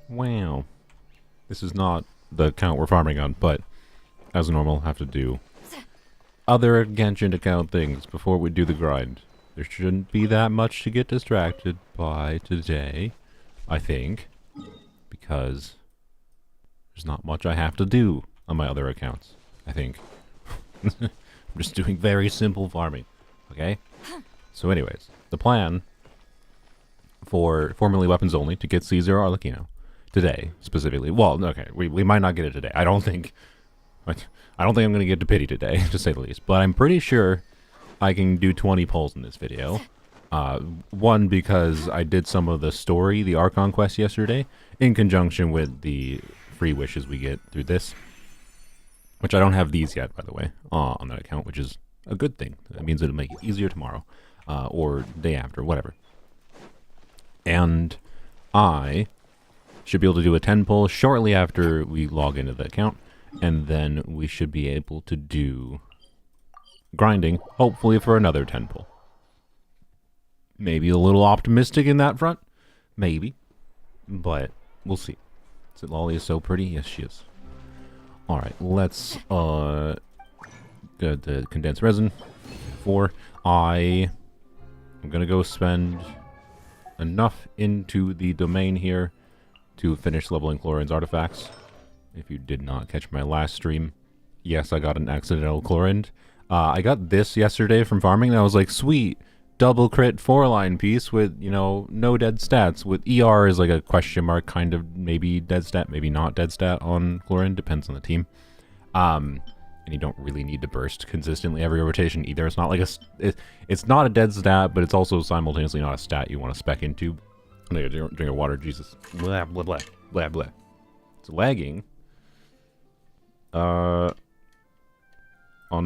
Wow. This is not the account we're farming on, but as normal, have to do other Genshin account things before we do the grind. There shouldn't be that much to get distracted by today, I think, because there's not much I have to do on my other accounts, I think. I'm just doing very simple farming, okay? So anyways, the plan for formerly weapons only to get C0 Arlecchino today, specifically. Well, okay, we might not get it today. I don't think I'm going to get to pity today, to say the least. But I'm pretty sure I can do 20 pulls in this video. One, because I did some of the story, the Archon quest yesterday, in conjunction with the free wishes we get through this. Which I don't have these yet, by the way, on that account, which is a good thing. That means it'll make it easier tomorrow, or day after, whatever. And I should be able to do a 10 pull shortly after we log into the account, and then we should be able to do grinding, hopefully for another 10 pull. Maybe a little optimistic in that front, maybe, but we'll see. So Lolly is so pretty, yes she is. All right, let's get the condensed resin. I'm gonna go spend enough into the domain here to finish leveling Chlorine's artifacts. If you did not catch my last stream, yes, I got an accidental Chlorine. I got this yesterday from farming, and I was like, sweet, double crit 4-line piece with, you know, no dead stats. With ER is like a question mark, kind of maybe dead stat, maybe not dead stat on Chlorine, depends on the team. And you don't really need to burst consistently every rotation either. It's not like it's not a dead stat, but it's also simultaneously not a stat you want to spec into. I'm gonna drink of water, Jesus. Blah, blah, blah, blah, blah. It's lagging. On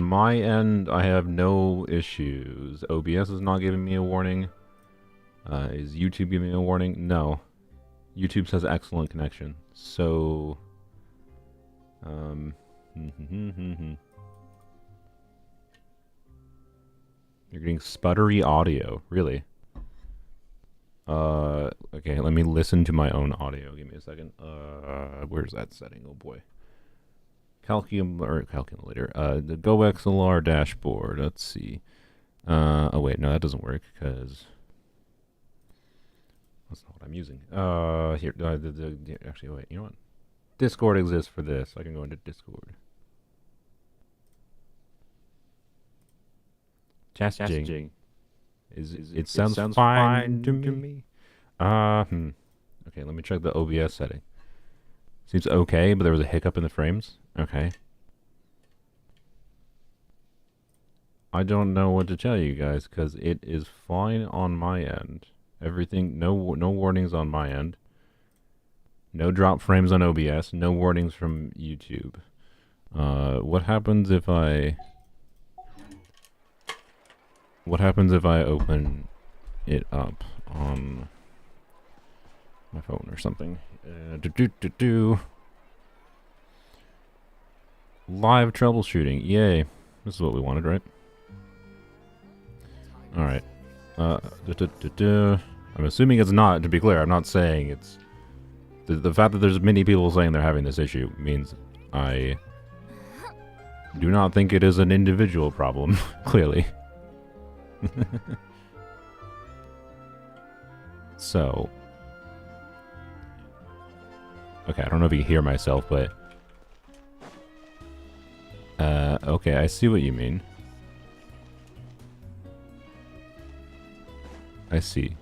my end, I have no issues. OBS is not giving me a warning. Is YouTube giving me a warning? No. YouTube says excellent connection. So, you're getting sputtery audio, really? Okay, let me listen to my own audio. Give me a second. Where's that setting? Oh boy. Calculator. The GoXLR dashboard. Let's see. Oh wait, no, that doesn't work because that's not what I'm using. Here. Actually, wait. You know what? Discord exists for this. I can go into Discord. Chasting. It sounds fine to me. Okay, let me check the OBS setting. Seems okay, but there was a hiccup in the frames. Okay. I don't know what to tell you guys, because it is fine on my end. Everything, no warnings on my end. No drop frames on OBS. No warnings from YouTube. What happens if I open it up on my phone or something? Live troubleshooting. Yay. This is what we wanted, right? Alright. I'm assuming it's not, to be clear. I'm not saying it's... The fact that there's many people saying they're having this issue means I do not think it is an individual problem, clearly. So... Okay, I don't know if you can hear myself, but... okay, I see what you mean. I see.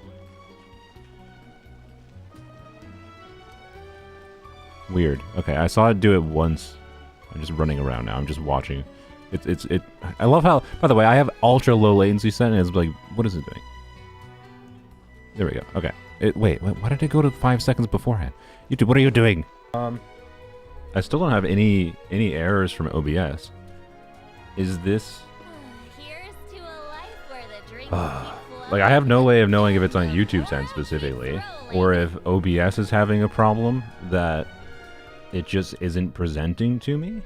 Weird. Okay, I saw it do it once. I'm just running around now. I'm just watching. I love how... By the way, I have ultra low latency set, and it's like... What is it doing? There we go. Okay. Wait, why did it go to 5 seconds beforehand? YouTube, what are you doing? I still don't have any errors from OBS. Is this... Here's to a life where the drink like, I have no way of knowing if it's on YouTube's end specifically, or if OBS is having a problem that it just isn't presenting to me.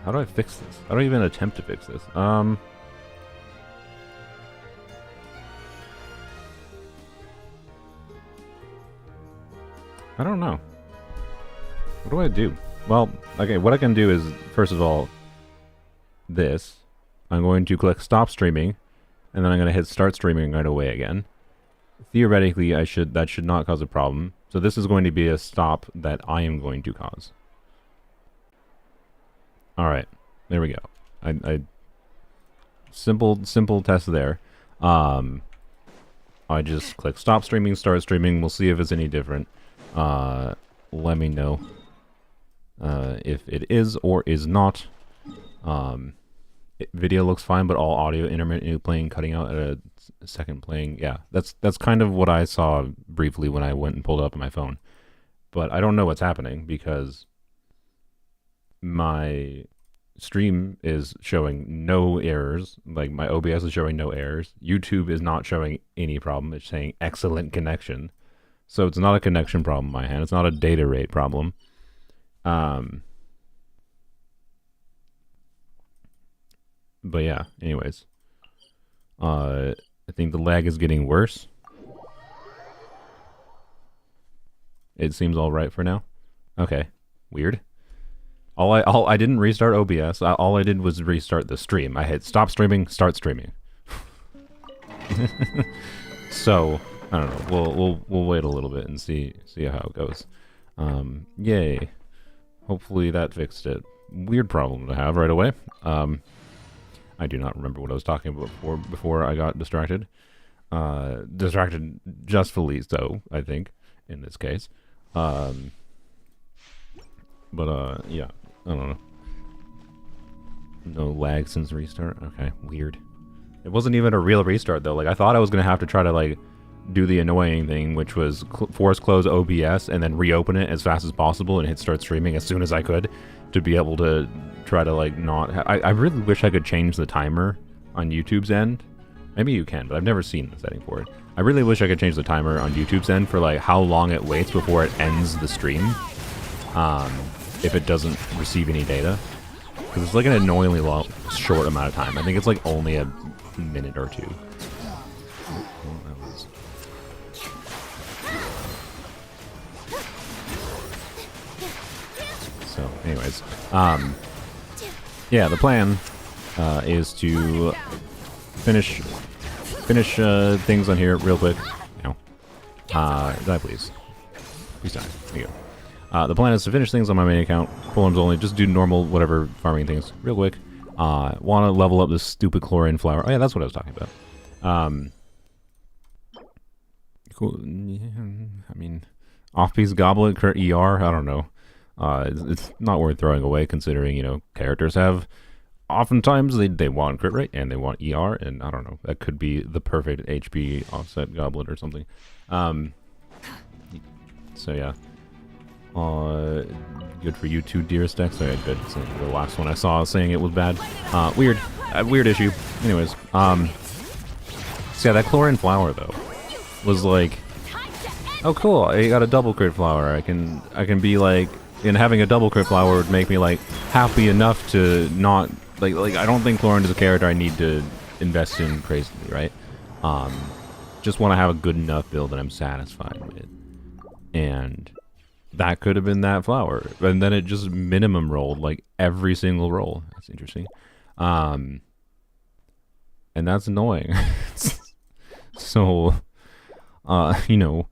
How do I fix this? How do I even attempt to fix this? I don't know. What do I do? Well, okay, what I can do is, first of all, this. I'm going to click stop streaming, and then I'm going to hit start streaming right away again. Theoretically, that should not cause a problem. So this is going to be a stop that I am going to cause. Alright, there we go. Simple test there. I just click stop streaming, start streaming. We'll see if it's any different. Let me know if it is or is not. Video looks fine, but all audio intermittently playing, cutting out at a second playing. Yeah, that's kind of what I saw briefly when I went and pulled it up on my phone. But I don't know what's happening because my stream is showing no errors. Like, my OBS is showing no errors. YouTube is not showing any problem. It's saying excellent connection. So it's not a connection problem in my hand. It's not a data rate problem. But yeah, anyways. I think the lag is getting worse. It seems alright for now. Okay. Weird. I didn't restart OBS. All I did was restart the stream. I hit stop streaming, start streaming. So, I don't know. We'll wait a little bit and see how it goes. Yay. Hopefully that fixed it. Weird problem to have right away. I do not remember what I was talking about before I got distracted. Distracted justly so, I think, in this case. But yeah, I don't know. No lag since restart. Okay, weird. It wasn't even a real restart though. Like, I thought I was gonna have to try to like do the annoying thing, which was force close OBS and then reopen it as fast as possible and hit start streaming as soon as I could to be able to try to like not. I really wish I could change the timer on YouTube's end. Maybe you can, but I've never seen the setting for it. I really wish I could change the timer on YouTube's end for like how long it waits before it ends the stream. If it doesn't receive any data. Because it's like an annoyingly short amount of time. I think it's like only a minute or two. So, anyways. Yeah, the plan is to finish things on here real quick. Ow. Die, please. Please die. There you go. The plan is to finish things on my main account. Polems only. Just do normal, whatever, farming things real quick. Want to level up this stupid chlorine flower. Oh yeah, that's what I was talking about. Cool. Yeah, I mean, off-piece goblet, crit ER, I don't know. It's not worth throwing away considering, you know, characters have... Oftentimes they want crit rate and they want ER, and I don't know. That could be the perfect HP offset goblet or something. So yeah. Good for you too, dearest Dex. Okay, good. So the last one I saw saying it was bad. Weird. Weird issue. Anyways, so yeah, that chlorine flower though was like, oh cool, I got a double crit flower. I can be like, and having a double crit flower would make me like happy enough to not like I don't think chlorine is a character I need to invest in crazily, right? Just want to have a good enough build that I'm satisfied with, and that could have been that flower, and then it just minimum rolled like every single roll. That's interesting, and that's annoying. So, you know,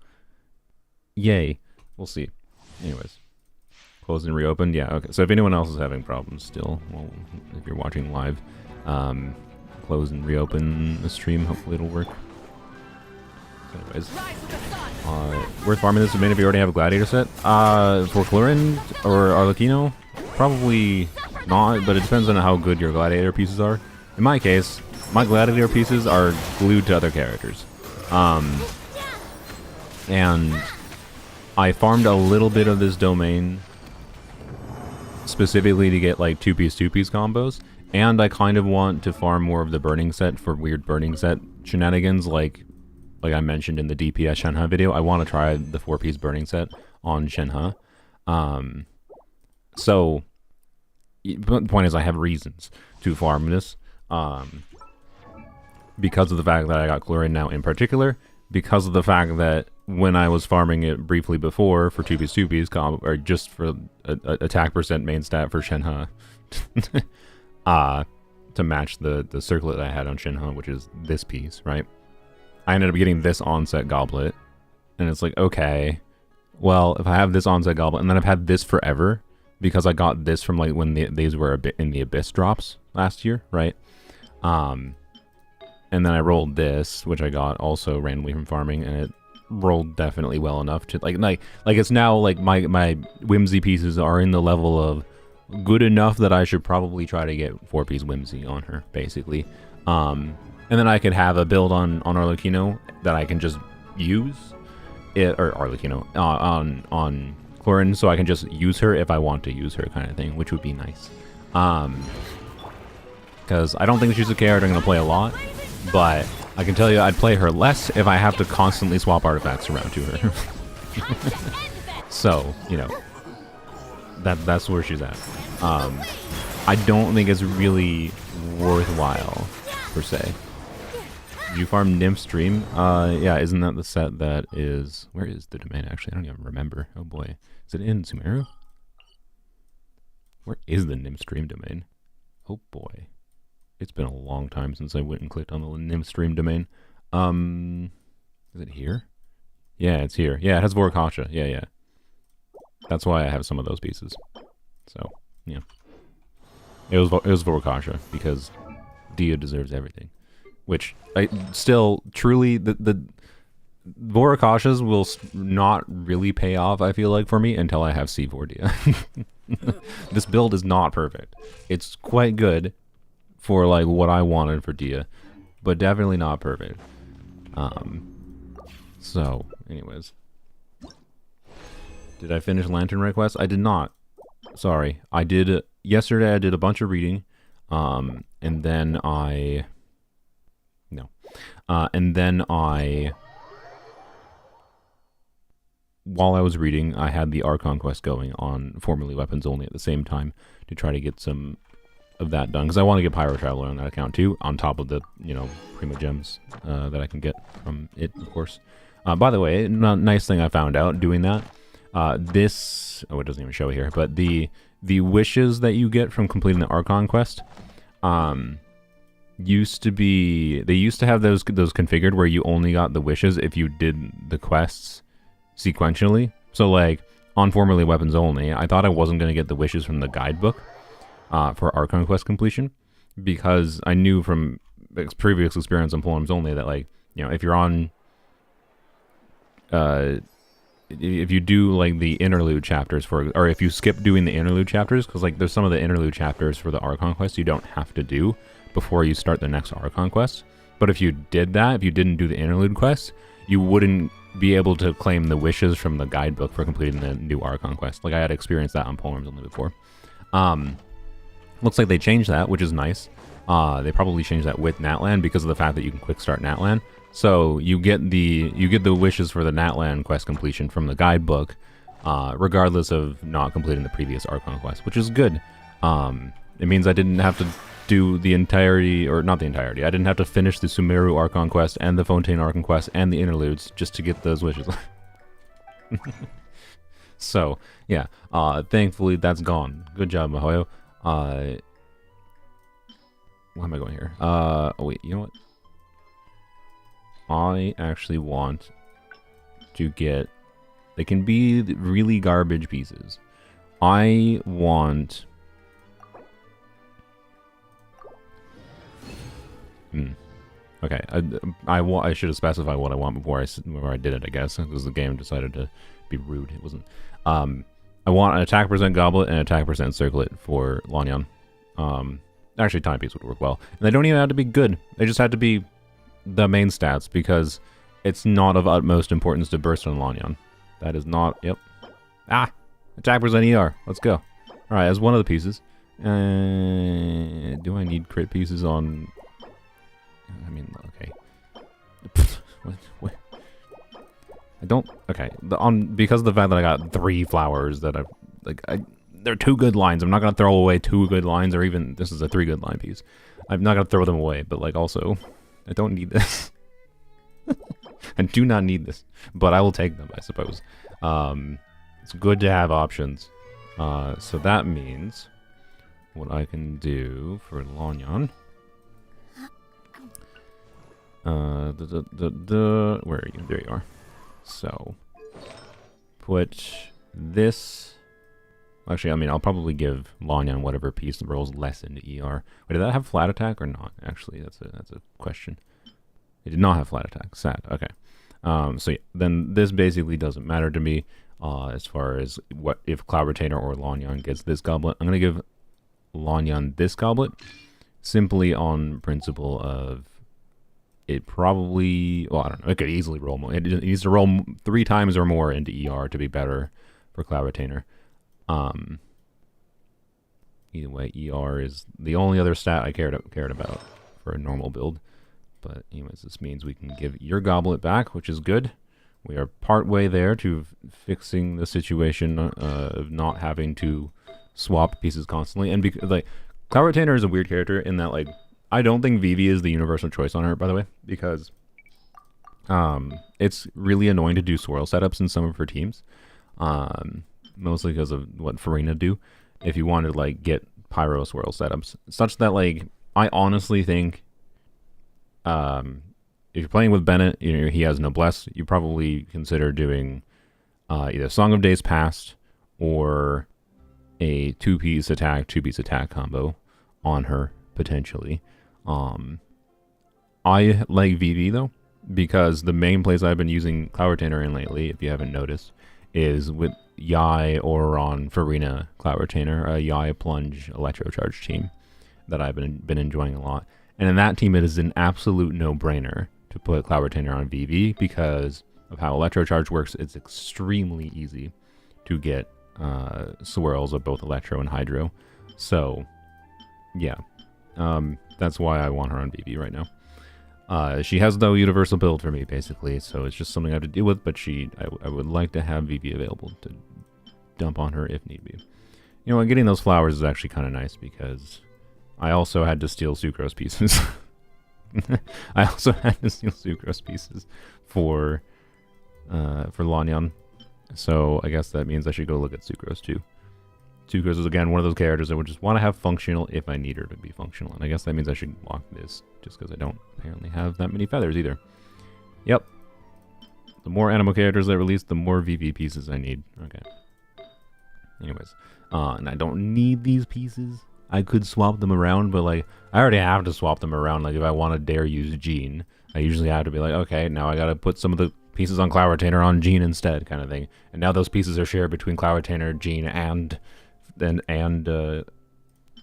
yay. We'll see. Anyways, closed and reopened. Yeah. Okay. So if anyone else is having problems still, well, if you're watching live, close and reopen the stream. Hopefully it'll work. Anyways, worth farming this domain if you already have a gladiator set. For Chlorine or Arlecchino, probably not, but it depends on how good your gladiator pieces are. In my case, my gladiator pieces are glued to other characters. And I farmed a little bit of this domain specifically to get like 2-piece combos, and I kind of want to farm more of the burning set for weird burning set shenanigans like I mentioned in the DPS Shenhe video. I want to try the 4-piece burning set on Shenhe. So, the point is I have reasons to farm this. Because of the fact that I got Chlorine now in particular, because of the fact that when I was farming it briefly before for 2-piece, or just for a attack percent main stat for Shenhe, to match the circlet I had on Shenhe, which is this piece, right? I ended up getting this onset goblet, and it's like, okay, well, if I have this onset goblet, and then I've had this forever, because I got this from like when these were a bit in the Abyss drops last year, right? And then I rolled this, which I got also randomly from farming, and it rolled definitely well enough to like it's now like my whimsy pieces are in the level of good enough that I should probably try to get 4-piece whimsy on her, basically. And then I could have a build on Arlecchino that I can just use it, or Arlecchino on Clorin, so I can just use her if I want to use her, kind of thing, which would be nice. Because I don't think she's a character I'm going to play a lot, but I can tell you I'd play her less if I have to constantly swap artifacts around to her. So, you know, that's where she's at. I don't think it's really worthwhile, per se. Did you farm Nymph Stream? Yeah, isn't that the set that is... Where is the domain, actually? I don't even remember. Oh boy. Is it in Sumeru? Where is the Nymph Stream domain? Oh boy. It's been a long time since I went and clicked on the Nymph Stream domain. Is it here? Yeah, it's here. Yeah, it has Voracasha. Yeah. That's why I have some of those pieces. So, yeah. It was Voracasha, because Dia deserves everything. Which, I still, truly, the Voracashas will not really pay off, I feel like, for me, until I have C4 Dia. This build is not perfect. It's quite good for, like, what I wanted for Dia, but definitely not perfect. So, anyways. Did I finish Lantern Request? I did not. Sorry. I did, yesterday I did a bunch of reading, and then I... No. And then while I was reading, I had the Archon quest going on Formerly Weapons Only at the same time to try to get some of that done, because I want to get Pyro Traveler on that account too, on top of the, you know, Prima Gems that I can get from it, of course. By the way, nice thing I found out doing that, this, oh, it doesn't even show here, but the wishes that you get from completing the Archon quest, used to be, they used to have those configured where you only got the wishes if you did the quests sequentially. So like on Formerly Weapons Only, I thought I wasn't going to get the wishes from the guidebook for Archon quest completion, because I knew from previous experience on Forums Only that, like, you know, if you're on if you do like the interlude chapters or if you skip doing the interlude chapters, because like there's some of the interlude chapters for the Archon quest you don't have to do before you start the next Archon quest. But if you did that, if you didn't do the interlude quest, you wouldn't be able to claim the wishes from the guidebook for completing the new Archon quest. Like I had experienced that on Forums Only before. Looks like they changed that, which is nice. They probably changed that with Natlan because of the fact that you can quick start Natlan. So you get the wishes for the Natlan quest completion from the guidebook, regardless of not completing the previous Archon quest, which is good. It means I didn't have to do the entirety, or not the entirety. I didn't have to finish the Sumeru Archon quest and the Fontaine Archon quest and the interludes just to get those wishes. So yeah, thankfully that's gone. Good job, Mahoyo. Why am I going here? Oh wait, you know what? I actually want to get... They can be really garbage pieces. I want... Okay, I should have specified what I want before I did it, I guess, because the game decided to be rude. It wasn't. I want an attack percent goblet and attack percent circlet for Lanyan. Actually, timepiece would work well. And they don't even have to be good. They just have to be the main stats, because it's not of utmost importance to burst on Lanyan. That is not... Yep. Ah! Attack percent ER. Let's go. Alright, as one of the pieces. Do I need crit pieces on... I mean, okay. What? I don't... Okay. Because of the fact that I got 3 flowers that they're 2 good lines. I'm not going to throw away 2 good lines, or even... This is a 3 good line piece. I'm not going to throw them away, but, like, also... I don't need this. and do not need this, but I will take them, I suppose. It's good to have options. So that means what I can do for Lanyan. Where are you? There you are. So put this. Actually, I mean, I'll probably give Lanyan whatever piece rolls less into ER. Wait, did that have flat attack or not? Actually, that's a question. It did not have flat attack. Sad. Okay. So yeah, then this basically doesn't matter to me as far as what if Cloud Retainer or Lanyan gets this goblet. I'm gonna give Lanyan this goblet simply on principle of it probably. Well, I don't know. It could easily roll more. It needs to roll 3 times or more into ER to be better for Cloud Retainer. Either way, ER is the only other stat I cared about for a normal build. But anyways, this means we can give your goblet back, which is good. We are partway there to fixing the situation of not having to swap pieces constantly. And because like Cloud Retainer is a weird character in that like I don't think Vivi is the universal choice on her, by the way, because it's really annoying to do swirl setups in some of her teams. Mostly because of what Farina do. If you want to like get pyro swirl setups, such that like I honestly think, if you're playing with Bennett, you know he has Noblesse. You probably consider doing either Song of Days Past or a 2-piece attack combo on her potentially. I like VV though because the main place I've been using Cloud Retainer in lately, if you haven't noticed, is with Yai or on Farina Cloud Retainer, a Yai Plunge Electro Charge team that I've been enjoying a lot. And in that team, it is an absolute no-brainer to put Cloud Retainer on VV because of how Electro Charge works. It's extremely easy to get swirls of both Electro and Hydro. So, yeah, that's why I want her on VV right now. She has no universal build for me, basically, so it's just something I have to deal with, but I would like to have VV available to dump on her if need be. You know, getting those flowers is actually kind of nice, because I also had to steal Sucrose pieces. I also had to steal Sucrose pieces for Lanyan, so I guess that means I should go look at Sucrose, too. Sucrose is, again, one of those characters that would just want to have functional if I need her to be functional. And I guess that means I should lock this, just because I don't apparently have that many feathers either. Yep. The more animal characters I release, the more VV pieces I need. Okay. Anyways. And I don't need these pieces. I could swap them around, but, like, I already have to swap them around. Like, if I want to dare use Jean, I usually have to be like, okay, now I gotta put some of the pieces on Cloud Retainer on Jean instead, kind of thing. And now those pieces are shared between Cloud Retainer, Jean, and Lanyan,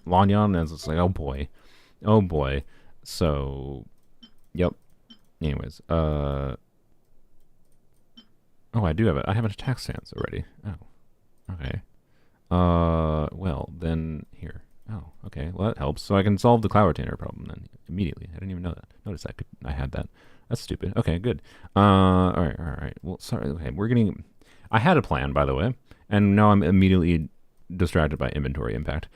and it's like, oh boy. So, yep. Anyways, oh, I do have it. I have an attack stance already. Oh, okay. Well, then here. Oh, okay. Well, that helps. So I can solve the Cloud Retainer problem then immediately. I didn't even know that. Notice I had that. That's stupid. Okay, good. All right. Well, sorry. Okay, I had a plan, by the way, and now I'm immediately distracted by inventory impact.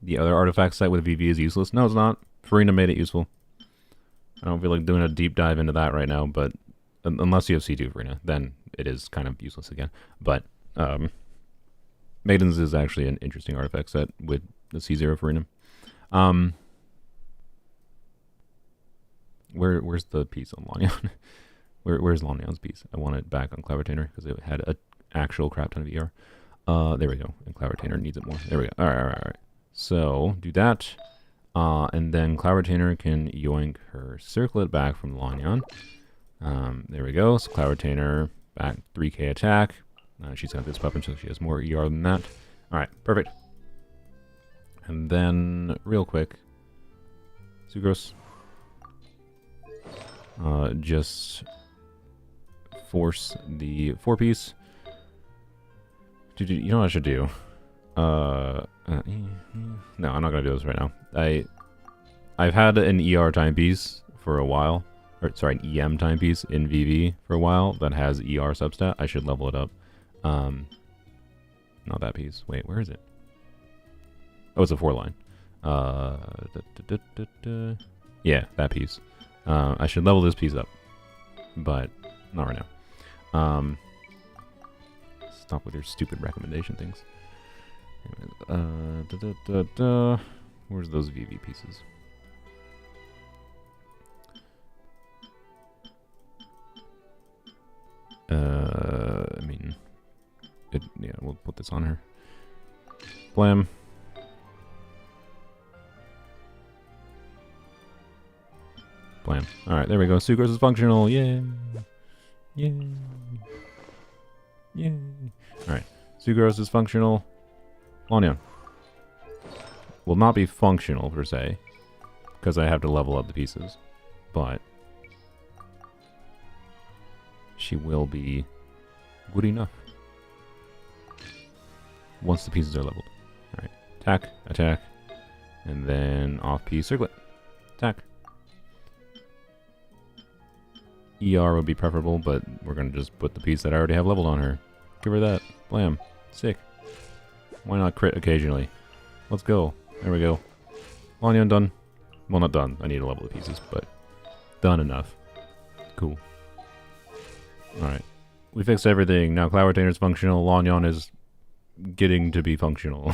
The other artifact site with VV is useless. No, it's not. Farina made it useful. I don't feel like doing a deep dive into that right now, but unless you have C2 Farina, then it is kind of useless again. But Maidens is actually an interesting artifact set with the C0 Farina. Where's the piece on Lanyan? Where's Lanyan's piece? I want it back on Cloud Retainer because it had a actual crap ton of ER. There we go. And Cloud Retainer needs it more. There we go. All right. So do that, and then Cloud Retainer can yoink her circlet back from Lanyan. There we go. So Cloud Retainer back 3k attack. She's got this weapon, so she has more ER than that. All right, perfect. And then real quick, Sucrose. Just force the 4-piece. You know what I should do? No, I'm not gonna do this right now. I've had an ER timepiece for a while, or sorry, an EM timepiece in VV for a while that has ER substat. I should level it up. Not that piece. Wait, where is it? Oh, it's a 4-line. Yeah, that piece. I should level this piece up, but not right now. Stop with your stupid recommendation things. Anyways, where's those VV pieces? I mean, yeah, we'll put this on her. Blam. Blam. Alright, there we go. Sucrose is functional. Yay. Yay. Yay. Alright. Sucrose is functional. Lanyon will not be functional per se, because I have to level up the pieces, but she will be good enough once the pieces are leveled. Alright. Attack, attack, and then off piece circlet. Attack. ER would be preferable, but we're going to just put the piece that I already have leveled on her. Give her that. Blam. Sick. Why not crit occasionally? Let's go. There we go. Lanyon done. Well, not done. I need to level the pieces, but done enough. Cool. Alright. We fixed everything. Now Cloud Retainer's functional. Lanyon is getting to be functional.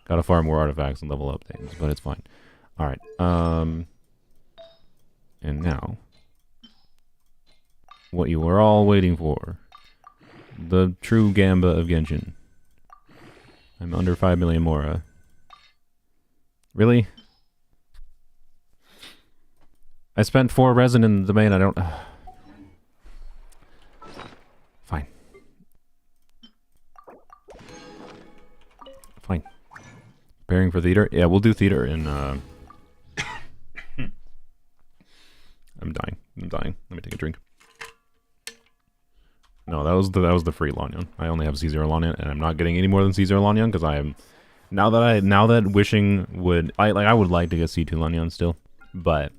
Gotta farm more artifacts and level up things, but it's fine. Alright. And now, what you were all waiting for. The true Gamba of Genshin. I'm under 5 million Mora. Really? I spent 4 resin in the domain, I don't... Fine. Fine. Preparing for theater? Yeah, we'll do theater in, I'm dying. I'm dying. Let me take a drink. No, that was the free Lanyon. I only have C0 Lanyon, and I'm not getting any more than C0 Lanyon because I am now that wishing would I would like to get C2 Lanyon still, but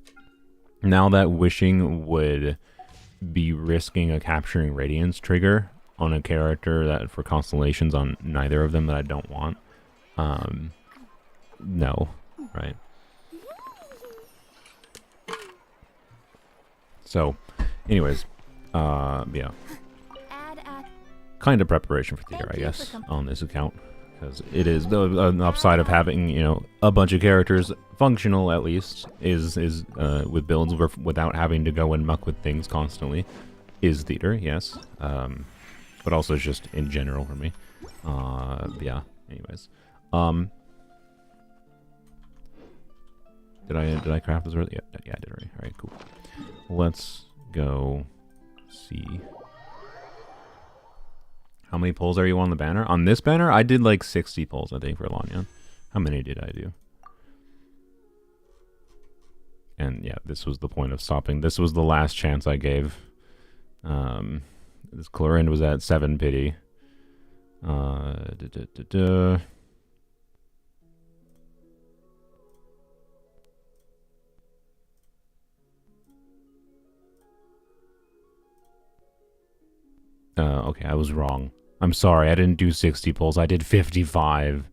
now that wishing would be risking a capturing radiance trigger on a character that for constellations on neither of them that I don't want. No, right? So, anyways, yeah. Kind of preparation for theater, I guess, on this account, because it is an upside of having, you know, a bunch of characters functional at least is with builds without having to go and muck with things constantly is theater, yes, but also just in general for me. Yeah. Anyways, did I craft this early? Yeah, I did already. All right, cool. Let's go see. How many pulls are you on the banner? On this banner, I did like 60 pulls, I think, for Lanyon. How many did I do? And yeah, this was the point of stopping. This was the last chance I gave. This Chlorine was at 7 pity. Okay, I was wrong. I'm sorry, I didn't do 60 pulls. I did 55.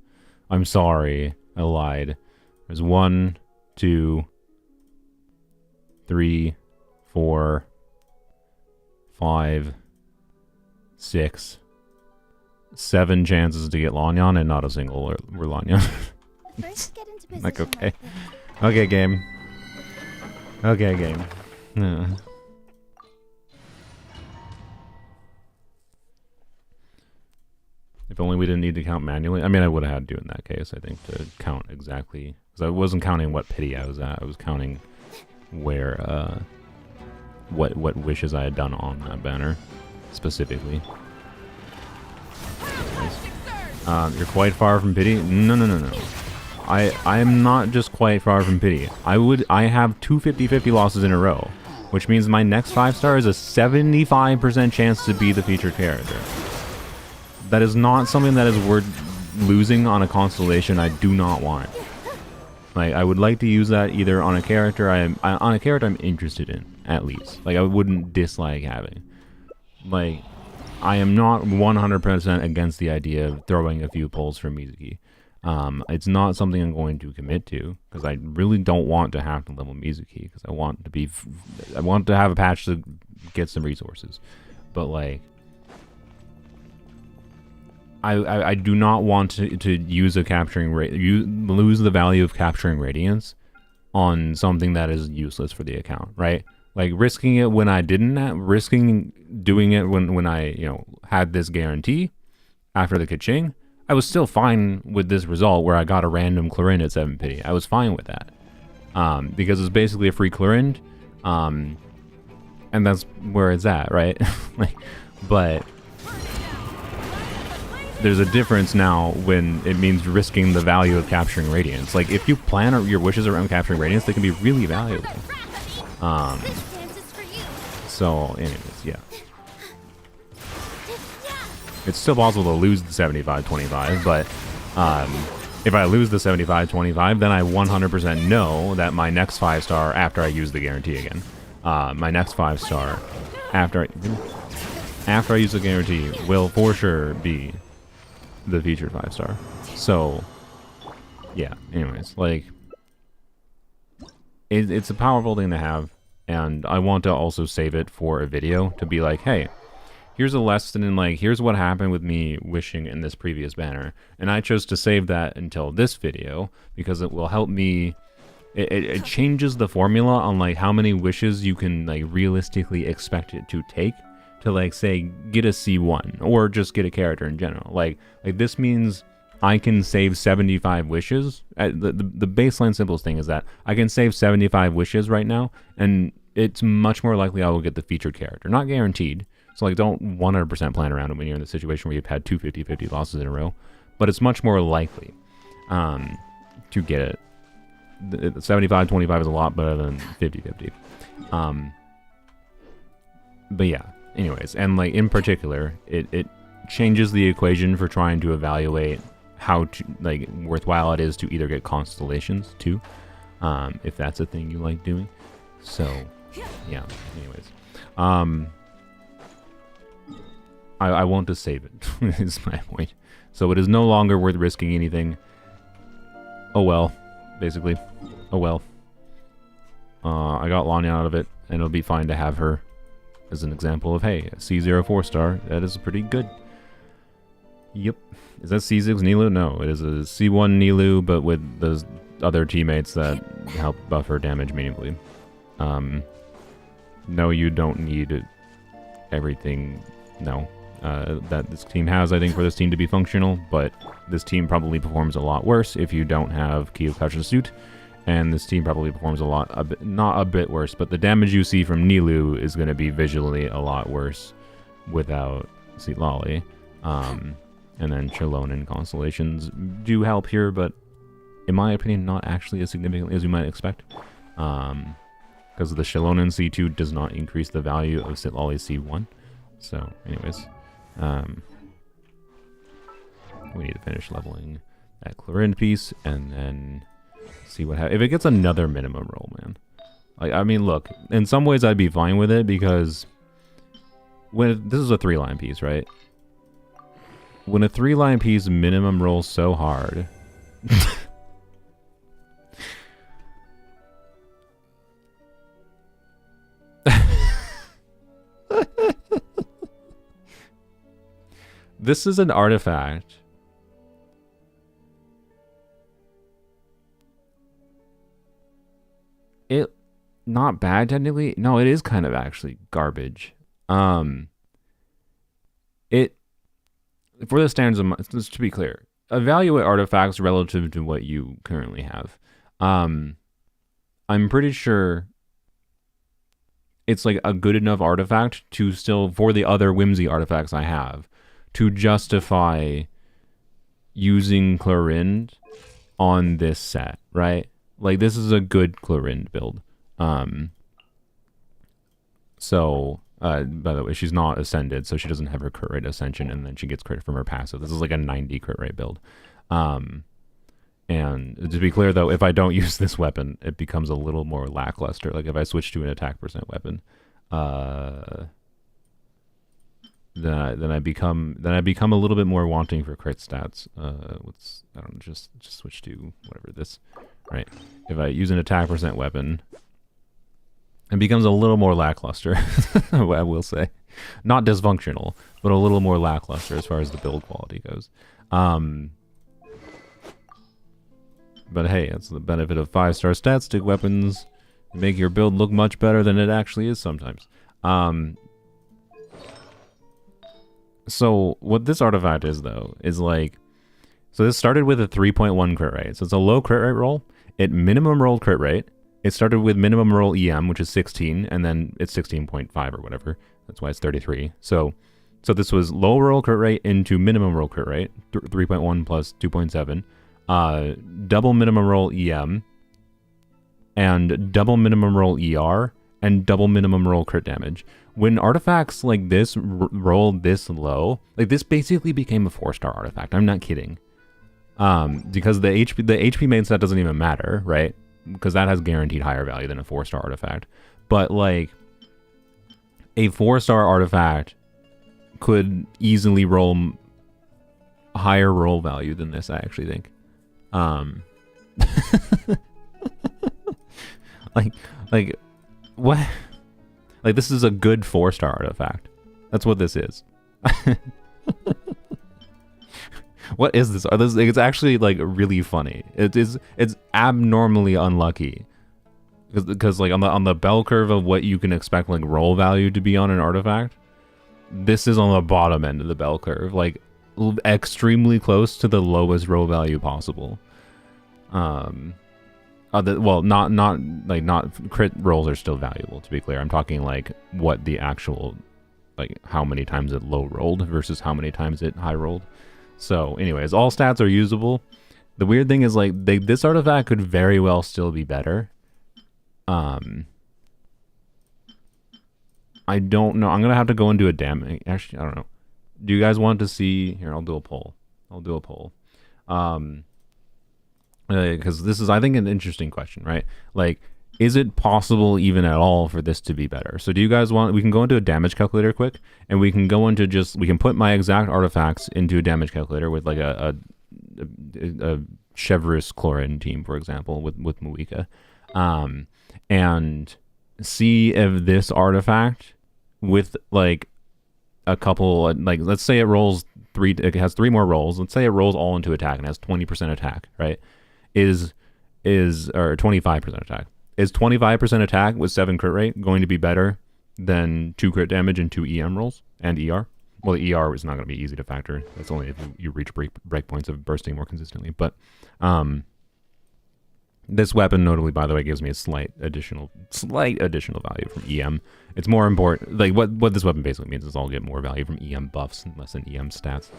I'm sorry. I lied. There's 1, 2, 3, 4, 5, 6, 7 chances to get Lanyon and not a single were Lanyon. Like, okay. Okay, game. Okay, game. If only we didn't need to count manually. I mean, I would have had to in that case, I think, to count exactly. Because I wasn't counting what pity I was at. I was counting where, what wishes I had done on that banner, specifically. Nice. You're quite far from pity? No. I am not just quite far from pity. I have 2 50-50 losses in a row, which means my next 5-star is a 75% chance to be the featured character. That is not something that is worth losing on a constellation. I do not want. Like, I would like to use that either on a character I'm interested in, at least. Like, I wouldn't dislike having. Like, I am not 100% against the idea of throwing a few pulls for Mizuki. It's not something I'm going to commit to because I really don't want to have to level Mizuki because I want to be, I want to have a patch to get some resources, but like, I do not want to use a capturing rate, lose the value of capturing radiance on something that is useless for the account, right? Like risking it when I didn't, risking doing it when I, you know, had this guarantee after the Kaching, I was still fine with this result where I got a random Clarind at 7 pity. I was fine with that. Because it's basically a free Clarind. And that's where it's at, right? Like, but there's a difference now when it means risking the value of capturing radiance. Like, if you plan your wishes around capturing radiance, they can be really valuable. So, anyways, yeah. It's still possible to lose the 75-25, but if I lose the 75-25, then I 100% know that my next 5-star after I use the guarantee again. My next 5-star after I use the guarantee will for sure be the featured 5-star. So, yeah, anyways, like, it's a powerful thing to have, and I want to also save it for a video to be like, hey, here's a lesson in, like, here's what happened with me wishing in this previous banner. And I chose to save that until this video because it will help me. It changes the formula on, like, how many wishes you can, like, realistically expect it to take to, like, say, get a C1 or just get a character in general. Like this means I can save 75 wishes. The baseline simplest thing is that I can save 75 wishes right now, and it's much more likely I will get the featured character. Not guaranteed. So, like, don't 100% plan around it when you're in the situation where you've had 2 50-50 losses in a row. But it's much more likely to get it. 75-25 is a lot better than 50-50. But yeah, anyways. And, like, in particular, it changes the equation for trying to evaluate how to, like, worthwhile it is to either get constellations, too. If that's a thing you like doing. So, yeah, anyways. I want to save it, is my point. So it is no longer worth risking anything. Oh well, basically. Oh well. I got Lanya out of it, and it'll be fine to have her as an example of, hey, a C0 4-star, that is pretty good. Yep. Is that C6 Nilu? No, it is a C1 Nilu, but with those other teammates that help buffer damage meaningfully. No, you don't need everything. No. That this team has, I think, for this team to be functional, but this team probably performs a lot worse if you don't have Key of Couch and Suit, and this team probably performs not a bit worse, but the damage you see from Nilu is going to be visually a lot worse without Lolly. And then Chalone and Constellations do help here, but in my opinion, not actually as significantly as you might expect. Because the Shalonen C2 does not increase the value of Sitlolly C1. So, anyways. We need to finish leveling that Clarind piece, and then see what happens. If it gets another minimum roll, man. Like, I mean, look, in some ways I'd be fine with it, because when this is a 3-line piece, right? When a 3-line piece minimum rolls so hard... This is an artifact. It not bad technically. No, it is kind of actually garbage. It for the standards of, just to be clear, evaluate artifacts relative to what you currently have. I'm pretty sure it's like a good enough artifact to still, for the other whimsy artifacts I have, to justify using Clarind on this set, right? Like, this is a good Clarind build. So, by the way, she's not ascended, so she doesn't have her crit rate ascension, and then she gets crit from her passive. This is like a 90 crit rate build. And to be clear, though, if I don't use this weapon, it becomes a little more lackluster. Like, if I switch to an attack percent weapon, then I become a little bit more wanting for crit stats. I don't know, just switch to whatever this, right? If I use an attack percent weapon, it becomes a little more lackluster. I will say, not dysfunctional, but a little more lackluster as far as the build quality goes. But hey, that's the benefit of 5-star stat stick weapons. Make your build look much better than it actually is sometimes. So what this artifact is, though, is like... So this started with a 3.1 crit rate. So it's a low crit rate roll. It minimum rolled crit rate. It started with minimum roll EM, which is 16, and then it's 16.5 or whatever. That's why it's 33. So this was low roll crit rate into minimum roll crit rate, 3.1 plus 2.7. Double minimum roll EM, and double minimum roll ER, and double minimum roll crit damage. When artifacts like this roll this low, like this basically became a 4-star artifact. I'm not kidding. Because the HP main set doesn't even matter, right? Because that has guaranteed higher value than a 4-star artifact. But like a 4-star artifact could easily roll higher roll value than this, I actually think. Like what? Like this is a good 4-star artifact. That's what this is. What is this? It's actually like really funny. It's abnormally unlucky. Because like on the bell curve of what you can expect like roll value to be on an artifact, this is on the bottom end of the bell curve, like extremely close to the lowest roll value possible. Well, not crit rolls are still valuable, to be clear. I'm talking like what the actual, like how many times it low rolled versus how many times it high rolled. So anyways, all stats are usable. The weird thing is like this artifact could very well still be better. I don't know. I'm gonna have to go and do a damage. Actually, I don't know. Do you guys want to see? Here, I'll do a poll. Because this is, I think, an interesting question, right? Like, is it possible even at all for this to be better? So do you guys want, we can go into a damage calculator quick, and we can go into we can put my exact artifacts into a damage calculator with like a Chevreuse Chlorin team, for example, with Muika, and see if this artifact with like a couple, like let's say it has 3 more rolls. Let's say it rolls all into attack and has 20% attack, right? Or 25% attack. Is 25% attack with 7 crit rate going to be better than 2 crit damage and 2 EM rolls and ER? Well, the ER is not going to be easy to factor. That's only if you reach breakpoints of bursting more consistently. But this weapon, notably, by the way, gives me a slight additional value from EM. It's more important. Like what this weapon basically means is I'll get more value from EM buffs and less than EM stats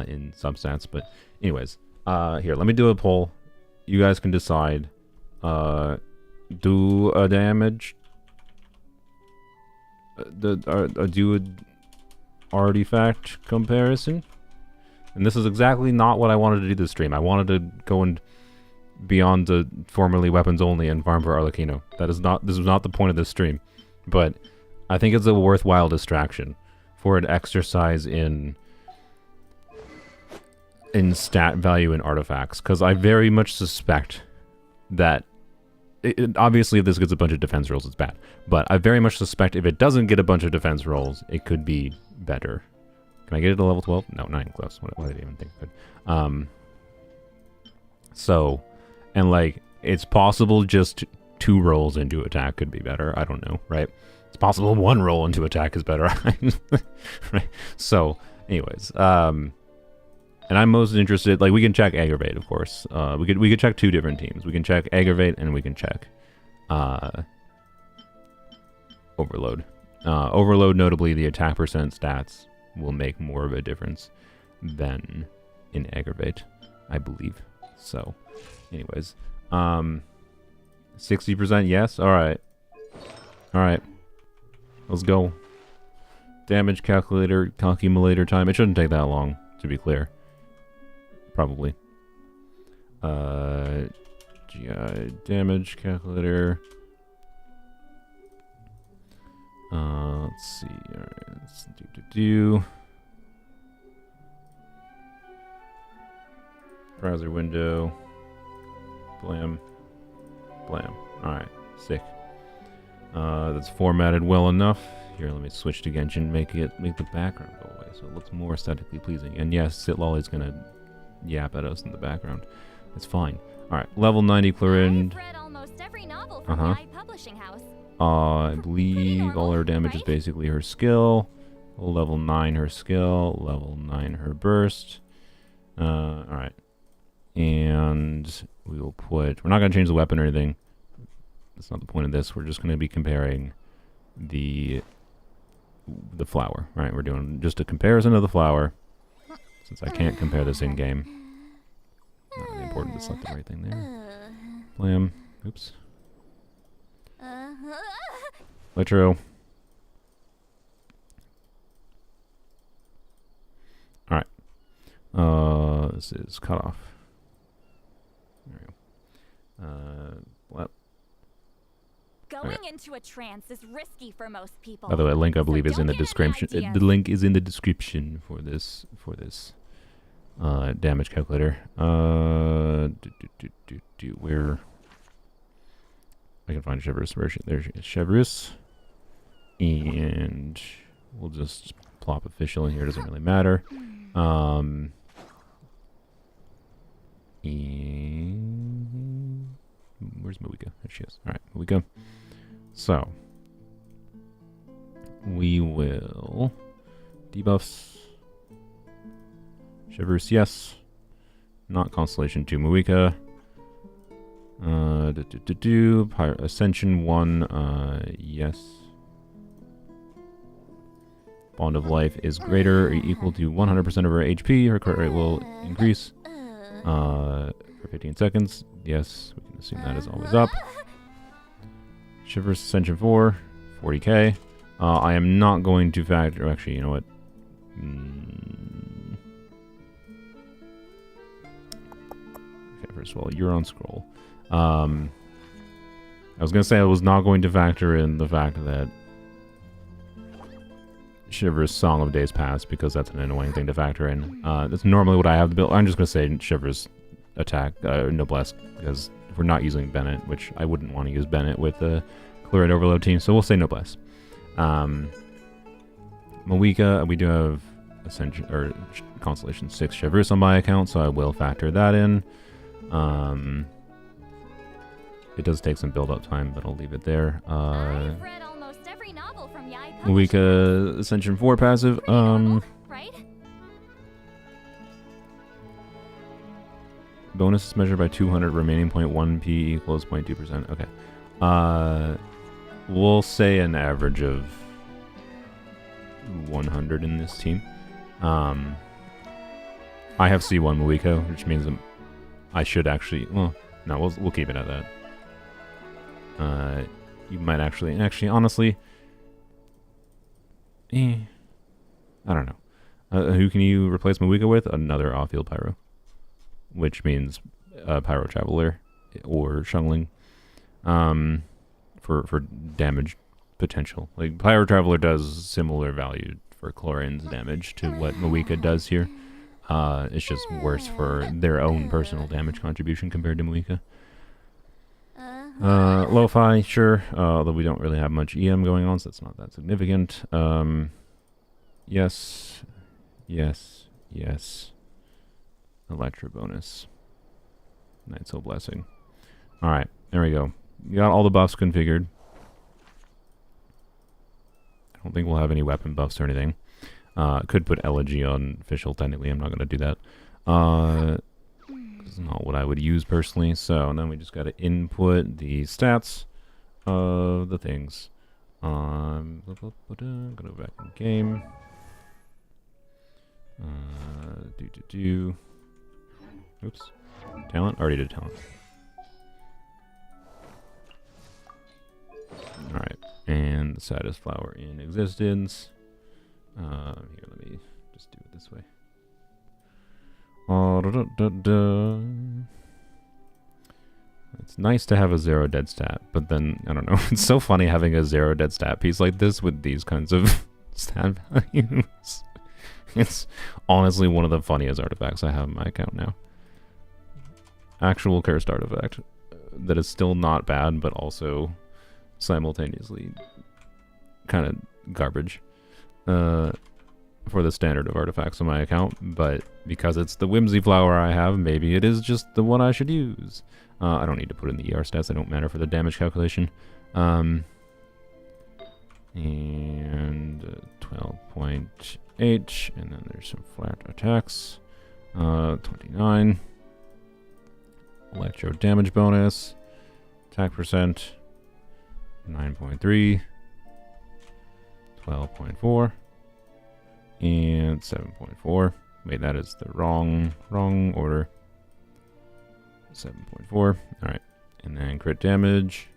in substats. But anyways, here, let me do a poll. You guys can decide. Do a damage. Do an artifact comparison. And this is exactly not what I wanted to do this stream. I wanted to go and beyond the formerly weapons only and farm for Arlecchino. This was not the point of this stream. But I think it's a worthwhile distraction for an exercise in stat value in artifacts, because I very much suspect that obviously if this gets a bunch of defense rolls, it's bad, but I very much suspect if it doesn't get a bunch of defense rolls, it could be better. Can I get it to level 12? No, not even close. What did I even think? So, and like it's possible just 2 rolls into attack could be better. I don't know, right? It's possible 1 roll into attack is better. Right? So anyways, and I'm most interested, like we can check aggravate, of course. We could check 2 different teams. We can check aggravate and we can check overload. Overload, notably, the attack percent stats will make more of a difference than in aggravate, I believe. So, anyways, 60% yes. All right. Let's go. Damage calculator time. It shouldn't take that long, to be clear. Probably. GI damage calculator. Let's see. All right. Let's do. Browser window. Blam. Blam. Alright, sick. That's formatted well enough. Here, let me switch to Genshin, make the background go away so it looks more aesthetically pleasing. And yes, Sitlolly's gonna yap at us in the background. It's fine. Alright, level 90 Clorind. I've read almost every novel from the Rite publishing house. I believe all her damage is basically her skill. Level 9 her skill. Level 9 her burst. Alright. And we will put... We're not going to change the weapon or anything. That's not the point of this. We're just going to be comparing the flower. Right, we're doing just a comparison of the flower. Since I can't compare this in-game. Not really important to select the right thing there. Blam. Oops. Electro. Alright. This is cut off. There we go. What? Going into a trance is risky for most people. By the way, link I believe So is in the don't get any description. ideas. The link is in the description for this damage calculator. Where I can find Chevrus version. There's Chevrus, and we'll just plop official in here. Doesn't really matter. And where's Moika? There she is. All right, Moika. So we will debuffs. Chevrus, yes. Not Constellation 2 Moika. Ascension 1, yes. Bond of Life is greater or equal to 100% of her HP. Her crit rate will increase for 15 seconds. Yes, we can assume that is always up. Shivers Ascension 4, 40k. I am not going to factor... Actually, you know what? Okay, first of all, you're on scroll. I was going to say I was not going to factor in the fact that Shiver's Song of Days Past, because that's an annoying thing to factor in. That's normally what I have to build. I'm just going to say Shiver's attack, Noblesse, because if we're not using Bennett, which I wouldn't want to use Bennett with the Chloride Overload team, so we'll say Noblesse. Moika, we do have Ascension, or Constellation 6 Shiver's on my account, so I will factor that in. It does take some build-up time, but I'll leave it there. I've read almost every novel from Rite. Moika Ascension 4 passive. Right? Bonus is measured by 200, remaining 0.1p equals 0.2%. Okay. We'll say an average of 100 in this team. I have C1 Moika, which means I should actually... Well, no, we'll keep it at that. You might actually, honestly, I don't know. Who can you replace Moika with? Another off-field Pyro, which means Pyro Traveler or Shungling, for damage potential. Like Pyro Traveler does similar value for Chlorine's damage to what Moika does here. It's just worse for their own personal damage contribution compared to Moika. Lo-fi, sure, although we don't really have much EM going on, so that's not that significant. Yes, yes, yes. Electro bonus. Night Soul Blessing. Alright, there we go. We got all the buffs configured. I don't think we'll have any weapon buffs or anything. Could put Elegy on official, technically. I'm not going to do that. This is not what I would use personally. So then we just got to input the stats of the things. Gonna go back in game. Oops. Talent? Already did talent. Alright. And the saddest flower in existence. Here, let me just do it this way. It's nice to have a 0 dead stat, but then, I don't know, it's so funny having a 0 dead stat piece like this with these kinds of stat values. It's honestly one of the funniest artifacts I have in my account now. Actual cursed artifact that is still not bad, but also simultaneously kind of garbage for the standard of artifacts on my account. But because it's the Whimsy Flower I have, maybe it is just the one I should use. I don't need to put in the ER stats. They don't matter for the damage calculation. And 12.8, and then there's some flat attacks. 29. Electro damage bonus. Attack percent. 9.3. 12.4. And 7.4. Wait, that is the wrong order. 7.4. Alright. And then crit damage.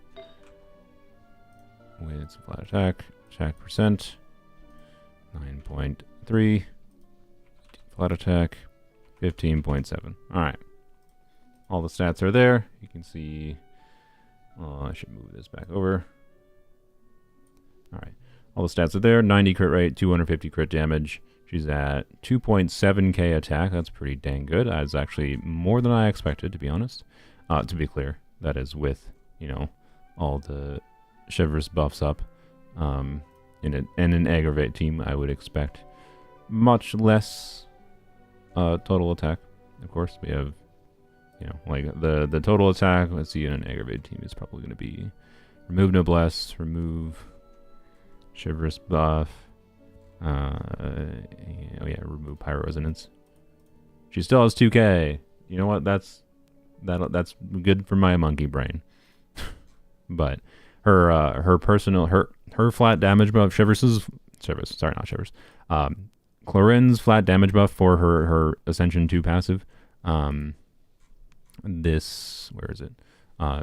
With some flat attack. Attack percent. 9.3. Flat attack. 15.7. Alright. All the stats are there. You can see... Oh, I should move this back over. Alright. All the stats are there. 90 crit rate, 250 crit damage. She's at 2.7k attack. That's pretty dang good. That's actually more than I expected, to be honest. To be clear, that is with, you know, all the Shivers buffs up. In an aggravate team, I would expect much less total attack. Of course, we have, you know, like the total attack, let's see, in an aggravate team is probably going to be remove Noblesse, remove Shivers buff, oh yeah, remove Pyro Resonance. She still has 2k. You know what? That's good for my monkey brain. But her personal flat damage buff, Shivers, sorry, not Shivers. Clorin's flat damage buff for her Ascension 2 passive. This, where is it?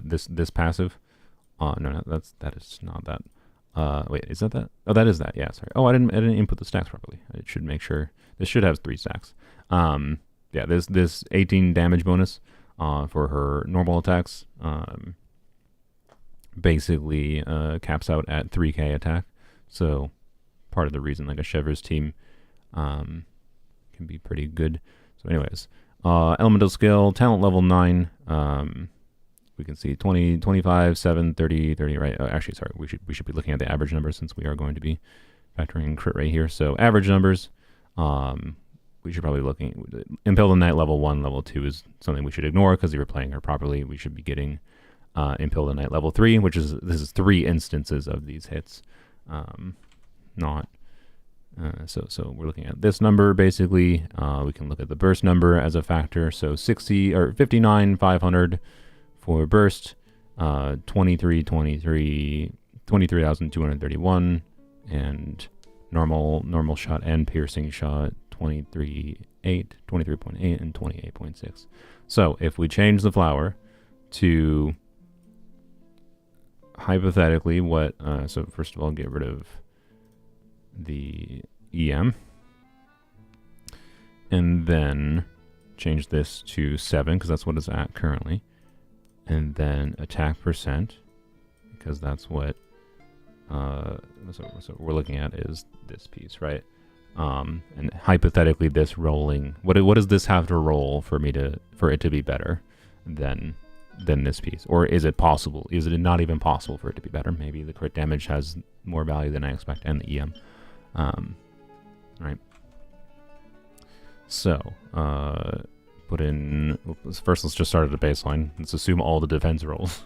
This passive. No, that is not that. Wait, is that? Oh, that is that. Yeah, sorry. Oh, I didn't input the stacks properly. It should make sure this should have 3 stacks. Yeah, this 18 damage bonus for her normal attacks basically caps out at 3k attack. So part of the reason like a Shivers team can be pretty good. So anyways, elemental skill, talent level 9. We can see 20, 25, 7, 30, 30, right? Actually, sorry, we should be looking at the average numbers since we are going to be factoring in crit rate here. So average numbers, we should probably be looking, Impale the Knight level 1, level 2 is something we should ignore because if we're playing her properly, we should be getting Impale the Knight level 3, which is, this is 3 instances of these hits. So we're looking at this number basically. We can look at the burst number as a factor. So 59,500 for burst, 23,231, and normal shot and piercing shot 23.8, and 28.6. So if we change the flower to hypothetically what, so first of all, get rid of the EM, and then change this to 7 because that's what it's at currently, and then attack percent because that's what so we're looking at is this piece, right? And hypothetically this rolling, what does this have to roll for it to be better than this piece? Or is it possible? Is it not even possible for it to be better? Maybe the crit damage has more value than I expect, and the EM. Right. So, put in, first let's just start at the baseline. Let's assume all the defense rolls.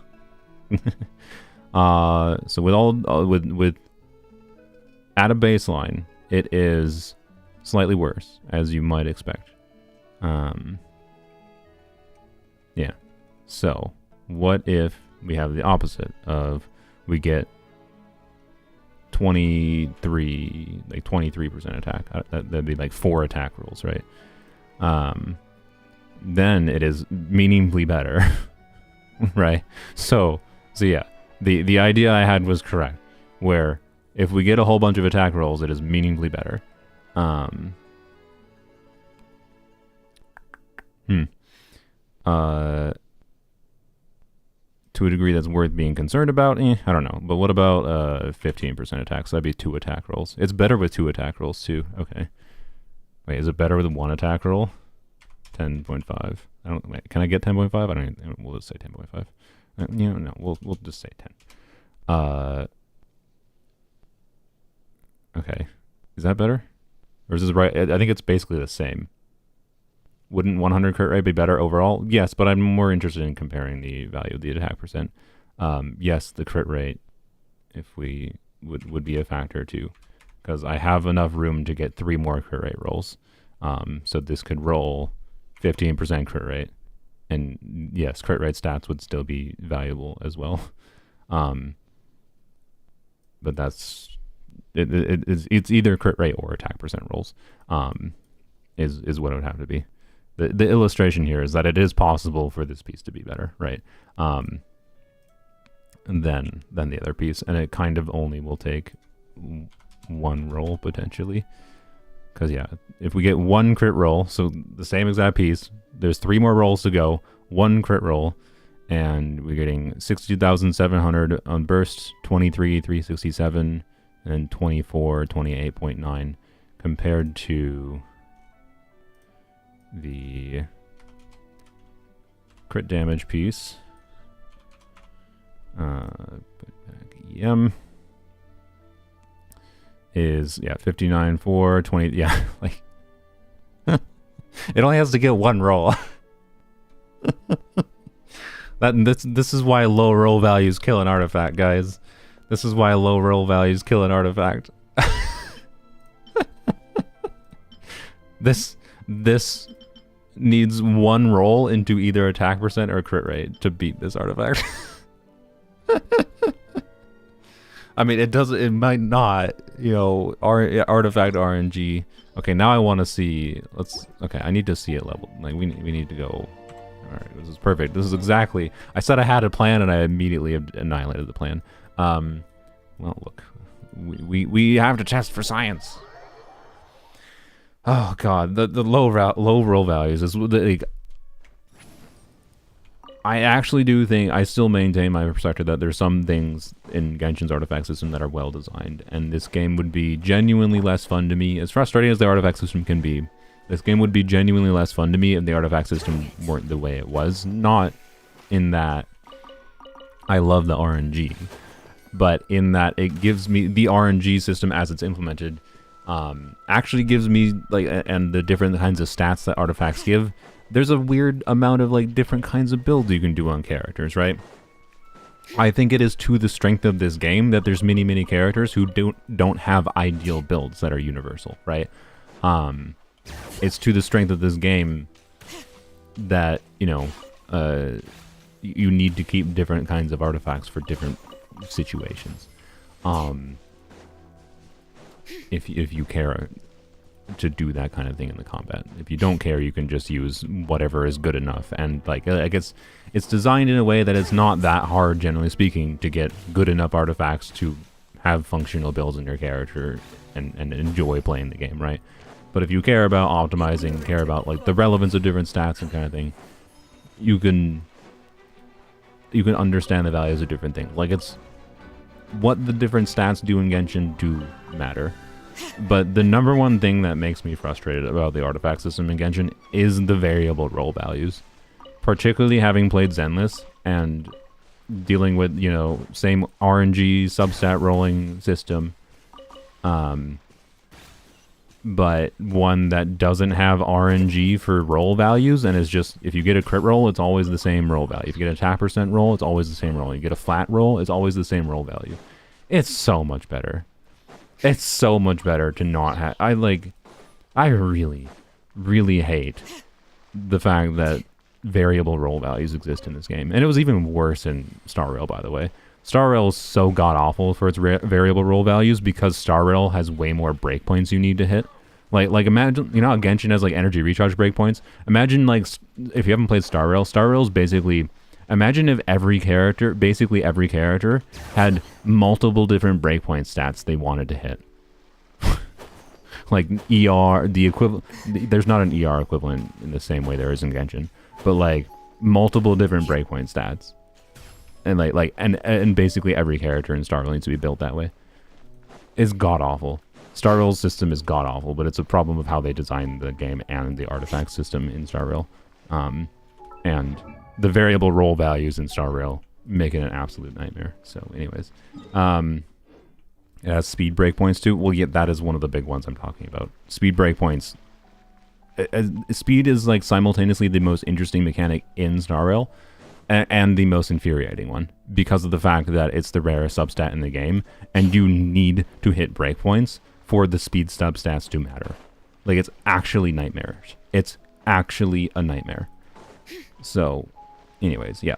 So with at a baseline, it is slightly worse, as you might expect. Yeah. So, what if we have the opposite of we get 23% attack? That'd be like 4 attack rolls, right? Then it is meaningfully better, right? So yeah, the idea I had was correct, where if we get a whole bunch of attack rolls, it is meaningfully better. to a degree that's worth being concerned about. I don't know. But what about 15% attack? So that'd be 2 attack rolls. It's better with 2 attack rolls too. Okay. Wait, is it better with 1 attack roll? 10.5. I don't. Wait, can I get 10.5? I don't. Even, we'll just say 10.5. No. We'll just say 10. Okay. Is that better? Or is this right? I think it's basically the same. Wouldn't 100 crit rate be better overall? Yes, but I'm more interested in comparing the value of the attack percent. Yes, the crit rate, if we would be a factor too, because I have enough room to get 3 more crit rate rolls. So this could roll 15% crit rate, and yes, crit rate stats would still be valuable as well. But that's it's either crit rate or attack percent rolls. Is what it would have to be. The illustration here is that it is possible for this piece to be better, right? Than the other piece, and it kind of only will take 1 roll potentially. Because yeah, if we get 1 crit roll, so the same exact piece, there's 3 more rolls to go, 1 crit roll, and we're getting 62,700 on burst, 23,367, and 28.9 compared to the crit damage piece. EM is 59.4, 20. Yeah, like it only has to get 1 roll. This is why low roll values kill an artifact, guys. This is why low roll values kill an artifact. This needs 1 roll into either attack percent or crit rate to beat this artifact. I mean, it might not, artifact RNG. Okay, now I want to see, I need to see it leveled. Like, we need to go, all right, this is perfect. This is exactly, I said I had a plan and I immediately annihilated the plan. Well, look, we have to test for science. Oh god, the low roll values is like, I actually do think, I still maintain my perspective that there's some things in Genshin's artifact system that are well designed, and this game would be genuinely less fun to me. As frustrating as the artifact system can be, this game would be genuinely less fun to me if the artifact system weren't the way it was. Not in that I love the RNG, but in that it gives me, the RNG system as it's implemented, actually gives me, like, and the different kinds of stats that artifacts give, there's a weird amount of, like, different kinds of builds you can do on characters, right? I think it is to the strength of this game that there's many characters who don't have ideal builds that are universal, right? It's to the strength of this game that, you need to keep different kinds of artifacts for different situations. If you care to do that kind of thing in the combat. If you don't care, you can just use whatever is good enough. And, like, I guess it's designed in a way that it's not that hard, generally speaking, to get good enough artifacts to have functional builds in your character and enjoy playing the game, right? But if you care about optimizing, care about, like, the relevance of different stats and kind of thing, you can understand the values of different things. Like, it's what the different stats do in Genshin do matter. But the number one thing that makes me frustrated about the artifact system in Genshin is the variable roll values. Particularly having played Zenless and dealing with, same RNG substat rolling system. But one that doesn't have RNG for roll values and is just, if you get a crit roll, it's always the same roll value. If you get an attack percent roll, it's always the same roll. You get a flat roll, it's always the same roll value. It's so much better. It's so much better to not have... I really hate the fact that variable roll values exist in this game. And it was even worse in Star Rail, by the way. Star Rail is so god-awful for its variable roll values because Star Rail has way more breakpoints you need to hit. Like imagine, how Genshin has, like, energy recharge breakpoints? Imagine, like, if you haven't played Star Rail is basically... Imagine if basically every character had multiple different breakpoint stats they wanted to hit. Like ER, the equivalent, there's not an ER equivalent in the same way there is in Genshin, but, like, multiple different breakpoint stats. and and basically every character in Star Rail needs to be built that way. It's god awful. Star Rail's system is god awful, but it's a problem of how they designed the game and the artifact system in Star Rail. And the variable roll values in Star Rail make it an absolute nightmare. So anyways, it has speed breakpoints too. Well, yeah, that is one of the big ones I'm talking about. Speed breakpoints. Speed is like simultaneously the most interesting mechanic in Star Rail and the most infuriating one, because of the fact that it's the rarest substat in the game, and you need to hit breakpoints for the speed substats to matter. Like, it's actually nightmarish. It's actually a nightmare. So, anyways, yeah,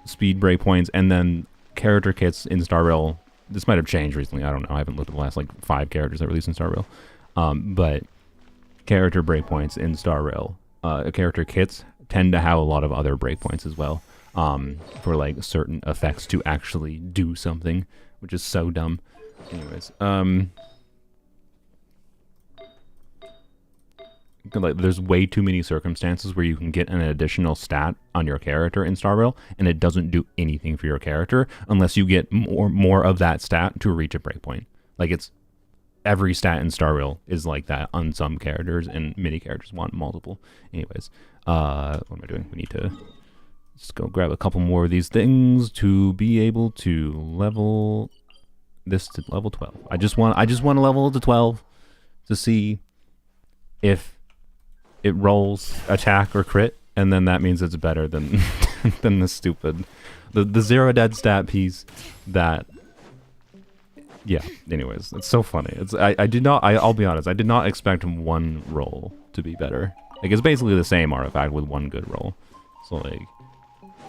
speed breakpoints, and then character kits in Star Rail. This might have changed recently. I don't know. I haven't looked at the last, like, 5 characters that released in Star Rail. But character breakpoints in Star Rail, character kits tend to have a lot of other breakpoints as well, for, like, certain effects to actually do something, which is so dumb. Anyways, like, there's way too many circumstances where you can get an additional stat on your character in Star Rail, and it doesn't do anything for your character unless you get more of that stat to reach a breakpoint. Like, it's every stat in Star Rail is like that on some characters, and many characters want multiple. Anyways, what am I doing? We need to just go grab a couple more of these things to be able to level this to level 12. I just want to level it to 12 to see if it rolls attack or crit, and then that means it's better than than the stupid the 0 dead stat piece that. Yeah, anyways, it's so funny. I'll be honest, I did not expect one roll to be better. Like, it's basically the same artifact with one good roll. So, like,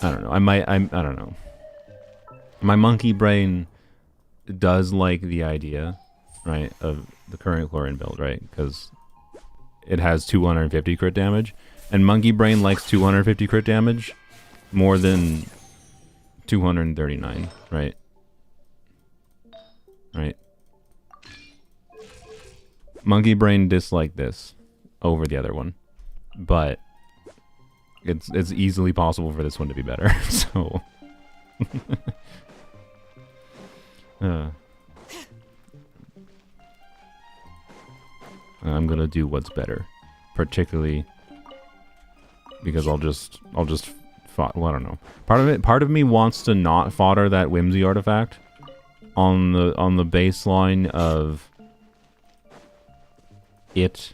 I don't know. I don't know. My monkey brain does like the idea, right, of the current Chlorine build, right? Because it has 250 crit damage, and monkey brain likes 250 crit damage more than 239, right? Right. Monkey brain disliked this over the other one, but it's easily possible for this one to be better. So I'm gonna do what's better, particularly because I'll just well, I don't know. Part of me wants to not fodder that whimsy artifact on the baseline of it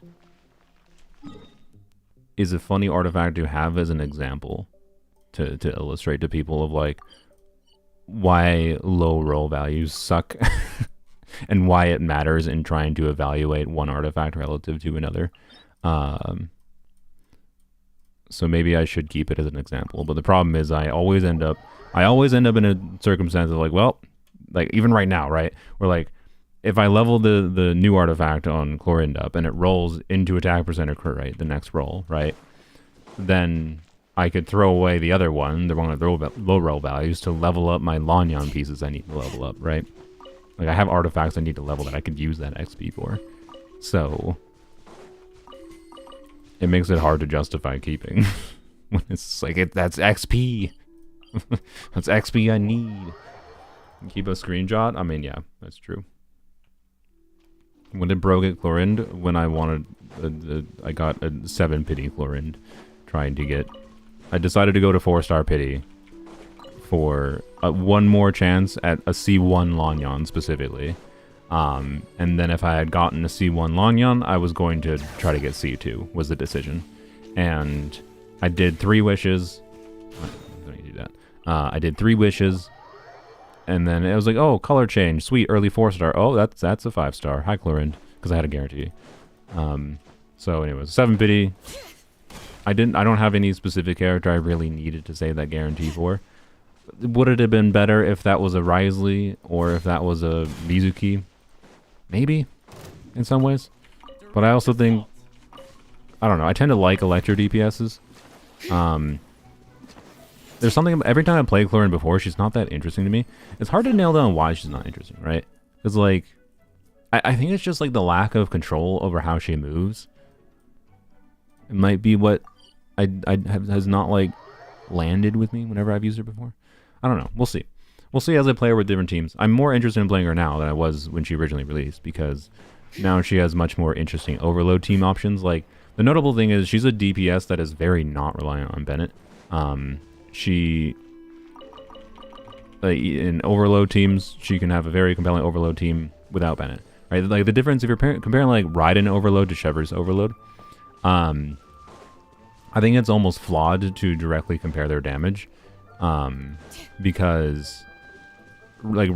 is a funny artifact to have as an example to illustrate to people of, like, why low roll values suck and why it matters in trying to evaluate one artifact relative to another. So maybe I should keep it as an example, but the problem is I always end up in a circumstance of, like, well, like, even right now, right? Where, like, if I level the new artifact on Chlorine up and it rolls into attack percent or crit rate, the next roll, right? Then I could throw away the other one, the one with low roll values, to level up my Lanyan pieces I need to level up, right? Like, I have artifacts I need to level that I could use that XP for. So it makes it hard to justify keeping. When it's like, that's XP. That's XP I need. Keep a screenshot? I mean, yeah, that's true. When did Bro get Chlorine? When I wanted, I got a 7 pity Chlorine, trying to get. I decided to go to 4-star pity for one more chance at a C1 Lanyan specifically. And then if I had gotten a C1 Lanyan, I was going to try to get C2, was the decision. And I did 3 wishes. I don't need to do that. I did 3 wishes. And then it was like, oh, color change, sweet, early 4-star. Oh, that's a 5-star. Hi, Chlorine, because I had a guarantee. So anyways, 7 pity. I don't have any specific character I really needed to say that guarantee for. Would it have been better if that was a Risley or if that was a Mizuki? Maybe, in some ways. But I also think, I don't know, I tend to like Electro DPSs. There's something, every time I played Chlorine before, she's not that interesting to me. It's hard to nail down why she's not interesting, right? Because, like, I think it's just, like, the lack of control over how she moves. It might be what has not, like, landed with me whenever I've used her before. I don't know. We'll see. We'll see as I play her with different teams. I'm more interested in playing her now than I was when she originally released, because now she has much more interesting overload team options. Like, the notable thing is she's a DPS that is very not reliant on Bennett. She in overload teams, she can have a very compelling overload team without Bennett. Right? Like, the difference if you're comparing like Rite overload to Chevreuse overload, I think it's almost flawed to directly compare their damage, because like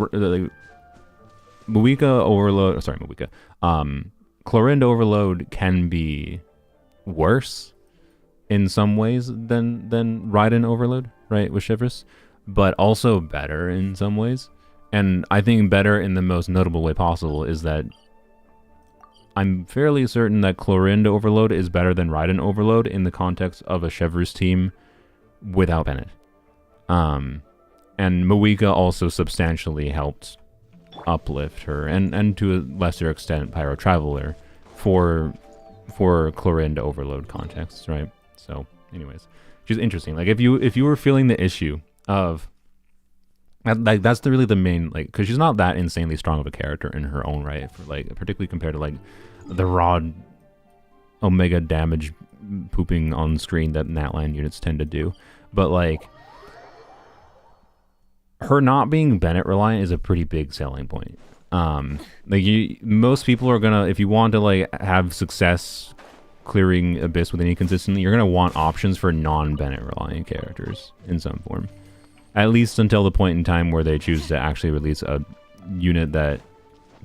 Moika overload, sorry, Moika, Chlorinde overload can be worse in some ways than Raiden overload, right, with Chevreuse, but also better in some ways. And I think better in the most notable way possible is that I'm fairly certain that Chlorinde overload is better than Raiden overload in the context of a Chevreuse team without Bennett. And Moika also substantially helped uplift her, and to a lesser extent Pyro Traveler, for Chlorinde overload contexts, right? So, anyways, she's interesting. Like, if you were feeling the issue of, like, that's really the main, like, because she's not that insanely strong of a character in her own right, for like, particularly compared to like the raw Omega damage pooping on screen that Natlan units tend to do, but like, her not being Bennett reliant is a pretty big selling point. Like, most people are gonna, if you want to like have success clearing Abyss with any consistency, you're gonna want options for non-Bennett reliant characters in some form. At least until the point in time where they choose to actually release a unit that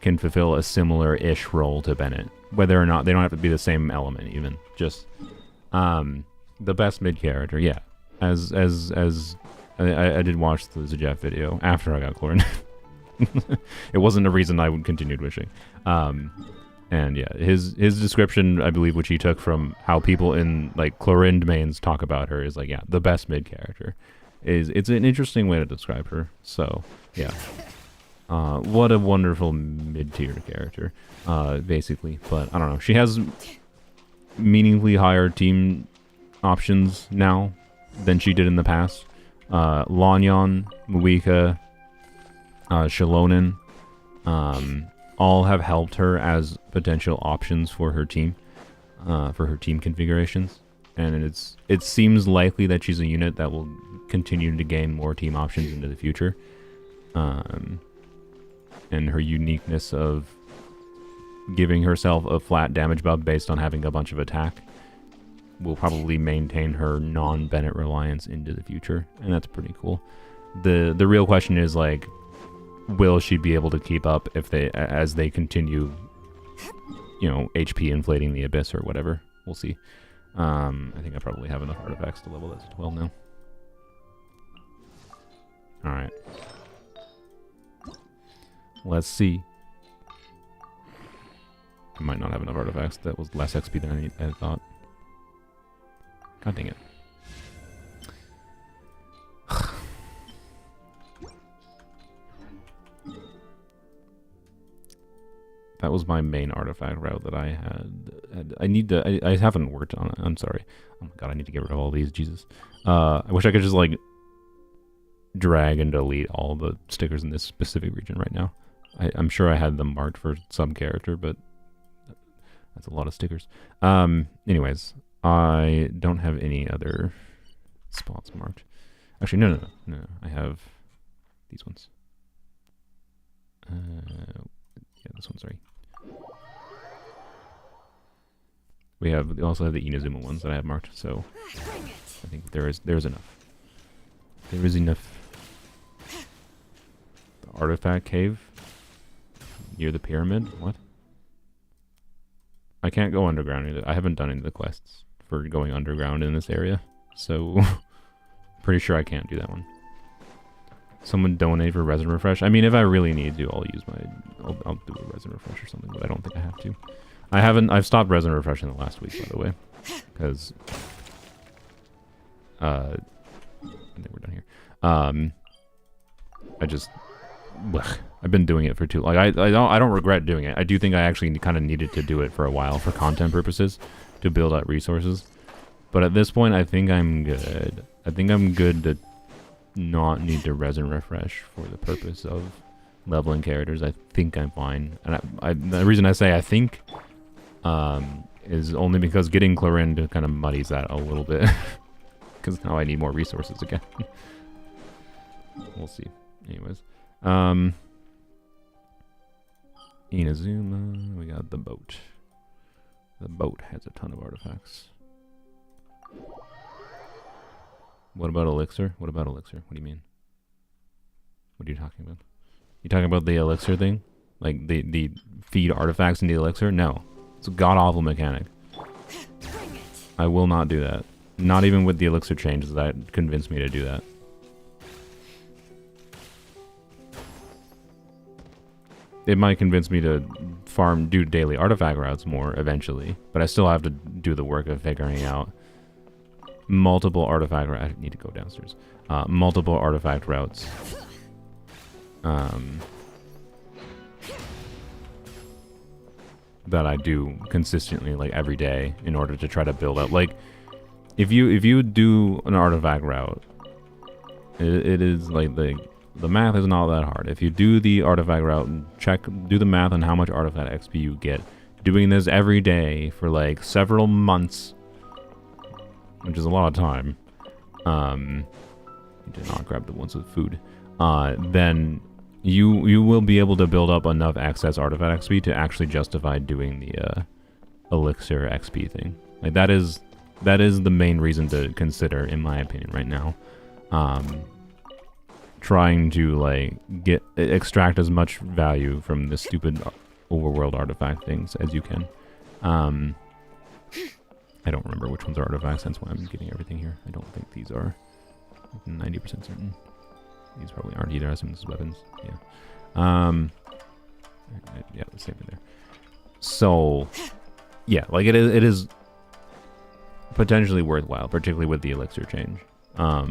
can fulfill a similar-ish role to Bennett. Whether or not, they don't have to be the same element even. Just, the best mid character, yeah. I did watch the Zajeff video after I got Chlorinde. It wasn't a reason I continued wishing. And yeah, his description, I believe, which he took from how people in like Chlorinde mains talk about her, is like, yeah, the best mid character. It's an interesting way to describe her. So yeah, what a wonderful mid tier character, basically. But I don't know, she has meaningfully higher team options now than she did in the past. Lanyon, Moika, Shalonen, all have helped her as potential options for her team configurations, and it seems likely that she's a unit that will continue to gain more team options into the future. And her uniqueness of giving herself a flat damage buff based on having a bunch of attack will probably maintain her non-Bennett reliance into the future, and that's pretty cool. The real question is, like, will she be able to keep up as they continue, you know, HP inflating the Abyss or whatever? We'll see. I think I probably have enough artifacts to level that to 12 now. Alright. Let's see. I might not have enough artifacts. That was less XP than I thought. God dang it. That was my main artifact route that I had. I haven't worked on it. I'm sorry. Oh my god, I need to get rid of all these. Jesus. I wish I could just like drag and delete all the stickers in this specific region right now. I'm sure I had them marked for some character, but that's a lot of stickers. Anyways, I don't have any other spots marked. Actually, no. I have these ones. Yeah, this one, sorry. We also have the Inazuma ones that I have marked, so I think there's enough. There is enough. The artifact cave near the pyramid. What? I can't go underground either. I haven't done any of the quests for going underground in this area, so pretty sure I can't do that one. Someone donate for resin refresh. I mean, if I really need to, I'll do a resin refresh or something, but I don't think I have to. I've stopped resin refreshing the last week, by the way, because I think we're done here. I've been doing it for too long. Like, I don't regret doing it. I do think I actually kind of needed to do it for a while for content purposes to build up resources. But at this point, I think I'm good. I think I'm good to not need to resin refresh for the purpose of leveling characters. I think I'm fine. And the reason I say I think is only because getting Clorind kind of muddies that a little bit. Because now I need more resources again. We'll see. Anyways. Inazuma. We got the boat. The boat has a ton of artifacts. What about elixir? What about elixir? What do you mean? What are you talking about? You talking about the elixir thing? Like the feed artifacts in the elixir? No. It's a god-awful mechanic. I will not do that. Not even with the elixir changes that convinced me to do that. It might convince me to do daily artifact routes more eventually, but I still have to do the work of figuring out multiple artifact routes. I need to go downstairs. Multiple artifact routes. That I do consistently, like every day, in order to try to build up. Like, if you do an artifact route, it is like the math is not that hard. If you do the artifact route and do the math on how much artifact XP you get, doing this every day for like several months, which is a lot of time. You did not grab the ones with food. Then you will be able to build up enough excess artifact XP to actually justify doing the elixir XP thing. Like that is the main reason to consider, in my opinion, right now. Trying to like extract as much value from the stupid overworld artifact things as you can. I don't remember which ones are artifacts, that's why I'm getting everything here. I don't think these are 90% certain. These probably aren't either. I assume this is weapons. Yeah. Yeah, the same thing there. So, yeah, like it is potentially worthwhile, particularly with the elixir change. I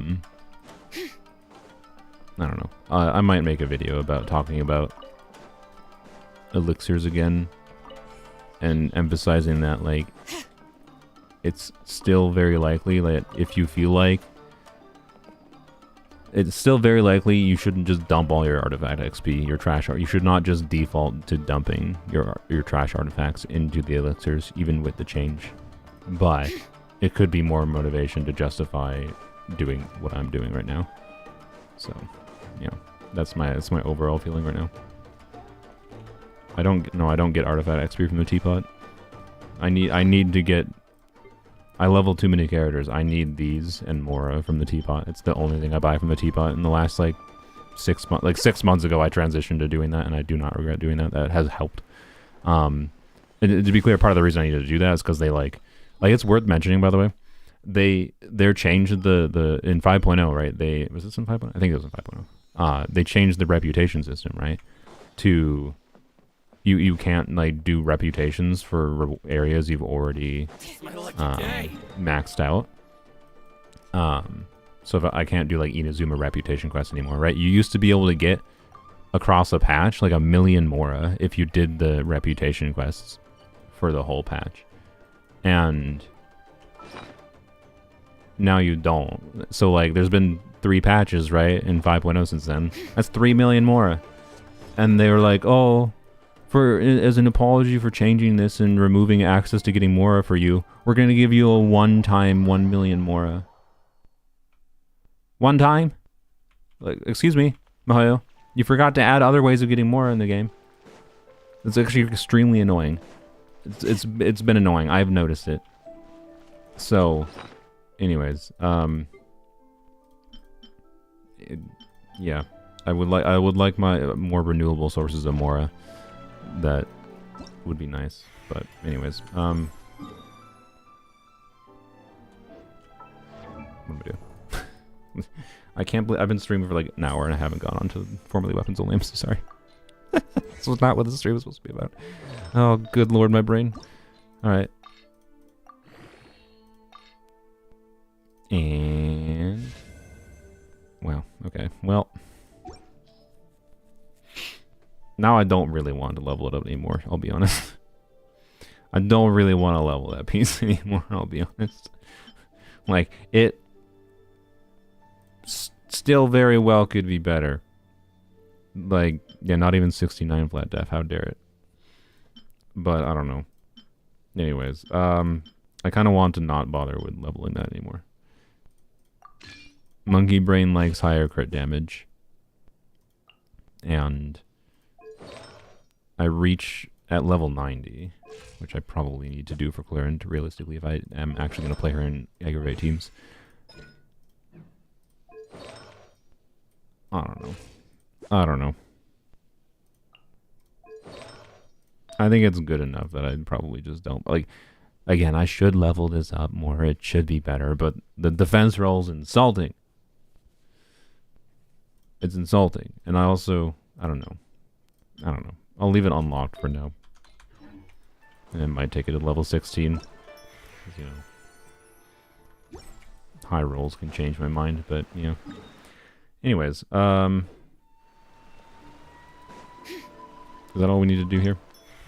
don't know. I might make a video about talking about elixirs again and emphasizing that, like, it's still very likely that if you feel like it's still very likely you shouldn't just dump all your artifact XP, your trash art. You should not just default to dumping your trash artifacts into the elixirs, even with the change. But it could be more motivation to justify doing what I'm doing right now. So, you know, that's my overall feeling right now. I don't get artifact XP from the teapot. I need to get. I level too many characters. I need these and Mora from the teapot. It's the only thing I buy from the teapot. In the last like 6 months, like 6 months ago, I transitioned to doing that, and I do not regret doing that. That has helped. And to be clear, part of the reason I needed to do that is because they like it's worth mentioning, by the way. They're changed the in 5.0, right? Was this in 5.0? I think it was in 5.0. They changed the reputation system, right? To you can't like do reputations for areas you've already maxed out. So if I can't do like Inazuma reputation quests anymore, right? You used to be able to get across a patch like 1 million Mora if you did the reputation quests for the whole patch, and now you don't. So like there's been 3 patches, right, in 5.0 since then. That's 3 million Mora, and they were like, oh, as an apology for changing this and removing access to getting Mora for you, we're going to give you a one-time 1 million Mora. One time? Like, excuse me, Mahoyo. You forgot to add other ways of getting Mora in the game. It's actually extremely annoying. It's been annoying. I've noticed it. So, anyways, yeah, I would like my more renewable sources of Mora. That would be nice, but anyways, what do I do? I can't believe I've been streaming for like an hour and I haven't gone on to formerly weapons only. I'm so sorry. This was not what the stream was supposed to be about. Oh, good lord, my brain. All right, and wow, okay, well. Now I don't really want to level it up anymore, I'll be honest. I don't really want to level that piece anymore, I'll be honest. Like, it still very well could be better. Like, yeah, not even 69 flat def. How dare it? But I don't know. Anyways, I kind of want to not bother with leveling that anymore. Monkey Brain likes higher crit damage. And I reach at level 90, which I probably need to do for Clarin, realistically, if I am actually going to play her in aggravate teams. I don't know. I don't know. I think it's good enough that I probably just don't. Like, again, I should level this up more. It should be better, but the defense roll's insulting. It's insulting. And I also, I don't know. I'll leave it unlocked for now. And it might take it to level 16. 'Cause, you know, high rolls can change my mind, but, you know. Anyways, is that all we need to do here?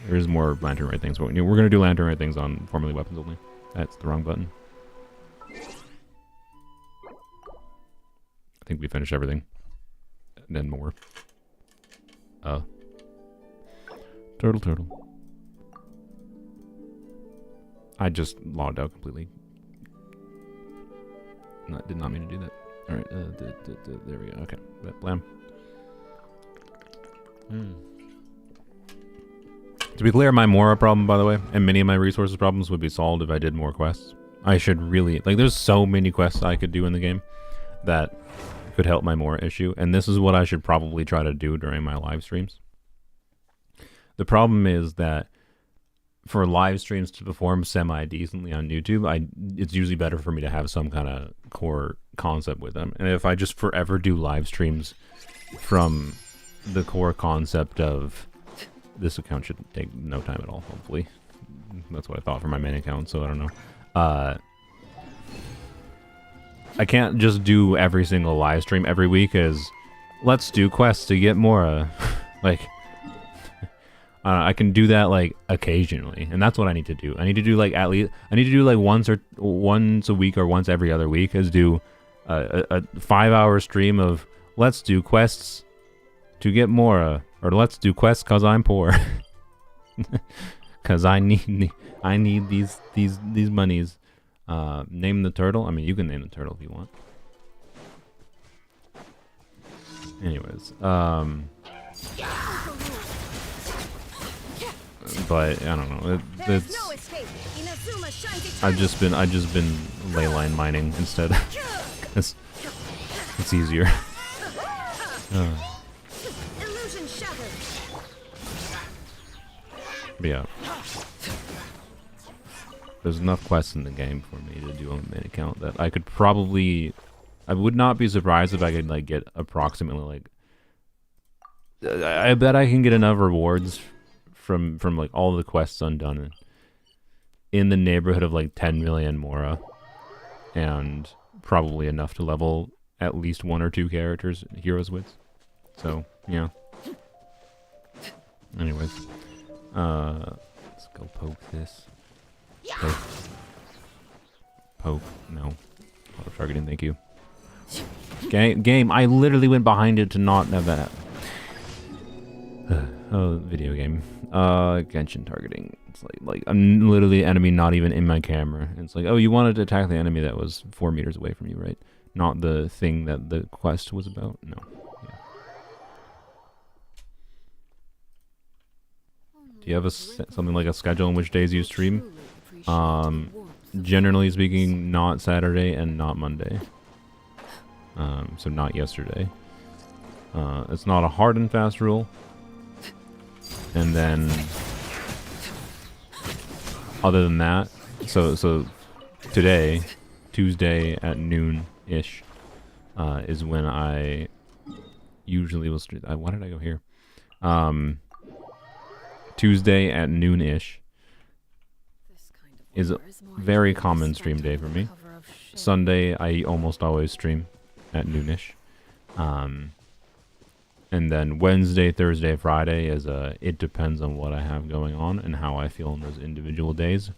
There's more Lantern Rite things, but we're going to do Lantern Rite things on formerly weapons only. That's the wrong button. I think we finished everything. And then more. Turtle. I just logged out completely. Did not mean to do that. Alright, there we go. Okay, blam. To be clear, my Mora problem, by the way, and many of my resources problems would be solved if I did more quests. I should really... Like, there's so many quests I could do in the game that could help my Mora issue, and this is what I should probably try to do during my live streams. The problem is that for live streams to perform semi-decently on YouTube, it's usually better for me to have some kind of core concept with them. And if I just forever do live streams from the core concept of... This account should take no time at all, hopefully. That's what I thought for my main account, so I don't know. I can't just do every single live stream every week as let's do quests to get more, like... I can do that like occasionally, and that's what I need to do. I need to do like at least like once a week or once every other week, is do a 5-hour stream of let's do quests to get more, or let's do quests cause I'm poor, cause I need these monies. Name the turtle. I mean, you can name the turtle if you want. Anyways, but I don't know. I've just been ley line mining instead. it's easier. But yeah, there's enough quests in the game for me to do on the main account that I could probably. I would not be surprised if I could like get approximately like. I bet I can get enough rewards from like all the quests undone in the neighborhood of like 10 million Mora, and probably enough to level at least 1 or 2 characters heroes with. So yeah. Anyways, let's go poke this. Poke. No. Auto targeting. Thank you. Game. I literally went behind it to not have that. Oh, video game. Genshin targeting. It's like I'm literally enemy not even in my camera. It's like, oh, you wanted to attack the enemy that was 4 meters away from you, right? Not the thing that the quest was about. No. Yeah. Do you have something like a schedule in which days you stream? Generally speaking, not Saturday and not Monday. So not yesterday. It's not a hard and fast rule. And then, other than that, so today, Tuesday at noon-ish, is when I usually will stream. Why did I go here? Tuesday at noon-ish is a very common stream day for me. Sunday, I almost always stream at noon-ish. And then Wednesday, Thursday, Friday is it depends on what I have going on and how I feel in those individual days.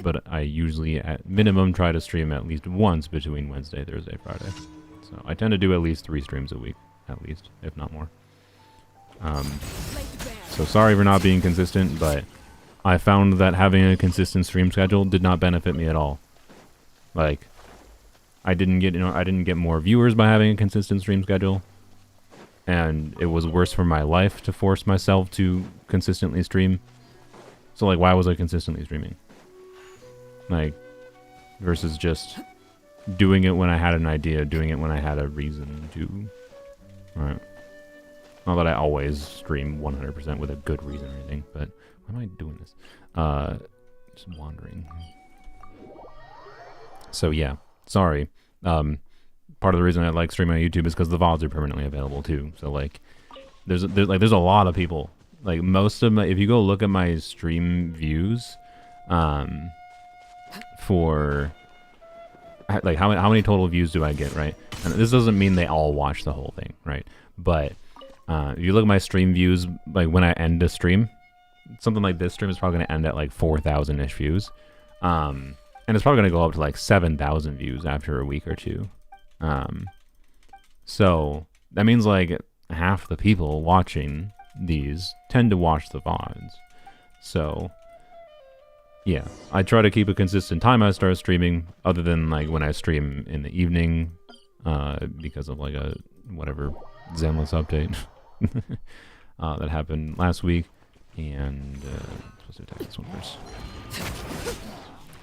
But I usually, at minimum, try to stream at least once between Wednesday, Thursday, Friday. So I tend to do at least 3 streams a week, at least, if not more. So sorry for not being consistent, but I found that having a consistent stream schedule did not benefit me at all. Like, I didn't get more viewers by having a consistent stream schedule, and it was worse for my life to force myself to consistently stream. So like, why was I consistently streaming? Like, versus just doing it when I had an idea, doing it when I had a reason to. Alright. Not that I always stream 100% with a good reason or anything, but why am I doing this? Just wandering. So yeah, sorry. Part of the reason I like streaming on YouTube is because the VODs are permanently available too. So like, there's a lot of people. Like most of my, if you go look at my stream views, for like how many total views do I get, right? And this doesn't mean they all watch the whole thing, right? But if you look at my stream views, like when I end a stream, something like this stream is probably going to end at like 4,000-ish views. And it's probably going to go up to like 7,000 views after a week or two. So that means like half the people watching these tend to watch the VODs. So yeah, I try to keep a consistent time I start streaming, other than like when I stream in the evening, because of like a whatever Zenless update that happened last week. And supposed to attack this one first.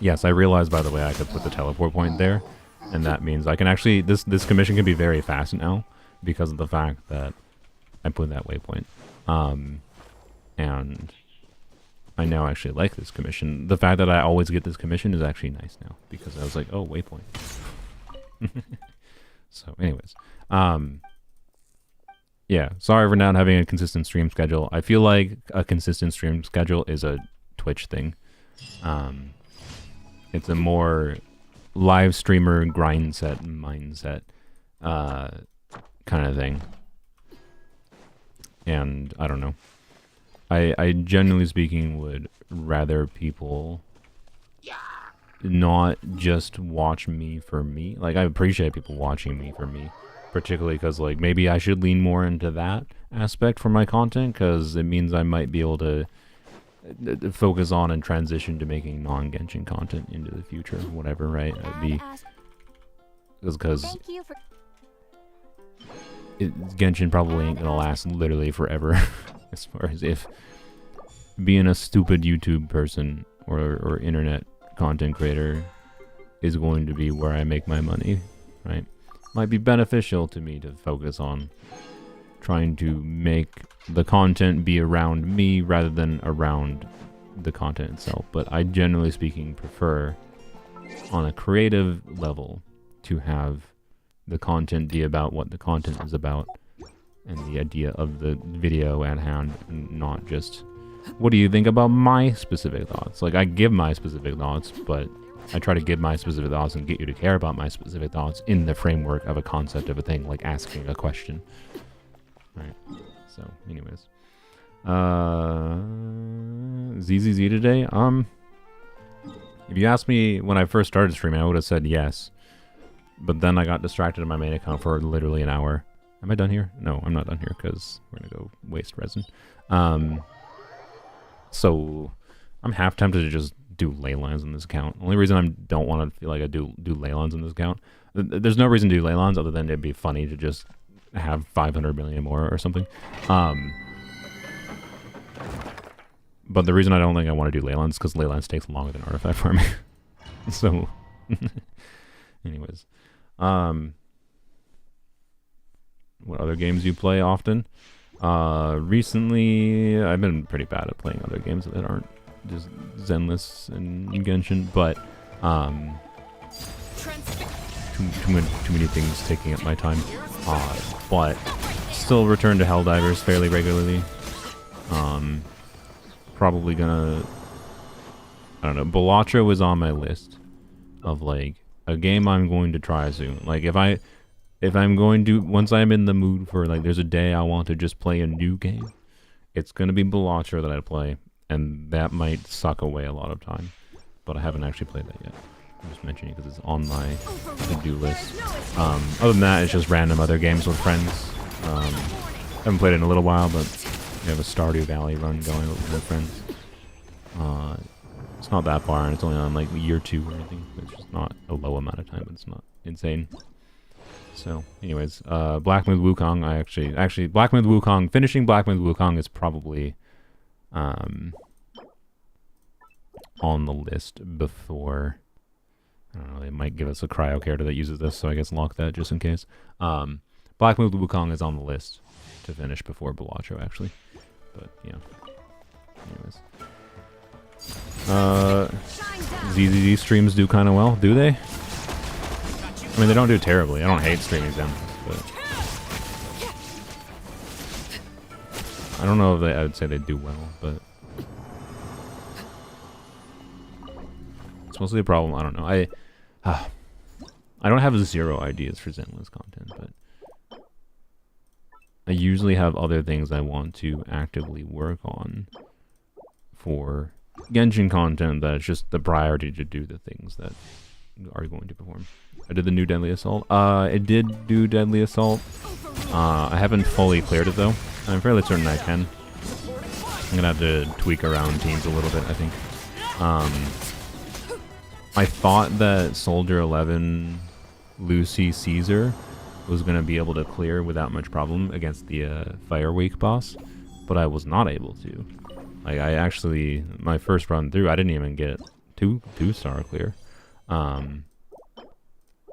Yes, I realized, by the way, I could put the teleport point there, and that means I can actually, this commission can be very fast now because of the fact that I put that waypoint. And I now actually like this commission. The fact that I always get this commission is actually nice now, because I was like, oh, waypoint. So anyways, yeah, sorry for not having a consistent stream schedule. I feel like a consistent stream schedule is a Twitch thing. It's a more live streamer grind set mindset kind of thing. And I don't know. I generally speaking would rather people not just watch me for me. Like, I appreciate people watching me for me, particularly because like maybe I should lean more into that aspect for my content, because it means I might be able to focus on and transition to making non-Genshin content into the future, whatever, right? It'd be because Genshin probably ain't gonna last literally forever. As far as if being a stupid YouTube person or internet content creator is going to be where I make my money, right? Might be beneficial to me to focus on trying to make the content be around me rather than around the content itself. But I generally speaking prefer, on a creative level, to have the content be about what the content is about and the idea of the video at hand, and not just what do you think about my specific thoughts. Like, I give my specific thoughts, but I try to give my specific thoughts and get you to care about my specific thoughts in the framework of a concept of a thing, like asking a question. Right. So, anyways. ZZZ today? If you asked me when I first started streaming, I would have said yes. But then I got distracted in my main account for literally an hour. Am I done here? No, I'm not done here, because we're going to go waste resin. So, I'm half tempted to just do ley lines in this account. Only reason I don't want to feel like I do ley lines in this account, there's no reason to do ley lines other than it'd be funny to just have 500 million more or something. But the reason I don't think I want to do ley lines is because ley lines takes longer than artifact farming. So, anyways. What other games you play often? Recently, I've been pretty bad at playing other games that aren't just Zenless and Genshin, but too many things taking up my time. But still return to Helldivers fairly regularly. Probably gonna, I don't know, Balatro is on my list of like a game I'm going to try soon. Like if I'm going to, once I'm in the mood for like, there's a day I want to just play a new game, it's gonna be Balatro that I play, and that might suck away a lot of time. But I haven't actually played that yet. just mentioning it because it's on my to-do list. Other than that, it's just random other games with friends. Haven't played it in a little while, but we have a Stardew Valley run going with friends. It's not that far, and it's only on like year 2 or anything. It's just not a low amount of time, but it's not insane. So, anyways, Black Myth Wukong. Actually, Black Myth Wukong. Finishing Black Myth Wukong is probably on the list before. I don't know. They might give us a cryo character that uses this, so I guess lock that just in case. Black Myth Wukong is on the list to finish before Balacho, actually. But yeah. Anyways. ZZZ streams do kind of well, do they? I mean, they don't do terribly. I don't hate streaming them, but I don't know if I would say they do well, but it's mostly a problem. I don't know. I don't have 0 ideas for Zenless content, but I usually have other things I want to actively work on for Genshin content that it's just the priority to do the things that are going to perform. I did the new Deadly Assault. It did do Deadly Assault. I haven't fully cleared it though. I'm fairly certain I can. I'm gonna have to tweak around teams a little bit, I think. I thought that Soldier 11 Lucy Caesar was gonna be able to clear without much problem against the Fire Week boss, but I was not able to. Like, I actually, my first run through, I didn't even get two-star clear.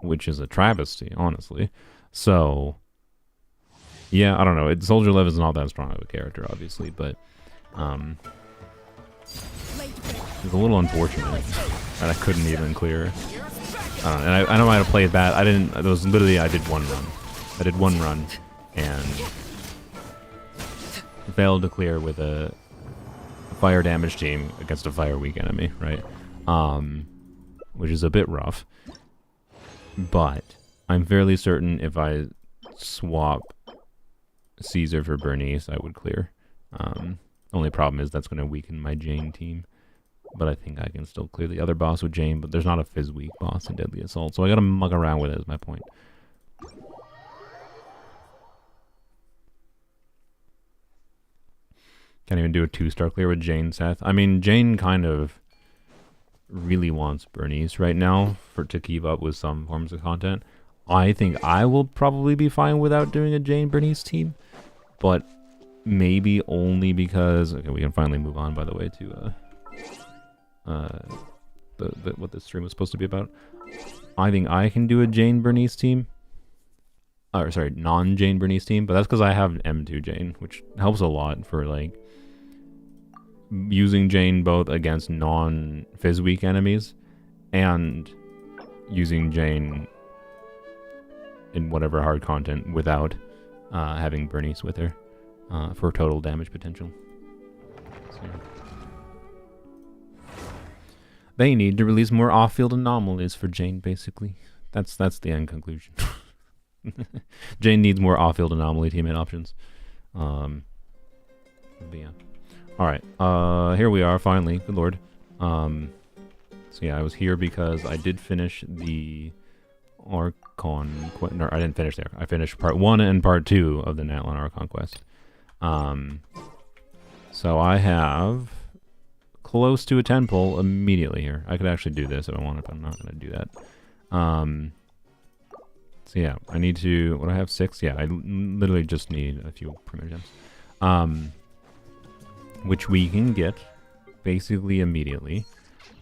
Which is a travesty, honestly. So, yeah, I don't know. Soldier 11 is not that strong of a character, obviously, but it's a little unfortunate that I couldn't even clear. And I know I had to play it bad. I didn't. It was literally I did one run. I did one run and failed to clear with a fire damage team against a fire weak enemy, right? Which is a bit rough. But I'm fairly certain if I swap Caesar for Bernice, I would clear. Only problem is that's going to weaken my Jane team. But I think I can still clear the other boss with Jane, but there's not a Fizz weak boss in Deadly Assault, so I gotta mug around with it is my point. Can't even do a 2-star clear with Jane, Seth. I mean, Jane kind of really wants Bernice right now to keep up with some forms of content. I think I will probably be fine without doing a Jane Bernice team, but maybe only because... Okay, we can finally move on, by the way, to what this stream was supposed to be about. I think I can do a Jane Bernice team. Or sorry, non-Jane Bernice team, but that's because I have M2 Jane, which helps a lot for like using Jane both against non-Fizz weak enemies and using Jane in whatever hard content without having Bernice with her for total damage potential. So, they need to release more off-field anomalies for Jane, basically. That's the end conclusion. Jane needs more off-field anomaly teammate options. But yeah. Alright, here we are, finally. Good lord. So yeah, I was here because I did finish the Archon... No, I didn't finish there. I finished part 1 and part 2 of the Natlan Archon quest. So I have close to a 10 pull immediately here. I could actually do this if I wanted, but I'm not going to do that. So yeah, I need to... What do I have? 6? Yeah, I literally just need a few premier gems. Which we can get basically immediately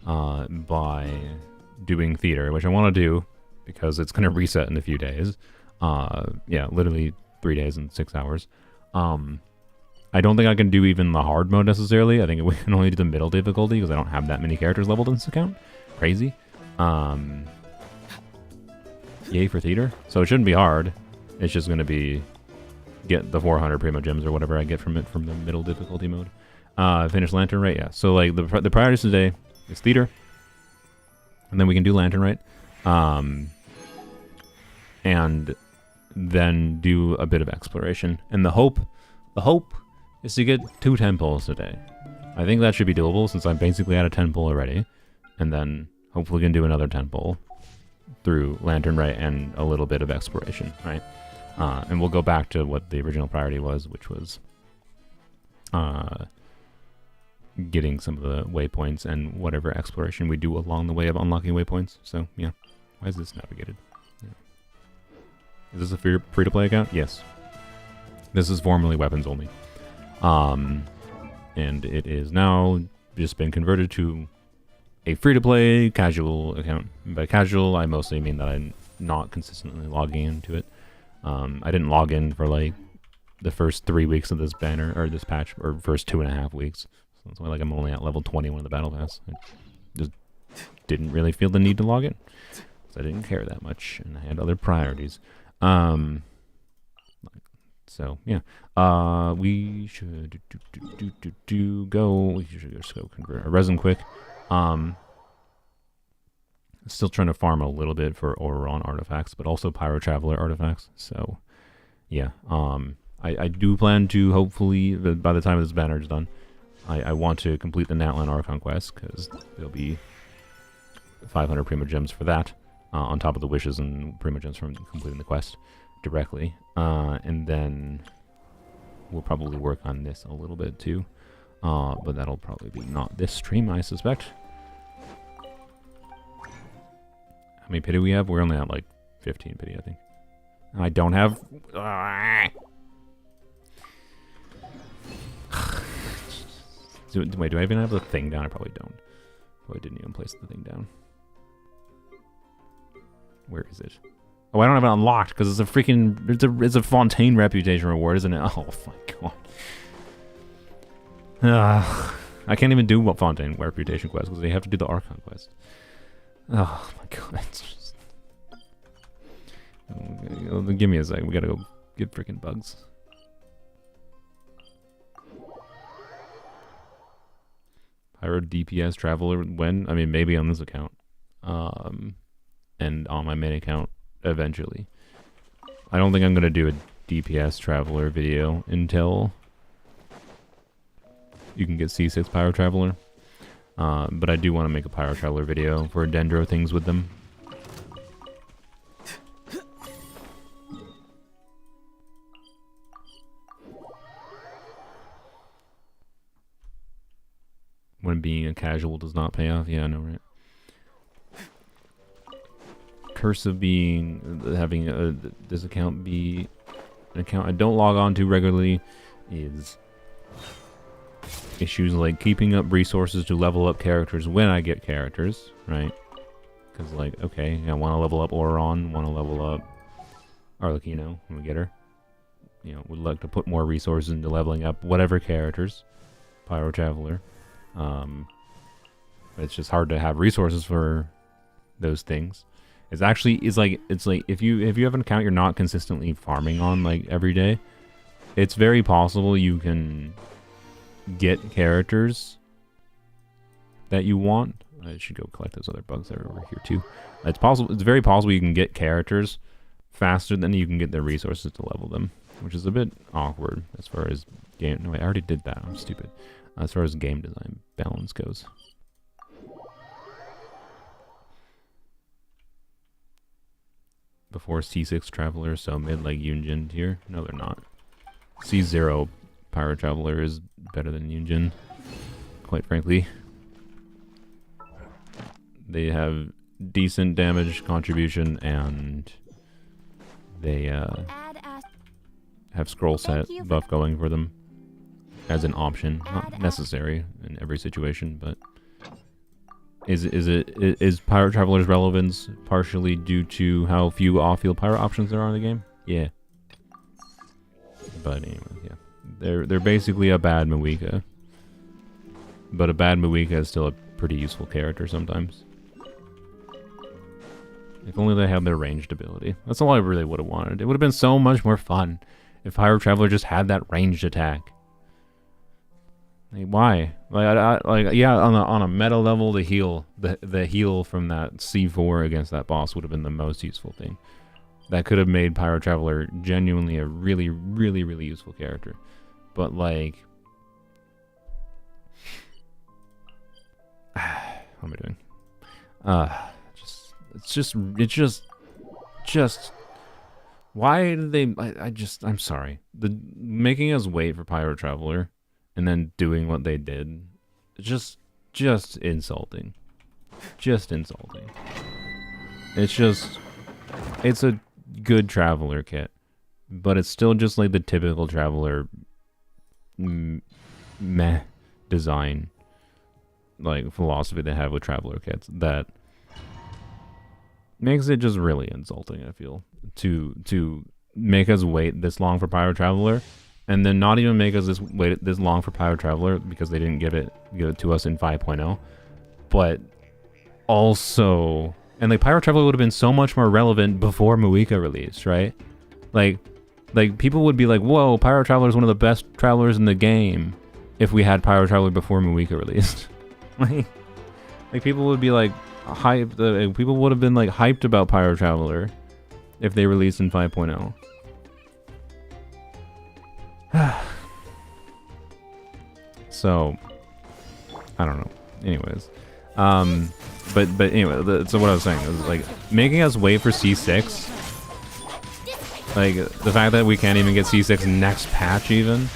by doing theater, which I want to do because it's going to reset in a few days. Yeah, literally 3 days and 6 hours. I don't think I can do even the hard mode necessarily. I think we can only do the middle difficulty because I don't have that many characters leveled in this account. Crazy. Yay for theater. So it shouldn't be hard. It's just going to be get the 400 primo gems or whatever I get from it from the middle difficulty mode. Finish Lantern Rite, yeah. So like the priorities today is theater, and then we can do Lantern Rite, and then do a bit of exploration. And the hope is to get 2 10 pulls today. I think that should be doable since I'm basically at a 10 pull already, and then hopefully we can do another temple through Lantern Rite and a little bit of exploration, right? And we'll go back to what the original priority was, which was getting some of the waypoints and whatever exploration we do along the way of unlocking waypoints. So, yeah. Why is this navigated? Yeah. Is this a free-to-play account? Yes. This is formerly weapons only. And it is now just been converted to a free-to-play casual account. By casual, I mostly mean that I'm not consistently logging into it. I didn't log in for like the first 3 weeks of this banner, or this patch, or first 2.5 weeks. So that's why like I'm only at level 21 of the battle pass. I just didn't really feel the need to log in. So I didn't care that much, and I had other priorities. So yeah, we should we should just go convert our resin quick. Still trying to farm a little bit for Oron artifacts, but also Pyro Traveler artifacts. So yeah, I do plan to hopefully, by the time this banner is done, I want to complete the Natlan Archon quest, because there'll be 500 Primo Gems for that, on top of the wishes and Primo Gems from completing the quest directly. And then we'll probably work on this a little bit too, but that'll probably be not this stream, I suspect. How many pity we have? We're only at like 15 pity, I think. I don't have... Wait, do I even have the thing down? I probably don't. Probably didn't even place the thing down. Where is it? Oh, I don't have it unlocked because it's a freaking... It's a Fontaine reputation reward, isn't it? Oh my god. I can't even do what Fontaine reputation quest because they have to do the Archon quest. Oh my god. It's just... Give me a sec. We gotta go get freaking bugs. Pyro DPS Traveler when? I mean, maybe on this account. And on my main account eventually. I don't think I'm gonna do a DPS Traveler video until you can get C6 Pyro Traveler. But I do want to make a Pyro Traveler video for Dendro things with them. When being a casual does not pay off. Yeah, I know, right? Curse of having this account be an account I don't log on to regularly is issues like keeping up resources to level up characters when I get characters, right? Because, like, okay, I want to level up Oron, want to level up Arlecchino when we get her. You know, would like to put more resources into leveling up whatever characters. Pyro Traveler. But it's just hard to have resources for those things. It's like if you have an account you're not consistently farming on like every day, it's very possible you can get characters that you want. I should go collect those other bugs that are over here too. It's very possible you can get characters faster than you can get the resources to level them, which is a bit awkward as far as game. No, I already did that. I'm stupid. As far as game design balance goes. Before C6 Traveler, so mid like Yunjin tier? No, they're not. C0 Pyro Traveler is better than Yunjin, quite frankly. They have decent damage contribution and they have scroll set buff going for them as an option, not necessary in every situation, but is Pyro Traveler's relevance partially due to how few off-field pyro options there are in the game? Yeah. But anyway, yeah. They're basically a bad Mawika. But a bad Mawika is still a pretty useful character sometimes. If only they had their ranged ability. That's all I really would have wanted. It would have been so much more fun if Pyro Traveler just had that ranged attack. Like, why? Like, yeah, on a meta level, the heal from that C4 against that boss would have been the most useful thing. That could have made Pyro Traveler genuinely a really, really, really useful character. But like, what am I doing? Just why did they? I'm sorry. The making us wait for Pyro Traveler, and then doing what they did, just insulting. Just insulting. It's a good Traveler kit, but it's still just like the typical Traveler meh design, like philosophy they have with Traveler kits that makes it just really insulting. I feel to make us wait this long for Pyro Traveler, and then not even make us wait this long for Pyro Traveler because they didn't give it to us in 5.0, but also, and like Pyro Traveler would have been so much more relevant before Muika released, right? Like people would be like, whoa, Pyro Traveler is one of the best travelers in the game if we had Pyro Traveler before Muika released. like people would be like hyped, people would have been like hyped about Pyro Traveler if they released in 5.0. So I don't know. Anyways, but anyway, so what I was saying is like making us wait for C6. Like the fact that we can't even get C6 next patch even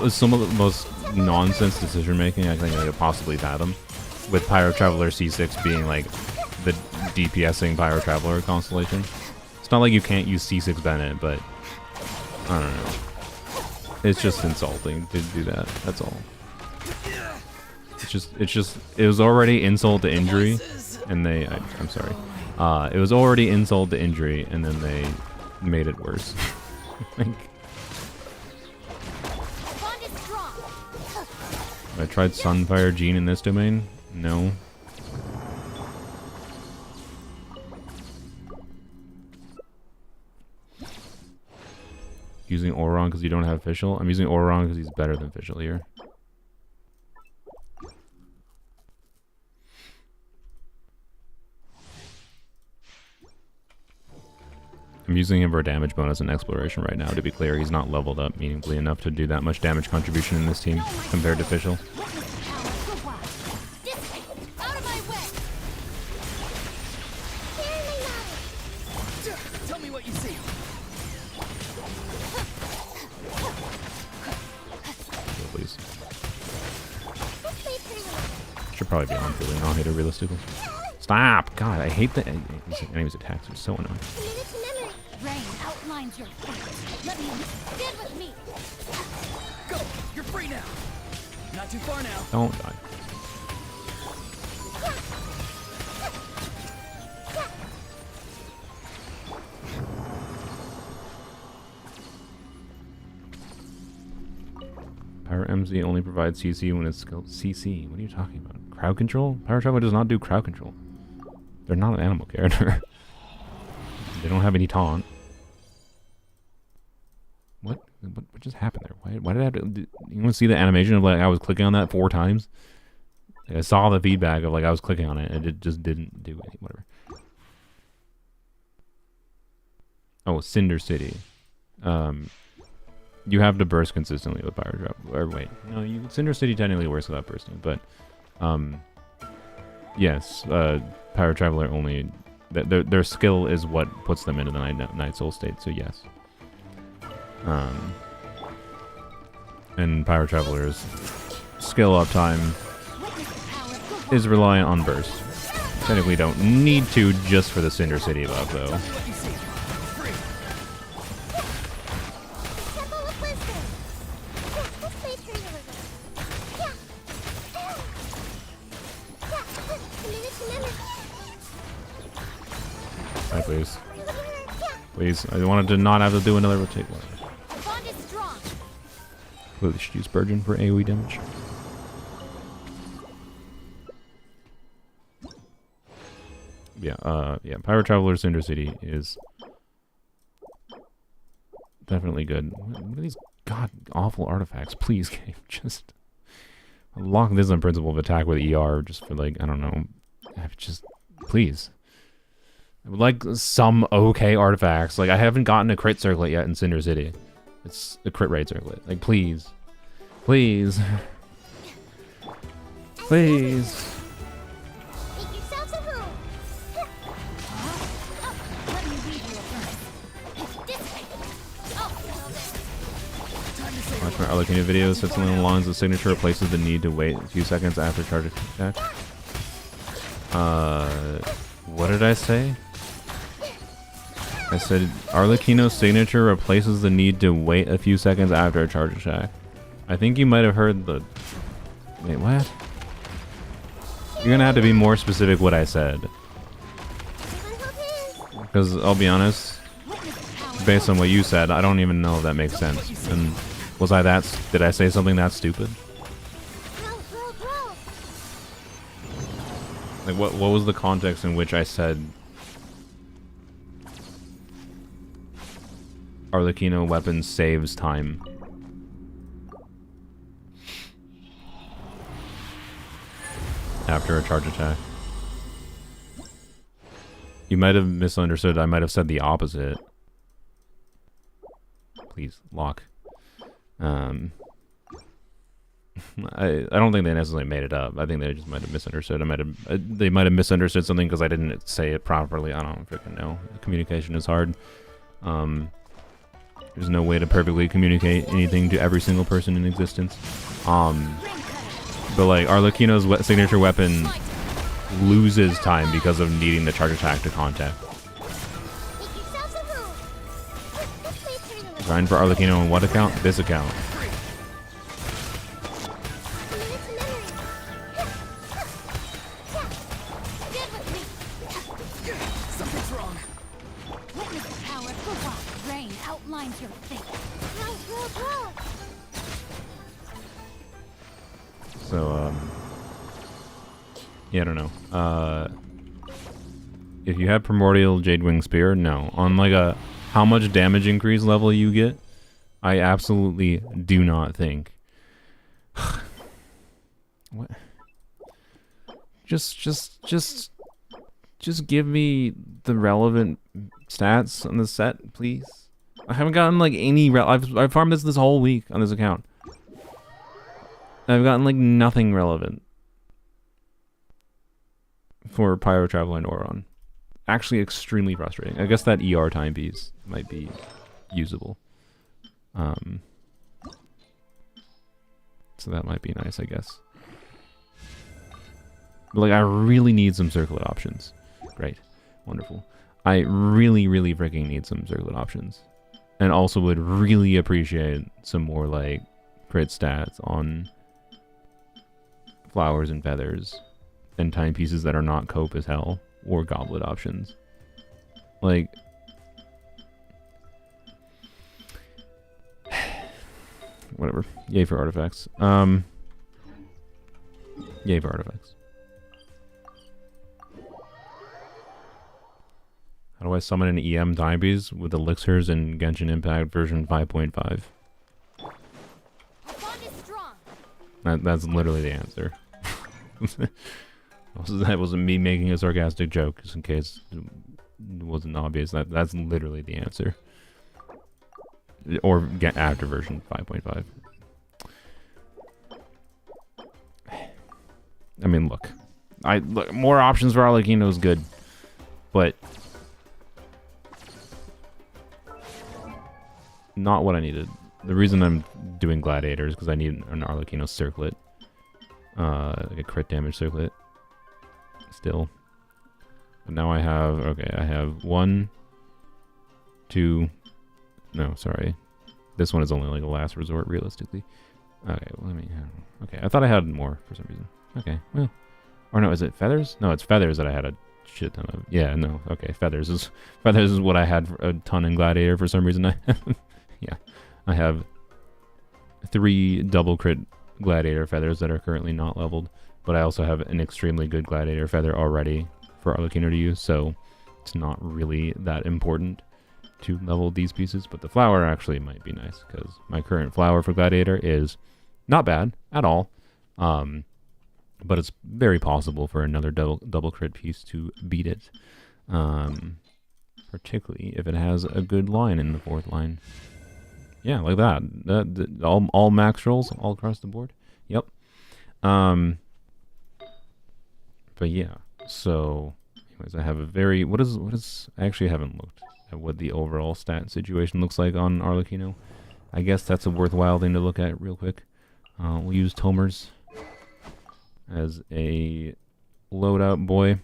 is some of the most nonsense decision making I think I could possibly fathom. With Pyro Traveler C6 being like the DPSing Pyro Traveler constellation. It's not like you can't use C6 Bennett, but I don't know. It's just insulting to do that. That's all. It was already insult to injury, and I'm sorry. It was already insult to injury, and then they made it worse. Like, I tried Sunfire Gene in this domain. No. Using Oron because you don't have Fischl? I'm using Oron because he's better than Fischl here. I'm using him for a damage bonus and exploration right now. To be clear, he's not leveled up meaningfully enough to do that much damage contribution in this team compared to Fischl. Should probably be on feeling I'll hit it realistically. Stop! God, I hate the enemy's attacks. They're so annoying. Rain outlines your fate. Let me stand with me. Go! You're free now. Not too far now. Don't die. Power MZ only provides CC when it's skilled. CC? What are you talking about? Crowd control? Pyro Traveler does not do crowd control. They're not an animal character. They don't have any taunt. What just happened there? Why did I have to... You want to see the animation of like I was clicking on that 4 times? Like, I saw the feedback of like I was clicking on it and it just didn't do any... Whatever. Oh, Cinder City. You have to burst consistently with Pyro Traveler. Or wait, no, Cinder City technically works without bursting, but yes, Pyro Traveler only their skill is what puts them into the Night Soul state. So yes, and Pyro Traveler's skill uptime is reliant on burst. Technically, don't need to just for the Cinder City buff though. Please. Please. I wanted to not have to do another rotate. Clearly should use Burgeon for AoE damage. Yeah, yeah, Pyro Traveler Cinder City is definitely good. What are these god-awful artifacts? Please, game, just lock this on principle of attack with ER just for, like, I don't know. Just, please. I would like some okay artifacts. Like, I haven't gotten a crit circlet yet in Cinder City. It's a crit rate circlet. Like, please. Please. Please. Arlecchino video said something along the lines of signature replaces the need to wait a few seconds after charge attack. What did I say? I said Arlecchino's signature replaces the need to wait a few seconds after a charge attack. I think you might have heard the... Wait, what? You're gonna have to be more specific what I said. Because I'll be honest, based on what you said, I don't even know if that makes sense. And was I that... Did I say something that stupid? Like, what was the context in which I said Arlecchino weapon saves time? After a charge attack. You might have misunderstood. I might have said the opposite. Please, lock. I don't think they necessarily made it up. I think they just might have misunderstood. They might have misunderstood something because I didn't say it properly. I don't freaking know. Communication is hard. There's no way to perfectly communicate anything to every single person in existence. But like Arlecchino's signature weapon loses time because of needing the charge attack to contact. Grind for Arlecchino on what account? This account. Something's wrong. Witness the power of the wild rain outlines your fate. So, yeah, I don't know. If you have Primordial Jadewing Spear, no. On like a how much damage increase level you get, I absolutely do not think. What? Just give me the relevant stats on the set, please. I haven't gotten like any. I've farmed this whole week on this account. I've gotten like nothing relevant for Pyro Traveler and Auron. Actually, extremely frustrating. I guess that ER timepiece might be usable. So that might be nice, I guess. But like, I really need some circlet options. Great, wonderful. I really, really freaking need some circlet options, and also would really appreciate some more like crit stats on flowers and feathers and timepieces that are not cope as hell or goblet options. Like, whatever. Yay for artifacts. Yay for artifacts. How do I summon an EM timepiece with elixirs in Genshin Impact version 5.5? That's literally the answer. That wasn't me making a sarcastic joke, just in case it wasn't obvious. That's literally the answer. Or get after version 5.5. I mean, look, more options for Arlecchino is good, but not what I needed. The reason I'm doing Gladiator is because I need an Arlecchino circlet, like a crit damage circlet. Still, but now I have 1, 2. No, sorry, this one is only like a last resort realistically. Okay, well, okay, I thought I had more for some reason. Okay, well, or no, is it feathers? No, it's feathers that I had a shit ton of. Yeah, no, okay, feathers is what I had a ton in Gladiator for some reason. Yeah, I have 3 double crit Gladiator feathers that are currently not leveled, but I also have an extremely good Gladiator feather already for Arlecchino to use, so it's not really that important to level these pieces. But the flower actually might be nice, because my current flower for Gladiator is not bad at all, but it's very possible for another double crit piece to beat it, particularly if it has a good line in the 4th line. Yeah, like that. All max rolls all across the board. Yep. But yeah. So, anyways, I have a very what is I actually haven't looked at what the overall stat situation looks like on Arlecchino. I guess that's a worthwhile thing to look at real quick. We'll use Tomers as a loadout boy.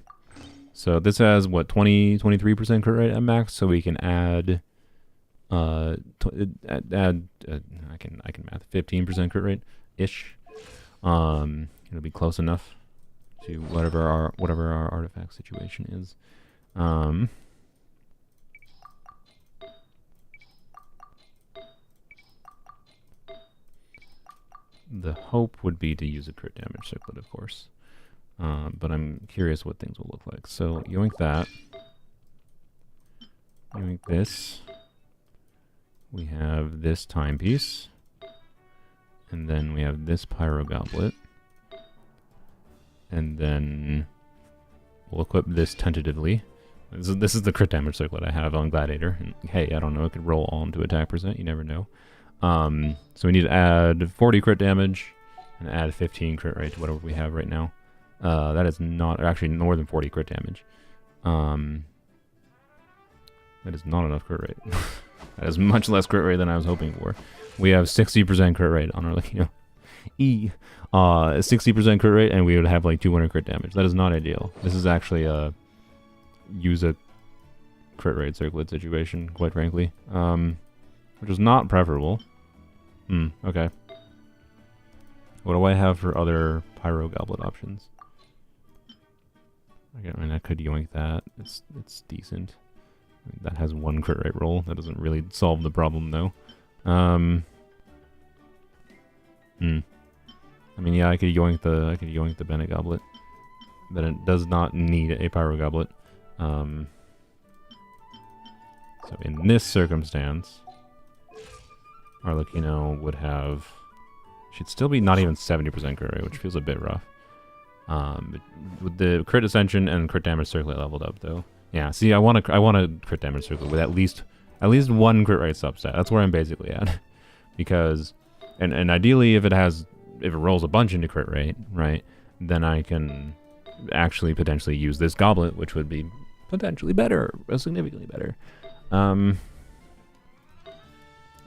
So this has what, 23% crit rate at max, so we can add I can math 15% crit rate ish. It'll be close enough to whatever our artifact situation is. The hope would be to use a crit damage circlet, of course. But I'm curious what things will look like. So yoink that. Yoink this. We have this timepiece. And then we have this pyro goblet. And then we'll equip this tentatively. This is the crit damage circlet I have on Gladiator. And hey, I don't know, it could roll on to attack percent, you never know. So we need to add 40 crit damage and add 15 crit rate to whatever we have right now. That is not, actually more than 40 crit damage. That is not enough crit rate. That is much less crit rate than I was hoping for. We have 60% crit rate on Arlecchino. 60% crit rate, and we would have like 200 crit damage. That is not ideal. This is actually a use a crit rate circlet situation, quite frankly. Which is not preferable. Okay. What do I have for other pyro goblet options? I mean, I could yoink that. It's decent. I mean, that has 1 crit rate roll. That doesn't really solve the problem, though. I mean, yeah, I could yoink the Bennett goblet, but it does not need a pyro goblet. So in this circumstance, Arlecchino would have, should still be not even 70% crit rate, which feels a bit rough. But with the crit ascension and crit damage circlet leveled up, though. Yeah, see, I want a crit damage circlet with at least 1 crit rate subset. That's where I'm basically at, because, and ideally if it rolls a bunch into crit rate, right, then I can actually potentially use this goblet, which would be potentially better, significantly better.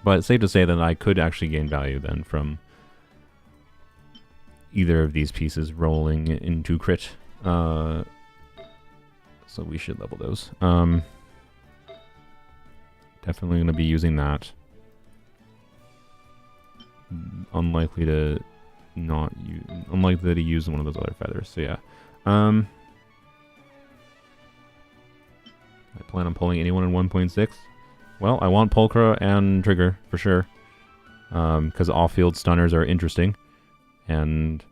But it's safe to say that I could actually gain value then from either of these pieces rolling into crit. So we should level those. Definitely going to be using that. Unlikely to use one of those other feathers. So yeah. I plan on pulling anyone in 1.6. Well, I want Pulchra and Trigger, for sure. Because off-field stunners are interesting. And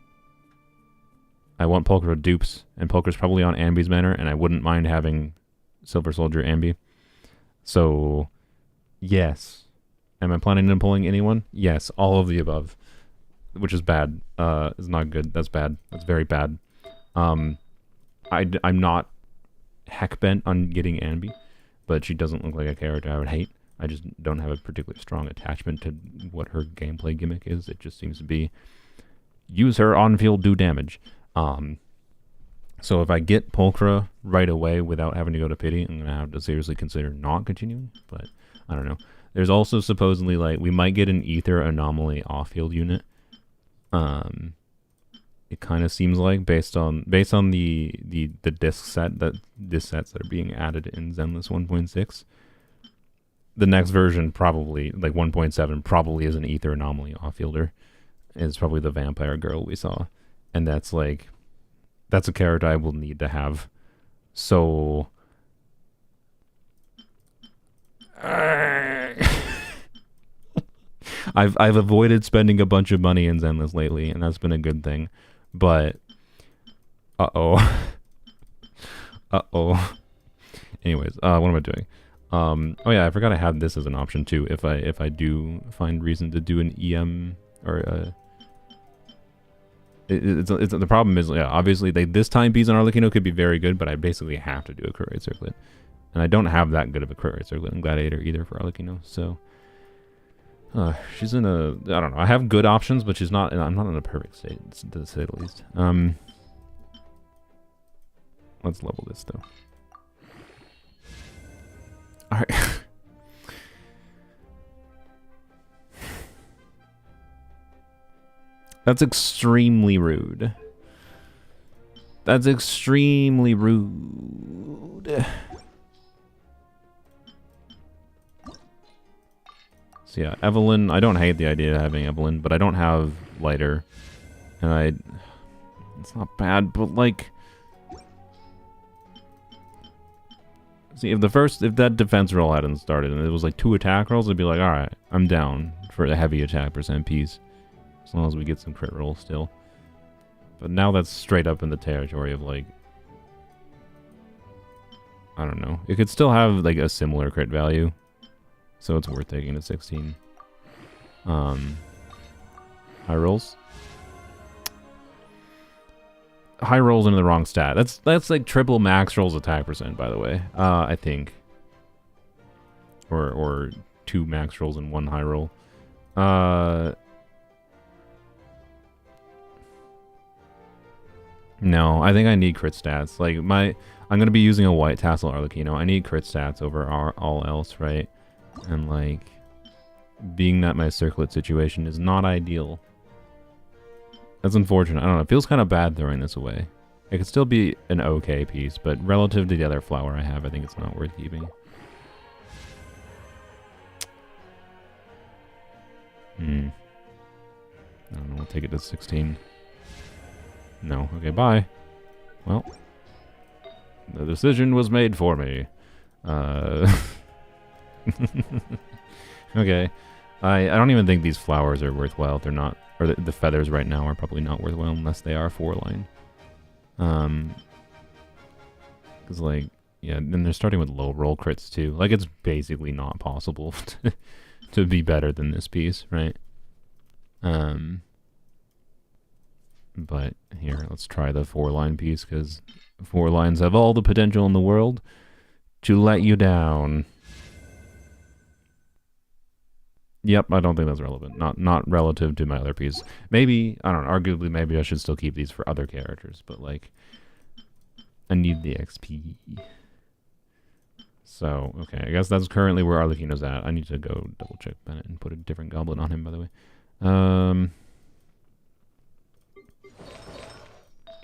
I want Pulchra dupes. And Pulchra's probably on Ambi's banner, and I wouldn't mind having Silver Soldier Ambi. So, yes. Am I planning on pulling anyone? Yes, all of the above. Which is bad. It's not good. That's bad. That's very bad. I'm not heck bent on getting Ambi, but she doesn't look like a character I would hate. I just don't have a particularly strong attachment to what her gameplay gimmick is. It just seems to be use her on field, do damage. So if I get Pulchra right away without having to go to pity, I'm gonna have to seriously consider not continuing. But I don't know. There's also supposedly like we might get an ether anomaly off-field unit. It kind of seems like based on the disc sets that are being added in Zenless 1.6. The next version probably, like 1.7, probably is an ether anomaly off-fielder. It's probably the vampire girl we saw. And that's a character I will need to have. So I've avoided spending a bunch of money in Zenless lately, and that's been a good thing. But anyways, what am I doing? Oh yeah, I forgot I had this as an option too. If I do find reason to do an EM or the problem is, yeah, obviously this timepiece on Arlecchino could be very good, but I basically have to do a crit rate circlet, and I don't have that good of a crit rate circlet in Gladiator either for Arlecchino. So she's in a, I don't know. I have good options, but she's not. I'm not in a perfect state, to say the least. Let's level this though. All right. That's extremely rude. That's extremely rude. So yeah, Evelyn, I don't hate the idea of having Evelyn, but I don't have lighter. And it's not bad, but like, see, if that defense roll hadn't started and it was like 2 attack rolls, I'd be like, alright, I'm down for the heavy attack percent piece. As long as we get some crit rolls still. But now that's straight up in the territory of like, I don't know. It could still have like a similar crit value. So it's worth taking to 16. High rolls. High rolls into the wrong stat. That's like triple max rolls attack percent, by the way. I think. Or 2 max rolls and 1 high roll. No, I think I need crit stats. Like I'm gonna be using a white tassel Arlecchino. I need crit stats over all else, right? And like, being that my circlet situation is not ideal. That's unfortunate. I don't know. It feels kind of bad throwing this away. It could still be an okay piece, but relative to the other flower I have, I think it's not worth keeping. I don't know. We'll take it to 16. No. Okay, bye. Well, the decision was made for me. Okay. I don't even think these flowers are worthwhile. They're not, or the feathers right now are probably not worthwhile unless they are 4-line. Because like, yeah, and they're starting with low roll crits too. Like, it's basically not possible to be better than this piece, right? But here, let's try the 4-line piece, because 4 lines have all the potential in the world to let you down. Yep, I don't think that's relevant. Not relative to my other piece. Maybe, I don't know, arguably maybe I should still keep these for other characters, but like, I need the XP. So, okay, I guess that's currently where Arlecchino's at. I need to go double check Bennett and put a different goblet on him, by the way.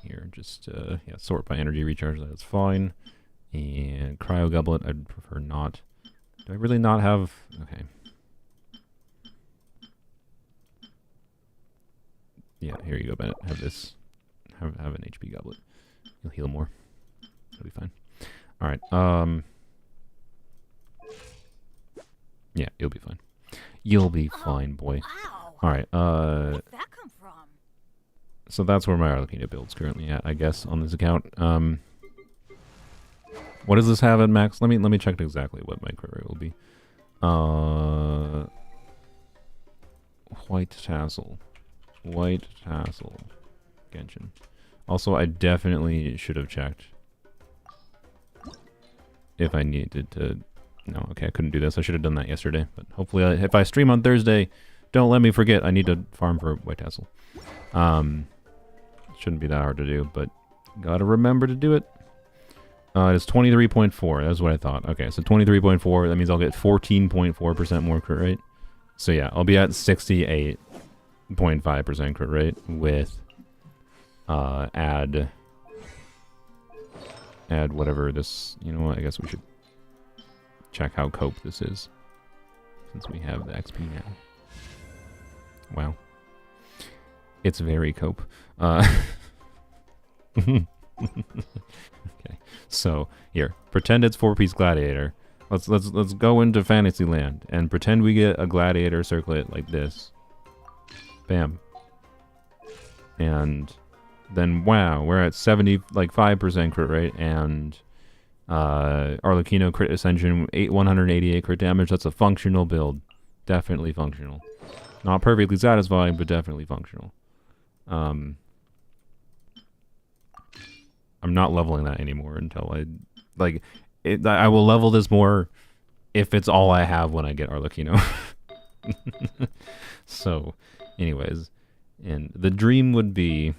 Here, just, yeah, sort by energy recharge, that's fine. And cryo goblet, I'd prefer not. Do I really not have, okay. Yeah, here you go, Bennett. Have this. Have an HP goblet. You'll heal more. It'll be fine. Alright, yeah, you'll be fine. You'll be fine, boy. Wow. Alright, Where'd that come from? so that's where my Arlecchino build's currently at, I guess, on this account. What does this have at max? Let me check exactly what my crit rate will be. White tassel. White tassel. Genshin. Also, I definitely should have checked if I needed to. No, okay, I couldn't do this. I should have done that yesterday. But hopefully, if I stream on Thursday, don't let me forget. I need to farm for white tassel. Shouldn't be that hard to do, but gotta remember to do it. It's 23.4. That's what I thought. Okay, so 23.4. That means I'll get 14.4% more crit rate. So yeah, I'll be at 68.5% crit rate with add whatever this. You know what? I guess we should check how cope this is, since we have the XP now. Wow, it's very cope. Okay, so here, pretend it's 4-piece gladiator. Let's go into Fantasyland and pretend we get a gladiator circlet like this. Bam. And then wow, we're at 5% crit rate, and Arlecchino crit ascension 188 crit damage. That's a functional build. Definitely functional. Not perfectly satisfying, but definitely functional. I'm not leveling that anymore until I will level this more if it's all I have when I get Arlecchino. So, anyways, and the dream would be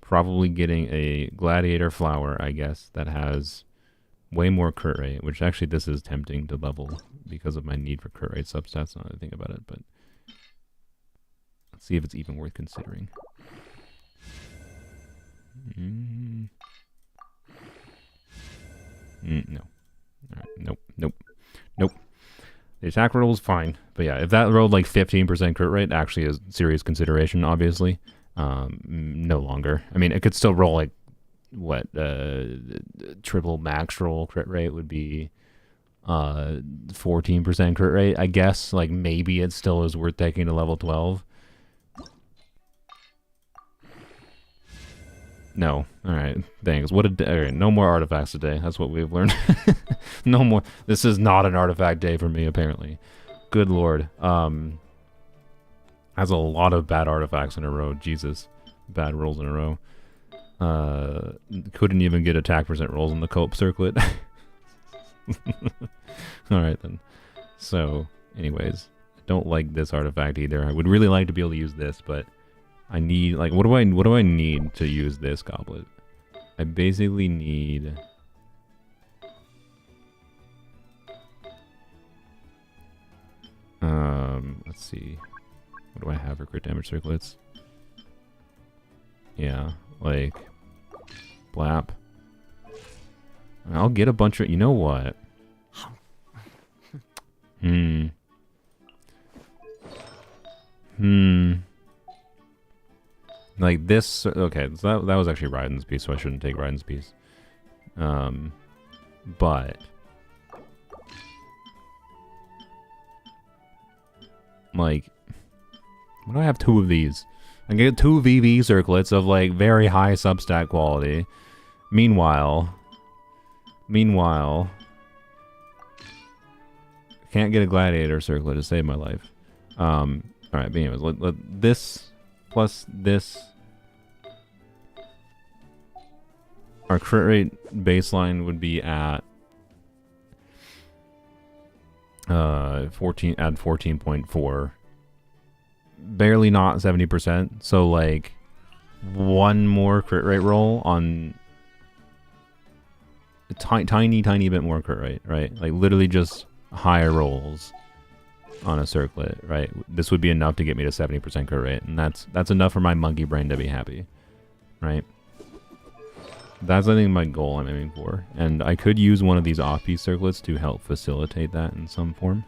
probably getting a gladiator flower, I guess, that has way more crit rate, which actually this is tempting to level because of my need for crit rate substats now that I think about it, but Let's see if it's even worth considering. No. Alright, nope, nope, nope. The attack roll is fine, but yeah, if that rolled like 15% crit rate, actually is serious consideration, obviously. No longer. I mean, it could still roll like, what, triple max roll crit rate would be 14% crit rate, I guess. Like, maybe it still is worth taking to level 12. No. Alright, thanks. What a alright, no more artifacts today. That's what we've learned. No more. This is not an artifact day for me, apparently. Good lord. Has a lot of bad artifacts in a row. Jesus. Bad rolls in a row. Couldn't even get attack percent rolls in the cope circlet. Alright then. So, anyways. I don't like this artifact either. I would really like to be able to use this, but I need, like, what do I need to use this goblet? I basically need... let's see. What do I have for crit damage circlets? Yeah, like... Blap. I'll get a bunch of... You know what? Like this... Okay, so that was actually Raiden's piece, so I shouldn't take Raiden's piece. But... Like... Why do I have 2 of these? I get 2 VV circlets of, like, very high substat quality. Meanwhile... Can't get a gladiator circlet to save my life. Alright, but anyways, let this plus this... Our crit rate baseline would be at... 14, add 14.4. Barely not 70%, so like... One more crit rate roll on... A tiny bit more crit rate, right? Like literally just higher rolls on a circlet, right? This would be enough to get me to 70% crit rate, and that's enough for my monkey brain to be happy, right? That's, I think, my goal I'm aiming for, and I could use one of these off-piece circlets to help facilitate that in some form.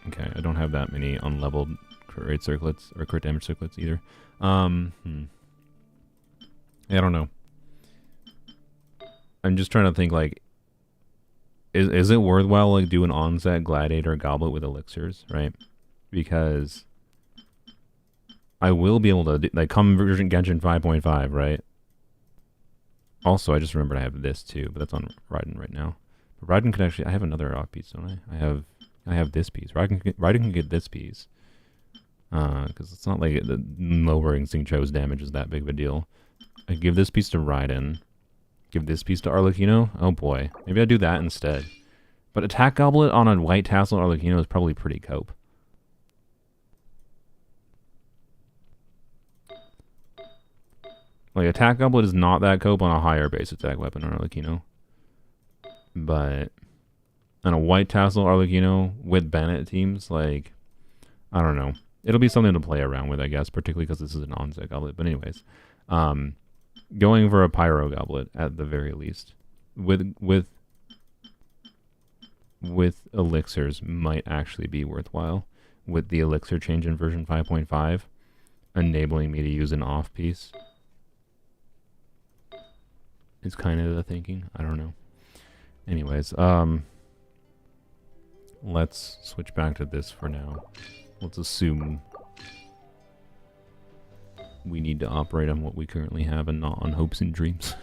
Okay, I don't have that many unleveled crit rate circlets or crit damage circlets either. I don't know. I'm just trying to think, like, is it worthwhile, like, do an onset gladiator goblet with elixirs, right? Because I will be able to do, like, come version Genshin 5.5, right? Also, I just remembered I have this too, but that's on Raiden right now. But Raiden could actually, I have another off piece, don't I? I have this piece. Raiden can get this piece. Because it's not like the lowering Xingqiu's damage is that big of a deal. I give this piece to Raiden. Give this piece to Arlecchino. Oh boy. Maybe I do that instead. But attack goblet on a white tassel Arlecchino is probably pretty cope. Like, attack goblet is not that cope on a higher base attack weapon on Arlecchino. But on a white tassel Arlecchino with Bennett teams, like, I don't know. It'll be something to play around with, I guess, particularly because this is an onset goblet. But anyways, going for a pyro goblet at the very least, with elixirs might actually be worthwhile. With the elixir change in version 5.5, enabling me to use an off piece is kind of the thinking. I don't know. Anyways, let's switch back to this for now. Let's assume we need to operate on what we currently have and not on hopes and dreams.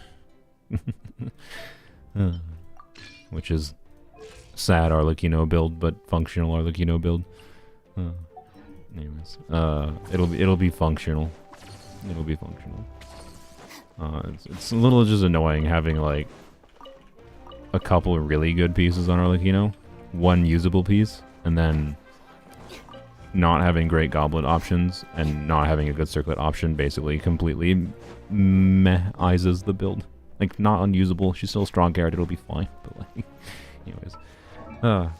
Which is sad Arlecchino build, but functional Arlecchino build. Anyways, it'll be functional. It'll be functional. It's a little just annoying having like a couple of really good pieces on Arlecchino, one usable piece, and then not having great goblet options and not having a good circlet option basically completely meh-izes the build. Like, not unusable. She's still a strong character. It'll be fine. But, like, anyways. The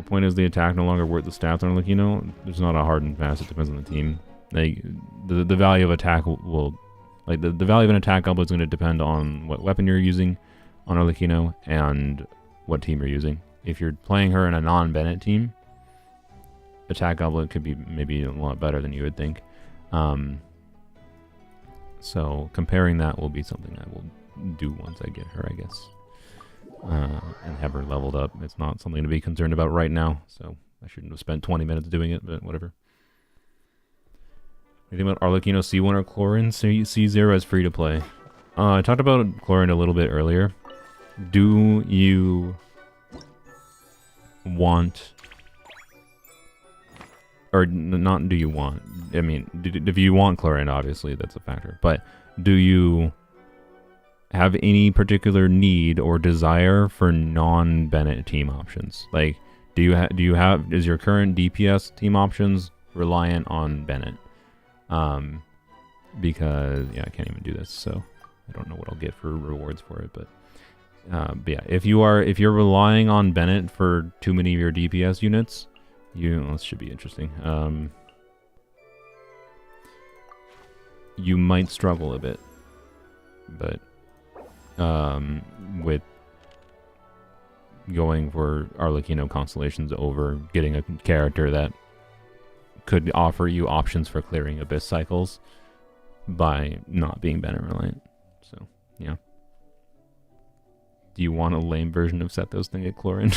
point is the attack no longer worth the stats on Arlecchino. There's not a hard and fast. It depends on the team. Like, the value of attack will... Like, the value of an attack goblin is going to depend on what weapon you're using on Arlecchino and what team you're using. If you're playing her in a non-Bennett team, attack goblin could be maybe a lot better than you would think. So comparing that will be something I will do once I get her, I guess. And have her leveled up. It's not something to be concerned about right now, so I shouldn't have spent 20 minutes doing it, but whatever. Anything about Arlecchino C1 or Chlorine? C0 is free to play. I talked about Chlorine a little bit earlier. Do you want... Or not do you want... I mean, if you want Chlorine, obviously, that's a factor. But do you have any particular need or desire for non-Bennett team options? Like, do you have... Is your current DPS team options reliant on Bennett? Because, yeah, I can't even do this, so I don't know what I'll get for rewards for it, but yeah, if you're relying on Bennett for too many of your DPS units, this should be interesting. You might struggle a bit, but with going for Arlecchino constellations over getting a character that could offer you options for clearing Abyss cycles by not being Bennett reliant. So, yeah. Do you want a lame version of Sethos than get Chlorine?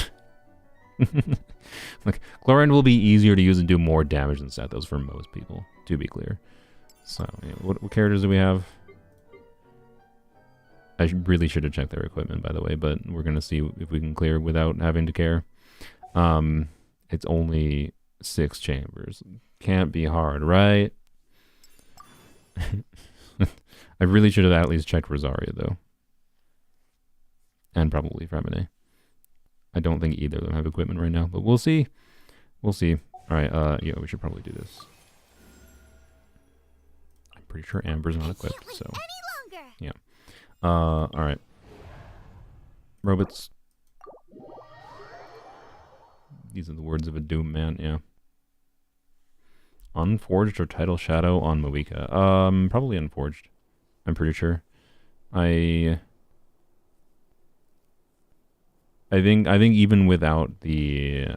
Like, Chlorine will be easier to use and do more damage than Sethos for most people, to be clear. So, yeah, what characters do we have? I really should have checked their equipment, by the way, but we're going to see if we can clear without having to care. It's only 6 chambers. Can't be hard, right? I really should have at least checked Rosaria, though. And probably Fremine. I don't think either of them have equipment right now, but we'll see. We'll see. Alright, yeah, we should probably do this. I'm pretty sure Amber's not equipped, so... Yeah. Alright. Robots. These are the words of a doomed man, yeah. Unforged or Title Shadow on Moika? Probably Unforged. I'm pretty sure. I think even without the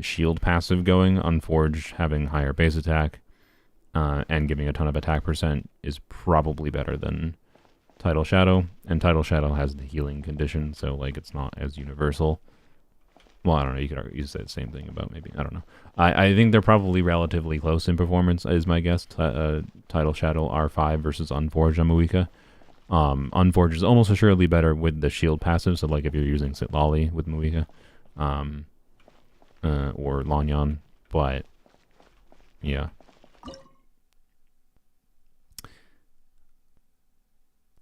shield passive going, Unforged having higher base attack and giving a ton of attack percent is probably better than Title Shadow. And Title Shadow has the healing condition, so like it's not as universal. Well, I don't know. You could say the same thing about maybe. I don't know. I think they're probably relatively close in performance, is my guess. Title Shadow R5 versus Unforged on Moika. Unforged is almost assuredly better with the shield passive. So, like if you're using Sitlali with Moika, or Lanyan, but yeah,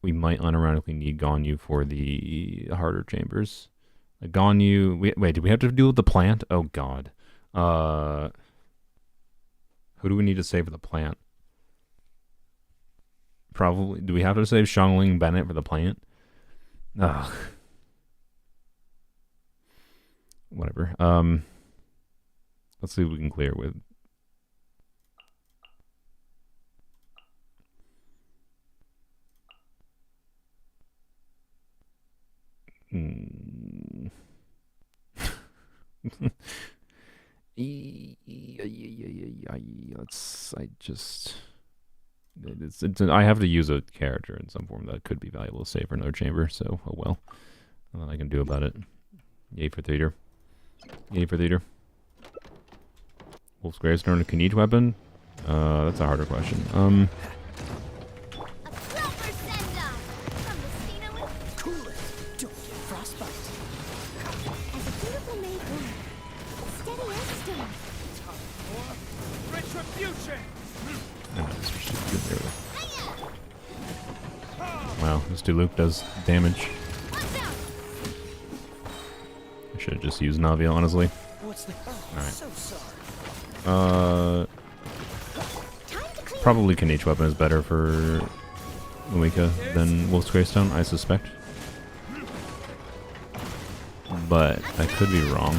we might unironically need Ganyu for the harder chambers. Ganyu... Wait, do we have to deal with the plant? Oh, God. Who do we need to save for the plant? Probably... Do we have to save Xiangling Bennett for the plant? Ugh. Whatever. Let's see if we can clear with... I have to use a character in some form that could be valuable to save for another chamber, so oh well. Nothing I can do about it. Yay for theater. Yay for theater. Wolf's Gravestone a Knight weapon? That's a harder question. Wow, this Diluc does damage. I should have just used Navia, honestly. Alright. Probably Knight weapon is better for weaker than Wolf's Greystone, I suspect. But I could be wrong.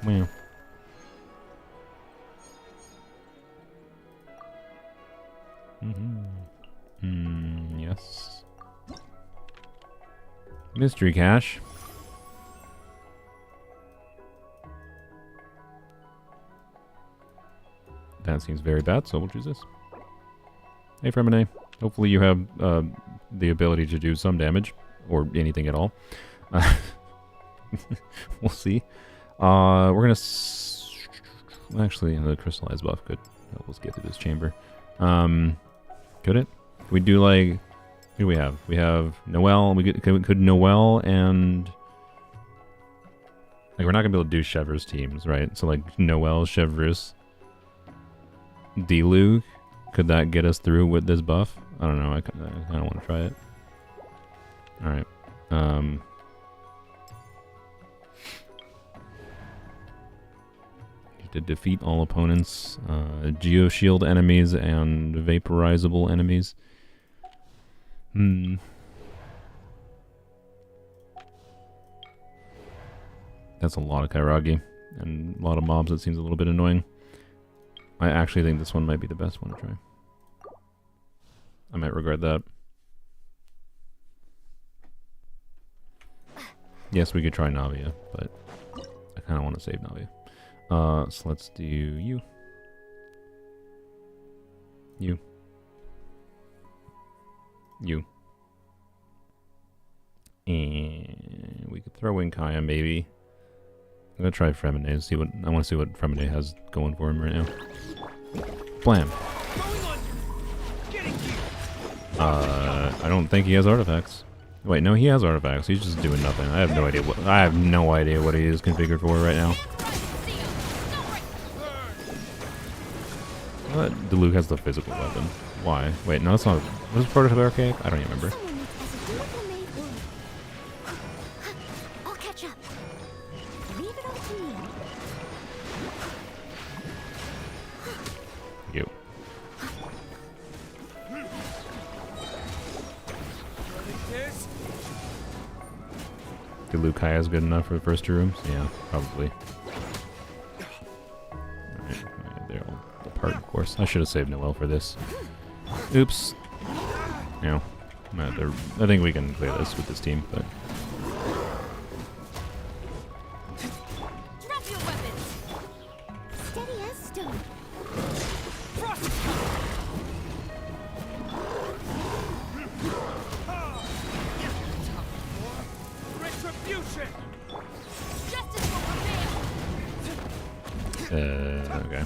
Well. Yes. Mystery cache. That seems very bad, so we'll choose this. Hey, Fremine. Hopefully you have the ability to do some damage, or anything at all. We'll see. We're gonna... Actually, the crystallized buff could help us get through this chamber. Could it? We do like... Who do we have? We have Noelle. Could Noelle and... Like, we're not gonna be able to do Chevre's teams, right? So, like, Noelle, Chevre's, Diluc. Could that get us through with this buff? I don't know. I don't want to try it. Alright. To defeat all opponents, Geoshield enemies, and vaporizable enemies. That's a lot of Kairagi, and a lot of mobs. That seems a little bit annoying. I actually think this one might be the best one to try. I might regret that. Yes, we could try Navia, but I kind of want to save Navia. So let's do you. You. You. And we could throw in Kaya, maybe. I'm gonna try Fremine and see what... I want to see what Fremine has going for him right now. Blam. I don't think he has artifacts. Wait, no, he has artifacts. He's just doing nothing. I have no idea what he is configured for right now. Diluc has the physical weapon. Why? Wait, no, that's not... Was it Prototype Archaic? I don't even remember. I'll catch up. Leave it all to me. You. Diluc Kaya is good enough for the first two rooms? Yeah, probably. Alright, they're all apart, of course. I should have saved Noelle for this. Oops. No. I think we can clear this with this team, but... Drop your weapons. Steady as stone. Retribution. Justice will prevail. Okay.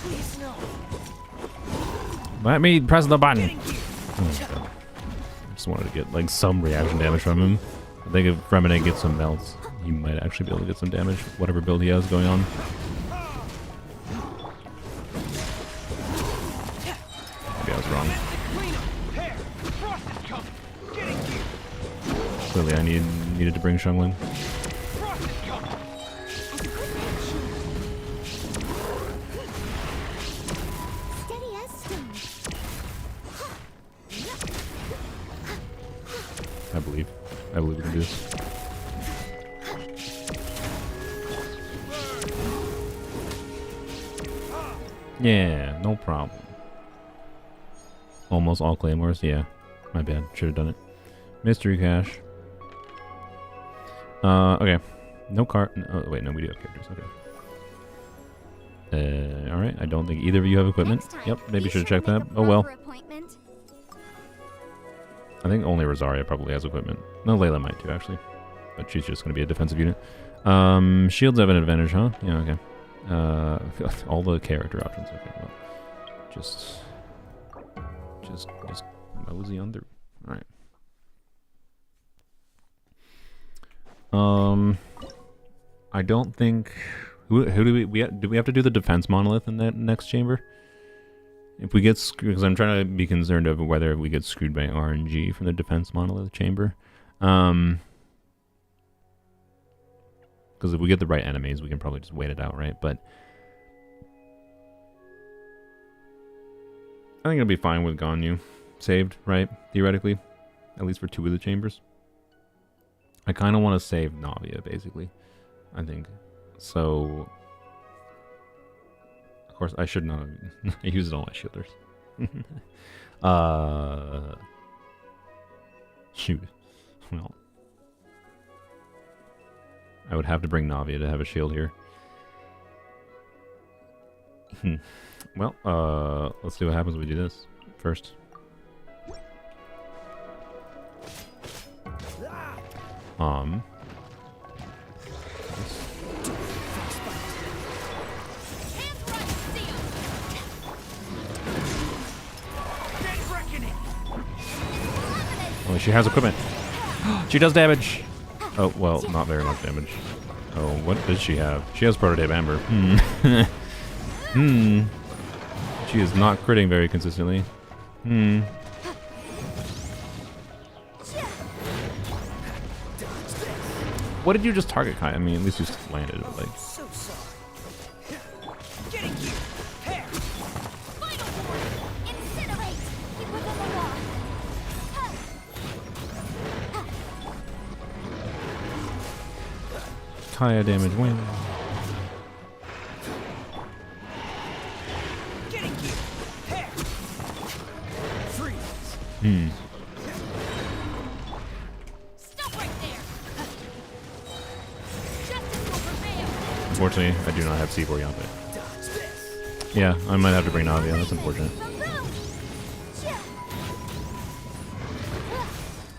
Please no. Let me press the button! Oh, God. I just wanted to get, like, some reaction damage from him. I think if Fremine gets some melts, he might actually be able to get some damage, whatever build he has going on. Maybe I was wrong. Clearly I needed to bring Xiangling. I believe we can do this. Yeah, no problem. Almost all claymores, yeah. My bad, should have done it. Mystery cache. Okay. No card. Oh, wait, no, we do have characters. Okay. Alright, I don't think either of you have equipment. Yep, maybe should have checked that. Oh well. I think only Rosaria probably has equipment. No, Layla might too, actually. But she's just going to be a defensive unit. Shields have an advantage, huh? Yeah, okay. All the character options. Okay, well. Just mosey on through. Alright. I don't think... Who do we have to do the defense monolith in that next chamber? If we get screwed, because I'm trying to be concerned over whether we get screwed by RNG from the defense monolith chamber. Because if we get the right enemies, we can probably just wait it out, right? But I think it'll be fine with Ganyu saved, right? Theoretically. At least for 2 of the chambers. I kind of want to save Navia, basically. I think. So... Of course, I should not have used all my shielders. Shoot. Well... I would have to bring Navia to have a shield here. Well, let's see what happens when we do this first. Oh, she has equipment. She does damage. Oh, well, not very much damage. Oh, what does she have? She has prototype Amber. She is not critting very consistently. What did you just target, Kai? I mean, at least you just landed it, like. So sorry. Getting you. Hair. Final warning. Incinerate. Keep within the wall. Kaya damage win. Getting you. Hair. Freeze. Stop right there. Justice will prevail. Unfortunately, I do not have C0 Arlecchino. Dodge this. Yeah, I might have to bring Navia. That's unfortunate.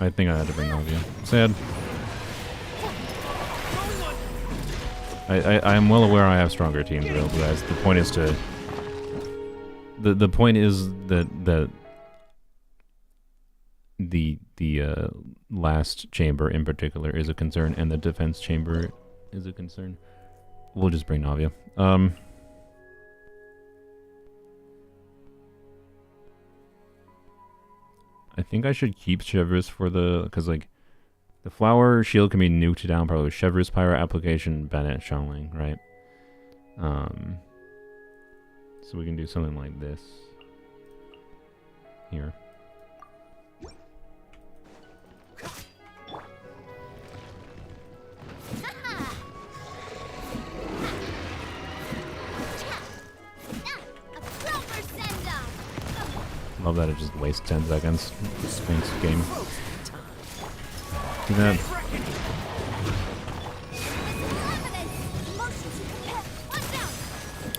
I think I had to bring Navia. Sad. I am well aware I have stronger teams available, guys. The point is to... The point is that the last chamber in particular is a concern, and the defense chamber is a concern. We'll just bring Navia. I think I should keep Chevreuse for the... Because, like, the flower shield can be nuked down probably with Chevreuse, Pyro, Application, Bennett, Xiangling, right? So we can do something like this. Here. Love that it just wastes 10 seconds. Sphinx game. Do that.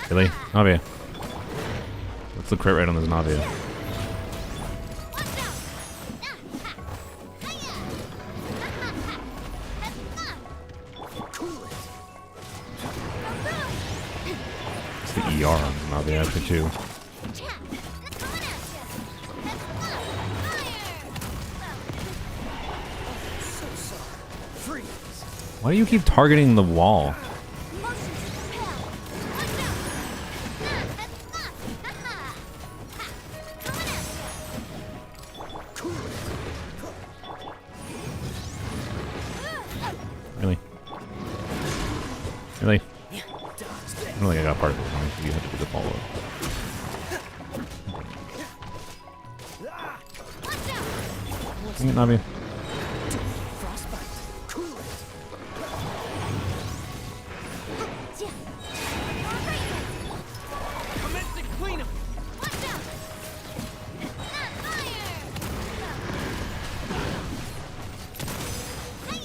Really? Navia. What's the crit rate on this Navia? It's the ER on Navia actually too. Why do you keep targeting the wall? Really? Really? I don't think I got part of it. You have to do the follow-up. Dang it, Navi.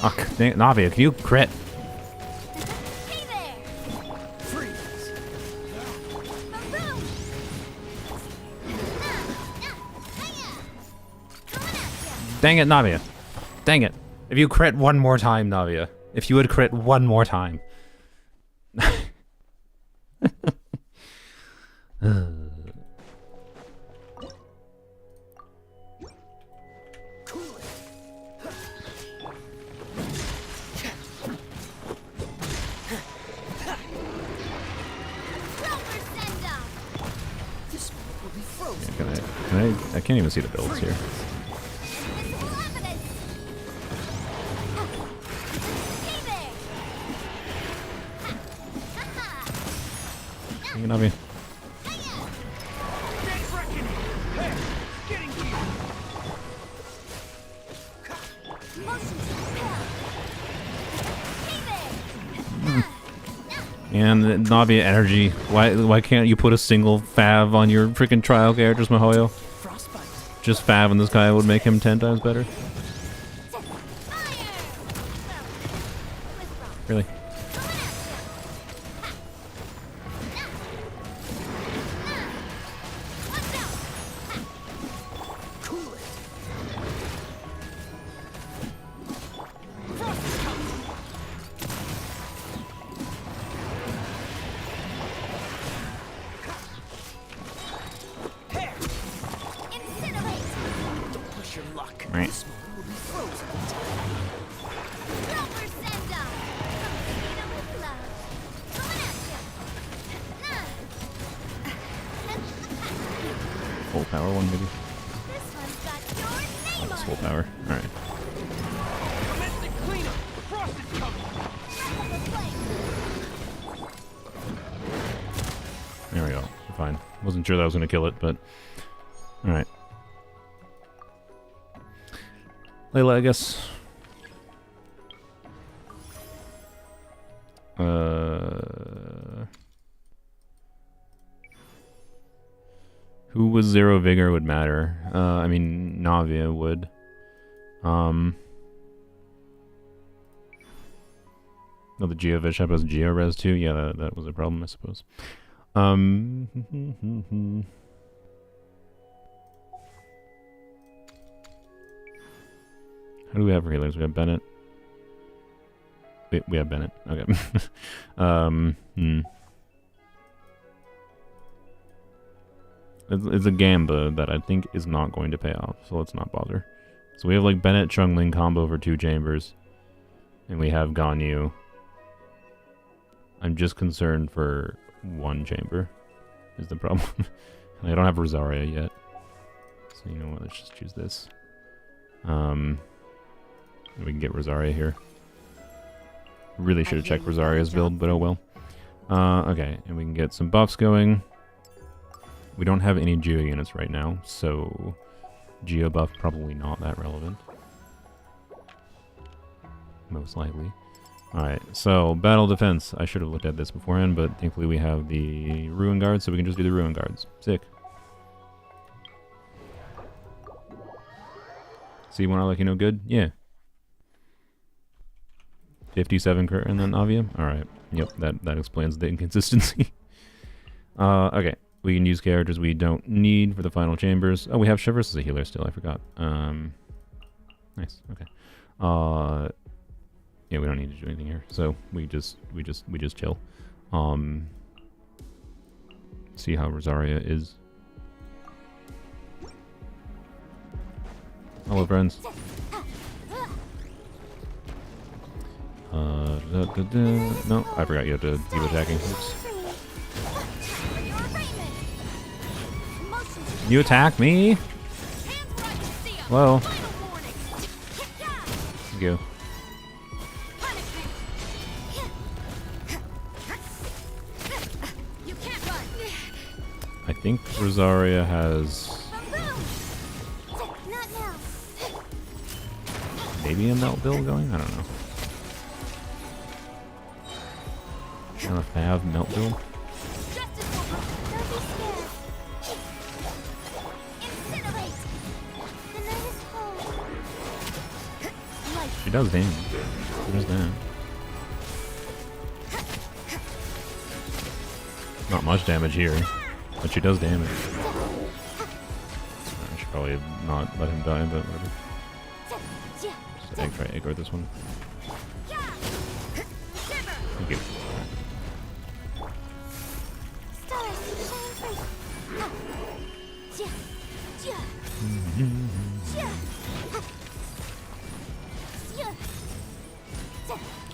Oh, dang it, Navia, can you crit? Hey there. Freeze. Dang it, Navia. Dang it. If you crit one more time, Navia. If you would crit one more time. I can't even see the builds here. Bring it, Navi. Dead reckoning. Hey, getting here. Motion to repel. Hey there. And Navi energy. Why can't you put a single fav on your freaking trial characters, Mihoyo? Frostbite. Just fav in this guy would make him 10 times better. Really? Cool it. Here. Incinerate. Don't push your luck. Right. This one will be frozen. Rubber send up. From with love. Coming at you. Full power one, maybe? This one's got your name That's on full it. power. Alright. Domestic cleanup. The frost is coming. There we go. We're fine. Wasn't sure that was going to kill it, but... Alright. Layla, I guess... Who was Zero Vigor would matter. I mean, Navia would. No, the Geovishap has Georez too? Yeah, that was a problem, I suppose. How do we have for healers? We have Bennett. We have Bennett. Okay. It's a Gamba that I think is not going to pay off, so let's not bother. So we have like Bennett Chungling combo for 2 chambers. And we have Ganyu. I'm just concerned for 1 chamber is the problem. I don't have Rosaria yet. So you know what, let's just choose this. We can get Rosaria here. Really should have checked Rosaria's build, but oh well. Okay, and we can get some buffs going. We don't have any Geo units right now, so Geo buff probably not that relevant. Most likely. Alright, so battle defense. I should have looked at this beforehand, but thankfully we have the Ruin Guards, so we can just do the Ruin Guards. Sick. C0 Arlecchino good? Yeah. 57 crit and then Avia? Alright. Yep, that explains the inconsistency. Okay. We can use characters we don't need for the final chambers. Oh, we have Shivers as a healer still, I forgot. Nice, okay. Yeah, we don't need to do anything here. So we just chill. See how Rosaria is. Hello, friends. No, I forgot you have to keep attacking. Oops. You attack me? Whoa. Thank you. I think Rosaria has maybe a melt build going? I don't know. Kind of have melt build? She does damage. There's that. Not much damage here, but she does damage. I should probably not let him die, but whatever. Just try to aggro this one. Thank you.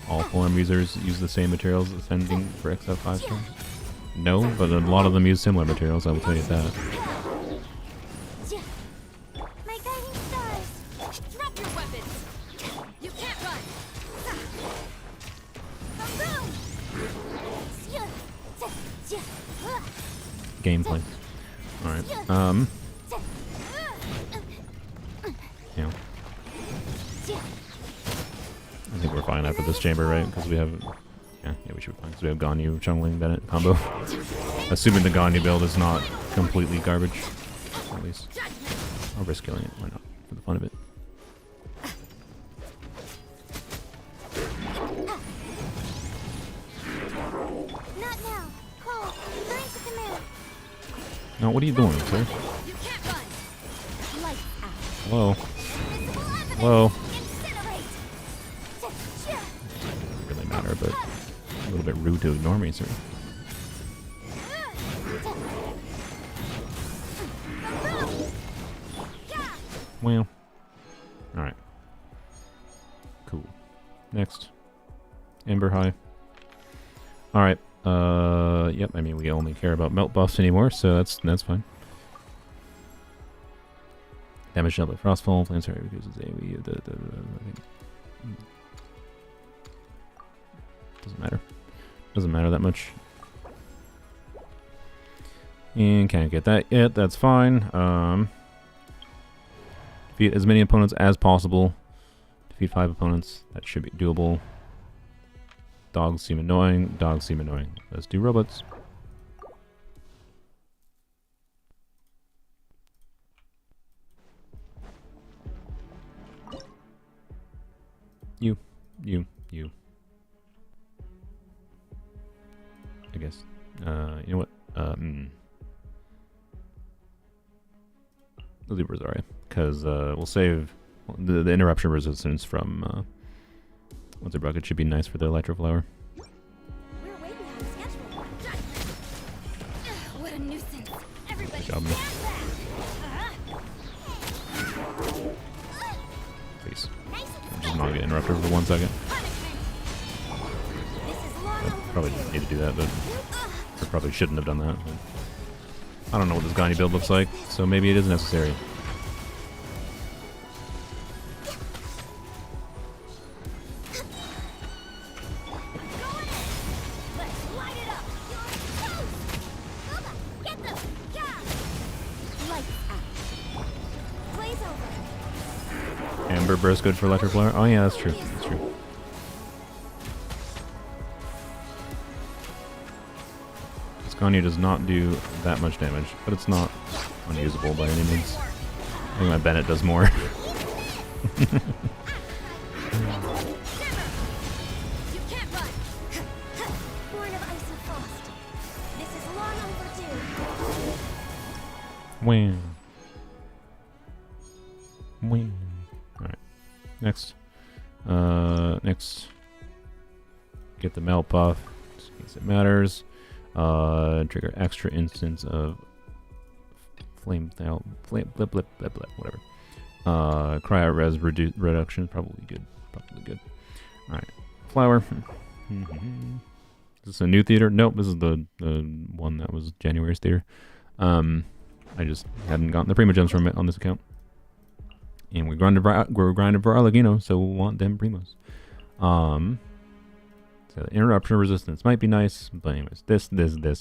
All form users use the same materials ascending for XF 5 stars? No, but a lot of them use similar materials, I will tell you that. My guiding stars. Drop your weapons. You can't run. Boom. gameplay. Alright, yeah. I think we're fine after this chamber, right? Because we have... Yeah, we should be fine. Because we have Ganyu, Chungling, Bennett combo. Assuming the Ganyu build is not completely garbage. At least. I'll risk killing it. Why not? For the fun of it. Not now. Cole, learn to command. No, what are you doing, sir? You can't run. Lights out. Hello. Visible evidence. Hello. Incinerate. Doesn't really matter, but a little bit rude to ignore me, sir. Well. Alright. Cool. Next. Ember High. Alright. Yep, I mean, we only care about melt buffs anymore, so that's fine. Damage dealt by Frostfall, Planetary reduces AoE. Doesn't matter. Doesn't matter that much. And can't get that yet, that's fine. Defeat as many opponents as possible. Defeat 5 opponents. That should be doable. Dogs seem annoying. Dogs seem annoying. Let's do robots. You. I guess. You know what? We'll do Rosaria. Because we'll save the interruption resistance from... What's it, Bucket? Should be nice for the Electroflower. We're way behind schedule. What a nuisance. Everybody Good job, man. stand back. Please. Nice and Just not get interrupted for 1 second. punishment. This is long I probably didn't need to do that, but... Or probably shouldn't have done that. But I don't know what this Ganyu build looks like, so maybe it is necessary. Amber Burst good for Electroflower? Oh yeah, that's true. That's true. This Ganyu does not do that much damage, but it's not unusable by any means. I think my Bennett does more. You can't run. Born of ice and frost. This is long overdue. Wham. Wham. Alright. Next. Next. Get the melt buff, just in case it matters. Trigger extra instance of flame blip, whatever. Cryo res reduction, probably good. Probably good. Alright. Flower. Is this a new theater? Nope, this is the one that was January's theater. I just hadn't gotten the Primogems from it on this account. And we're grinding for Arlecchino, so we'll want them Primos. So the interruption resistance might be nice, but anyways, this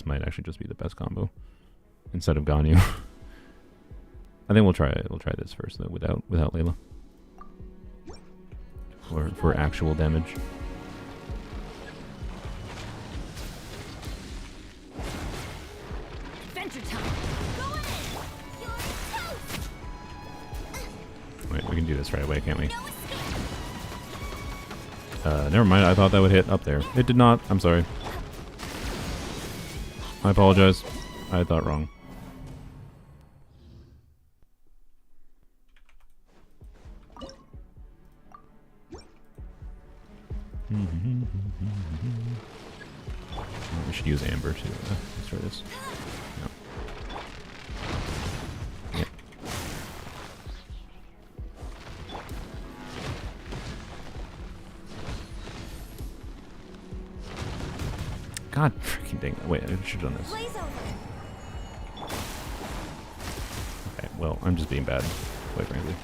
might actually just be the best combo instead of Ganyu. I think we'll try this first though, without Layla. For actual damage. Adventure time. Go in. You're toast. Wait, we can do this right away, can't we? No escape. Never mind, I thought that would hit up there. It did not, I'm sorry. I apologize. I thought wrong. We should use Amber to destroy this. No. Yep. God freaking dang it. Wait, I should have done this. Blaze over. Okay, well, I'm just being bad, quite frankly.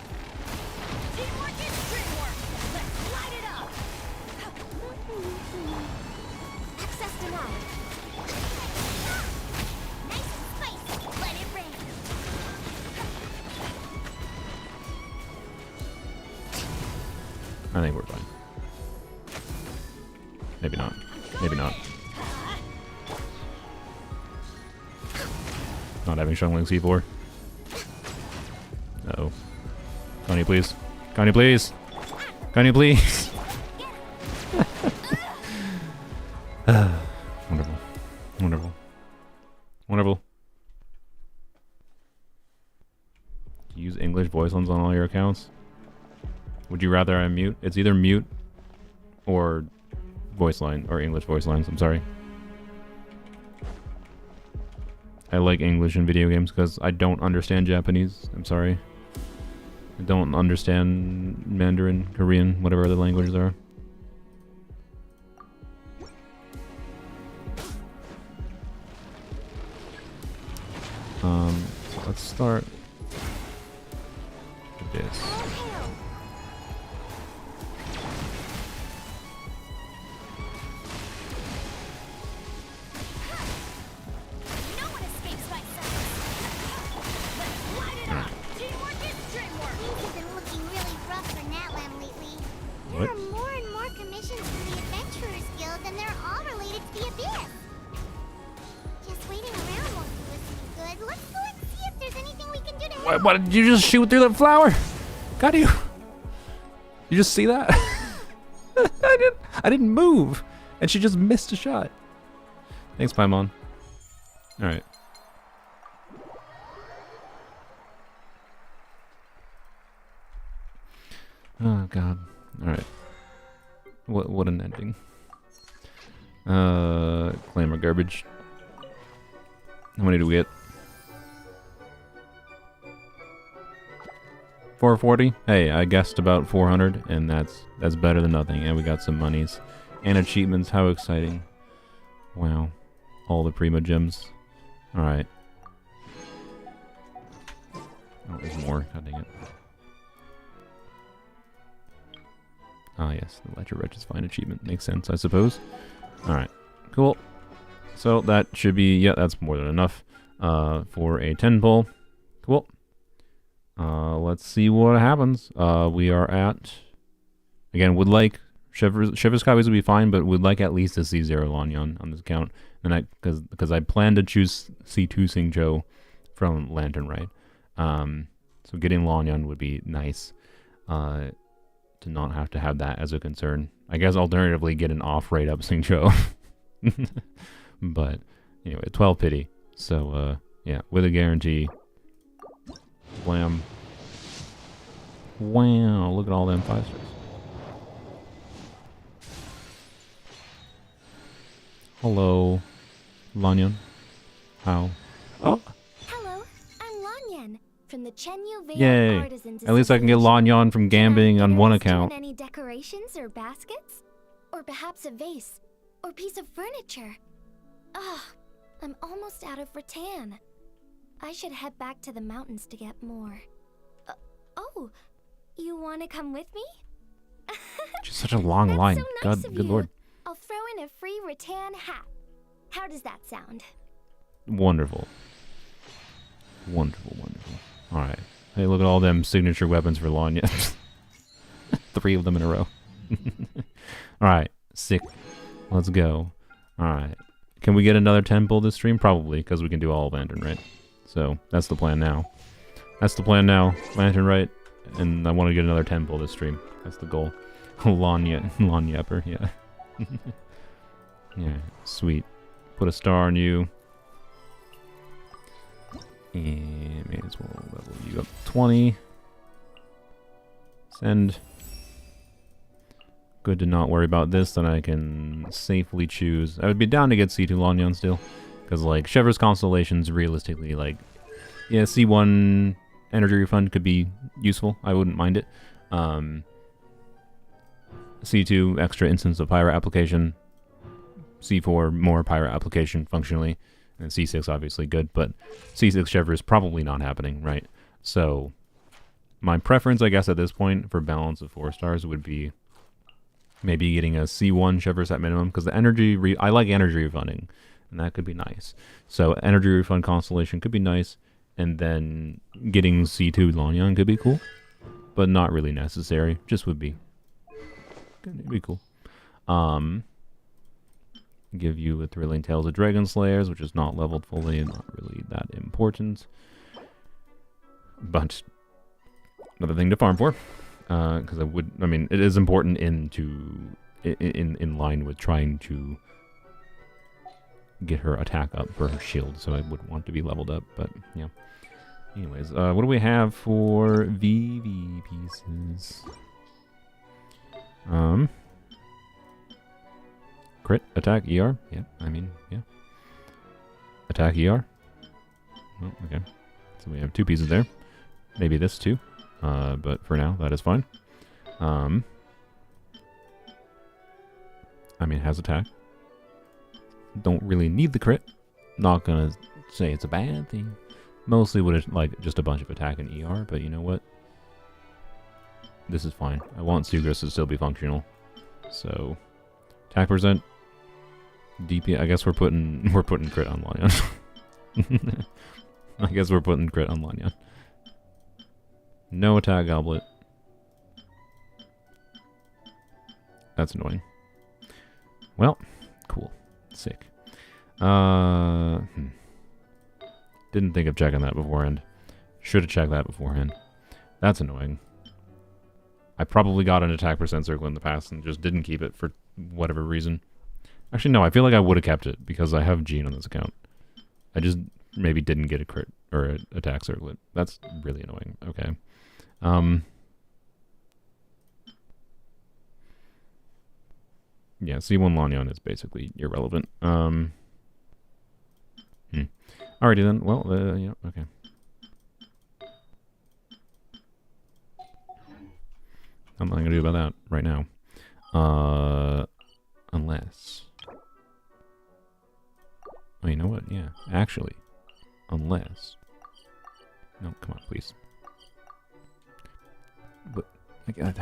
Teamwork is dreamwork. Let's light it up. Access denied. Nice and spicy. I think we're fine. Maybe not. Maybe not. Not having Shungling C4. Uh-oh. Connie, please. Connie, please. Connie, please. Wonderful. Wonderful. Wonderful. Do you use English voice lines on all your accounts? Would you rather I mute? It's either mute or voice line, or English voice lines, I'm sorry. I like English in video games because I don't understand Japanese. I'm sorry. I don't understand Mandarin, Korean, whatever other languages are. So let's start with this. No one escapes my sight. Let's light it up. Teamwork is dreamwork. Things have been looking really rough for Natlan lately. There What? are more and more commissions from the Adventurers Guild, and they're all related to the Abyss. Just waiting around won't do us any good. Let's go and see if there's anything we can do to help. What did you just shoot through the flower? Got you. You just see that? I didn't move, and she just missed a shot. Thanks, Paimon. All right. Oh God. All right. What an ending. Claim or garbage. How many do we get? 440. Hey, I guessed about 400, and that's better than nothing. And we got some monies and achievements. How exciting! Wow, all the Prima gems. All right. Oh, there's more. God dang it. Ah, yes, the Ledger Wretch's Fine achievement makes sense, I suppose. All right, cool. So that should be, yeah, that's more than enough for a 10 pull. Cool. Let's see what happens. We are at, again, would like, Shiver's copies would be fine, but would like at least a C0 Lanyon on this account. And because I plan to choose C2 Xingqiu from Lantern Rite. So getting Lanyon would be nice to not have to have that as a concern. I guess alternatively get an off-rate up Xingqiu. But anyway, 12 pity. So yeah, with a guarantee. Blam. Wow, look at all them 5 stars. Hello, Lanyon. How? Oh, Hello, I'm Lanyan from the Chenyu Vale yay. Artisans At least I can get Association. Lanyon from gambling on one account. Any decorations or baskets? Or perhaps a vase? Or piece of furniture? Ah, I'm almost out of rattan. I should head back to the mountains to get more. Oh, you want to come with me? Just such a long That's line. so nice God, of good you. lord. I'll throw in a free rattan hat. How does that sound? Wonderful. Wonderful, wonderful. Alright. Hey, look at all them signature weapons for Lanyon. 3 of them in a row. Alright, sick. Let's go. Alright. Can we get another 10 pull this stream? Probably, because we can do all of Lantern, right? So, that's the plan now. That's the plan now. Lantern, right? And I want to get another 10 pull this stream. That's the goal. Lanyapper, yeah. Yeah, sweet. Put a star on you. And may as well level you up 20. Send. Good to not worry about this, then I can safely choose. I would be down to get C2 Lanyon still. Because, like, Shiver's Constellations, realistically, like, yeah, C1 Energy Refund could be useful. I wouldn't mind it. C2, extra instance of Pyra application. C4, more Pyra application functionally. And C6, obviously good, but C6 Shiver is probably not happening, right? So, my preference, I guess, at this point for balance of 4 stars would be maybe getting a C1 Shivers at minimum, because the energy, I like energy refunding, and that could be nice. So, energy refund constellation could be nice, and then getting C2 Lanyon could be cool, but not really necessary, just would be It'd be cool. Give you a Thrilling Tales of Dragon Slayers, which is not leveled fully and not really that important. But another thing to farm for, because I mean, it is important in line with trying to get her attack up for her shield, so I would want to be leveled up. But yeah. Anyways, what do we have for VV pieces? Crit, attack, ER? Yeah, I mean, yeah. Attack, ER? Oh, okay. So we have 2 pieces there. Maybe this too. But for now, that is fine. I mean, it has attack. Don't really need the crit. Not gonna say it's a bad thing. Mostly would have, like, just a bunch of attack and ER, but you know what? This is fine. I want Sugras to still be functional. So, attack percent, DP. I guess we're putting crit on Lanyan. I guess we're putting crit on Lanyan. No attack goblet. That's annoying. Well, cool. Sick. Didn't think of checking that beforehand. Should have checked that beforehand. That's annoying. I probably got an attack percent circle in the past and just didn't keep it for whatever reason. Actually, no, I feel like I would have kept it because I have Gene on this account. I just maybe didn't get a crit or an attack circlet. That's really annoying. Okay. Yeah, C1 Lanyan is basically irrelevant. Alrighty then. Well, yeah, okay. I'm not gonna do about that right now. Unless. Oh, you know what? Yeah, actually, unless. No, come on, please. But I got.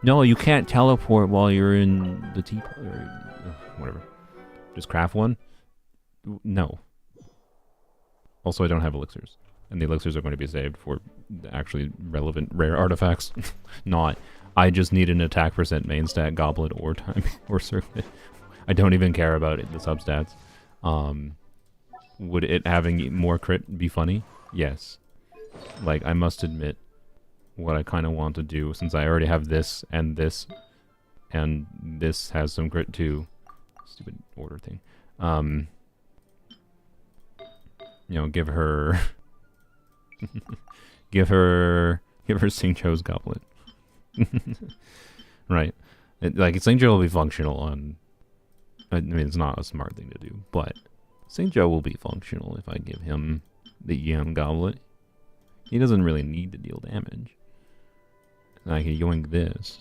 No, you can't teleport while you're in the teapot or whatever. Just craft one? No. Also, I don't have elixirs. And the elixirs are going to be saved for actually relevant rare artifacts. Not. I just need an attack percent main stat, goblet, or time, or circuit. I don't even care about it, the substats. Would it having more crit be funny? Yes. Like, I must admit, what I kind of want to do, since I already have this, and this has some crit too. Stupid order thing. You know, give her Sing Cho's goblet. Right. Sing Cho will be functional on, I mean, it's not a smart thing to do, but Sing Cho will be functional if I give him the Yam goblet. He doesn't really need to deal damage. I can yoink this.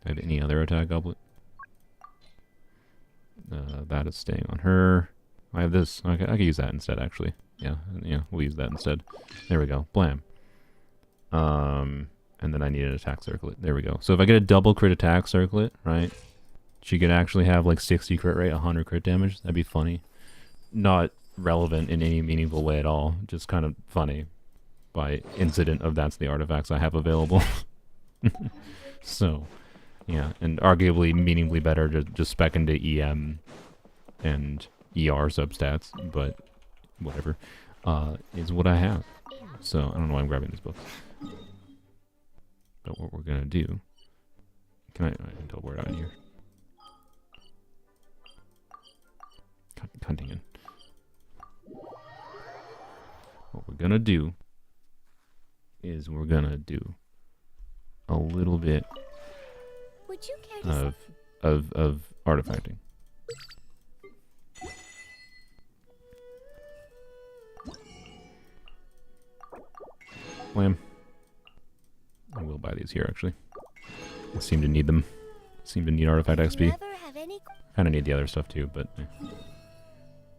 Do I have any other attack goblet? That is staying on her. I have this. I could use that instead, actually. Yeah, we'll use that instead. There we go. Blam. And then I need an attack circlet. There we go. So if I get a double crit attack circlet, right? She could actually have like 60 crit rate, 100 crit damage. That'd be funny. Not relevant in any meaningful way at all. Just kind of funny by incident of that's the artifacts I have available. So, yeah, and arguably meaningfully better to just spec into EM and ER substats, but whatever, is what I have. So, I don't know why I'm grabbing these books. But what we're gonna do... I can teleport out of here. Huntington. What we're gonna do is we're gonna do a little bit Would you care to of artifacting. Blam. I will buy these here, actually. I seem to need them. Seem to need artifact XP. Kind of need the other stuff too, but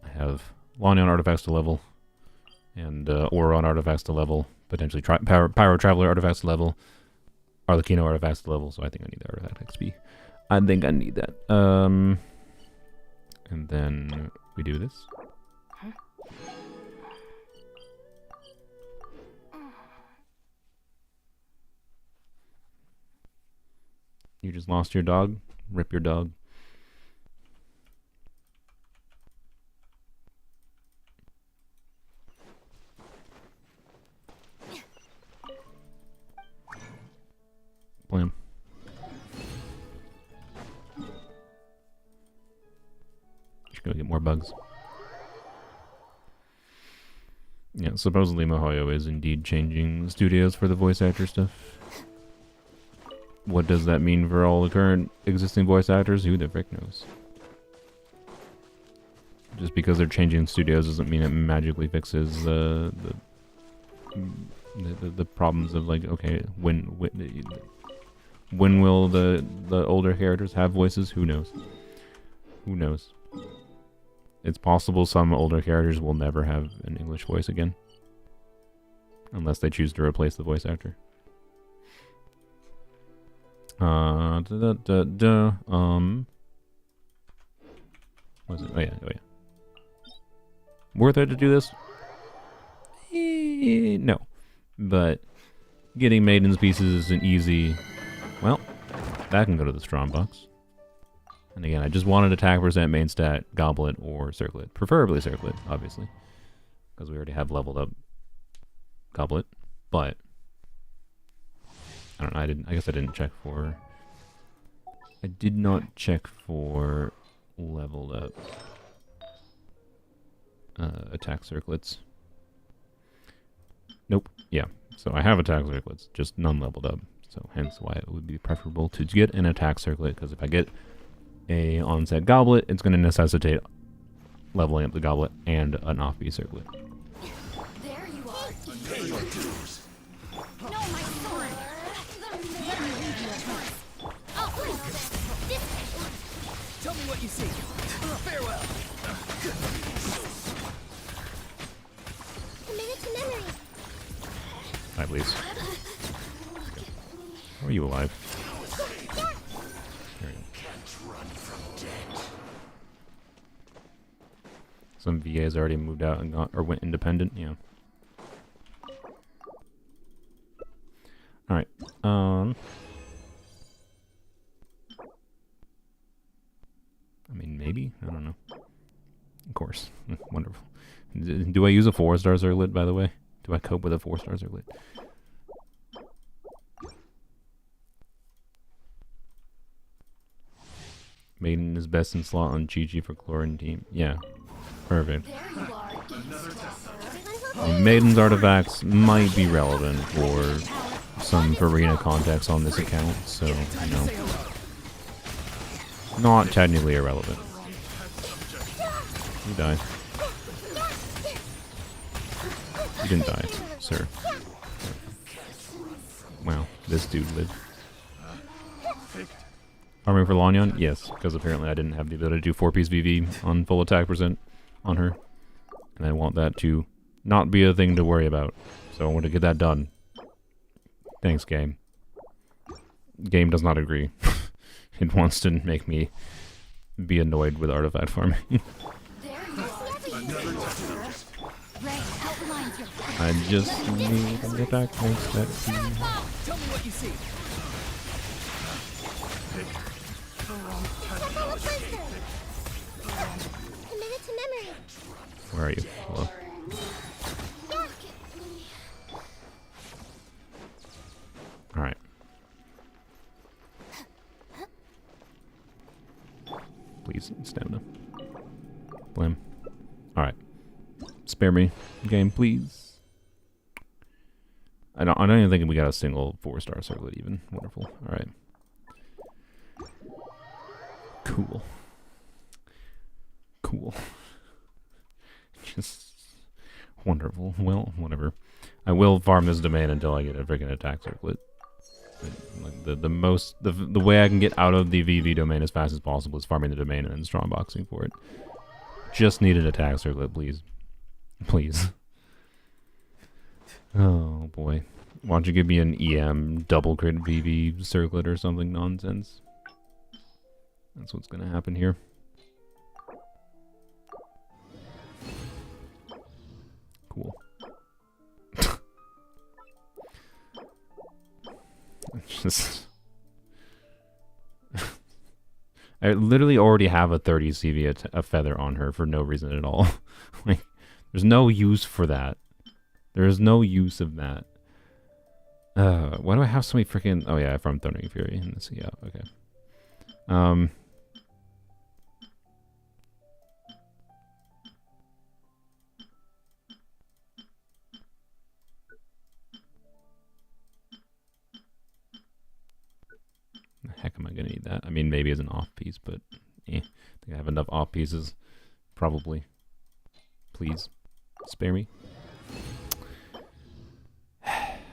I have Lanyan artifacts to level, and Auron artifacts to level, potentially Pyro Traveler artifacts to level, Arlecchino artifacts to level, so I think I need the artifact XP. I think I need that. And then we do this. You just lost your dog? Rip your dog. Blam. Just go get more bugs. Yeah, supposedly Mihoyo is indeed changing studios for the voice actor stuff. What does that mean for all the current existing voice actors? Who the frick knows? Just because they're changing studios doesn't mean it magically fixes the problems of like, okay, when will the older characters have voices? Who knows? Who knows? It's possible some older characters will never have an English voice again. Unless they choose to replace the voice actor. What was it? Oh yeah. Worth it to do this? No. But getting Maiden's pieces isn't easy. Well, that can go to the strong box. And again, I just wanted attack percent, main stat, goblet, or circlet. Preferably circlet, obviously. Because we already have leveled up goblet. But I don't know, I guess I didn't check for... I did not check for leveled up attack circlets. Nope. Yeah. So I have attack circlets, just none leveled up. So hence why it would be preferable to get an attack circlet, because if I get a onset goblet, it's going to necessitate leveling up the goblet and an off-B circlet. There you are. Pay your dues. No, my sword. Tell me what you see. Farewell. Commit to memory. Hi, please. How are you alive? There you go. Some VAs already moved out and got, or went independent, yeah. Alright, I mean, maybe? I don't know. Of course. Wonderful. Do I use a 4-star circlet, by the way? Do I cope with a 4-star circlet? Maiden is best in slot on Chi-Chi for Chlorine team. Yeah. Perfect. Maiden's artifacts might be relevant for some Farina context on this account, so, you know. Not technically irrelevant. You died. You didn't die, sir. Wow, this dude lived. Farming for Lanyon? Yes, because apparently I didn't have the ability to do 4-piece VV on full attack percent on her. And I want that to not be a thing to worry about. So I want to get that done. Thanks, game. Game does not agree. It wants to make me be annoyed with artifact farming. I just need an attack next step. Tell me what you see. Committed to memory. Where are you? Hello. Alright. Please, stamina. Blam. Alright. Spare me, game, please. I don't even think we got a single 4-star circlet even. Wonderful. Alright. Cool. Cool. Just wonderful. Well, whatever. I will farm this domain until I get a freaking attack circlet. Like the way I can get out of the VV domain as fast as possible is farming the domain and then strong boxing for it. Just need an attack circlet, please. Please. Oh boy. Why don't you give me an EM double crit VV circlet or something nonsense? That's what's gonna happen here. Cool. Just I literally already have a 30 CV a feather on her for no reason at all. Like, there's no use for that. There is no use of that. Why do I have so many freaking... Oh yeah, from Thundering Fury. Yeah, okay. The heck am I gonna need that? I mean, maybe as an off piece, but I think I have enough off pieces. Probably. Please, spare me.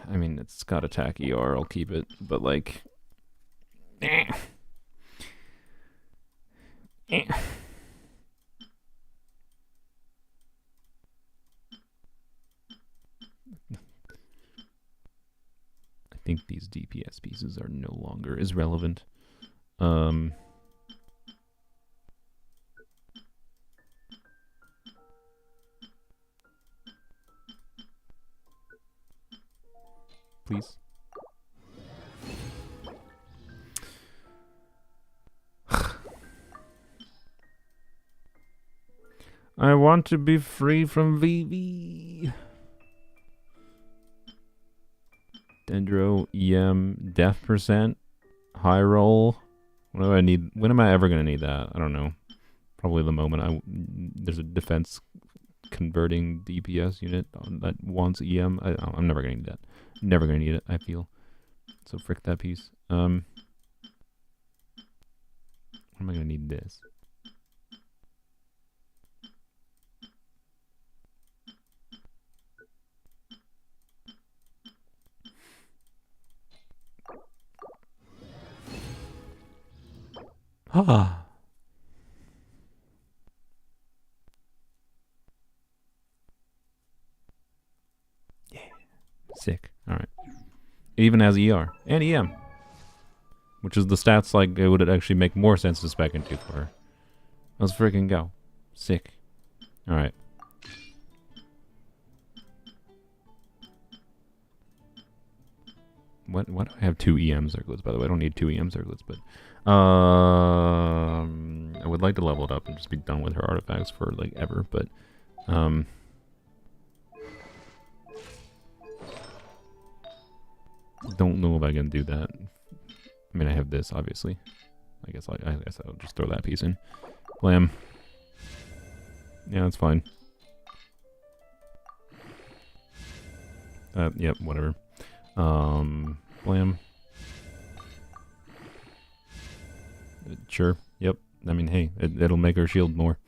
I mean, it's got attack ER. I'll keep it, but like, I think these DPS pieces are no longer as relevant. Please. I want to be free from VV. Dendro, EM, death percent, high roll. What do I need? When am I ever going to need that? I don't know. Probably the moment there's a defense converting DPS unit that wants EM. I'm never going to need that. Never going to need it, I feel. So frick that piece. When am I going to need this? Ah. Yeah. Sick. Alright. It even has ER and EM. Which is the stats like it would actually make more sense to spec into for her. Let's freaking go. Sick. Alright. Why do I have 2 EM circlets, by the way? I don't need 2 EM circlets, but I would like to level it up and just be done with her artifacts for like ever, but don't know if I can do that. I mean, I have this, obviously. I guess I'll just throw that piece in. Blam. Yeah, that's fine. Yep, whatever. Blam. Sure. Yep. I mean, hey, it'll make her shield more.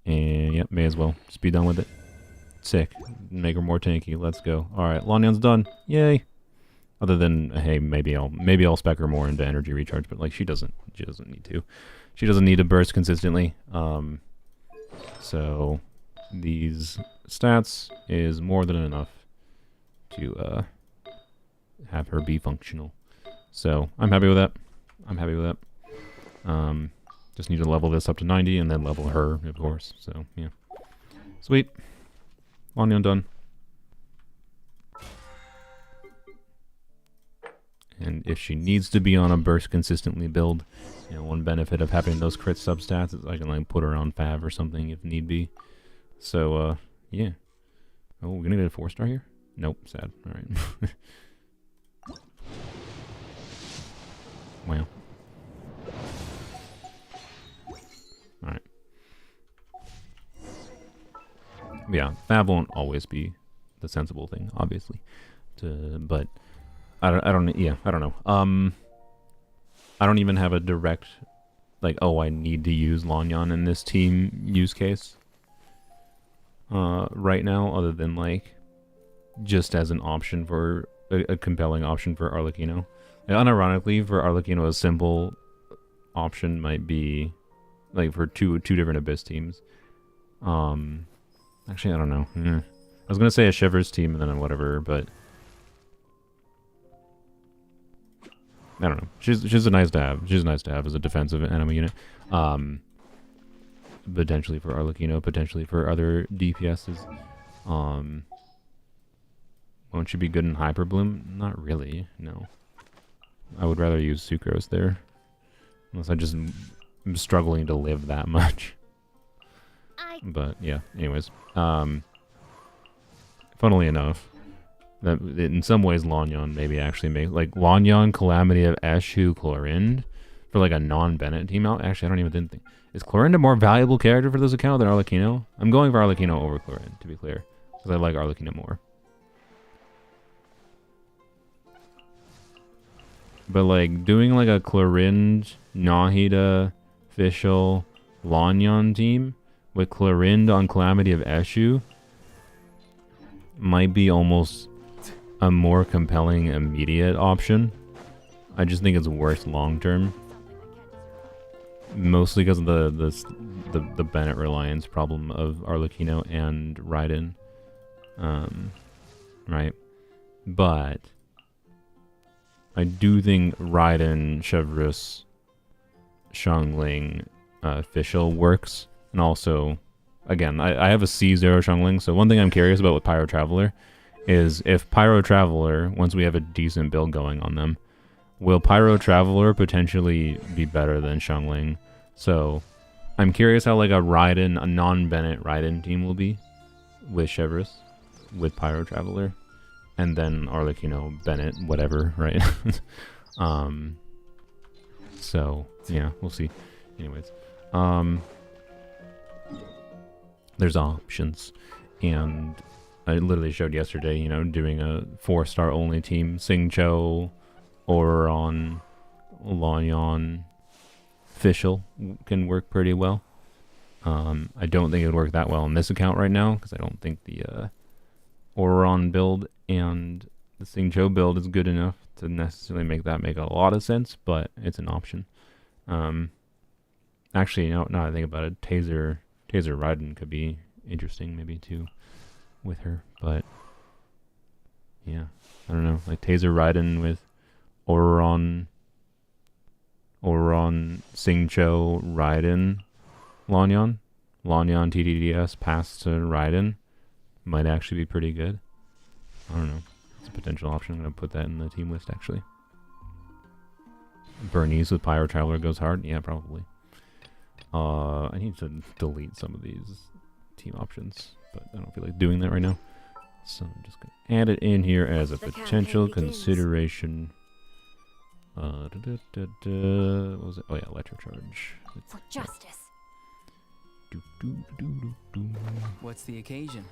And yep, may as well. Just be done with it. Sick. Make her more tanky. Let's go. Alright, Lonyan's done. Yay. Other than, hey, maybe I'll spec her more into energy recharge, but like she doesn't need to. She doesn't need to burst consistently. So these stats is more than enough to have her be functional. So I'm happy with that. I'm happy with that. Just need to level this up to 90 and then level her, of course. So yeah. Sweet. Lonyan done. And if she needs to be on a burst consistently build, you know, one benefit of having those crit substats is I can like put her on Fav or something if need be. So yeah. Oh, we're gonna get a 4-star here? Nope, sad. Alright. Wow. Alright. Yeah, Fav won't always be the sensible thing, obviously. But I don't know. I don't even have a direct, like, oh, I need to use Lonyan in this team use case right now, other than, like, just as an option for, a compelling option for Arlecchino. And unironically, for Arlecchino, a simple option might be, like, for two different Abyss teams. Actually, I don't know. I was going to say a Shivers team and then whatever, but I don't know. She's a nice to have. She's nice to have as a defensive enemy unit. Potentially for Arlecchino, potentially for other DPSs. Won't she be good in Hyper Bloom? Not really, no. I would rather use Sucrose there. Unless I just I'm struggling to live that much. I But yeah, anyways. Funnily enough, that in some ways Lanyon maybe actually make like Lanyon, Calamity of Eshu, Clorind for like a non-Bennett team out. Actually, I don't even think is Clorind a more valuable character for this account than Arlecchino? I'm going for Arlecchino over Clorind, to be clear, because I like Arlecchino more. But like doing like a Clorind, Nahida, Fischl, Lanyon team with Clorind on Calamity of Eshu might be almost a more compelling immediate option. I just think it's worse long term. Mostly because of the Bennett reliance problem of Arlecchino and Raiden. Right? But I do think Raiden, Chevreuse, Xiangling, Fischl works. And also, again, I have a C0 Xiangling, so one thing I'm curious about with Pyro Traveler is if Pyro Traveler, once we have a decent build going on them, will Pyro Traveler potentially be better than Xiangling? So I'm curious how like a Raiden, a non-Bennett Raiden team will be with Chevreuse, with Pyro Traveler, and then Arlecchino, Bennett, whatever, right? So yeah, we'll see. Anyways, there's options, and I literally showed yesterday, you know, doing a 4-star only team. Xingqiu, Oron, Lanyon, Fischl can work pretty well. I don't think it would work that well on this account right now, because I don't think the Oron build and the Xingqiu build is good enough to necessarily make that make a lot of sense, but it's an option. Actually, now that I think about it, Taser Raiden could be interesting maybe too with her, but yeah, I don't know, like Taser Raiden with Oron, Xingqiu, Raiden, Lanyon TDDS pass to Raiden might actually be pretty good. I don't know, it's a potential option. I'm gonna put that in the team list actually. Bernice with Pyro Traveler goes hard, yeah, probably. I need to delete some of these team options, but I don't feel like doing that right now. So I'm just going to add it in here as a potential consideration. What was it? Oh yeah, Electro Charge. for justice. What's the occasion?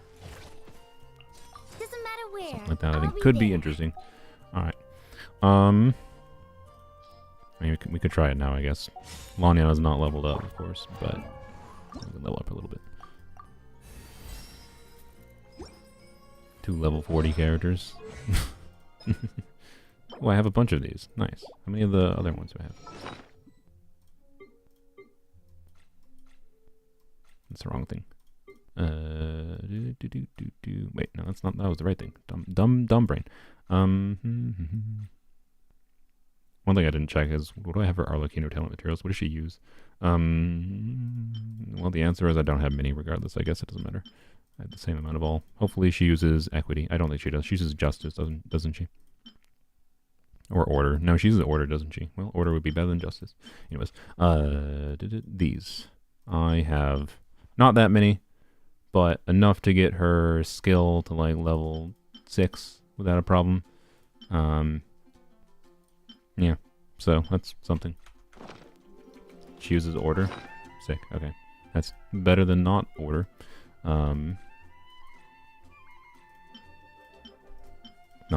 Doesn't matter where. Something like that I I'll think be could be there. interesting. Alright. I mean, we could try it now, I guess. Lanyon is not leveled up, of course, but we can level up a little bit. 2 level 40 characters. Oh, I have a bunch of these. Nice. How many of the other ones do I have? That's the wrong thing. Wait, no, that's not. That was the right thing. Dumb brain. One thing I didn't check is, what do I have for Arlecchino talent materials? What does she use? Well, the answer is I don't have many regardless. I guess it doesn't matter. I have the same amount of all. Hopefully she uses equity. I don't think she does. She uses justice, doesn't she? Or order. No, she uses order, doesn't she? Well, order would be better than justice. Anyways, these. I have not that many, but enough to get her skill to like level 6 without a problem. Yeah, so that's something. She uses order. Sick. Okay, that's better than not order. Not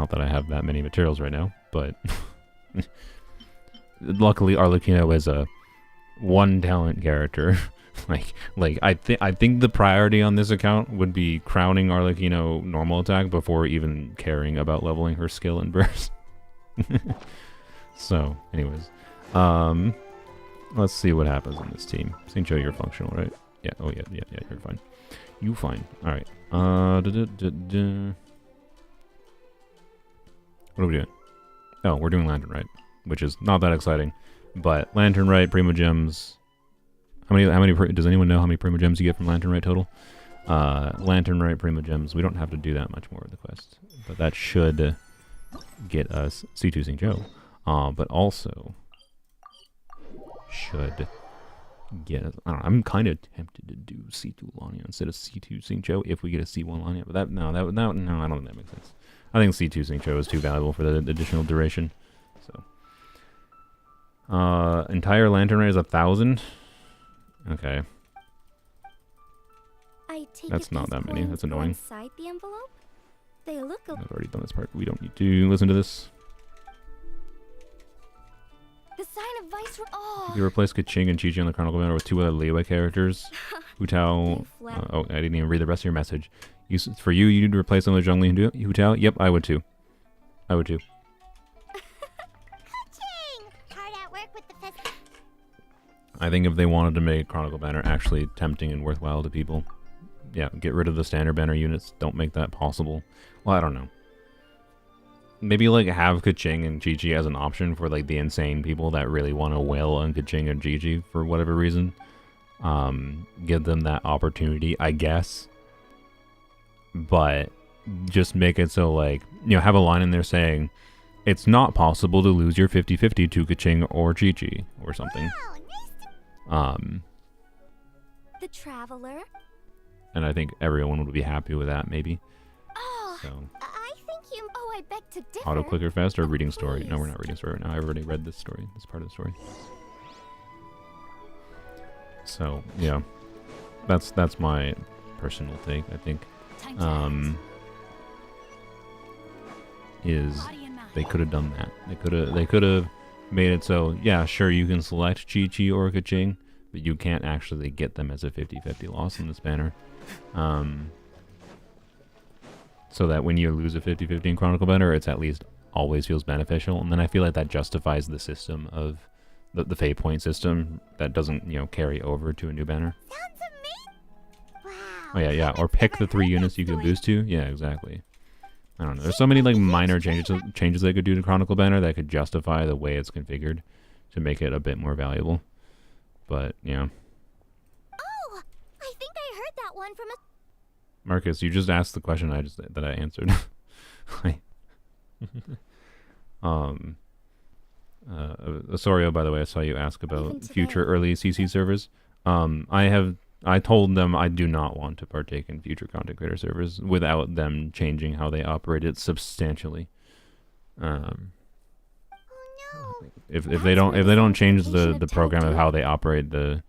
that I have that many materials right now, but luckily Arlecchino is a 1 talent character. like I think the priority on this account would be crowning Arlecchino normal attack before even caring about leveling her skill and burst. So, anyways, let's see what happens in this team. Xingqiu, you're functional, right? Yeah. Oh yeah, you're fine. You fine. All right. What are we doing? Oh, we're doing Lantern Rite, which is not that exciting, but Lantern Rite, Primo Gems. How many? Does anyone know how many Primo Gems you get from Lantern Rite total? Lantern Rite, Primo Gems. We don't have to do that much more of the quest, but that should get us C2 Xingqiu. But also should get it. I don't know, I'm kind of tempted to do C2 Lania instead of C2 Xingqiu if we get a C1 Lania, but no, I don't think that makes sense. I think C2 Xingqiu is too valuable for the additional duration. So, entire lantern rate is 1,000. Okay, I take that's it not these that many. coins That's go annoying. inside the envelope? They look I've already done this part. We don't need to listen to this. the sign of vice. Oh, You replace Kaching and Chi-Chi on the Chronicle banner with 2 other Liyue characters. Hu Tao. Oh, I didn't even read the rest of your message. For you, you'd replace them with Zhongli and Hu Tao? Yep, I would too. I would too. Hard at work with the fest. I think if they wanted to make Chronicle banner actually tempting and worthwhile to people, yeah, get rid of the standard banner units. Don't make that possible. Well, I don't know. Maybe like have Kaching and Chi-Chi as an option for like the insane people that really want to wail on Kaching and Chi-Chi for whatever reason. Give them that opportunity, I guess. But just make it so like, you know, have a line in there saying it's not possible to lose your 50-50 to Kaching or Chi-Chi or something. Wow, nice. the traveler. And I think everyone would be happy with that, maybe. Oh, So, I think you. Oh, I beg to differ. auto clicker fest or reading story? No, we're Please. not reading story right now. I've already read this story, this part of the story. So, yeah. That's my personal take, I think. Is they could have done that. They could have made it so, yeah, sure, you can select Chi-Chi or Kaching, but you can't actually get them as a 50-50 loss in this banner. So that when you lose a 50-50 in Chronicle banner, it's at least always feels beneficial. And then I feel like that justifies the system of the fate point system that doesn't, you know, carry over to a new banner. Sounds amazing. Wow. Oh yeah. Or pick the 3 units you can lose to. Yeah, exactly. I don't know. There's so many like minor changes they could do to Chronicle banner that could justify the way it's configured to make it a bit more valuable. But yeah, Oh, I think I heard that one from a. Marcus, you just asked the question that I answered. Osorio, by the way, I saw you ask Even about today. future early CC servers. I told them I do not want to partake in future content creator servers without them changing how they operate it substantially. Oh no. If That's they don't where if they don't change simplification the of program of tech how they operate the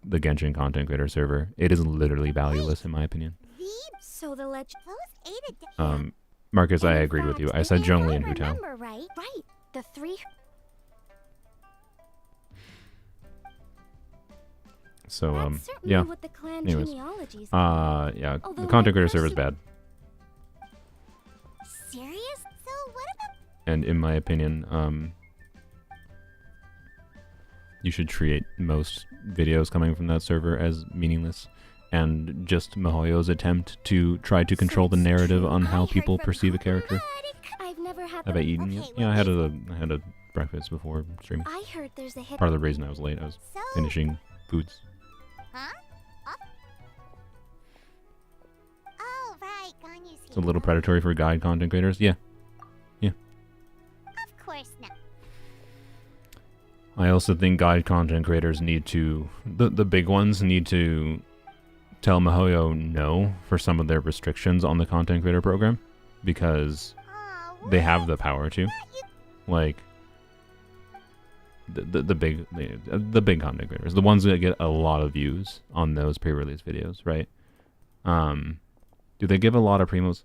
Genshin content creator server, it is literally valueless in my opinion. The So the legend. those ate Marcus, I And in agreed with you. fact, I said if Zhongli I and Hu Tao. remember right? Right. The 3. So That's certainly yeah. what the clan Anyways. genealogies. Yeah, Although the content my creator server is person- bad. serious? So what about And in my opinion, you should treat most videos coming from that server as meaningless, and just MiHoYo's attempt to try to control the narrative on how people perceive a character. I've never had. Have I the- eaten yet? Okay, Yeah, well, I had a breakfast before streaming. I heard there's a hidden. Part of the reason I was late, I was so? finishing foods. Huh? Oh right, Ganyu's It's a little predatory for guide content creators. Yeah. Of course not. I also think guide content creators need to, the big ones need to tell MiHoYo no for some of their restrictions on the content creator program, because Oh, they have the power to. Like the big content creators, the ones that get a lot of views on those pre-release videos, right? Do they give a lot of primos?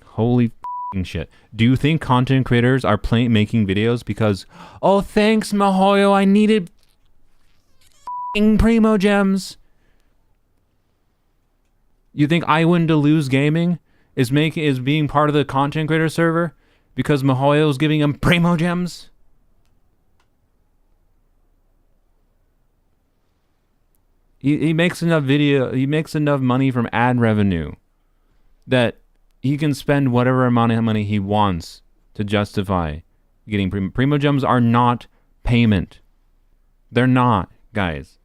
Holy f***ing shit. Do you think content creators are making videos because, oh, thanks MiHoYo, I needed f***ing primo gems? You think I Win to Lose Gaming is being part of the content creator server because MiHoYo is giving them primo gems? He makes enough money from ad revenue that he can spend whatever amount of money he wants to justify getting primo gems. Are not payment. They're not, guys.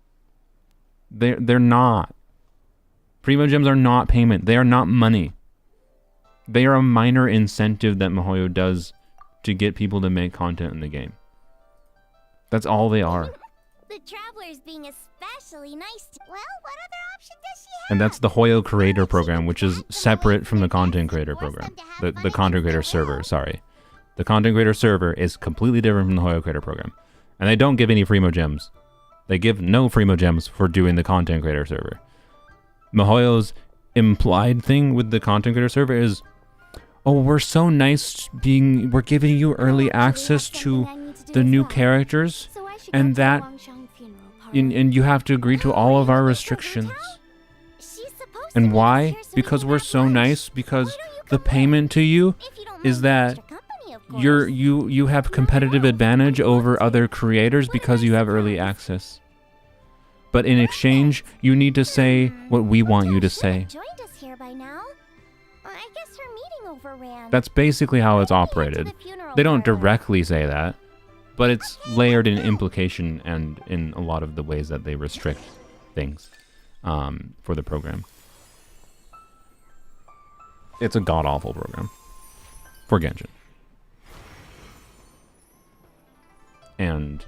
They're not. Primo gems are not payment. They are not money. They are a minor incentive that MiHoYo does to get people to make content in the game. That's all they are. The traveler's being especially nice to... Well, what other option does she have? And that's the Hoyo Creator Program, which is separate from the Content Creator Program. The Content Creator Server, sorry. The Content Creator Server is completely different from the Hoyo Creator Program. And they don't give any Freemo Gems. They give no Freemo Gems for doing the Content Creator Server. MiHoYo's implied thing with the Content Creator Server is, oh, we're so nice we're giving you early access to the new characters, and that, and you have to agree to all of our restrictions. And why? Because we're so nice, because the payment to you is that you have competitive advantage over other creators because you have early access. But in exchange, you need to say what we want you to say. That's basically how it's operated. They don't directly say that, but it's layered in implication and in a lot of the ways that they restrict things for the program. It's a god-awful program for Genshin. And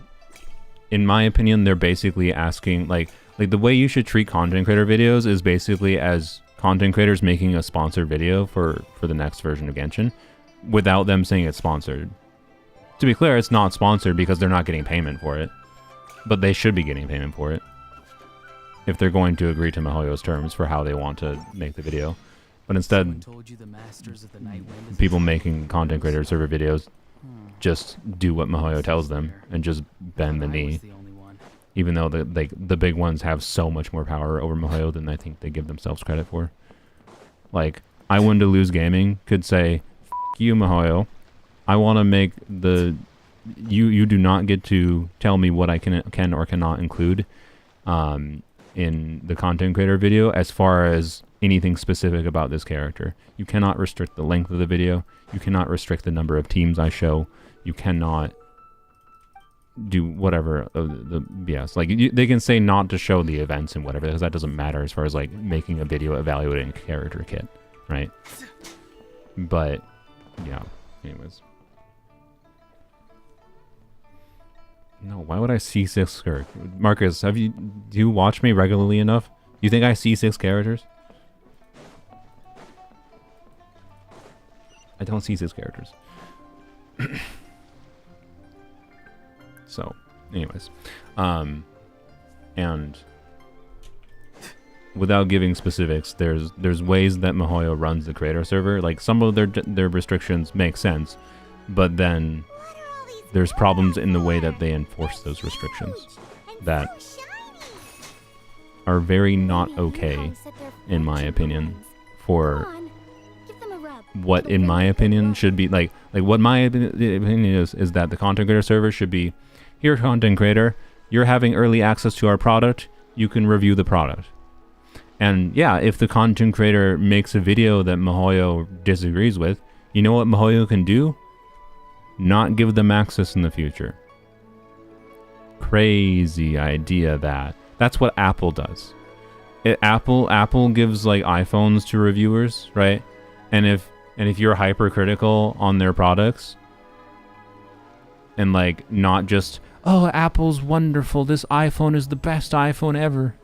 in my opinion, they're basically asking, like the way you should treat content creator videos is basically as content creators making a sponsored video for the next version of Genshin without them saying it's sponsored. To be clear, it's not sponsored because they're not getting payment for it, but they should be getting payment for it if they're going to agree to MiHoYo's terms for how they want to make the video. But instead, people making content creator server videos just do what MiHoYo tells them and just bend the knee. Even though the big ones have so much more power over MiHoYo than I think they give themselves credit for. Like, I Win to Lose Gaming could say, F you, MiHoYo. I want to make the... You do not get to tell me what I can or cannot include in the content creator video as far as anything specific about this character. You cannot restrict the length of the video. You cannot restrict the number of teams I show. You cannot do whatever the BS. Like, they can say not to show the events and whatever, because that doesn't matter as far as like making a video evaluating a character kit, right? But yeah, anyways. No, why would I see 6 characters? Marcus, do you watch me regularly enough? You think I see 6 characters? I don't see 6 characters. So, anyways, and without giving specifics, there's ways that MiHoYo runs the creator server. Like, some of their restrictions make sense, but then there's problems in the way that they enforce those restrictions that are very not okay, in my opinion, for what, in my opinion, should be like what my opinion is that the content creator server should be, here, content creator, you're having early access to our product, you can review the product. And yeah, if the content creator makes a video that MiHoYo disagrees with, you know what MiHoYo can do? Not give them access in the future. Crazy idea that. That's what Apple does. Apple gives like iPhones to reviewers, right? And if you're hypercritical on their products, and like not just, oh, Apple's wonderful, this iPhone is the best iPhone ever,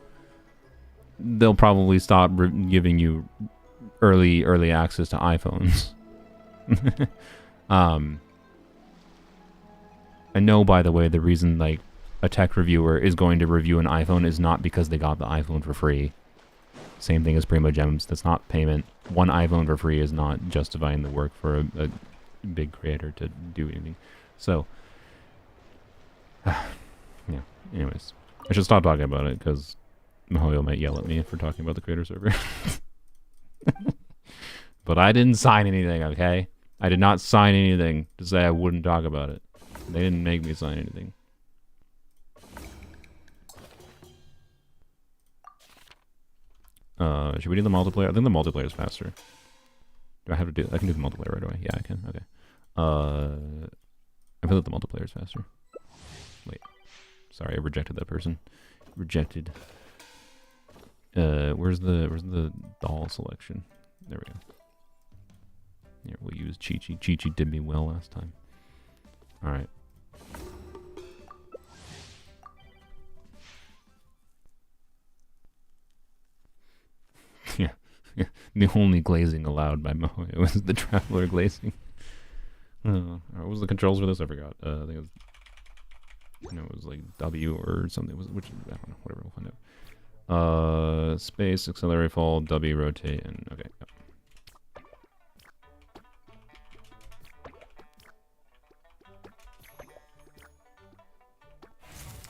they'll probably stop giving you early access to iPhones. I know, by the way, the reason like a tech reviewer is going to review an iPhone is not because they got the iPhone for free. Same thing as Primo Gems. That's not payment. One iPhone for free is not justifying the work for a big creator to do anything. So, yeah. Anyways, I should stop talking about it because MiHoYo might yell at me for talking about the creator server. But I didn't sign anything, okay? I did not sign anything to say I wouldn't talk about it. They didn't make me sign anything. Should we do the multiplayer? I think the multiplayer is faster. Do I have to do? I can do the multiplayer right away. Yeah, I can. Okay. I feel like the multiplayer is faster. Wait. Sorry, I rejected that person. Rejected. Where's the doll selection? There we go. Here, we'll use Chi-Chi. Chi-Chi did me well last time. Alright. The only glazing allowed by Moe was the traveler glazing. What was the controls for this? I forgot. I think it was, it was like W or something. Which I don't know. Whatever, we'll find out. Space, accelerate, fall, W, rotate, and okay. Yep.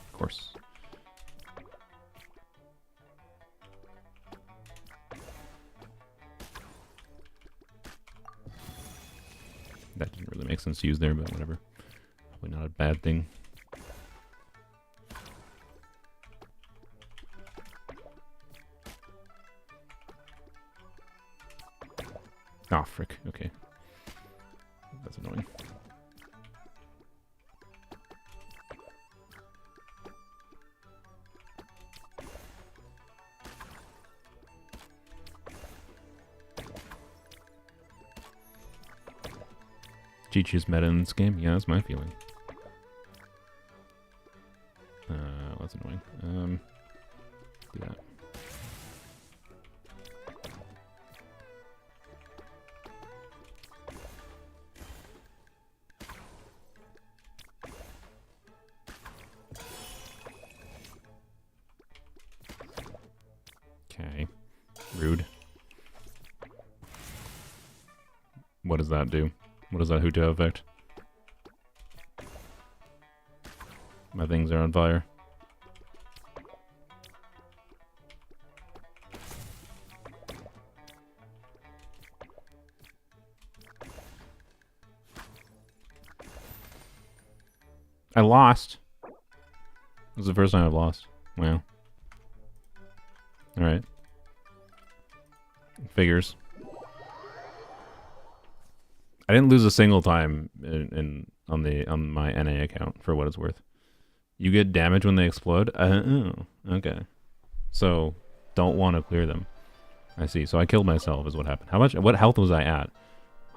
Of course. That didn't really make sense to use there, but whatever. Probably not a bad thing. Ah, frick. Okay. That's annoying. Chi-Chi's meta in this game? Yeah, that's my feeling. That's annoying. Do that. Okay. Rude. What does that do? What does that Huto effect? My things are on fire. I lost. This is the first time I've lost. Wow. Alright. Figures. I didn't lose a single time on my NA account, for what it's worth. You get damage when they explode? Oh, okay. So, don't want to clear them. I see. So I killed myself is what happened. What health was I at?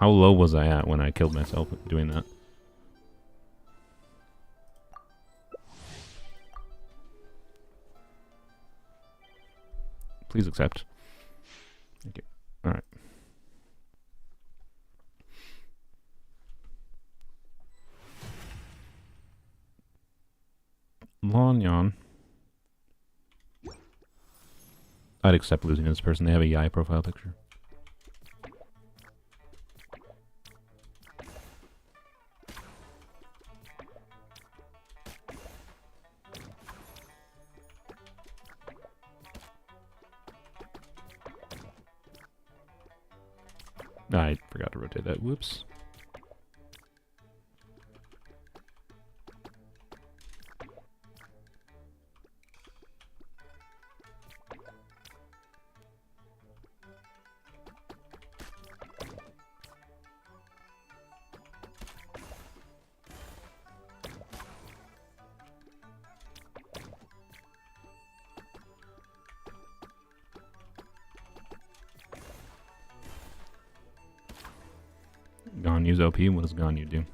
How low was I at when I killed myself doing that? Please accept. Thank you. Alright. Lanyan. I'd accept losing this person. They have a Yai profile picture. I forgot to rotate that. Whoops. Ganyu's OP. What does Ganyu do?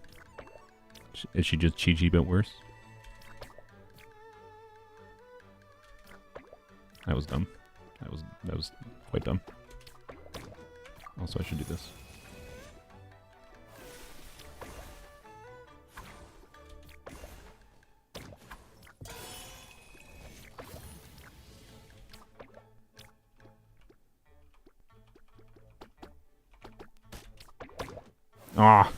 Is she just Chi-Chi but worse? That was dumb. That was quite dumb. Also, I should do this. Ah.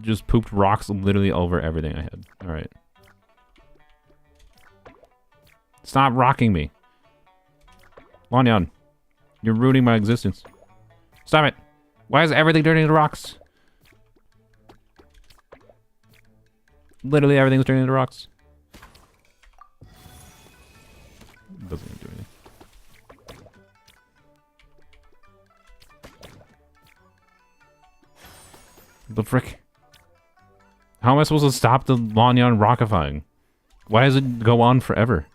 Just pooped rocks literally over everything I had. Alright. Stop rocking me. Lanyan, you're ruining my existence. Stop it. Why is everything turning into rocks? Literally everything's turning into rocks. Doesn't even do anything. The frick? How am I supposed to stop the Lanyan rockifying? Why does it go on forever?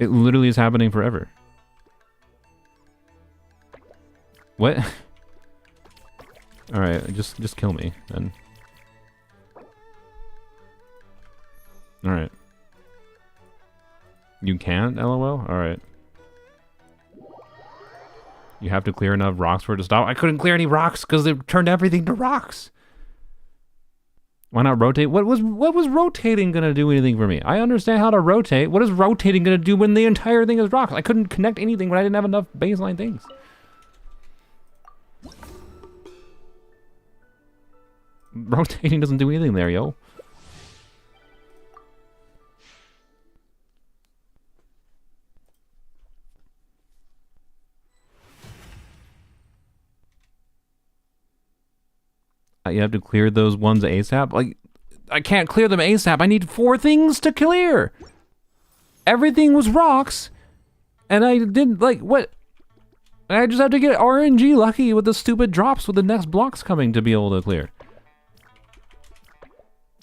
It literally is happening forever. What? Alright, just kill me, then. Alright. You can't, LOL? Alright. You have to clear enough rocks for it to stop. I couldn't clear any rocks because they turned everything to rocks. Why not rotate? What was rotating gonna do anything for me? I understand how to rotate. What is rotating gonna do when the entire thing is rocks? I couldn't connect anything when I didn't have enough baseline things. Rotating doesn't do anything there, yo. You have to clear those ones ASAP? Like, I can't clear them ASAP. I need 4 things to clear. Everything was rocks. And I didn't, like, what? I just have to get RNG lucky with the stupid drops with the next blocks coming to be able to clear.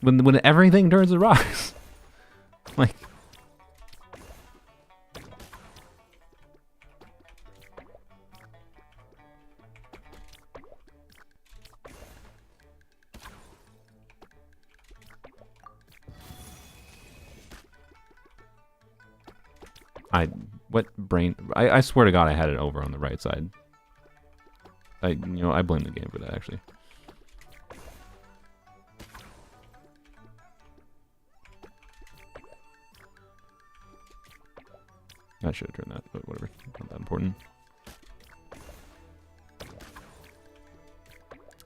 When everything turns to rocks. Like... I swear to God I had it over on the right side. I blame the game for that, actually. I should have turned that, but whatever. Not that important.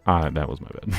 Ah, that was my bad.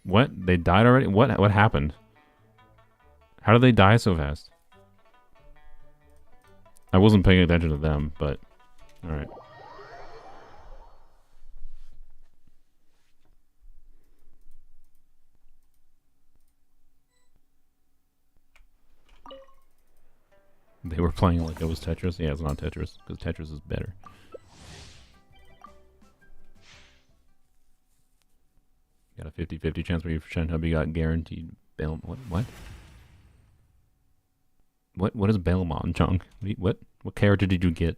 What? They died already? What happened? How did they die so fast? I wasn't paying attention to them, but... Alright. They were playing like it was Tetris? Yeah, it's not Tetris, because Tetris is better. Got a 50-50 chance where your Shenhubby got guaranteed bail. What? What is Belmont, Chunk? What character did you get?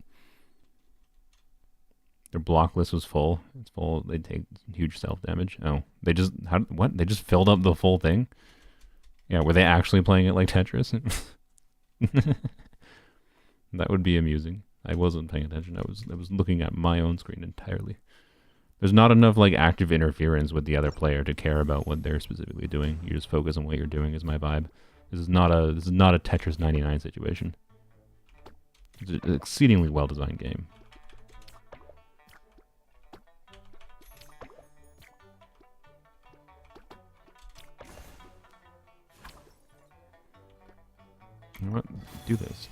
Their block list was full. It's full. They take huge self damage. Oh, they just what? They just filled up the full thing. Yeah, were they actually playing it like Tetris? That would be amusing. I wasn't paying attention. I was looking at my own screen entirely. There's not enough like active interference with the other player to care about what they're specifically doing. You just focus on what you're doing is my vibe. This is not a Tetris 99 situation. It's an exceedingly well designed game. You know what? Do this.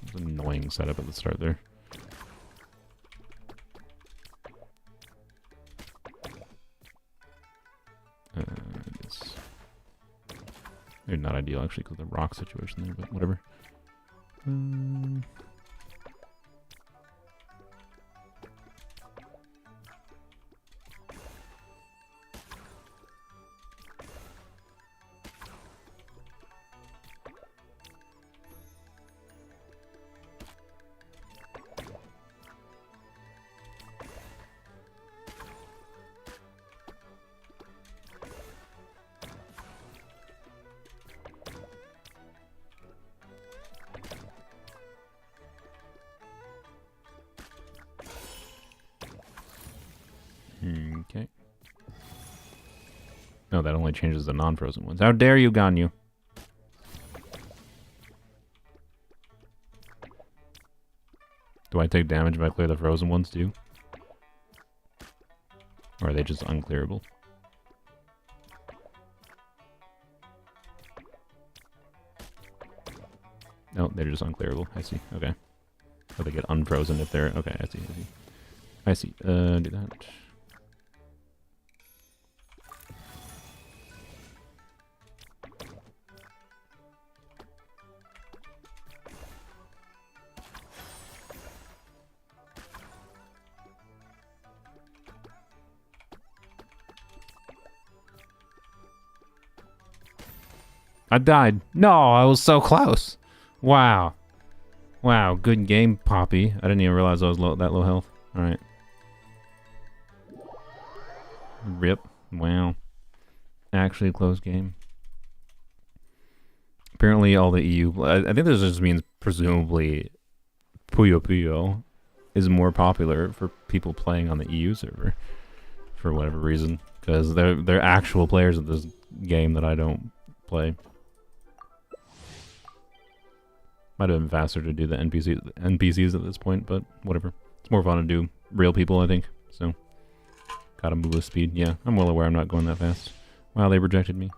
It's an annoying setup at the start there. It's not ideal actually because of the rock situation there, but whatever. Okay. No, that only changes the non-frozen ones. How dare you, Ganyu? Do I take damage if I clear the frozen ones too? Or are they just unclearable? No, they're just unclearable. I see. Okay. So they get unfrozen if they're... Okay, I see. I see. Do that. I died. No, I was so close. Wow. Wow, good game, Poppy. I didn't even realize I was that low health. Alright. Rip. Wow. Actually a close game. Apparently all the EU... I think this just means, presumably, Puyo Puyo is more popular for people playing on the EU server. For whatever reason. Because they're actual players of this game that I don't play. Might have been faster to do the NPCs at this point, but whatever. It's more fun to do real people, I think. So, gotta move with speed. Yeah, I'm well aware I'm not going that fast. Wow, they rejected me.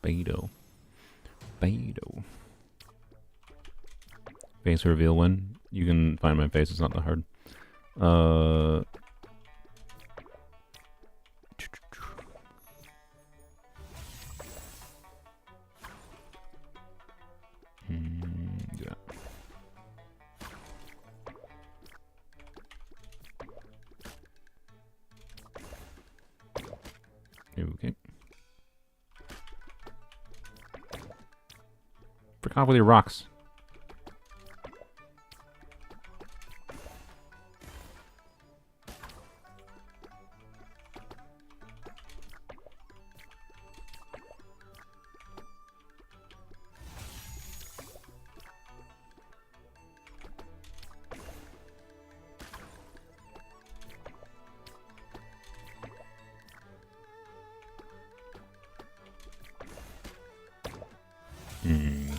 Beto. Beto. Face reveal when you can find my face. It's not that hard. Yeah. Okay. Frick off with your rocks.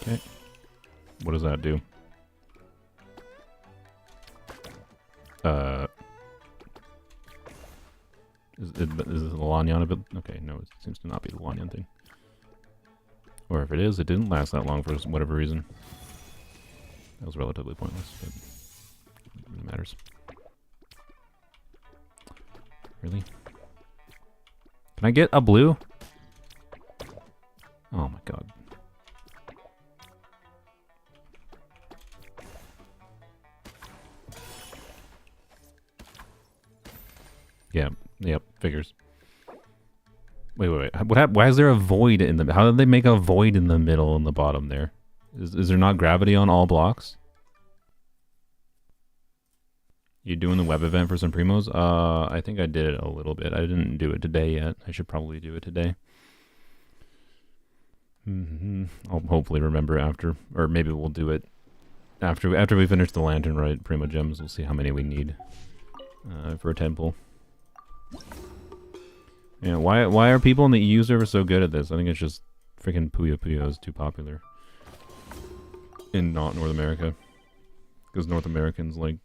Okay. What does that do? Is the Lanyan a bit? Okay, no, it seems to not be the Lanyan thing. Or if it is, it didn't last that long for whatever reason. That was relatively pointless, but it really matters. Really? Can I get a blue? Oh my god. Yeah, yep, figures. Wait. Why is there a void in the... How did they make a void in the middle and the bottom there? Is there not gravity on all blocks? You doing the web event for some primos? I think I did it a little bit. I didn't do it today yet. I should probably do it today. I'll hopefully remember after, or maybe we'll do it after we finish the lantern, right? Primo gems. We'll see how many we need for a temple. Yeah, why are people in the EU server so good at this? I think it's just freaking Puyo Puyo is too popular in not North America, because North Americans like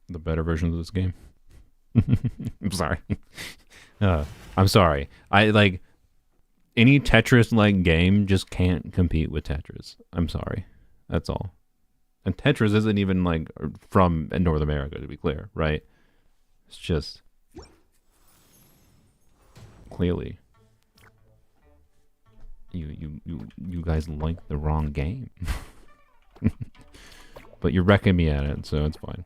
the better versions of this game. I'm sorry. I'm sorry. I like any Tetris-like game just can't compete with Tetris. I'm sorry. That's all. And Tetris isn't even like from North America, to be clear, right? It's just clearly you guys like the wrong game. But you're wrecking me at it, so it's fine.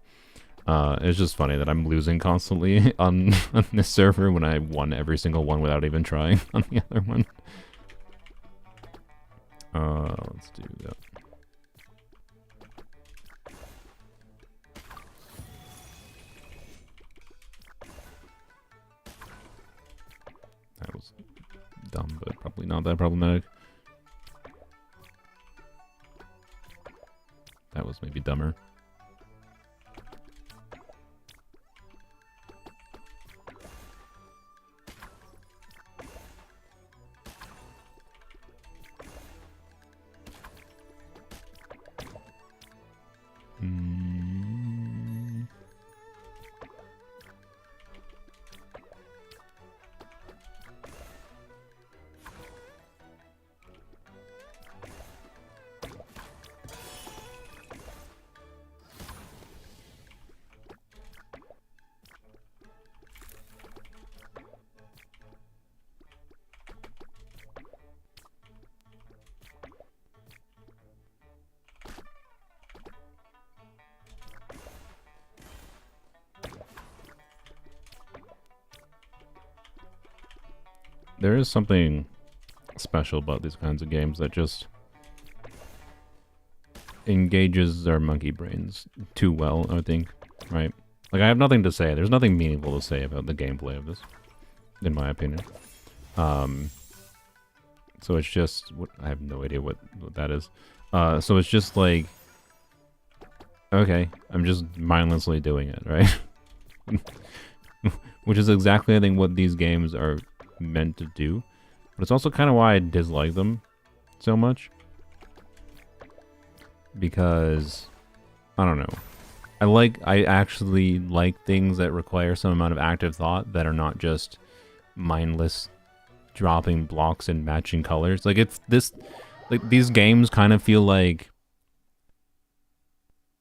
It's just funny that I'm losing constantly on this server when I won every single one without even trying on the other one. Let's do that. That was dumb, but probably not that problematic. That was maybe dumber. There is something special about these kinds of games that just engages our monkey brains too well, I think, right? Like, I have nothing to say. There's nothing meaningful to say about the gameplay of this, in my opinion. So it's just... I have no idea what that is. So it's just like... Okay, I'm just mindlessly doing it, right? Which is exactly, I think, what these games are meant to do. But it's also kind of why I dislike them so much. Because... I don't know. I actually like things that require some amount of active thought that are not just mindless dropping blocks and matching colors. Like, it's this... Like, these games kind of feel like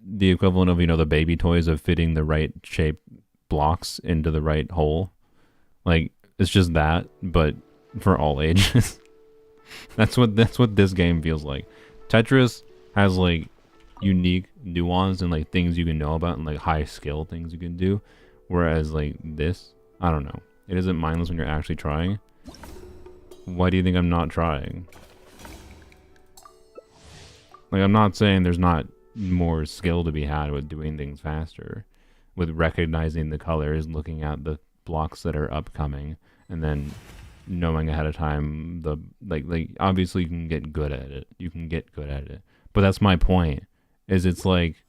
the equivalent of, you know, the baby toys of fitting the right shape blocks into the right hole. Like, it's just that, but for all ages. That's what this game feels like. Tetris has, like, unique nuance and, like, things you can know about and, like, high skill things you can do. Whereas, like, this, I don't know. It isn't mindless when you're actually trying. Why do you think I'm not trying? Like, I'm not saying there's not more skill to be had with doing things faster, with recognizing the colors, looking at the blocks that are upcoming, and then knowing ahead of time the like obviously you can get good at it. You can get good at it. But that's my point. Is it's like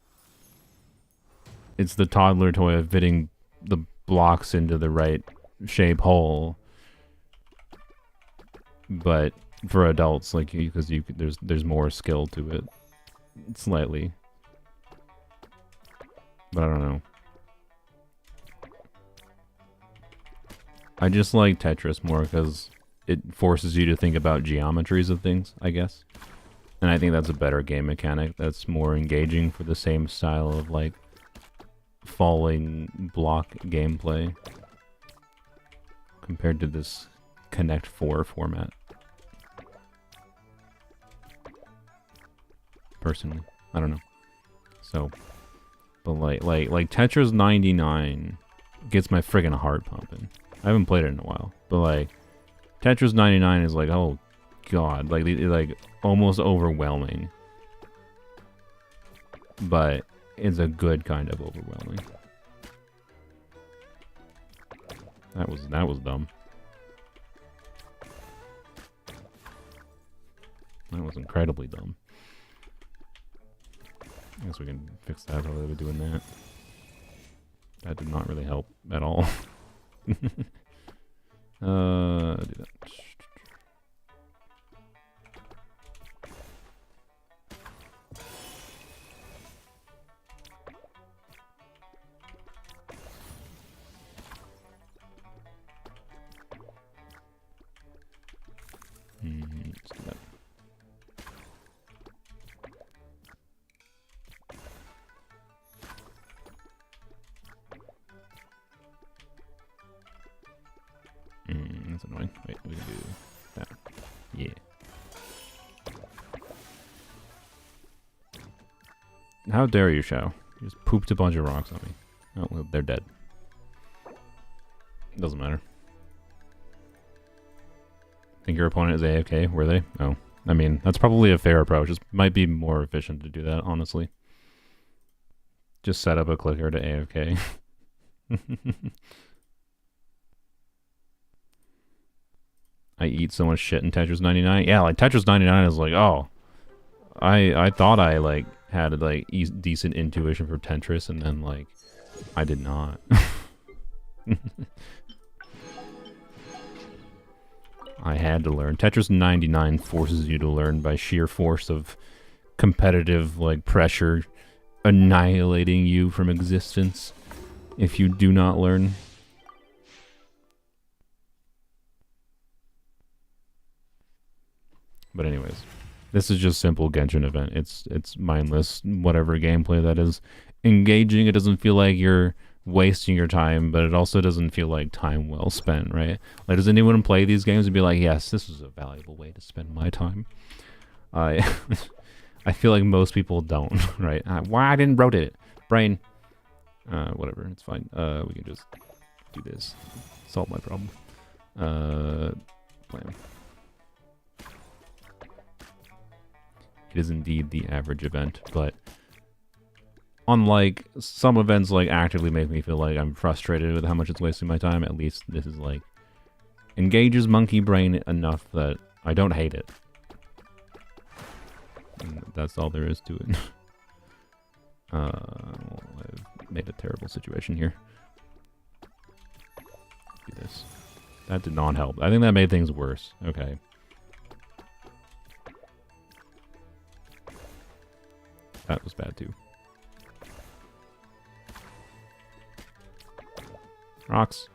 it's the toddler toy of fitting the blocks into the right shape hole. But for adults, like, because there's more skill to it, slightly. But I don't know. I just like Tetris more because it forces you to think about geometries of things, I guess. And I think that's a better game mechanic. That's more engaging for the same style of, like, falling block gameplay compared to this Connect 4 format. Personally, I don't know. So, but like Tetris 99 gets my friggin' heart pumping. I haven't played it in a while, but like Tetris 99 is like, oh god, like almost overwhelming. But it's a good kind of overwhelming. That was dumb. That was incredibly dumb. I guess we can fix that probably by doing that. That did not really help at all. Do that. Let's do that. That's annoying. Wait, we can do that. Yeah. How dare you, Shao? You just pooped a bunch of rocks on me. Oh, well, they're dead. Doesn't matter. Think your opponent is AFK? Were they? Oh. I mean, that's probably a fair approach. It might be more efficient to do that, honestly. Just set up a clicker to AFK. I eat so much shit in Tetris 99. Yeah, like Tetris 99 is like, oh, I thought I like had like decent intuition for Tetris, and then like I did not. I had to learn. Tetris 99 forces you to learn by sheer force of competitive like pressure annihilating you from existence if you do not learn. But anyways, this is just simple Genshin event. It's mindless, whatever gameplay that is. Engaging, it doesn't feel like you're wasting your time, but it also doesn't feel like time well spent, right? Like, does anyone play these games and be like, yes, this is a valuable way to spend my time? I feel like most people don't, right? Why I didn't wrote it? Brain. Whatever, it's fine. We can just do this. Solve my problem. plan. It is indeed the average event, but unlike some events like actively make me feel like I'm frustrated with how much it's wasting my time, at least this is like engages monkey brain enough that I don't hate it. And that's all there is to it. Well, I've made a terrible situation here. Do this. That did not help. I think that made things worse. Okay. That was bad too. Rocks.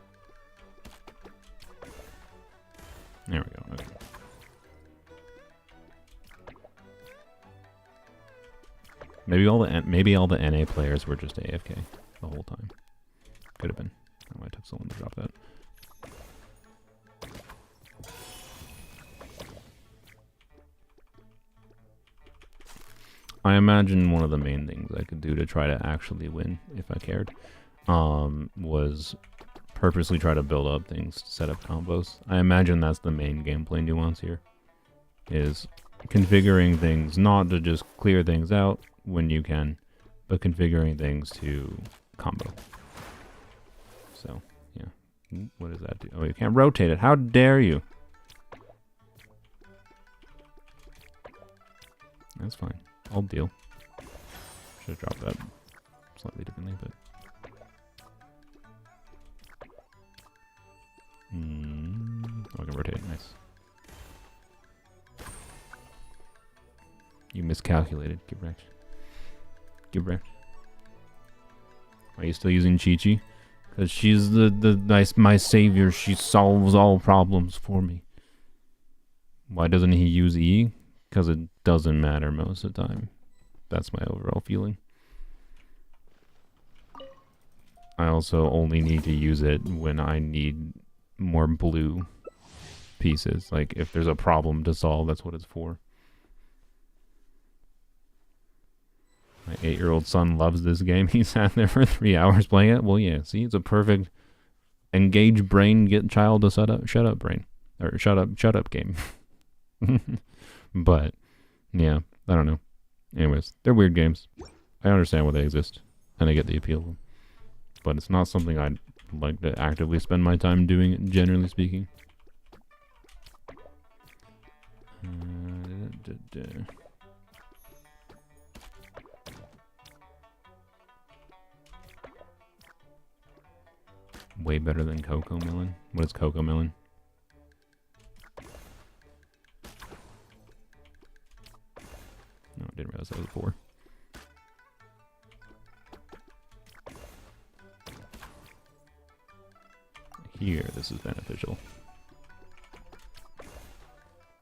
There we go. Okay. Maybe all the NA players were just AFK the whole time. Could have been. Oh, I took so long to drop that. I imagine one of the main things I could do to try to actually win, if I cared, was purposely try to build up things to set up combos. I imagine that's the main gameplay nuance here, is configuring things not to just clear things out when you can, but configuring things to combo. So, yeah. What does that do? Oh, you can't rotate it. How dare you? That's fine. I'll deal. Should have dropped that slightly differently, but... Oh, I can rotate it. Nice. You miscalculated. Get wrecked. Get wrecked. Are you still using Chi-Chi? Because she's my savior. She solves all problems for me. Why doesn't he use E? Because it doesn't matter most of the time. That's my overall feeling. I also only need to use it when I need more blue pieces. Like, if there's a problem to solve, that's what it's for. My 8-year-old son loves this game. He sat there for 3 hours playing it. Well, yeah, see, it's a perfect engage brain, get child to shut up brain. Or shut up game. But, yeah, I don't know. Anyways, they're weird games. I understand why they exist, and I get the appeal of them. But it's not something I'd like to actively spend my time doing, generally speaking. Way better than Cocoa Melon. What is Cocoa Melon? No, I didn't realize that was a 4. Here, this is beneficial.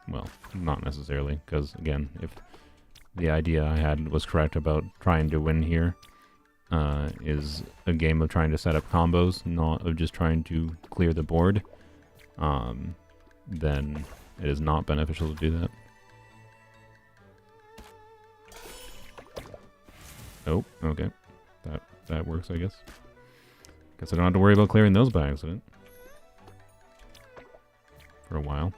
Well, not necessarily, because, again, if the idea I had was correct about trying to win here, is a game of trying to set up combos, not of just trying to clear the board, then it is not beneficial to do that. Oh, okay. That works, I guess. Guess I don't have to worry about clearing those by accident. For a while.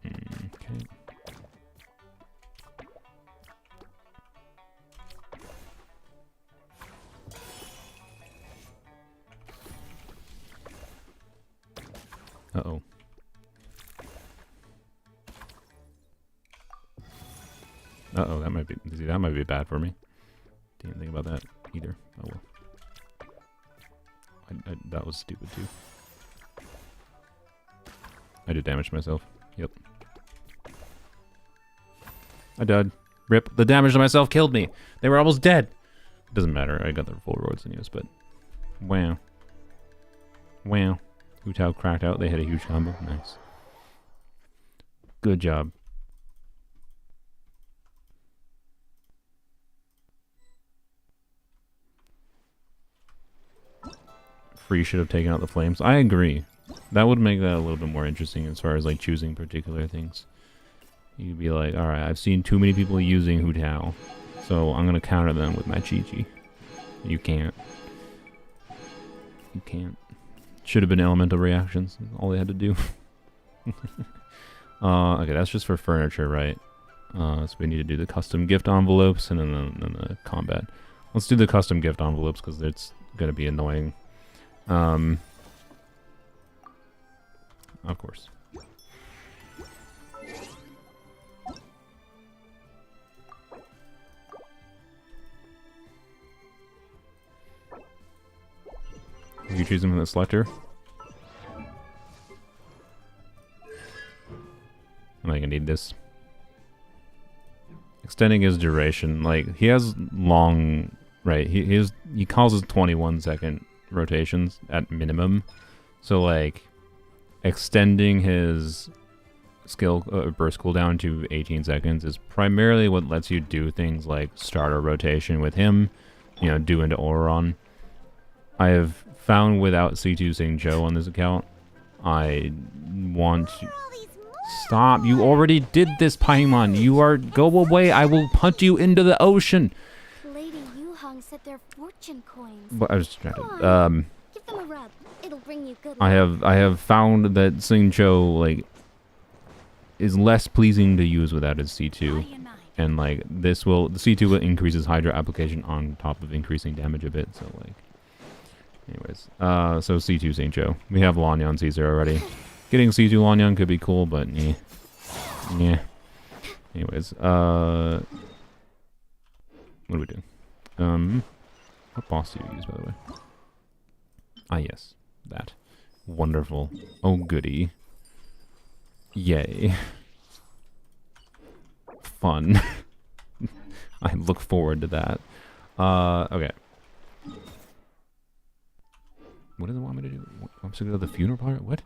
Okay. Uh-oh. Uh-oh, that might be bad for me. Didn't think about that either. Oh well. That was stupid too. I did damage to myself. Yep. I died. Rip. The damage to myself killed me. They were almost dead. Doesn't matter. I got the full rewards anyways, but... Wow. Wow. Hu Tao cracked out. They had a huge combo. Nice. Good job. Free should have taken out the flames. I agree. That would make that a little bit more interesting as far as like choosing particular things. You'd be like, alright, I've seen too many people using Hu Tao, so I'm gonna counter them with my Chi-Chi. You can't. You can't. Should have been elemental reactions. All they had to do. Okay, that's just for furniture, right? So we need to do the custom gift envelopes and then the combat. Let's do the custom gift envelopes because it's gonna be annoying. Of course. You choose them in the selector. Am I gonna need this? Extending his duration, like he has long, right? He causes 21-second rotations at minimum, so like extending his skill burst cooldown to 18 seconds is primarily what lets you do things like start a rotation with him, you know, do into Auron. I have found without C2 Sing Joe on this account, I want to... Stop, you already did this, Paimon. You are... Go away, I will punt you into the ocean. Lady Yuhong said they're fortune coins. But I was trying to... Give them a rub. It'll bring you good luck. I have found that Sing Joe, like, is less pleasing to use without his C2. And, like, this will... The C2 will increase his Hydra application on top of increasing damage a bit, so, like... Anyways, so C2 St. Joe. We have Lanyan Caesar already. Getting C2 Lanyan could be cool, but yeah. Yeah. Anyways, what do we do? What boss do you use, by the way? Ah, yes. That. Wonderful. Oh, goody. Yay. Fun. I look forward to that. Okay. What does it want me to do? I'm supposed to go to the funeral part? What?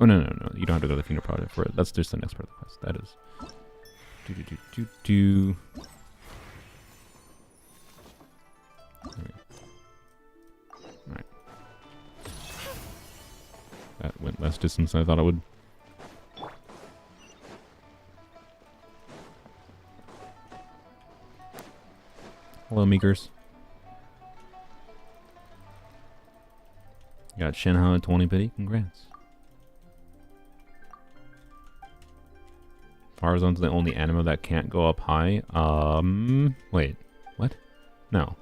Oh, no. You don't have to go to the funeral part for it. That's just the next part of the quest. That is. Okay. Alright. That went less distance than I thought it would. Hello, Meekers. Got Shenhe at 20 pity. Congrats. Farzone's the only anima that can't go up high. Wait. What? No.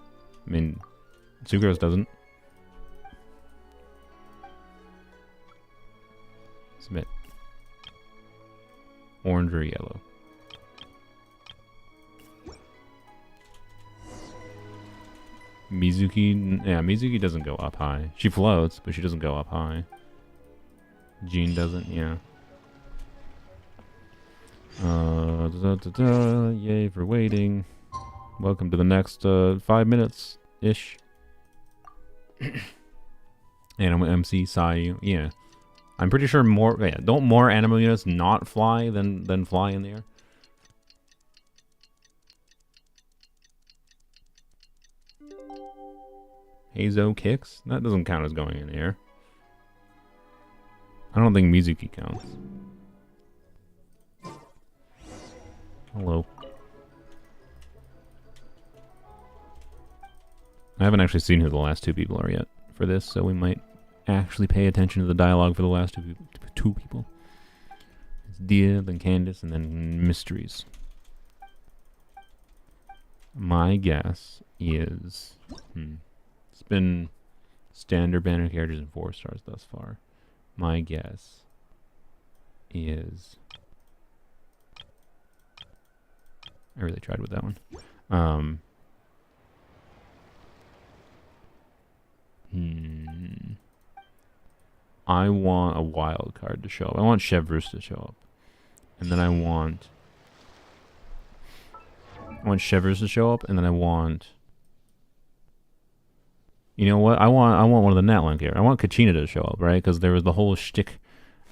I mean, Sucrose doesn't. Submit. Orange or yellow? Mizuki, yeah, Mizuki doesn't go up high. She floats, but she doesn't go up high. Jean doesn't, yeah. Yay for waiting. Welcome to the next 5 minutes-ish. Anima MC Sai, yeah. I'm pretty sure more, yeah, don't more anima units not fly than fly in the air? Hazo kicks? That doesn't count as going in the air. I don't think Mizuki counts. Hello. I haven't actually seen who the last two people are yet for this, so we might actually pay attention to the dialogue for the last two people. It's Dia, then Candace, and then Mysteries. My guess is... It's been standard banner characters and 4 stars thus far. My guess is... I really tried with that one. I want a wild card to show up. I want Chevreuse to show up. And then I want Chevreuse to show up, and then I want... You know what? I want one of the Natlan characters. I want Kachina to show up, right? Because there was the whole shtick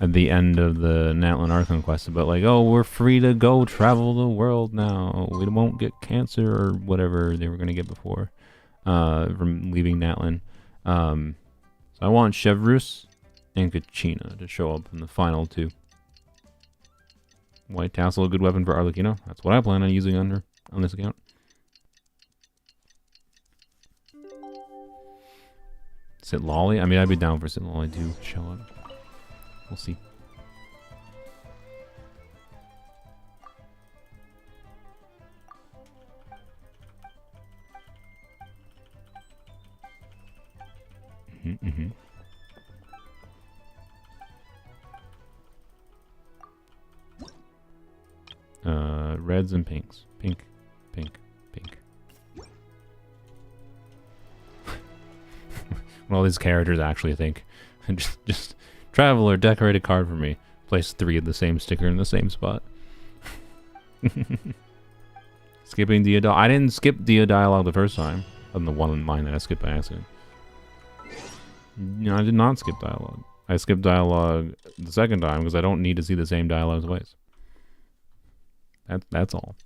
at the end of the Natlan Archon quest about like, oh, we're free to go travel the world now. We won't get cancer or whatever they were going to get before from leaving Natlan. So I want Chevrus and Kachina to show up in the final two. White Tassel, a good weapon for Arlecchino. That's what I plan on using on this account. Sit Lolly? I mean, I'd be down for Sit Lolly to show up. We'll see. Reds and pinks. Pink, pink, pink. What all these characters actually think. just traveler, decorate a card for me. Place 3 of the same sticker in the same spot. Skipping Dia Dialogue. I didn't skip Dia Dialogue the first time. Other than the one in mine that I skipped by accident. No, I did not skip dialogue. I skipped dialogue the second time because I don't need to see the same dialogue twice. That's all.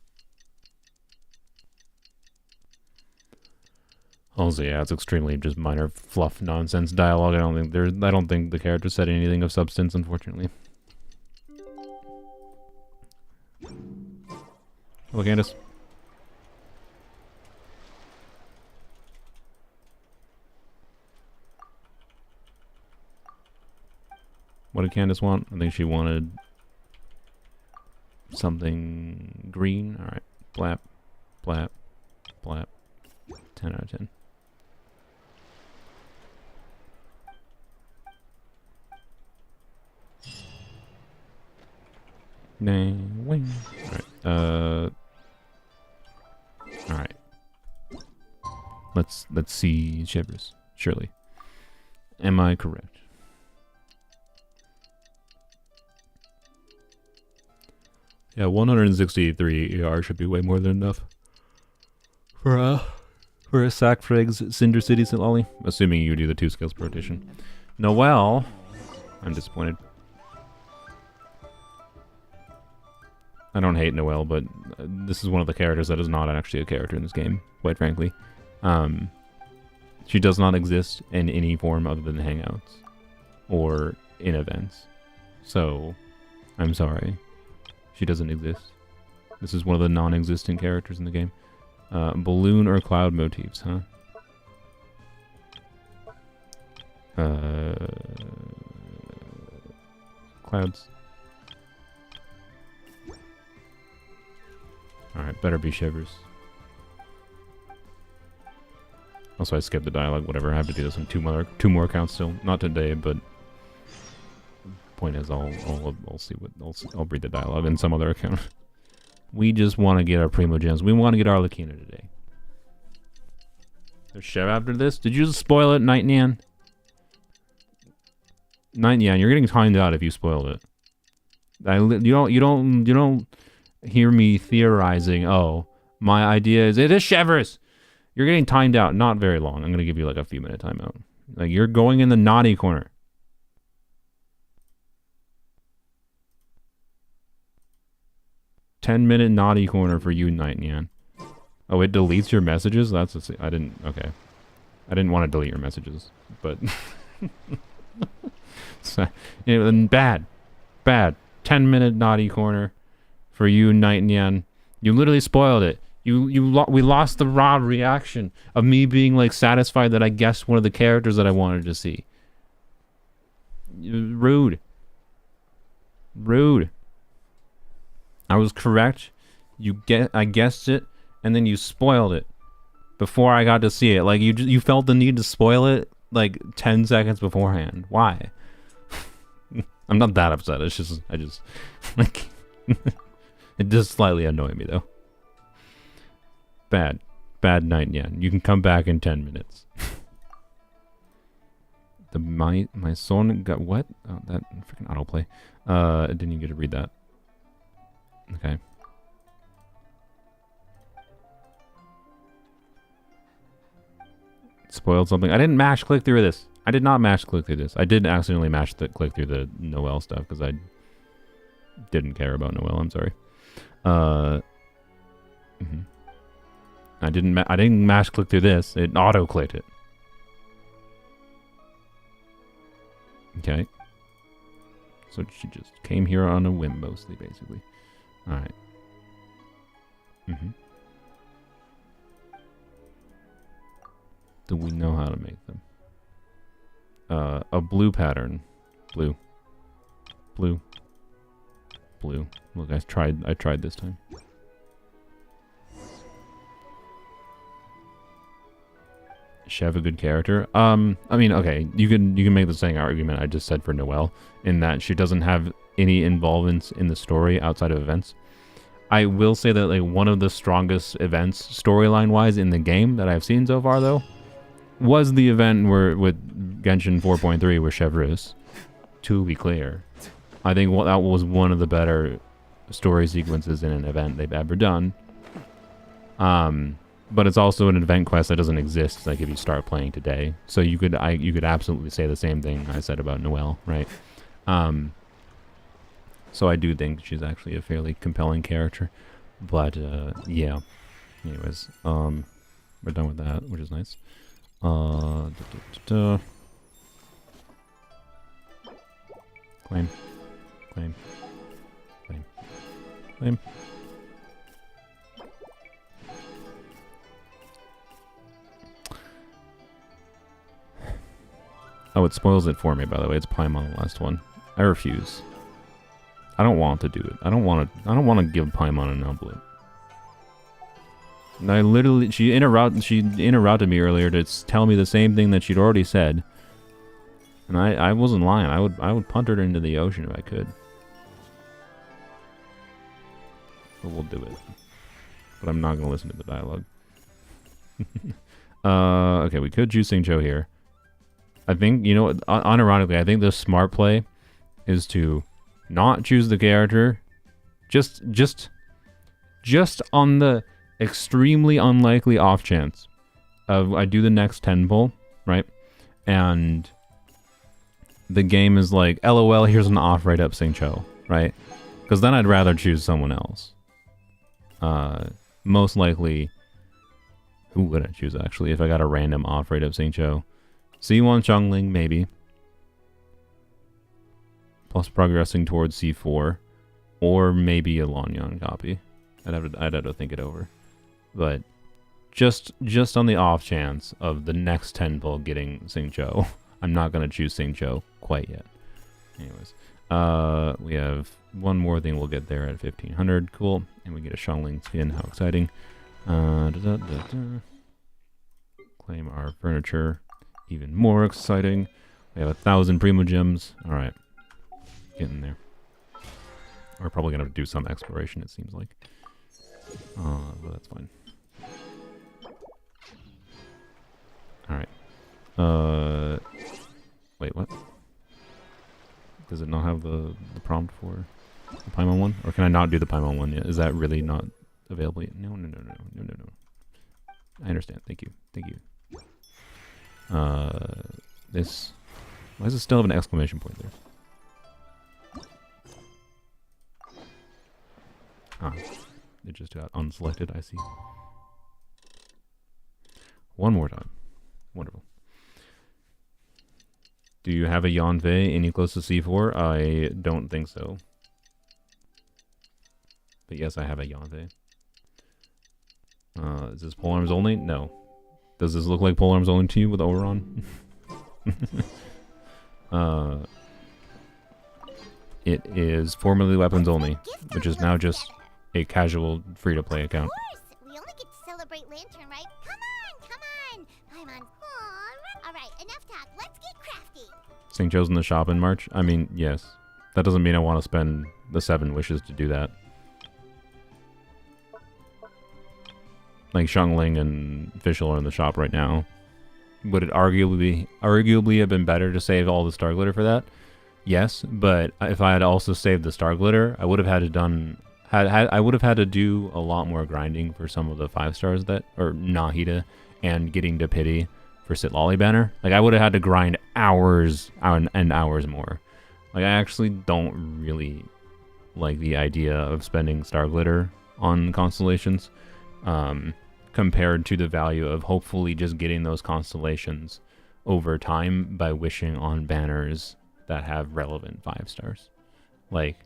Also, yeah, it's extremely just minor fluff nonsense dialogue. I don't think the character said anything of substance, unfortunately. Hello, Candace. What did Candace want? I think she wanted something green. Alright. Blap. Blap. Blap. 10 out of 10. Dang. Wing. Alright. Alright. Let's see Shivers. Surely. Am I correct? Yeah, 163 ER should be way more than enough for a Sack Frigs Cinder City St. Lolly. Assuming you do the 2 skills per rotation. Noelle, I'm disappointed. I don't hate Noelle, but this is one of the characters that is not actually a character in this game, quite frankly. She does not exist in any form other than Hangouts or in events. So, I'm sorry. She doesn't exist. This is one of the non-existent characters in the game. Balloon or cloud motifs, huh? Clouds. Alright, better be Shivers. Also, I skipped the dialogue, whatever. I have to do this on two more accounts still. Not today, but point is, I'll see what I'll read the dialogue in some other account. We just want to get our Primo Gems. We want to get Arlecchino today. There's Chev after this. Did you just spoil it, Night Nyan? Night Nyan, you're getting timed out if you spoiled it. You don't hear me theorizing. Oh, my idea is it is Shevers. You're getting timed out. Not very long. I'm gonna give you like a few minute timeout. Like you're going in the naughty corner. 10-minute naughty corner for you, Night Nyan. Oh, it deletes your messages? I didn't want to delete your messages, but so, bad. 10-minute naughty corner for you, Night Nyan. You literally spoiled it. We lost the raw reaction of me being like satisfied that I guessed one of the characters that I wanted to see. Rude. I was correct. I guessed it, and then you spoiled it before I got to see it. Like you felt the need to spoil it like 10 seconds beforehand. Why? I'm not that upset. It's just I just like it does slightly annoy me though. Bad Night Nyan. You can come back in 10 minutes. My son got what? Oh, that freaking autoplay. I didn't even get to read that. Okay. Spoiled something. I didn't mash click through this. I did not mash click through this. I did accidentally click through the Noelle stuff because I didn't care about Noelle. I'm sorry. I didn't mash click through this. It auto clicked it. Okay. So she just came here on a whim, mostly, basically. Alright. Do we know how to make them? A blue pattern. Blue. Blue. Blue. Look, I tried this time. She have a good character. I mean, okay, you can make the same argument I just said for Noelle, in that she doesn't have any involvement in the story outside of events. I will say that like one of the strongest events storyline wise in the game that I've seen so far though was the event where with Genshin 4.3 with Chevreuse. To be clear, I think that was one of the better story sequences in an event they've ever done. But it's also an event quest that doesn't exist like if you start playing today. So you could absolutely say the same thing I said about Noelle, right? So I do think she's actually a fairly compelling character. But yeah. Anyways, we're done with that, which is nice. Claim. Claim. Claim. Claim. Oh, it spoils it for me, by the way. It's Paimon the last one. I refuse. I don't want to do it. I don't want to give Paimon an envelope. And I literally, she interrupted me earlier to tell me the same thing that she'd already said. And I wasn't lying. I would punt her into the ocean if I could. But we'll do it. But I'm not going to listen to the dialogue. Okay, we could choose Xingqiu here. I think, you know, unironically, I think the smart play is to not choose the character. Just on the extremely unlikely off chance of I do the next 10 pull, right? And the game is like, LOL, here's an off right up Xingqiu, right? Because then I'd rather choose someone else. Most likely, who would I choose actually if I got a random off right up Xingqiu? C1 Xiangling, maybe. Plus progressing towards C4. Or maybe a Lanyan copy. I'd have to think it over. But just on the off chance of the next 10 pull getting Xingqiu, I'm not going to choose Xingqiu quite yet. Anyways. We have one more thing we'll get there at 1500. Cool. And we get a Xiangling skin. How exciting. Claim our furniture. Even more exciting. We have 1,000 Primo Gems. Alright. Getting there. We're probably going to do some exploration, it seems like. But that's fine. Alright. Wait, what? Does it not have the prompt for the Paimon one? Or can I not do the Paimon one yet? Is that really not available yet? No. I understand. Thank you. This... Why does it still have an exclamation point there? Ah, it just got unselected, I see. One more time. Wonderful. Do you have a Yanfei any close to C4? I don't think so. But yes, I have a Yanfei. Is this polearms only? No. Does this look like polearms only to you with Oberon? It is formerly weapons only, which is now just a casual free-to-play account. Of course! We only get to celebrate Lantern, right? Come on! Paimon. Aww. Alright, enough talk. Let's get crafty. Xingqiu's in the shop in March? I mean, yes. That doesn't mean I want to spend the 7 wishes to do that. Like, Xiangling and Fischl are in the shop right now. Would it arguably have been better to save all the Star Glitter for that? Yes, but if I had also saved the Star Glitter, I would have had to do a lot more grinding for some of the 5 stars that, or Nahida, and getting to Pity for Sitlolly banner. Like, I would have had to grind hours and hours more. Like, I actually don't really like the idea of spending Star Glitter on constellations, compared to the value of hopefully just getting those constellations over time by wishing on banners that have relevant 5 stars. Like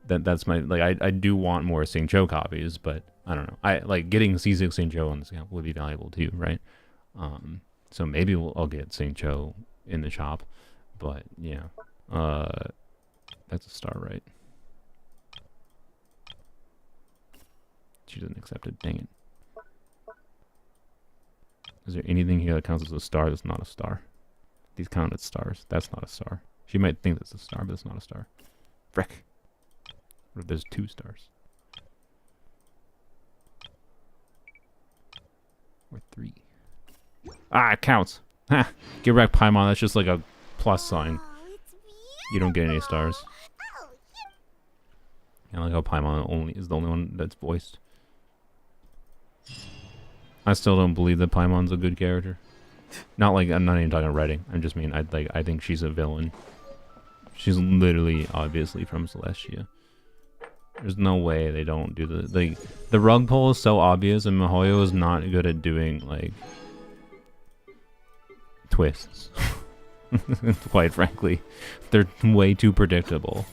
that's my like I do want more C0 copies, but I don't know. I like getting C6 C0 on this account would be valuable too, right? So maybe I'll get C0 in the shop, but yeah, that's a star, right? She doesn't accept it. Dang it. Is there anything here that counts as a star that's not a star? These count as stars. That's not a star. She might think that's a star, but it's not a star. Frick. What if there's 2 stars? Or 3. Ah, it counts. Ha! Get wrecked, Paimon. That's just like a plus sign. Oh, it's You don't get any stars. beautiful. Oh, I like how Paimon is the only one that's voiced. I still don't believe that Paimon's a good character. Not like I'm not even talking writing. I just mean I think she's a villain. She's literally obviously from Celestia. There's no way they don't do the rug pull is so obvious, and Mihoyo is not good at doing like twists. Quite frankly, they're way too predictable.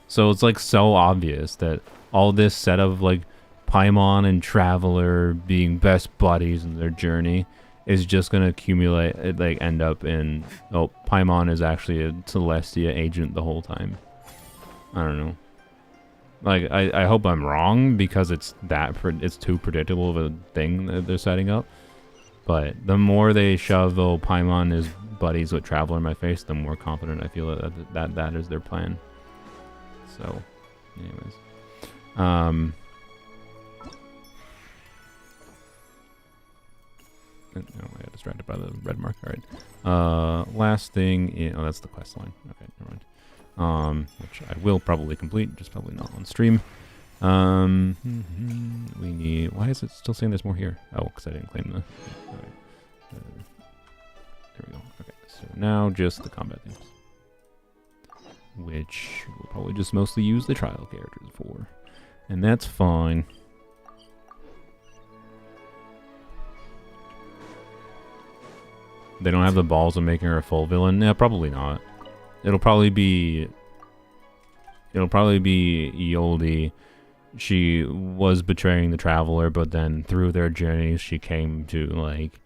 So it's like so obvious that all this set of like Paimon and Traveler being best buddies in their journey is just gonna accumulate, like end up in, oh, Paimon is actually a Celestia agent the whole time. I don't know. Like, I hope I'm wrong, because it's too predictable of a thing that they're setting up. But the more they shove, oh, Paimon is buddies with Traveler in my face, the more confident I feel that is their plan. So, anyways. No, I got distracted by the red mark. Alright. Last thing oh, that's the quest line. Okay, never mind. Which I will probably complete, just probably not on stream. We need, why is it still saying there's more here? Oh, because I didn't claim the, alright. There we go. Okay, so now just the combat things. Which we'll probably just mostly use the trial characters for. And that's fine. They don't have the balls of making her a full villain? Yeah, probably not. It'll probably be Iolde. She was betraying the Traveler, but then through their journeys she came to like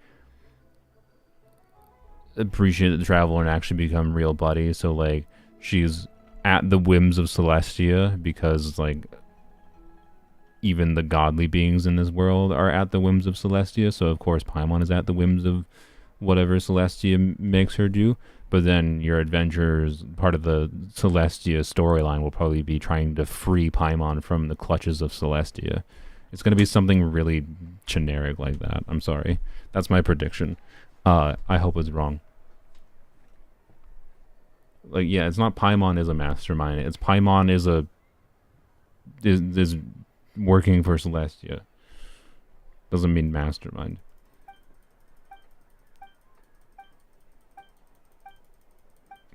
appreciate the Traveler and actually become real buddies. So like she's at the whims of Celestia, because like even the godly beings in this world are at the whims of Celestia. So of course Paimon is at the whims of whatever Celestia makes her do. But then your adventures, part of the Celestia storyline, will probably be trying to free Paimon from the clutches of Celestia. It's going to be something really generic like that. I'm sorry. That's my prediction. I hope it's wrong. Like, yeah, it's not Paimon is a mastermind. It's Paimon is working for Celestia. Doesn't mean mastermind.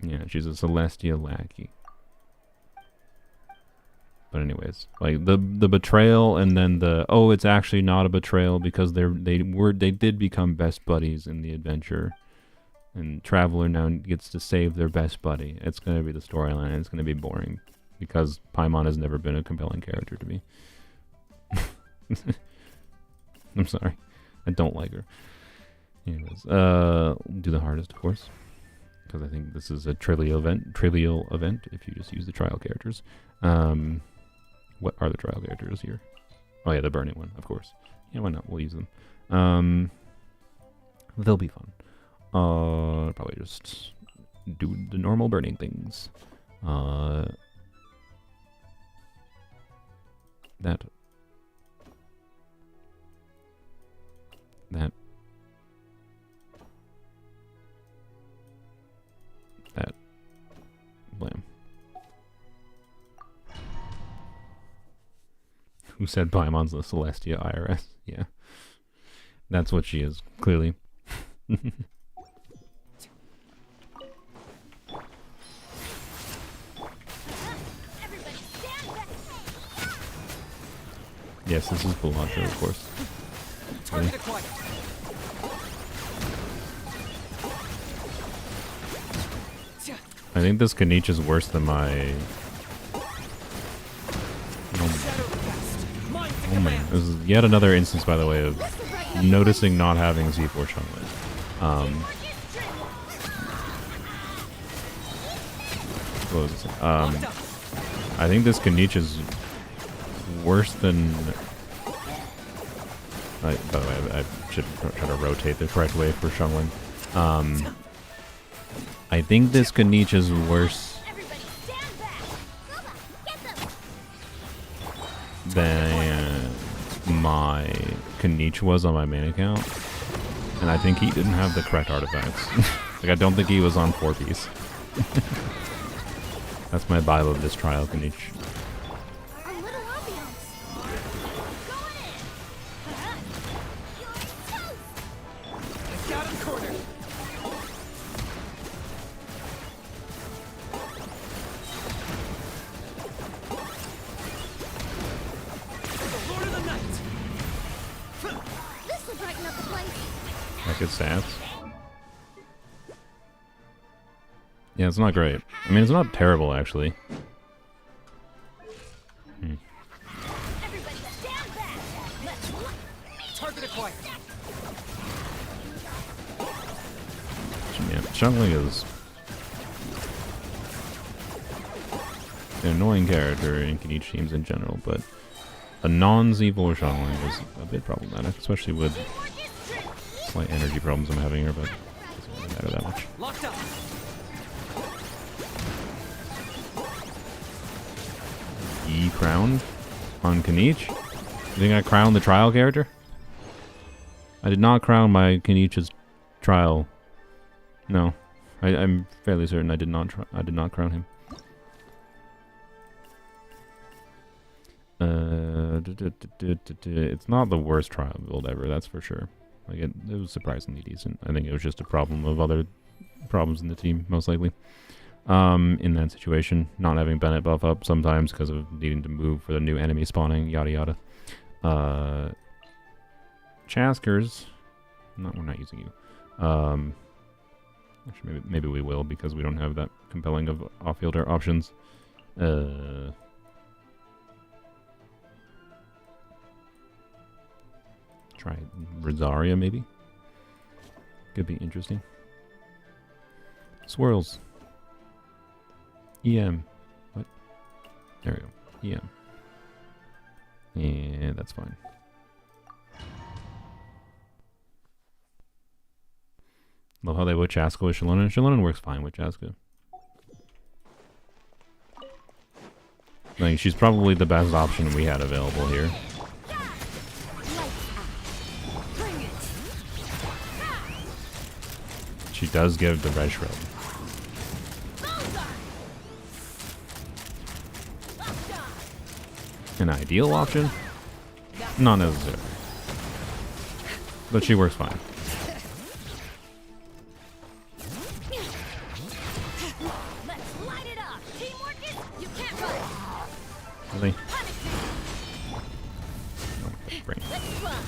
Yeah, she's a Celestia lackey. But anyways, like the betrayal, and then the, oh, it's actually not a betrayal because they did become best buddies in the adventure, and Traveler now gets to save their best buddy. It's gonna be the storyline, and it's gonna be boring because Paimon has never been a compelling character to me. I'm sorry, I don't like her. Anyways, do the hardest, of course, because I think this is a trivial event if you just use the trial characters. What are the trial characters here? Oh yeah, the burning one, of course. Yeah, why not? We'll use them. They'll be fun. Probably just do the normal burning things. That blam. Who said Paimon's the Celestia IRS? Yeah. That's what she is, clearly. Yes, this is Bulacho, of course. Target acquired. I think this Kaniche is worse than my... Oh man, this is yet another instance, by the way, of noticing not having C4 Shungling. What was this? I think this Kaniche is worse than... by the way, I should try to rotate the correct way for Shungling. I think this Kaniche is worse than my Kaniche was on my main account. And I think he didn't have the correct artifacts. Like, I don't think he was on 4-piece. That's my vibe of this trial Kaniche. Good stats. Yeah, it's not great. I mean, it's not terrible, actually. Everybody stand back. Target acquired. Man, Shungling is an annoying character in Kaniche teams in general, but a non-Z4 Shungling is a bit problematic, especially with slight energy problems I'm having here, but it doesn't really matter that much. Locked up. Crowned on Kaniche? You think I crowned the trial character? I did not crown my Kaniche's trial. No, I'm fairly certain I did not. I did not crown him. It's not the worst trial build ever, that's for sure. Like it was surprisingly decent. I think it was just a problem of other problems in the team, most likely. In that situation, not having Bennett buff up sometimes because of needing to move for the new enemy spawning, yada yada. Chaskers, we're not using you. Actually, maybe we will because we don't have that compelling of off-fielder options. Try Rosaria, maybe. Could be interesting. Swirls. EM. What? There we go. EM. Yeah, that's fine. Love how they put Chaska with Shallonen. Shallonen works fine with Chaska. Like, she's probably the best option we had available here. She does give the red shroud. An ideal option? Not necessarily. But she works fine. Let's light it up. Teamwork is you can't run. Really? No, bring it. Let's run.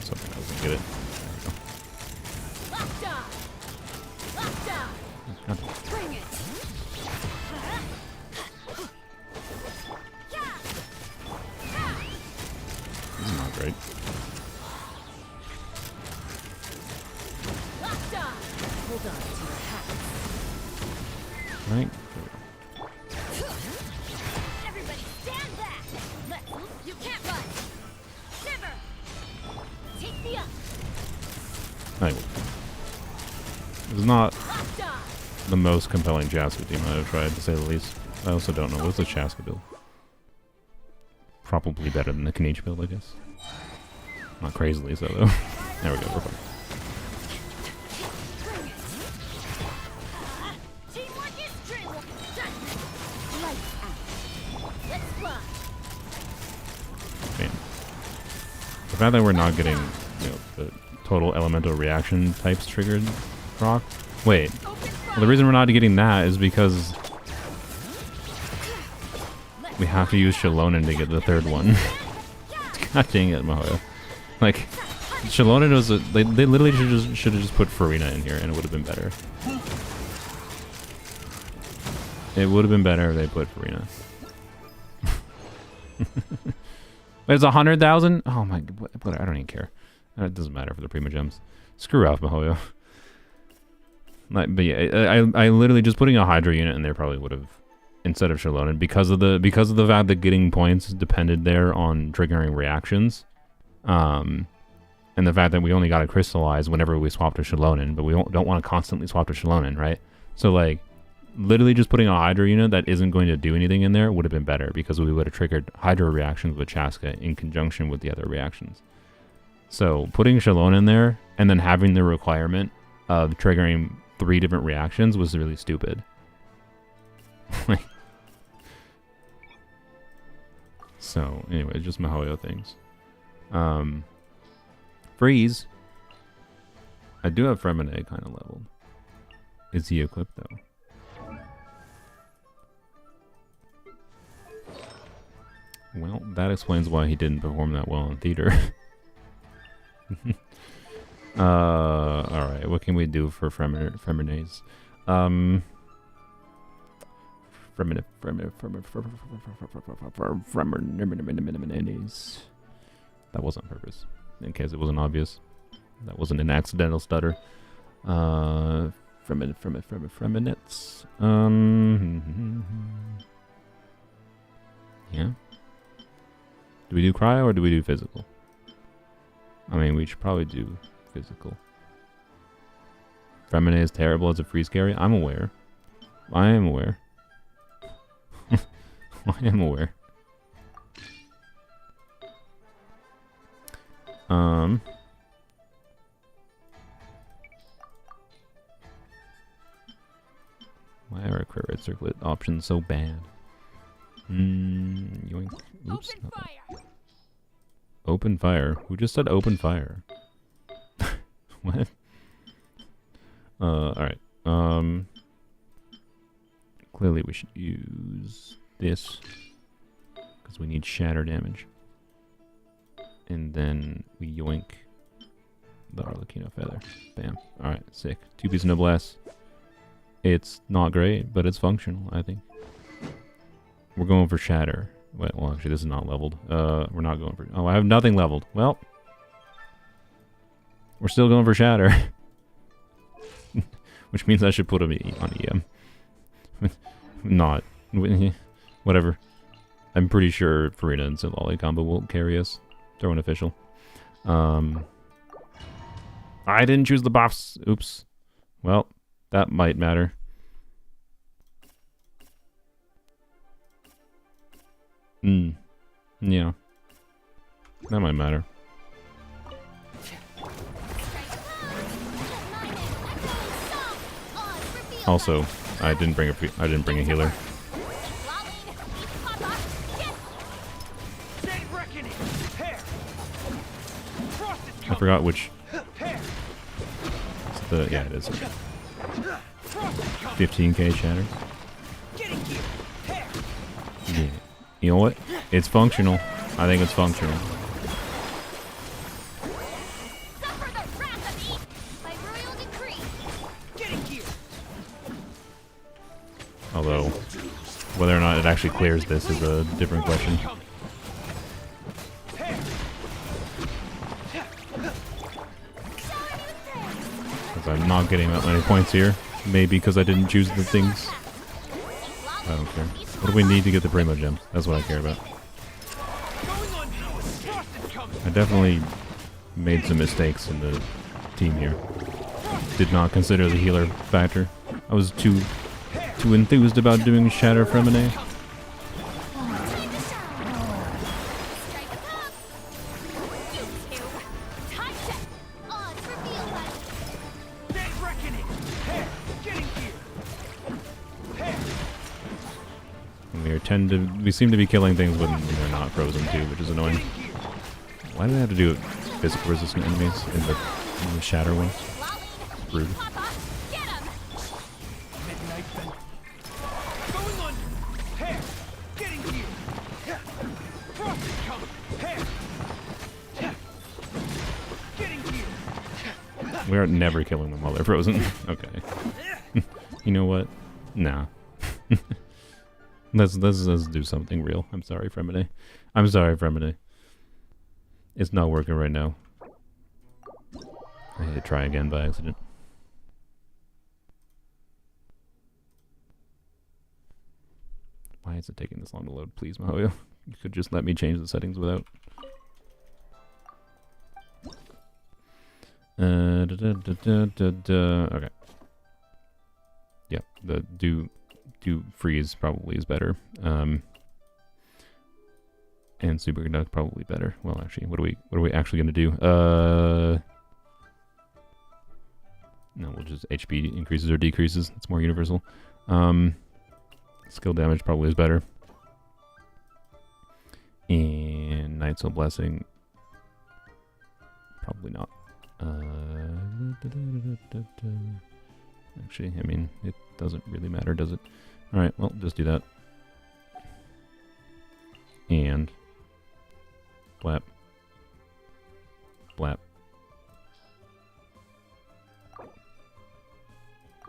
Something else and get it. Locked on. Locked on. There we go. Bring it. This is not great. Locked on. Hold on to your hats. Right? There we go. Everybody stand back. You can't run. Shiver. Take the up. Anyway. It was not Locked on. the most compelling Chaska team I've tried, to say the least. I also don't know. What's the Chaska build? Probably better than the Kaniche build, I guess. Not crazily so, though. There we go, we're fine. Teamwork is true. Lights out. Let's fly. Man. The fact that we're not getting, you know, the total elemental reaction types triggered proc. Wait. Well, the reason we're not getting that is because we have to use Shallonen to get the third one. God dang it, Mahoya. Like, Shalona knows that they literally should have just put Farina in here and it would have been better. It would have been better if they put Farina. Wait, it's 100,000? Oh my, what, I don't even care. It doesn't matter for the Prima Gems. Screw off, Mihoyo. Like, but yeah, I literally just putting a Hydra unit in there probably would have, instead of Shalona, because of the fact that getting points depended there on triggering reactions, and the fact that we only got to crystallize whenever we swap to Shalonen, but we don't want to constantly swap to Shalonen, right? So like, literally just putting a Hydra unit that isn't going to do anything in there would have been better because we would have triggered Hydra reactions with Chaska in conjunction with the other reactions. So putting Shalona in there and then having the requirement of triggering 3 different reactions was really stupid. So anyway, just Mihoyo things. Freeze. I do have Fremine kind of leveled. Is he equipped though? Well, that explains why he didn't perform that well in theater. Alright, what can we do for Fremines? Fremines. That wasn't on purpose. In case it wasn't obvious. That wasn't an accidental stutter. Freminets. Yeah. Do we do cryo or do we do physical? I mean, we should probably do physical. Fremine is terrible as a freeze carry. I'm aware. I am aware. I am aware. Why are our credit circlet options so bad? Yoink. Oops. Open fire! Open fire? Who just said open fire? What? Alright. Clearly we should use this. Because we need shatter damage. And then we yoink the Arlecchino feather. Bam. Alright, sick. 2 pieces of noblesse. It's not great, but it's functional, I think. We're going for shatter. Wait, well, actually, this is not leveled. We're not going for... Oh, I have nothing leveled. Well, we're still going for shatter. Which means I should put him on EM. Not. Whatever. I'm pretty sure Farina and Silali combo will carry us. Throw an official. I didn't choose the buffs. Oops. Well, that might matter. Yeah. That might matter. Also, I didn't bring a healer. I forgot which. It's the, yeah, it is. 15k shatter. Yeah. You know what? It's functional. I think it's functional. Although, whether or not it actually clears this is a different question. Because I'm not getting that many points here. Maybe because I didn't choose the things. I don't care. What do we need to get the Primo Gems? That's what I care about. I definitely made some mistakes in the team here. Did not consider the healer factor. I was too enthused about doing Shatter Fremine. We seem to be killing things when they're not frozen too, which is annoying. Why do they have to do physical resistant enemies in the shatter ones? Rude. We are never killing them while they're frozen. Okay. You know what? Nah. let's do something real. I'm sorry, Fremine. I'm sorry, Fremine. It's not working right now. I had to try again by accident. Why is it taking this long to load? Please, Mahoyo. You could just let me change the settings without. Okay. Yep, the do freeze probably is better. And superconduct probably better. Well, actually, what are we actually gonna do? No, we'll just HP increases or decreases. It's more universal. Skill damage probably is better. And Night Soul Blessing probably not. Actually, I mean, it doesn't really matter, does it? Alright, well, just do that. And blap. Blap.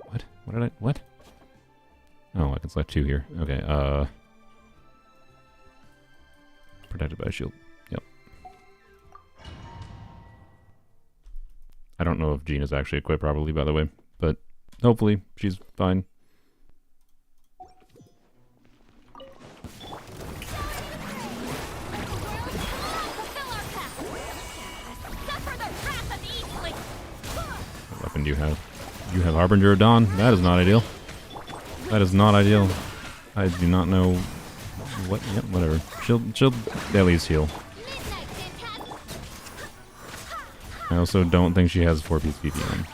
What? What did I... What? Oh, I can select 2 here. Okay, protected by a shield. Yep. I don't know if Jean is actually equipped properly, by the way, but hopefully she's fine. What weapon do you have? You have Harbinger of Dawn? That is not ideal. That is not ideal. I do not know what. Yep, whatever. She'll at least heal. I also don't think she has 4-piece PPM.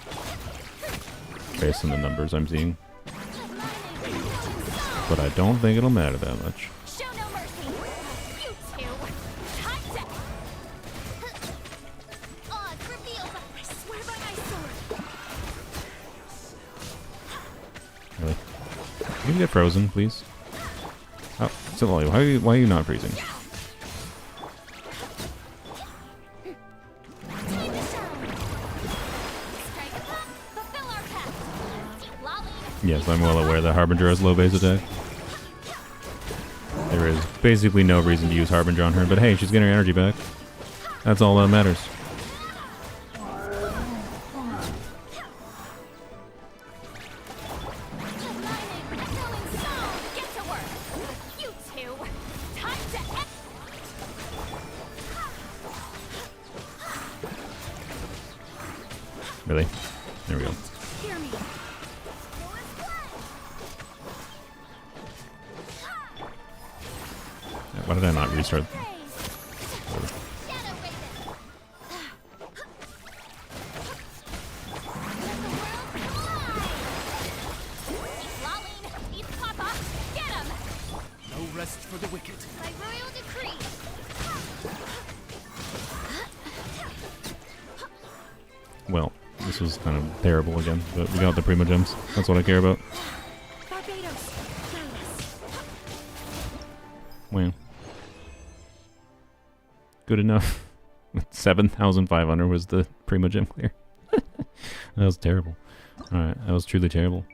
Based on the numbers I'm seeing. But I don't think it'll matter that much. Really? Can you get frozen, please? Oh, Siloli, why are you not freezing? Yes, I'm well aware that Harbinger has low base attack. There is basically no reason to use Harbinger on her, but hey, she's getting her energy back. That's all that matters. Really? There we go. Why did I not restart? No rest for the wicked. By royal decree. Well, this was kind of terrible again, but we got the Primo Gems. That's what I care about. Well, good enough. 7,500 was the Primo Gem clear. That was terrible. Alright, that was truly terrible.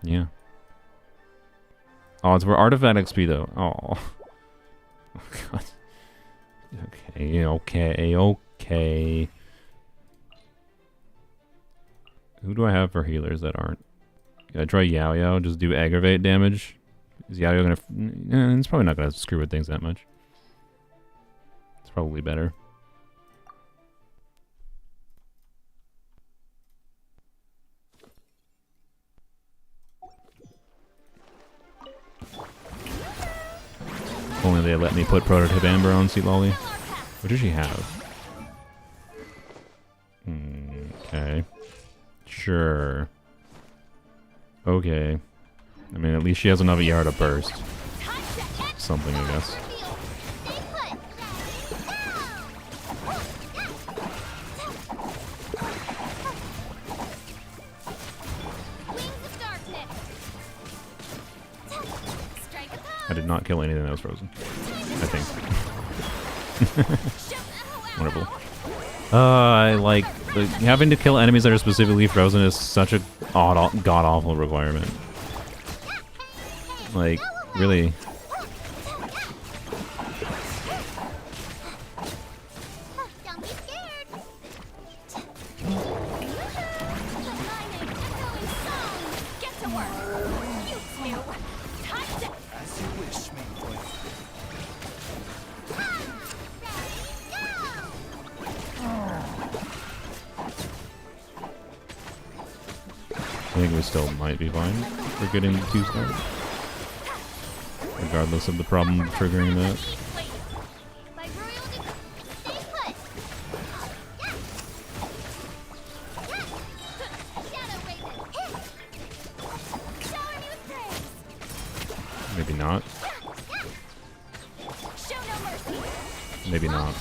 Yeah. Oh, it's for artifact XP though. Oh. Oh god. Okay. Who do I have for healers that aren't? I try Yao Yao, just do aggravate damage. Is Yao Yao gonna... it's probably not gonna screw with things that much. It's probably better. If only they let me put Prototype Amber on C0. What does she have? Okay. Sure. Okay. I mean, at least she has enough ER to burst. Something, I guess. I did not kill anything that was frozen. I think. Wonderful. I like Like, having to kill enemies that are specifically frozen is such a god-awful requirement. Like, really. Don't be scared. Get to work. You two. Time to. As you wish, me boy. I think we still might be fine for getting 2 stars. Regardless of the problem triggering that. My royal decree. Stay put. Shadow Raven. Shower me with praise. Maybe not. Show no mercy. Maybe not.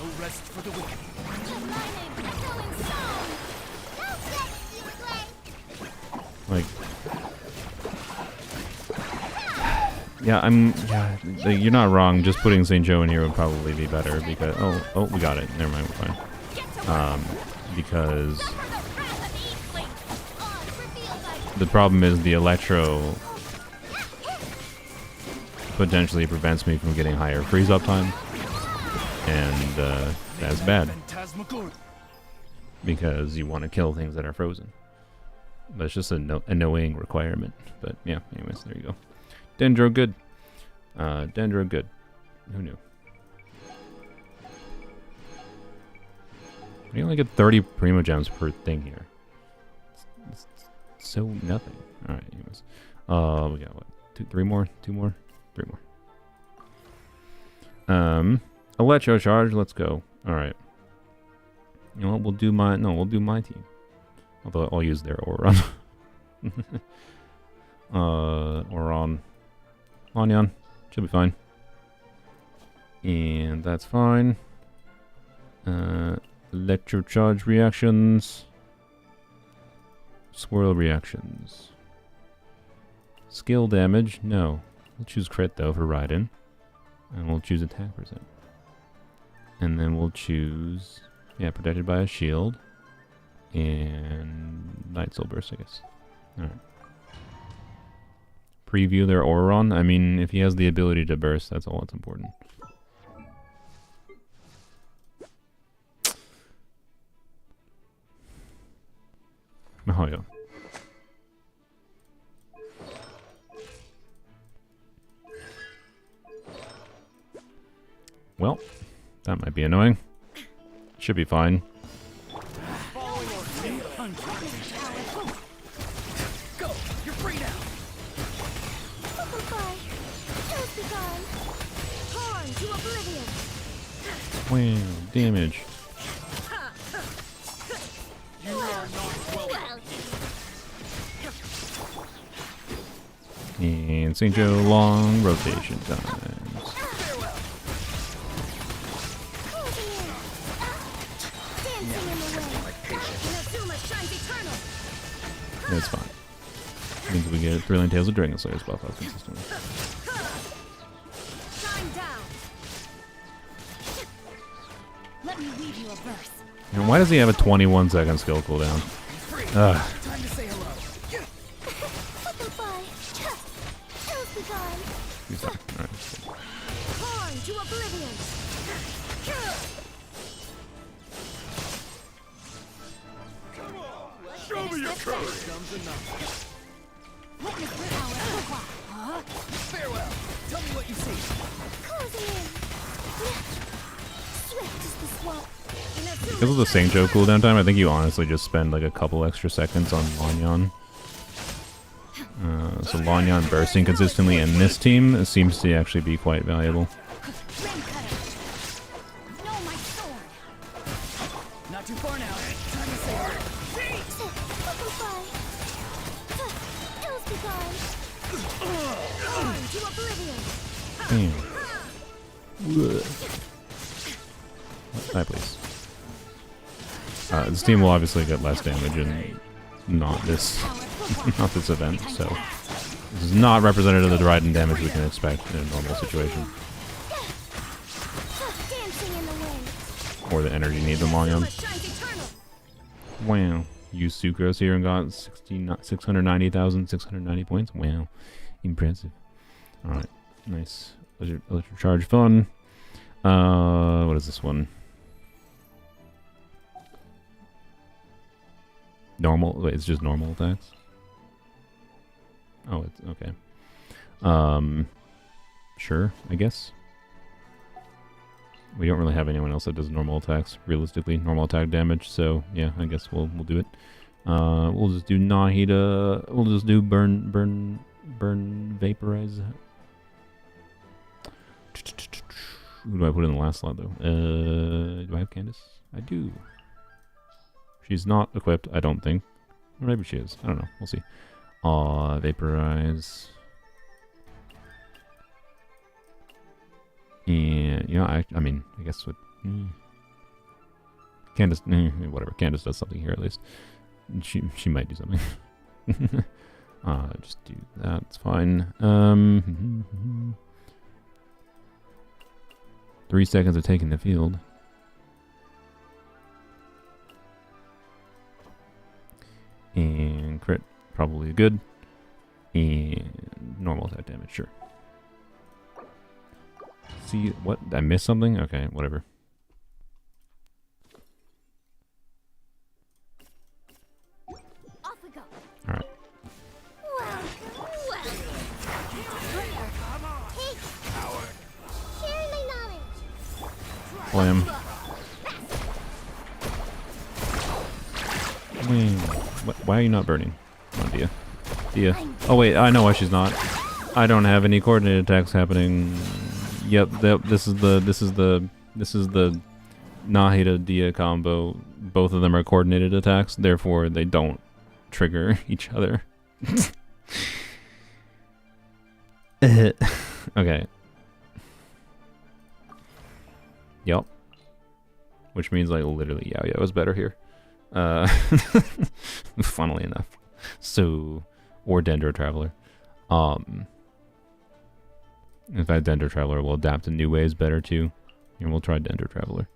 No rest for the wicked. Lightning, echoing song. No good, you play. Like, yeah, you're not wrong. Just putting St. Joe in here would probably be better because, oh, we got it. Never mind, we're fine. Because the problem is the Electro potentially prevents me from getting higher freeze up time, and that's bad Phantasmagoria. because you want to kill things that are frozen. But it's just an annoying requirement. But yeah, anyways, there you go. Dendro good. Dendro good. Who knew? We only get 30 Primo Gems per thing here. It's so nothing. Alright, anyways. We got what? 3 more? 2 more? 3 more. Electro Charge, let's go. Alright. You know what, we'll do my team. Although I'll use their Auron. Auron. Onyon. Should be fine. And that's fine. Electro Charge reactions. Swirl reactions. Skill damage? No. We'll choose crit though for Rite. And we'll choose attack percent. And then we'll choose, yeah, protected by a shield. And Night Soul Burst, I guess. Alright. Preview their Auron. I mean, if he has the ability to burst, that's all that's important. Oh, yeah. Well, that might be annoying. Should be fine. Go! You're free now! Bye. Toast be gone. Torn to oblivion. Wow, damage. You are not welcome. And St. Joe long rotation times. Farewell! Closing in. Dancing in the wind. Inazuma shines eternal. That's fine. Means we get Thrilling Tales of Dragon Slayer's buff up consistently. Shine down. Let me weave you a verse. And why does he have a 21-second skill cooldown? Free! Ugh. Time to say hello. Bye. Toast be gone. He's fine. Alright. Torn to oblivion. Show me your courage! Comes enough. Witness the power of the clock. Farewell! Tell me what you see. Closing in. Swift is the swamp. Because of the St. Joe cooldown time, I think you honestly just spend like a couple extra seconds on Lanyon. So Lanyon bursting consistently in this team seems to actually be quite valuable. Not too far now. Time to say hello. Damn. Hi, please. This team will obviously get less damage in not this event, so this is not representative of the Rite damage we can expect in a normal situation. Dancing in the wind. Or the energy needs in Lanyon. Shines Wow. Used sucrose here and got 690,690 points. Wow. Impressive. Alright. Nice. Electric charge fun. What is this one? Normal. Wait, it's just normal attacks? Oh, it's okay. Sure, I guess. We don't really have anyone else that does normal attacks, realistically, normal attack damage, so yeah, I guess we'll do it. We'll just do Nahida, we'll just do burn, vaporize. Who do I put in the last slot though? Do I have Candace? I do. She's not equipped, I don't think. Or maybe she is, I don't know, we'll see. Vaporize. And, you know, I mean, I guess what... Candace, whatever. Candace does something here at least. She might do something. Just do that, it's fine. 3 seconds of taking the field. And crit, probably good. And normal attack damage, sure. See, what? Did I miss something? Okay, whatever. Off we go. Alright. Hey, share my knowledge. Blam. Why are you not burning? Come on, Dia. Dia. Oh wait, I know why she's not. I don't have any coordinated attacks happening. Yep, this is the Nahida Dia combo. Both of them are coordinated attacks, therefore they don't trigger each other. Okay. Yep. Which means like literally yeah, it was better here. Funnily enough. So, or Dendro Traveler. In fact, Dendro Traveler will adapt to new ways better too. And we'll try Dendro Traveler.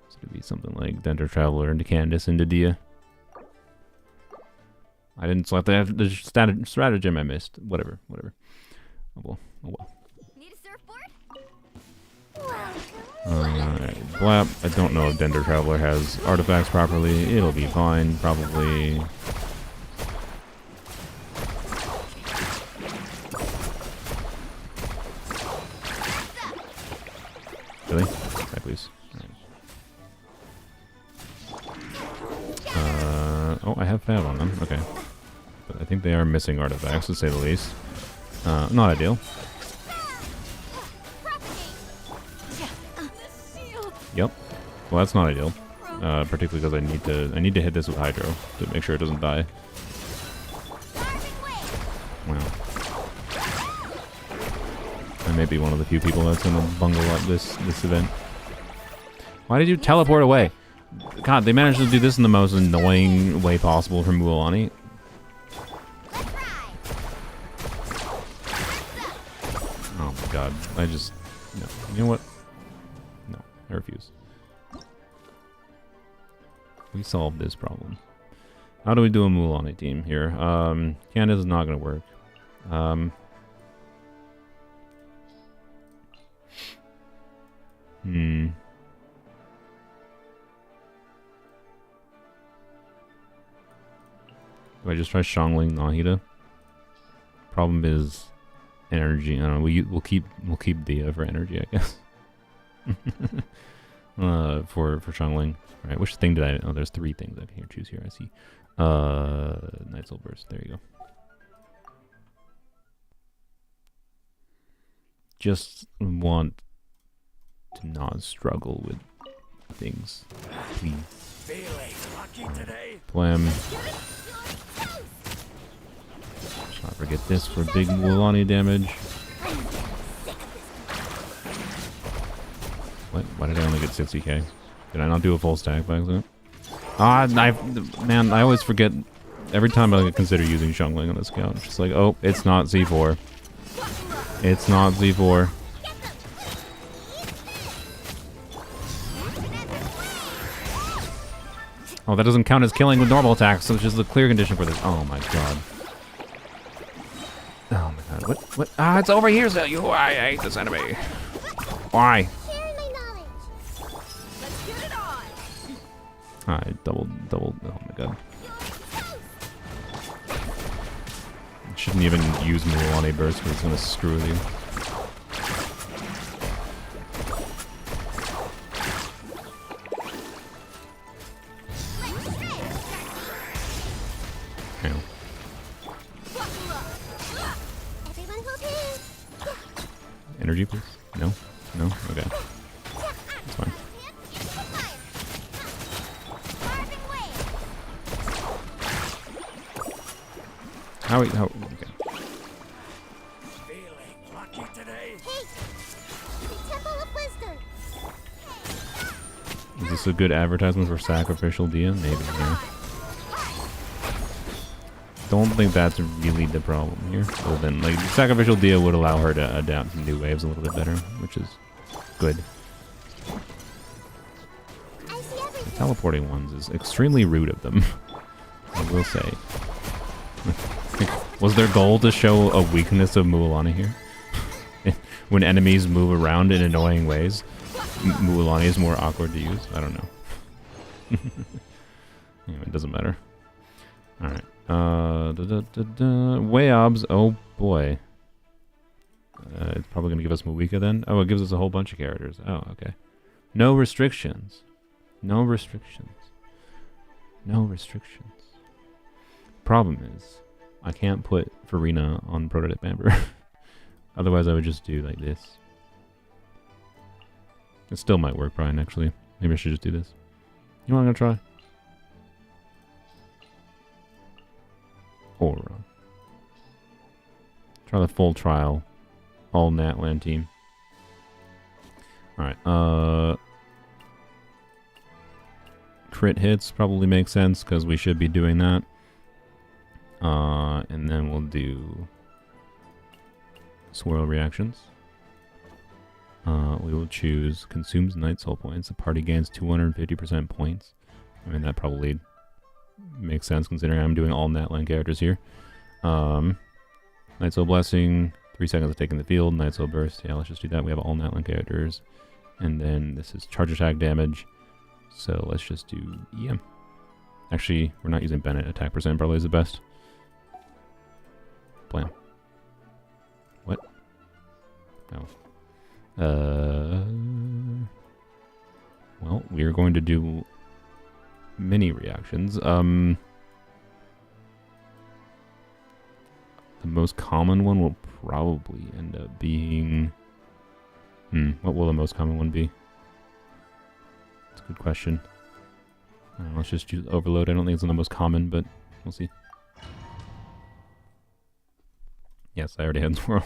So it'll be something like Dendro Traveler into Candace into Dia. I didn't select the stratagem I missed. Whatever. Oh well. Need a surfboard? Alright, Blap. I don't know if Dendro Traveler has artifacts properly. It'll be fine, probably. Really? Okay, please. Right. Oh, I have Fab on them. Okay. But I think they are missing artifacts, to say the least. Not ideal. Yep. Well, that's not ideal. Particularly because I need to hit this with Hydro to make sure it doesn't die. Wow. I may be one of the few people that's gonna bungle up this event. Why did you teleport away? God, they managed to do this in the most annoying way possible for Mualani. Oh my god. I just... No. You know what? No. I refuse. We solved this problem. How do we do a Mualani team here? Candace is not gonna work. Do I just try Xiangling Nahida? Problem is energy. I don't know. We'll keep Dia for energy, I guess. For Xiangling. All right. Which thing did I? Oh, there's 3 things I can choose here. I see. Night Soul Burst. There you go. Just want to not struggle with things, please. Feeling lucky today. Blam. Let's not forget this for big Mualani damage. What? Why did I only get 60k? Did I not do a full stack by accident? Man, I always forget. Every time I consider using Xiangling on this account, it's just like, oh, it's not Z4. It's not Z4. Oh, that doesn't count as killing with normal attacks, so it's just a clear condition for this. Oh my god. Oh my god. What? Ah, it's over here, so you. I hate this enemy. Why? Share my knowledge. Let's get it on. Alright, double. Oh my god. Shouldn't even use Mulan burst because it's gonna screw with you. Ow. Everyone hold hands. Energy, please? No? No? Okay. That's fine. How? Okay. Feeling lucky today? Hey, the Temple of Wisdom. Is this a good advertisement for Sacrificial Dia? Maybe, yeah. Don't think that's really the problem here. Other than, like, Sacrificial Dia would allow her to adapt to new waves a little bit better, which is good. I see everything. The teleporting ones is extremely rude of them, I will say. Was their goal to show a weakness of Mualani here? When enemies move around in annoying ways, Mualani is more awkward to use? I don't know. Anyway, it doesn't matter. Alright. Wayobs, oh boy. It's probably going to give us Mawika then. Oh, it gives us a whole bunch of characters. Oh, okay. No restrictions. No restrictions. No restrictions. Problem is, I can't put Farina on Prototype Amber. Otherwise, I would just do like this. It still might work, Brian, actually. Maybe I should just do this. You want to try? Aura. Try the full trial. All Natlan team. Alright, crit hits probably makes sense, because we should be doing that. And then we'll do swirl reactions. We will choose consumes night soul points. The party gains 250% points. I mean, that probably makes sense considering I'm doing all Natlan characters here. Night soul blessing, 3 seconds of taking the field. Night soul burst. Yeah, let's just do that. We have all Natlan characters. And then this is charge attack damage. So let's just do EM. Actually, we're not using Bennett. Attack percent probably is the best. Blam. What? Oh. Well, we are going to do mini reactions. The most common one will probably end up being... what will the most common one be? That's a good question. Let's just use Overload. I don't think it's the most common, but we'll see. Yes, I already had Swirl.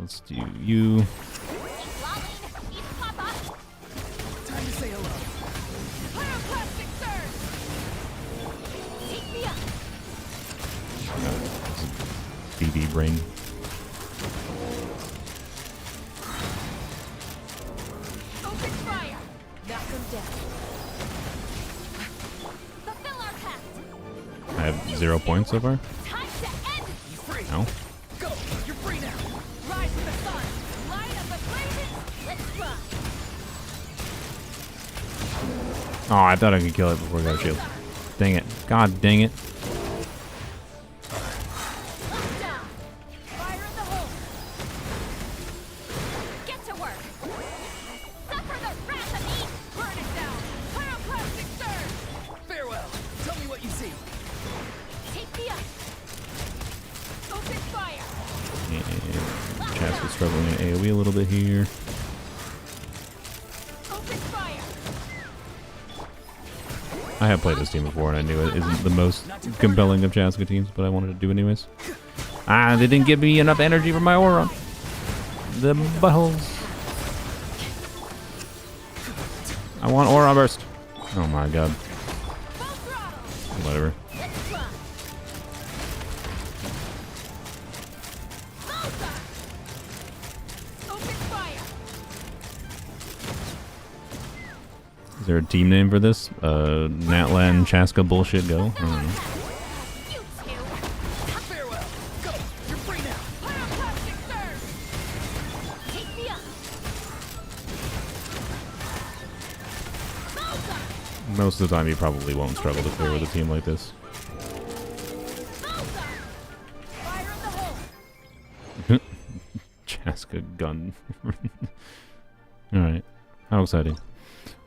Let's do you. Time to say hello. Pyroclastic surge. Take me up. BB brain. Open fire. Knock them down. Fulfill our pact. I have 0 points so far. Time to end. You free? Ow. Go! You're free now! Rise with the sun. Light up the blazes. Let's run. Oh, I thought I could kill it before I got a shield. Dang it. God dang it. Lock down. Fire in the hole. Get to work. Suffer the wrath of Eve. Burn it down. Pyroclastic surge. Farewell! Tell me what you see! Take me up. Open fire. Chaz is struggling in AoE a little bit here. Open fire. I have played this team before and I knew it isn't the most compelling of Chaska teams, but I wanted to do anyways. Ah, they didn't give me enough energy for my aura. The buttholes. I want aura burst. Oh my god. Full throttle. Whatever. Let's run. Bullseye. Open there a team name for this? Natlan Chaska bullshit go? I don't know. You two! Farewell. Go. You're free now. Pyroclastic surge! Take me up! Bullseye! Most of the time, you probably won't struggle to clear with a team like this. Bullseye! Fire in the hole! Chaska gun. Alright. How exciting.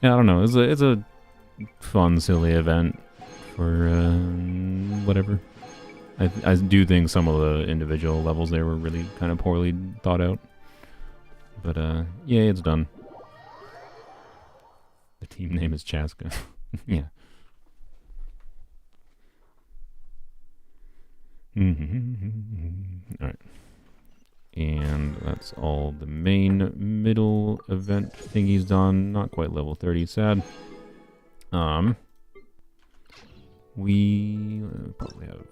Yeah, I don't know. It's a fun, silly event for whatever. I do think some of the individual levels there were really kind of poorly thought out. But yeah, it's done. The team name is Chaska. Yeah. Alright. And that's all the main middle event thingies done. Not quite level 30, sad. We probably have,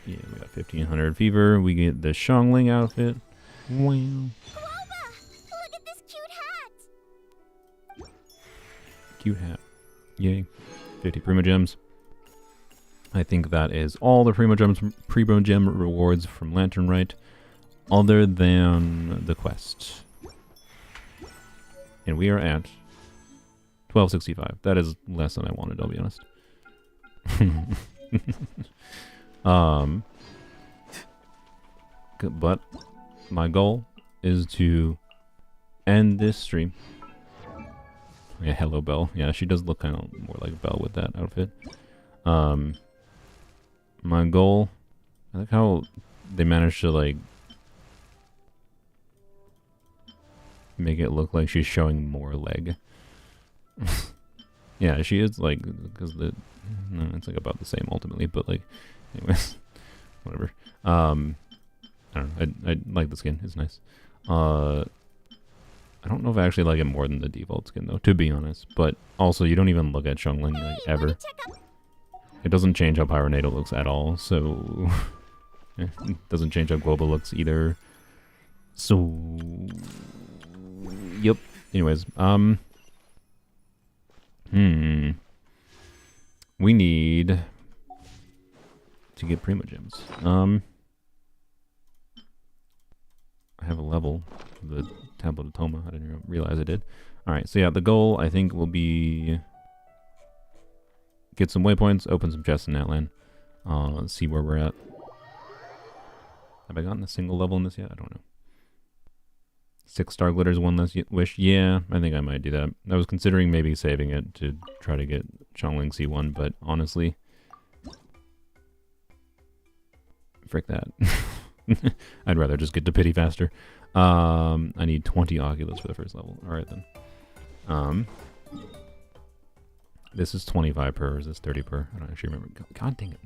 yeah, we got 1500 fever. We get the Xiangling outfit. Wow. Guava! Look at this cute hat! Cute hat. Yay. 50 Primo Gems. I think that is all the Primo Gem rewards from Lantern Rite, other than the quest. And we are at 1265. That is less than I wanted, I'll be honest. But my goal is to end this stream. Yeah, hello Belle. Yeah, she does look kind of more like Belle with that outfit. My goal, I like how they managed to like make it look like she's showing more leg. Yeah, she is like, because no, it's like about the same ultimately, but like, anyways, whatever. I don't know. I like the skin. It's nice. I don't know if I actually like it more than the default skin though, to be honest. But also, you don't even look at Xiangling like ever. It doesn't change how Pyronado looks at all, so it doesn't change how Guoba looks either. So, yep. Anyways, we need to get Primo Gems. I have a level for the Tablet of Toma. I didn't realize I did. Alright, so yeah, the goal I think will be get some waypoints, open some chests in Natlan. Let's see where we're at. Have I gotten a single level in this yet? I don't know. 6-star glitters, one less wish. Yeah, I think I might do that. I was considering maybe saving it to try to get Xiangling C1, but honestly, frick that. I'd rather just get to pity faster. I need 20 Oculus for the first level. Alright then. This is 25 per, or is this 30 per? I don't actually remember. God dang it.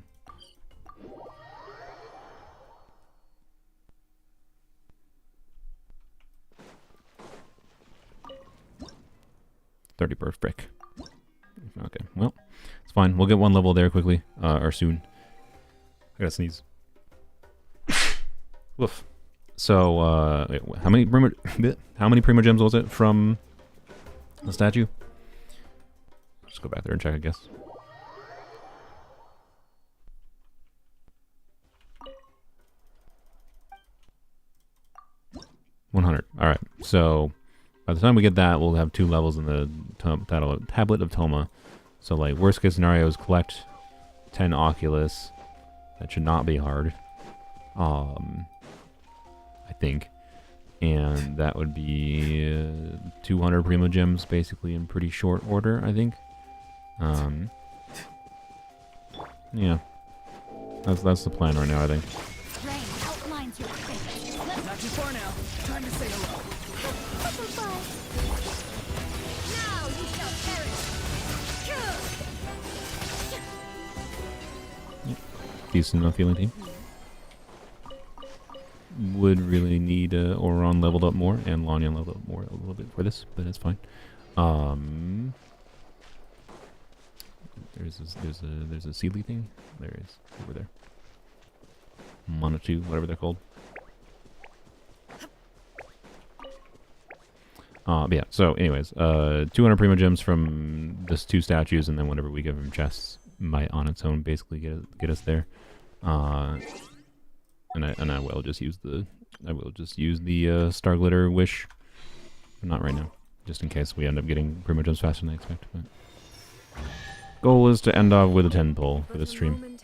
$30 per, frick. Okay, well, it's fine. We'll get one level there quickly, or soon. I gotta sneeze. Woof. So, wait, how many Primo Gems was it from the statue? Just go back there and check, I guess. 100. Alright, so by the time we get that, we'll have 2 levels in the Tablet of Toma. So, like, worst case scenario is collect 10 Oculus. That should not be hard. I think. And that would be 200 Primo Gems, basically, in pretty short order, I think. Yeah. That's the plan right now, I think. Rain outlines your face. Not too far now. Time to say hello. Now you shall perish. Decent enough healing team. Would really need Oron leveled up more and Lanyan leveled up more a little bit for this, but it's fine. There's a Sealy thing. There is over there. Monatu, whatever they're called. But yeah, so anyways, 200 Primo Gems from this 2 statues, and then whatever we give him chests might on its own basically get us there. And I will just use the Star Glitter wish. Not right now, just in case we end up getting Primo Gems faster than I expect. But goal is to end off with a 10 pull for this stream.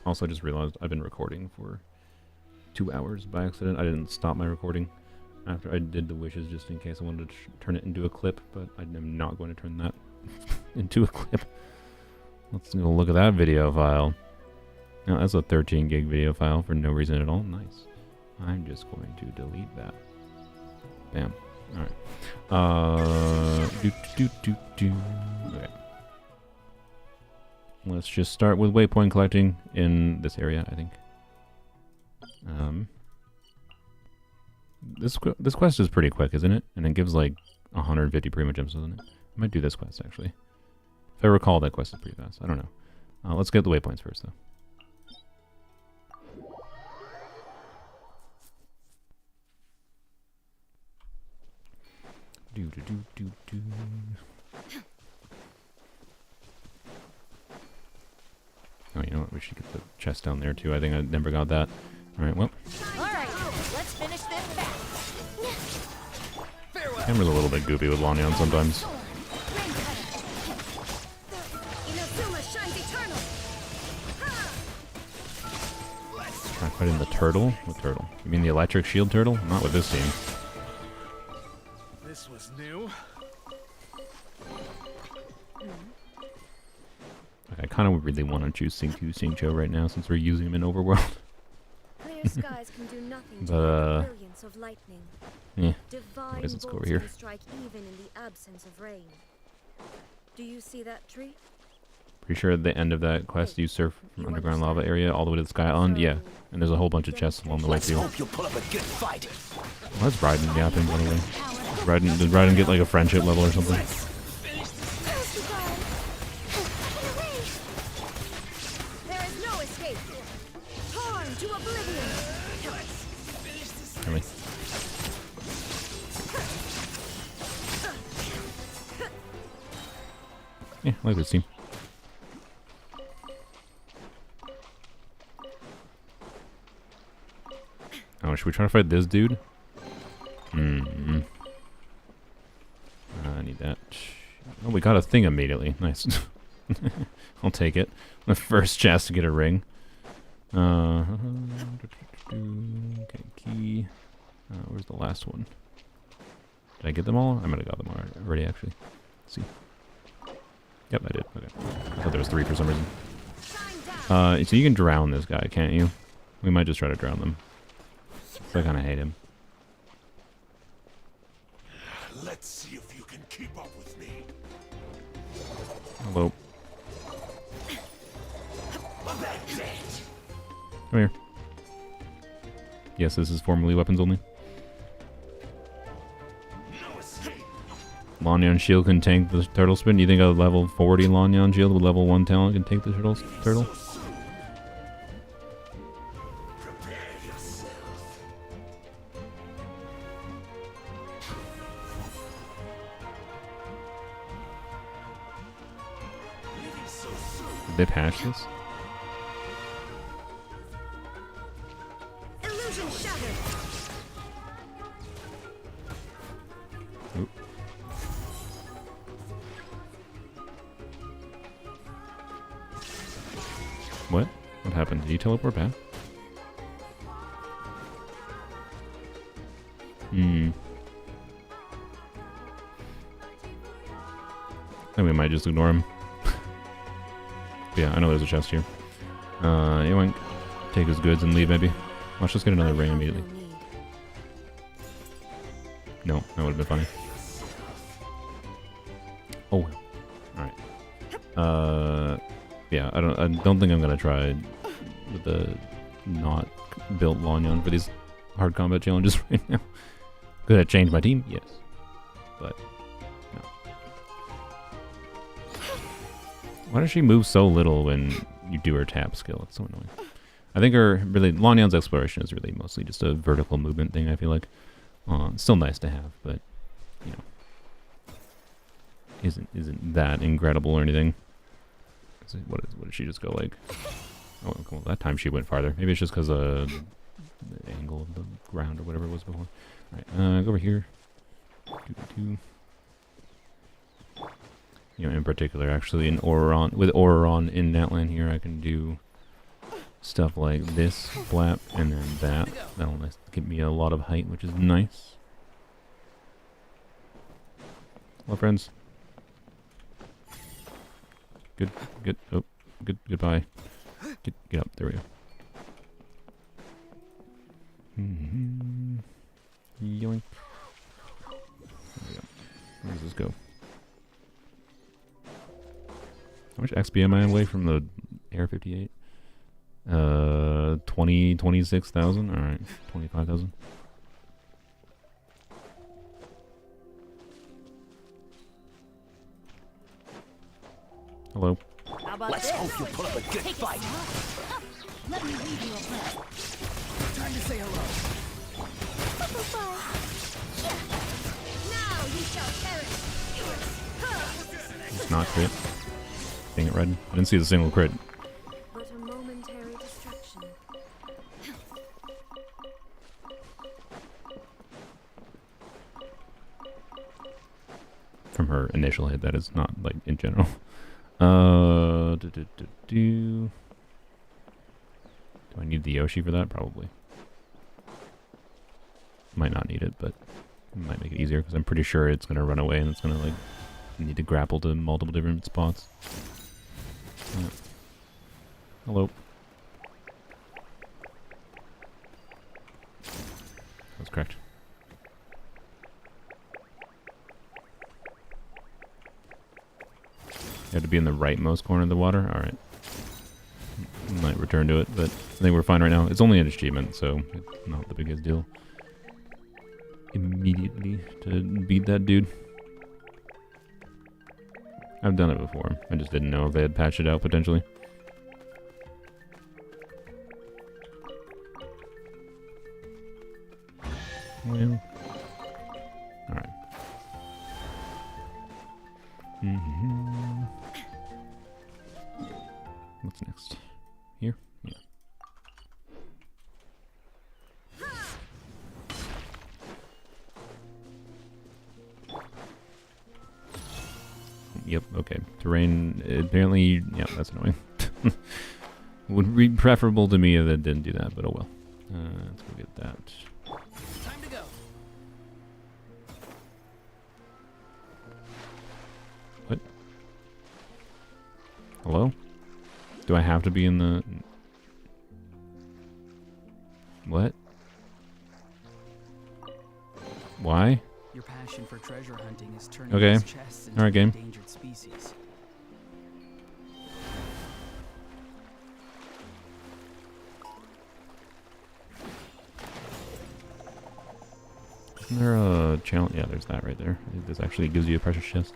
Also, I just realized I've been recording for 2 hours by accident. I didn't stop my recording after I did the wishes just in case I wanted to turn it into a clip, but I'm not going to turn that into a clip. Let's go look at that video file. Now, that's a 13 gig video file for no reason at all. Nice. I'm just going to delete that. Bam. Alright. Okay. Let's just start with waypoint collecting in this area, I think. This quest is pretty quick, isn't it? And it gives like 150 Primo Gems, doesn't it? I might do this quest, actually. If I recall, that quest is pretty fast. I don't know. Let's get the waypoints first, though. Oh, you know what? We should get the chest down there, too. I think I never got that. Alright, well. Alright, let's finish this fast. Camera's a little bit goopy with Lanyon sometimes. Try fighting the turtle? What turtle? You mean the electric shield turtle? Not with this team. This was new. Okay, I kind of really want to choose C0 right now since we're using him in Overworld. Clear skies can do nothing to But, the brilliance of lightning. Yeah. Divine Anyways, let's go over bolts here. can strike even in the absence of rain. Do you see that tree? Pretty sure at the end of that quest you surf from underground lava area all the way to the Sky Island. Yeah. And there's a whole bunch of chests along the way too. Hope you'll put up a good fight. Well, that's Raiden yapping, by the way. Did Raiden get like a friendship level or something? There is no escape. Torn to oblivion. Really? Yeah, I like this team. Oh, should we try to fight this dude? I need that. Oh, we got a thing immediately. Nice. I'll take it. The first chest to get a ring. Okay, key. Where's the last one? Did I get them all? I might have got them already, actually. Let's see. Yep, I did. Okay. I thought there was 3 for some reason. So you can drown this guy, can't you? We might just try to drown them. I kind of hate him. Let's see if you can keep up with me. Hello. Come here. Yes, this is formerly weapons only. Lanyon shield can tank the turtle spin. Do you think a level 40 Lanyon shield with level 1 talent can take the turtle? Did they patch this? Illusion shattered. Oop. What? What happened? Did you teleport back? I think we might just ignore him. Yeah, I know there's a chest here. Yoink. Take his goods and leave, maybe. Let's just get another ring immediately. No, that would have been funny. Oh, alright. Yeah, I don't think I'm gonna try with the not built Lanyon for these hard combat challenges right now. Could I change my team? Yes. But no. Why does she move so little when you do her tap skill? It's so annoying. I think Lanyon's exploration is really mostly just a vertical movement thing, I feel like. Still nice to have, but you know, isn't that incredible or anything. What did she just go like? Oh, well, that time she went farther. Maybe it's just because the angle of the ground or whatever it was before. All right, go over here. You know, in particular, actually, with Auron in Natlan here, I can do stuff like this flap and then that. That'll give me a lot of height, which is nice. Hello, friends. Good. Oh, goodbye. Get up. There we go. Yoink. There we go. Where does this go? How much XP am I away from the Air 58? 26,000? Alright, 25,000. Hello. How about Let's this? hope you put up a good fight. Let me read you a plan. Time to say hello. Now you shall perish. It's not crit. Dang it, Red. I didn't see the single crit. But a momentary distraction. From her initial hit, that is, not like in general. Do I need the Yoshi for that? Probably. Might not need it, but it might make it easier because I'm pretty sure it's gonna run away and it's gonna like need to grapple to multiple different spots. Yeah. Hello. That's correct. You have to be in the rightmost corner of the water? Alright. Might return to it, but I think we're fine right now. It's only an achievement, so it's not the biggest deal. Immediately to beat that dude. I've done it before. I just didn't know if they had patched it out potentially. Well. Alright. What's next? Here? Yeah. Yep, okay. Terrain, apparently, yeah, that's annoying. Would be preferable to me if it didn't do that, but oh well. Let's go get that. Time to go. What? Hello? Do I have to be in the... What? Why? Your passion for treasure hunting is turning Okay. these chests into Alright, game. endangered species. Isn't there a challenge? Yeah, there's that right there. I think this actually gives you a precious chest.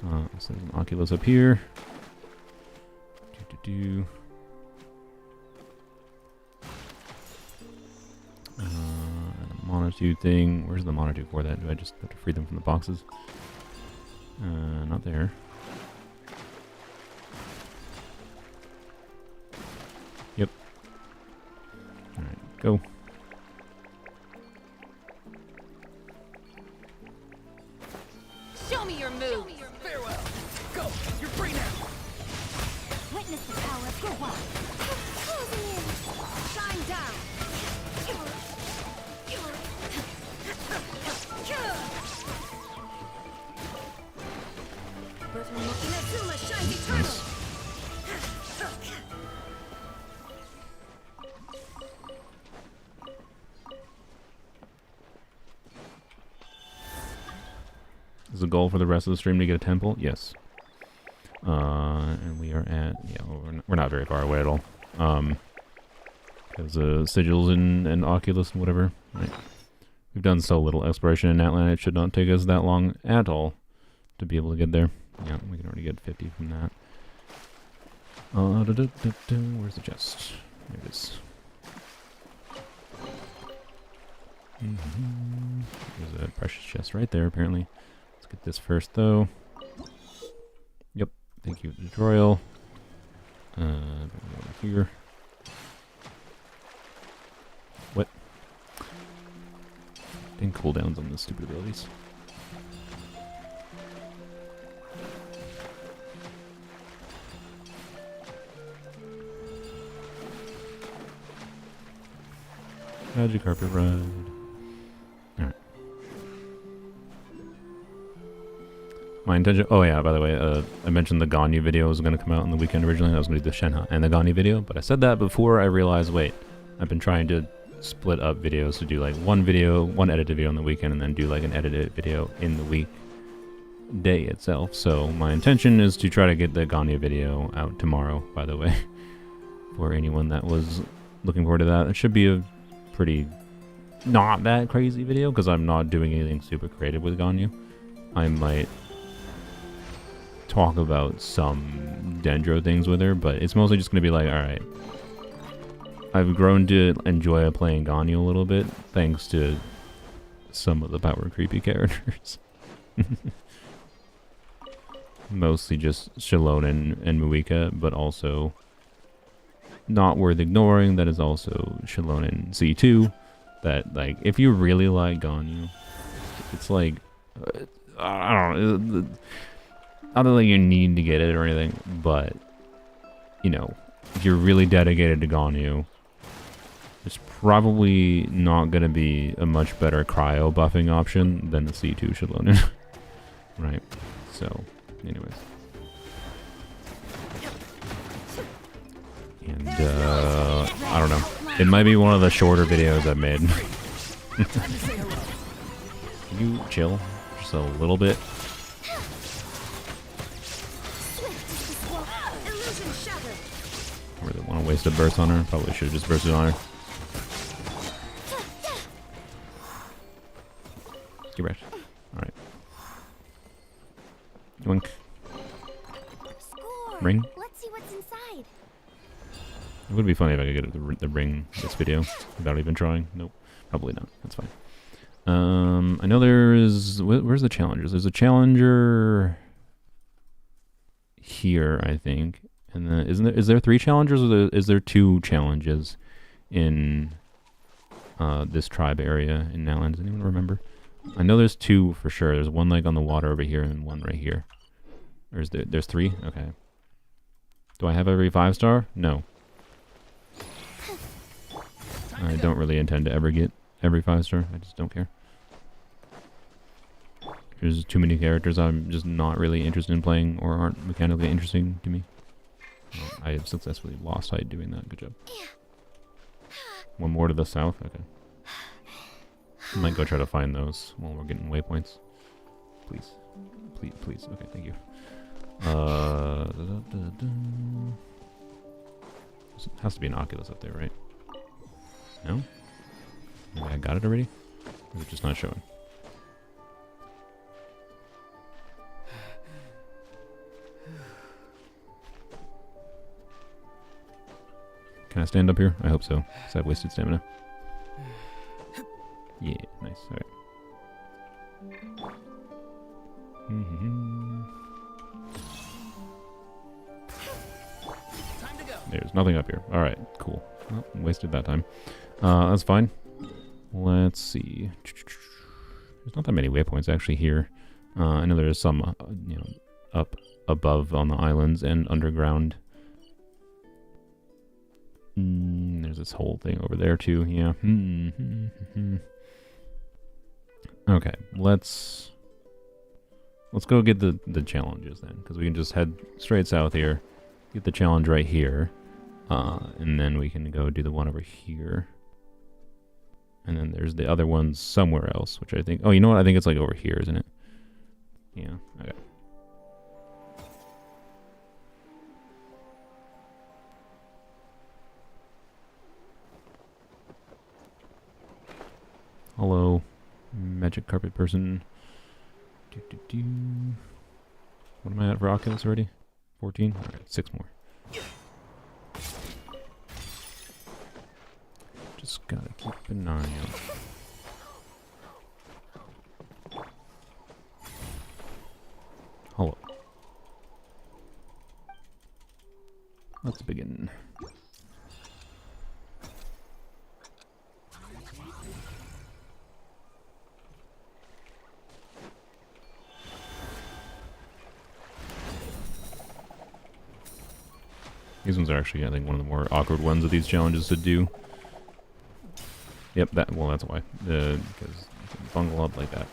So there's an Oculus up here. And a monotube thing. Where's the monotube for that? Do I just have to free them from the boxes? Not there. Yep. Alright, go. Show me your moves. Farewell. Go. You're free now. Witness the power of your will. Shine down. But Inazuma shines eternal. Is the goal for the rest of the stream to get a temple? Yes. And we are at... Yeah, we're not very far away at all. Because sigils and Oculus and whatever. Right. We've done so little exploration in Natlan, it should not take us that long at all to be able to get there. Yeah, we can already get 50 from that. Where's the chest? There it is. chest right there, apparently. Let's get this first, though. Yep. Thank you, tutorial. Over here. What? Dang cooldowns on the stupid abilities. Magic carpet ride. Alright. My intention. Oh, yeah, by the way, I mentioned the Ganyu video was going to come out on the weekend originally. That was going to be the Shenhe and the Ganyu video. But I said that before I realized, wait, I've been trying to split up videos to do like one edited video on the weekend, and then do like an edited video in the weekday itself. So my intention is to try to get the Ganyu video out tomorrow, by the way, for anyone that was looking forward to that. It should be a pretty not that crazy video because I'm not doing anything super creative with Ganyu. I might talk about some Dendro things with her, but it's mostly just going to be like, alright, I've grown to enjoy playing Ganyu a little bit thanks to some of the power creepy characters. Mostly just Shalone and Muika, but also not worth ignoring that is also Shalone and C2. That, like, if you really like Ganyu, it's like, I don't know, not that like you need to get it or anything, but, you know, if you're really dedicated to Ganyu, it's probably not going to be a much better cryo buffing option than the C2 Shalone. Right? So, anyways. And, I don't know. It might be one of the shorter videos I've made. Can you chill just a little bit? I really want to waste a burst on her. Probably should have just bursted on her. Get wrecked. Alright. Yoink. Score. Ring? Let's see what's inside. It would be funny if I could get the ring this video without even trying. Nope. Probably not. That's fine. I know there's... Where's the challengers? There's a challenger here, I think. And then is there 3 challengers, or is there 2 challenges in this tribe area in Natlan? Does anyone remember? I know there's 2 for sure. There's one like on the water over here and one right here. Or is there's 3? Okay. Do I have every 5-star? No. I don't really intend to ever get every 5-star. I just don't care. There's too many characters I'm just not really interested in playing or aren't mechanically interesting to me. I have successfully lost height doing that. Good job. One more to the south? Okay. I might go try to find those while we're getting waypoints. Please. Please, please. Okay, thank you. There has to be an Oculus up there, right? No? Maybe I got it already? Or is it just not showing? Can I stand up here? I hope so, because I've wasted stamina. Yeah, nice. Alright. Time to go. There's nothing up here. Alright, cool. Well, wasted that time. That's fine. Let's see. There's not that many waypoints actually here. I know there's some, you know, up above on the islands and underground. There's this whole thing over there too. Yeah. Okay, let's go get the challenges then, because we can just head straight south here, get the challenge right here, and then we can go do the one over here. And then there's the other ones somewhere else, which I think... Oh, you know what? I think it's like over here, isn't it? Yeah, okay. Hello, magic carpet person. What am I at for Oculus already? 14? Alright, 6 more. Just gotta keep an eye out. These ones are actually, I think, one of the more awkward ones of these challenges to do. Yep, well, that's why. Because you can bungle up like that.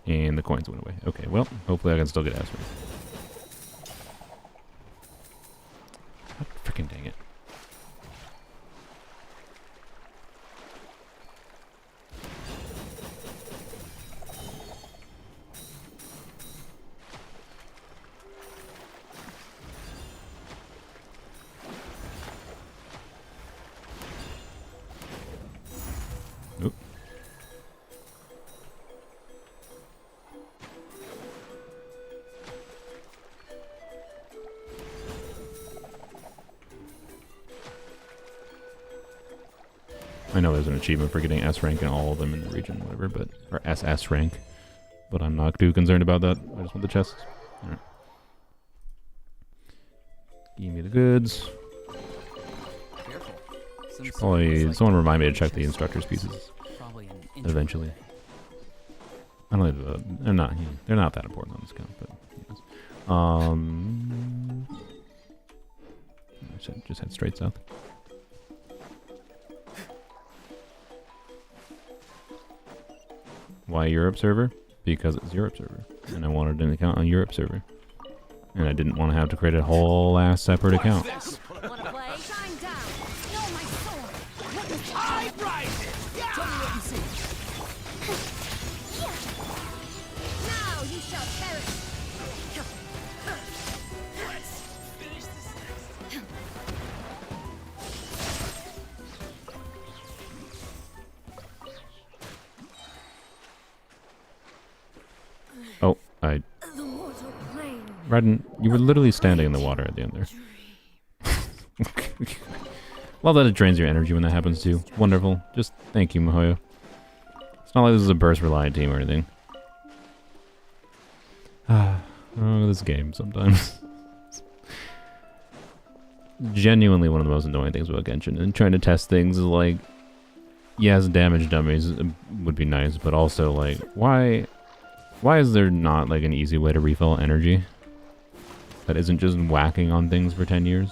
And the coins went away. Okay, well, hopefully I can still get S rank. God freaking dang it. Oop. I know there's an achievement for getting S rank in all of them in the region, whatever, but or SS rank, but I'm not too concerned about that. I just want the chests. All right. Give me the goods. Careful. Some Should probably sort of someone remind me to like check the chest. instructor's pieces Probably an intro. eventually. I don't think they're not that important on this count, but yes. Just head straight south. Why Europe server? Because it's Europe server, and I wanted an account on Europe server, and I didn't want to have to create a whole ass separate account. Wanna play? Shine down. No, my sword. What is it? I rise it! Tell me what you see. Now you shall perish. Let's finish this next. Oh, I The mortal plane. Raiden, you were literally standing in the water at the end there. Love that it drains your energy when that happens too. Wonderful. Just thank you, Mihoyo. It's not like this is a burst reliant team or anything. Oh, this game sometimes. Genuinely one of the most annoying things about Genshin, and trying to test things is like, yes, damage dummies would be nice, but also like, why is there not like an easy way to refill energy that isn't just whacking on things for 10 years?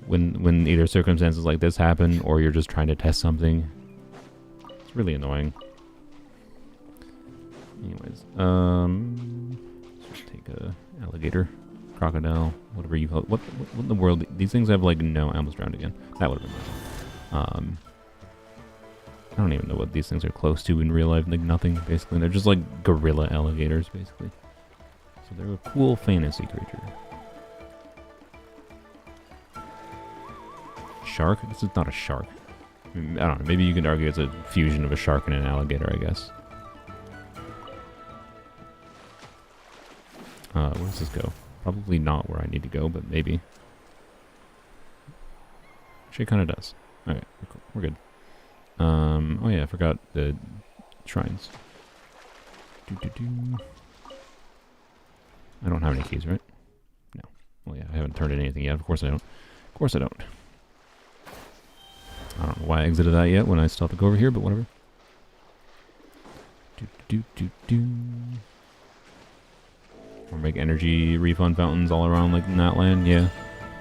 When either circumstances like this happen or you're just trying to test something. It's really annoying. Anyways, let's just take a alligator, crocodile, whatever you call it. What in the world? These things have like no, I almost drowned again. That would have been nice. I don't even know what these things are close to in real life. Like nothing, basically. They're just like gorilla alligators, basically. So they're a cool fantasy creature. Shark? This is not a shark. I don't know. Maybe you could argue it's a fusion of a shark and an alligator, I guess. Where does this go? Probably not where I need to go, but maybe. Actually, it kind of does. Okay, cool. We're good. Oh yeah, I forgot the shrines. I don't have any keys, right? No. Well, yeah, I haven't turned in anything yet. Of course I don't. Of course I don't. I don't know why I exited that yet when I still have to go over here, but whatever. Or make energy refund fountains all around like Natlan, yeah.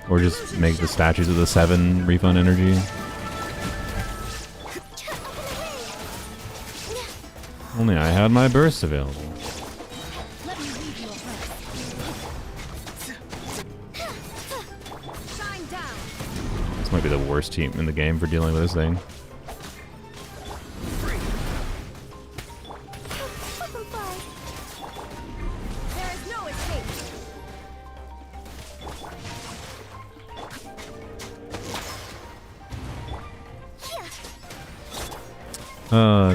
Or just make the statues of the 7 refund energy. Only I had my bursts available. Let me read your breath. Shine down. This might be the worst team in the game for dealing with this thing. There is no escape.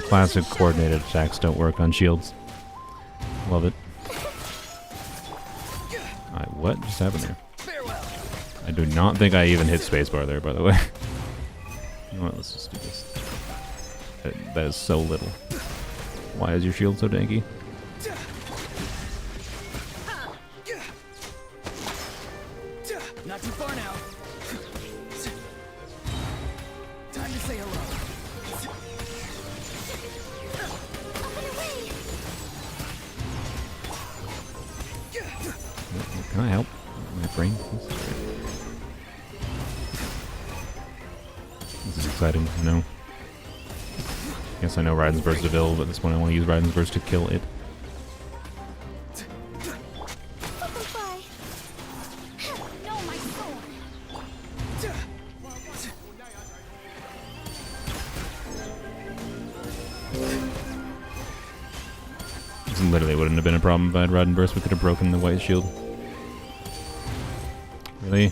Classic coordinated attacks don't work on shields. Love it. Alright, what just happened there? Farewell. I do not think I even hit spacebar there, by the way. You know what, let's just do this. That is so little. Why is your shield so danky? Not too far now. Time to say hello. This is exciting, you know. Yes, I know Raiden's Burst is available, but at this point I want to use Raiden's Burst to kill it. Butterfly. No, my sword. This literally wouldn't have been a problem if I had Raiden Burst. We could have broken the white shield. Really?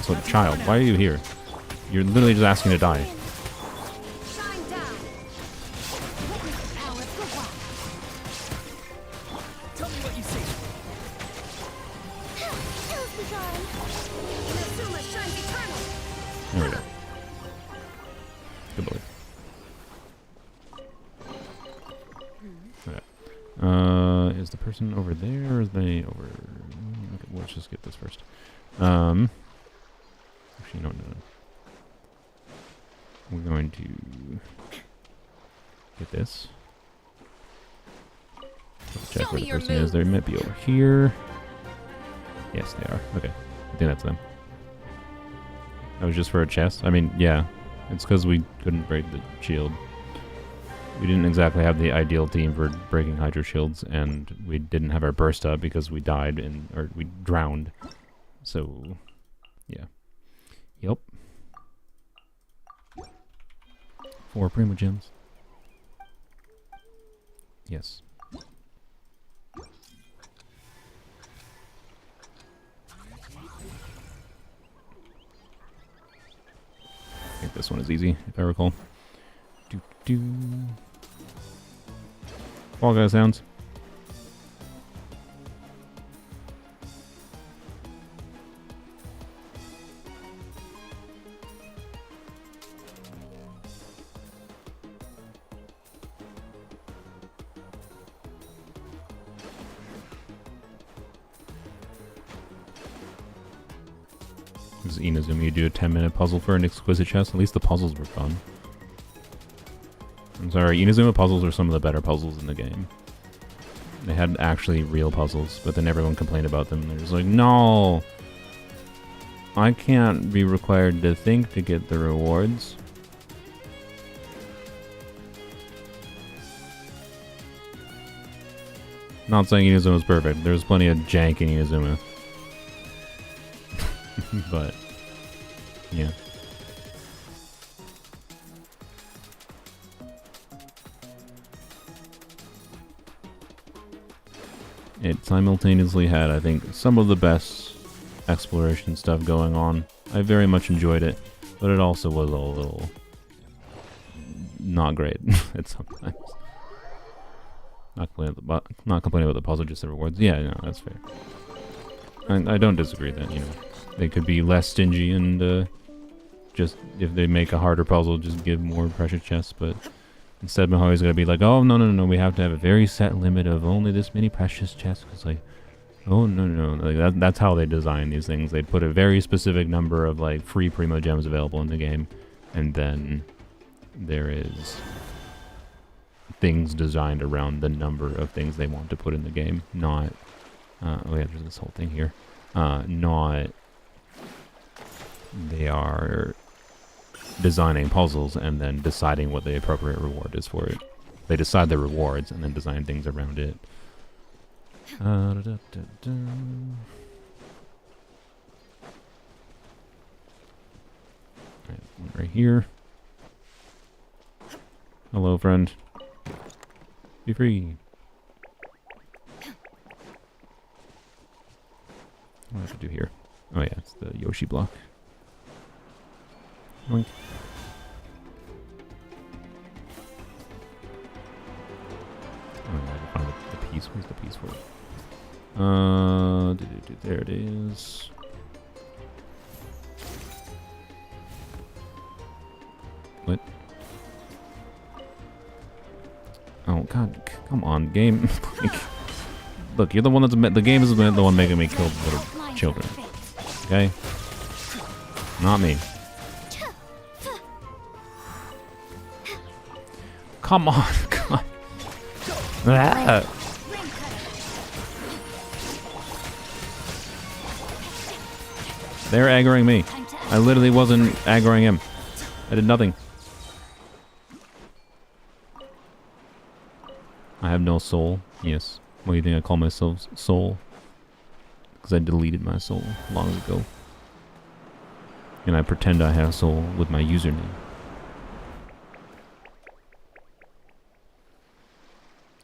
So, child, why are you here? You're literally just asking to die. Shine down. Witness the power of the wild. Tell me what you see. Kills be gone. Inazuma shines eternal. There we go. Good boy. Okay. Is the person over there or is they over... Okay, let's just get this first. Actually, no. We're going to get this. Check where the person is. They might be over here. Yes, they are. Okay. I think that's them. That was just for a chest? I mean, yeah. It's because we couldn't break the shield. We didn't exactly have the ideal team for breaking Hydro shields, and we didn't have our burst up because we died or we drowned. So, yeah. Yep. 4 Primo Gems. Yes. I think this one is easy, if I recall. Fall Guy sounds. This is Inazuma. You do a 10-minute puzzle for an exquisite chest. At least the puzzles were fun. I'm sorry, Inazuma puzzles are some of the better puzzles in the game. They had actually real puzzles, but then everyone complained about them. They're just like, no! I can't be required to think to get the rewards. Not saying Inazuma's perfect. There's plenty of jank in Inazuma. But, yeah. It simultaneously had, I think, some of the best exploration stuff going on. I very much enjoyed it, but it also was a little not great at sometimes. Not complaining about the puzzle, just the rewards. Yeah, no, that's fair. I don't disagree that, you know, they could be less stingy and just, if they make a harder puzzle, just give more precious chests, but instead Mahoi's gonna be like, oh, no, we have to have a very set limit of only this many precious chests, because like, oh, no, like that's how they design these things. They put a very specific number of like free Primo Gems available in the game, and then there is things designed around the number of things they want to put in the game, not, oh yeah, there's this whole thing here, not, they are designing puzzles and then deciding what the appropriate reward is for it. They decide the rewards and then design things around it. Alright, one right here. Hello, friend. Be free. What do I have to do here? Oh yeah, it's the Yoshi block. Oink. Oh, I have to find the piece. Where's the piece for it? There it is. What? Oh God! Come on, game. Look, you're the one that's the game is the one making me kill little children. Okay? Not me. Come on, come on. Ah. They're aggroing me. I literally wasn't aggroing him. I did nothing. I have no soul. Yes. What do you think I call myself? Soul. Because I deleted my soul long ago. And I pretend I have soul with my username.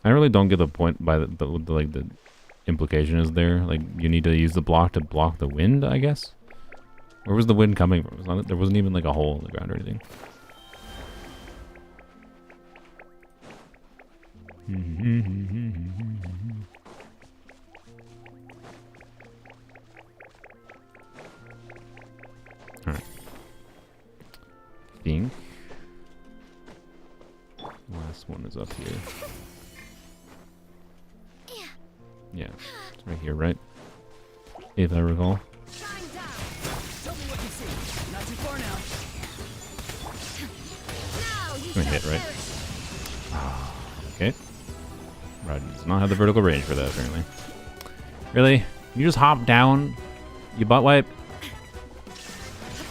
I really don't get the point by the implication is there. Like, you need to use the block to block the wind, I guess? Where was the wind coming from? There wasn't even like a hole in the ground or anything. Alright. Think. Last one is up here. Yeah, it's right here, right? If I recall. Tell me what you see. Not too far now. Gonna hit, right? Okay. Ride does not have the vertical range for that, apparently. Really? You just hop down? You butt wipe?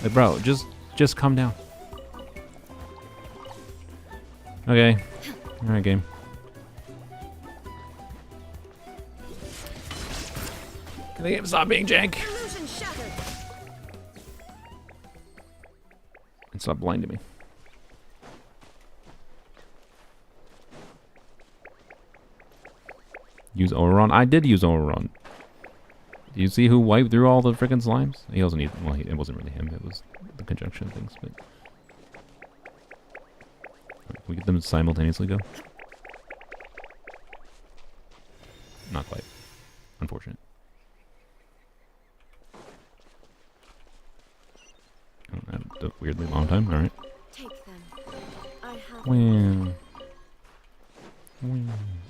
Like, bro, just come down. Okay. Alright, game. Can the game stop being jank? Illusion shattered. And stop blinding me. Use Oron? I did use Oron. Do you see who wiped through all the freaking slimes? He also needs. Well, it wasn't really him. It was the conjunction things. But can we get them to simultaneously go? Not quite. Unfortunate. Oh, that took a weirdly long time. All right. Take them. I have. Wow.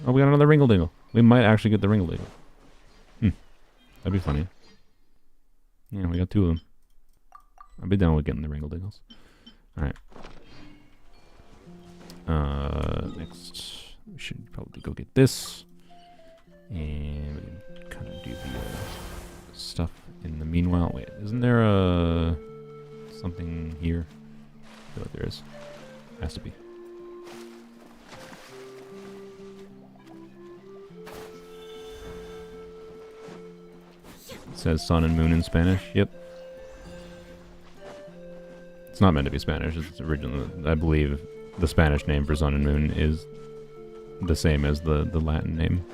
Oh, we got another Ringle Dingle. We might actually get the Ringle Dingle. That'd be funny. Yeah, we got two of them. I'll be down with getting the Ringle Dingles. Alright. Next, we should probably go get this. And we can kind of do the stuff in the meanwhile. Wait, isn't there something here? I feel like there is. Has to be. It says sun and moon in Spanish. Yep. It's not meant to be Spanish. It's original. I believe the Spanish name for sun and moon is the same as the Latin name.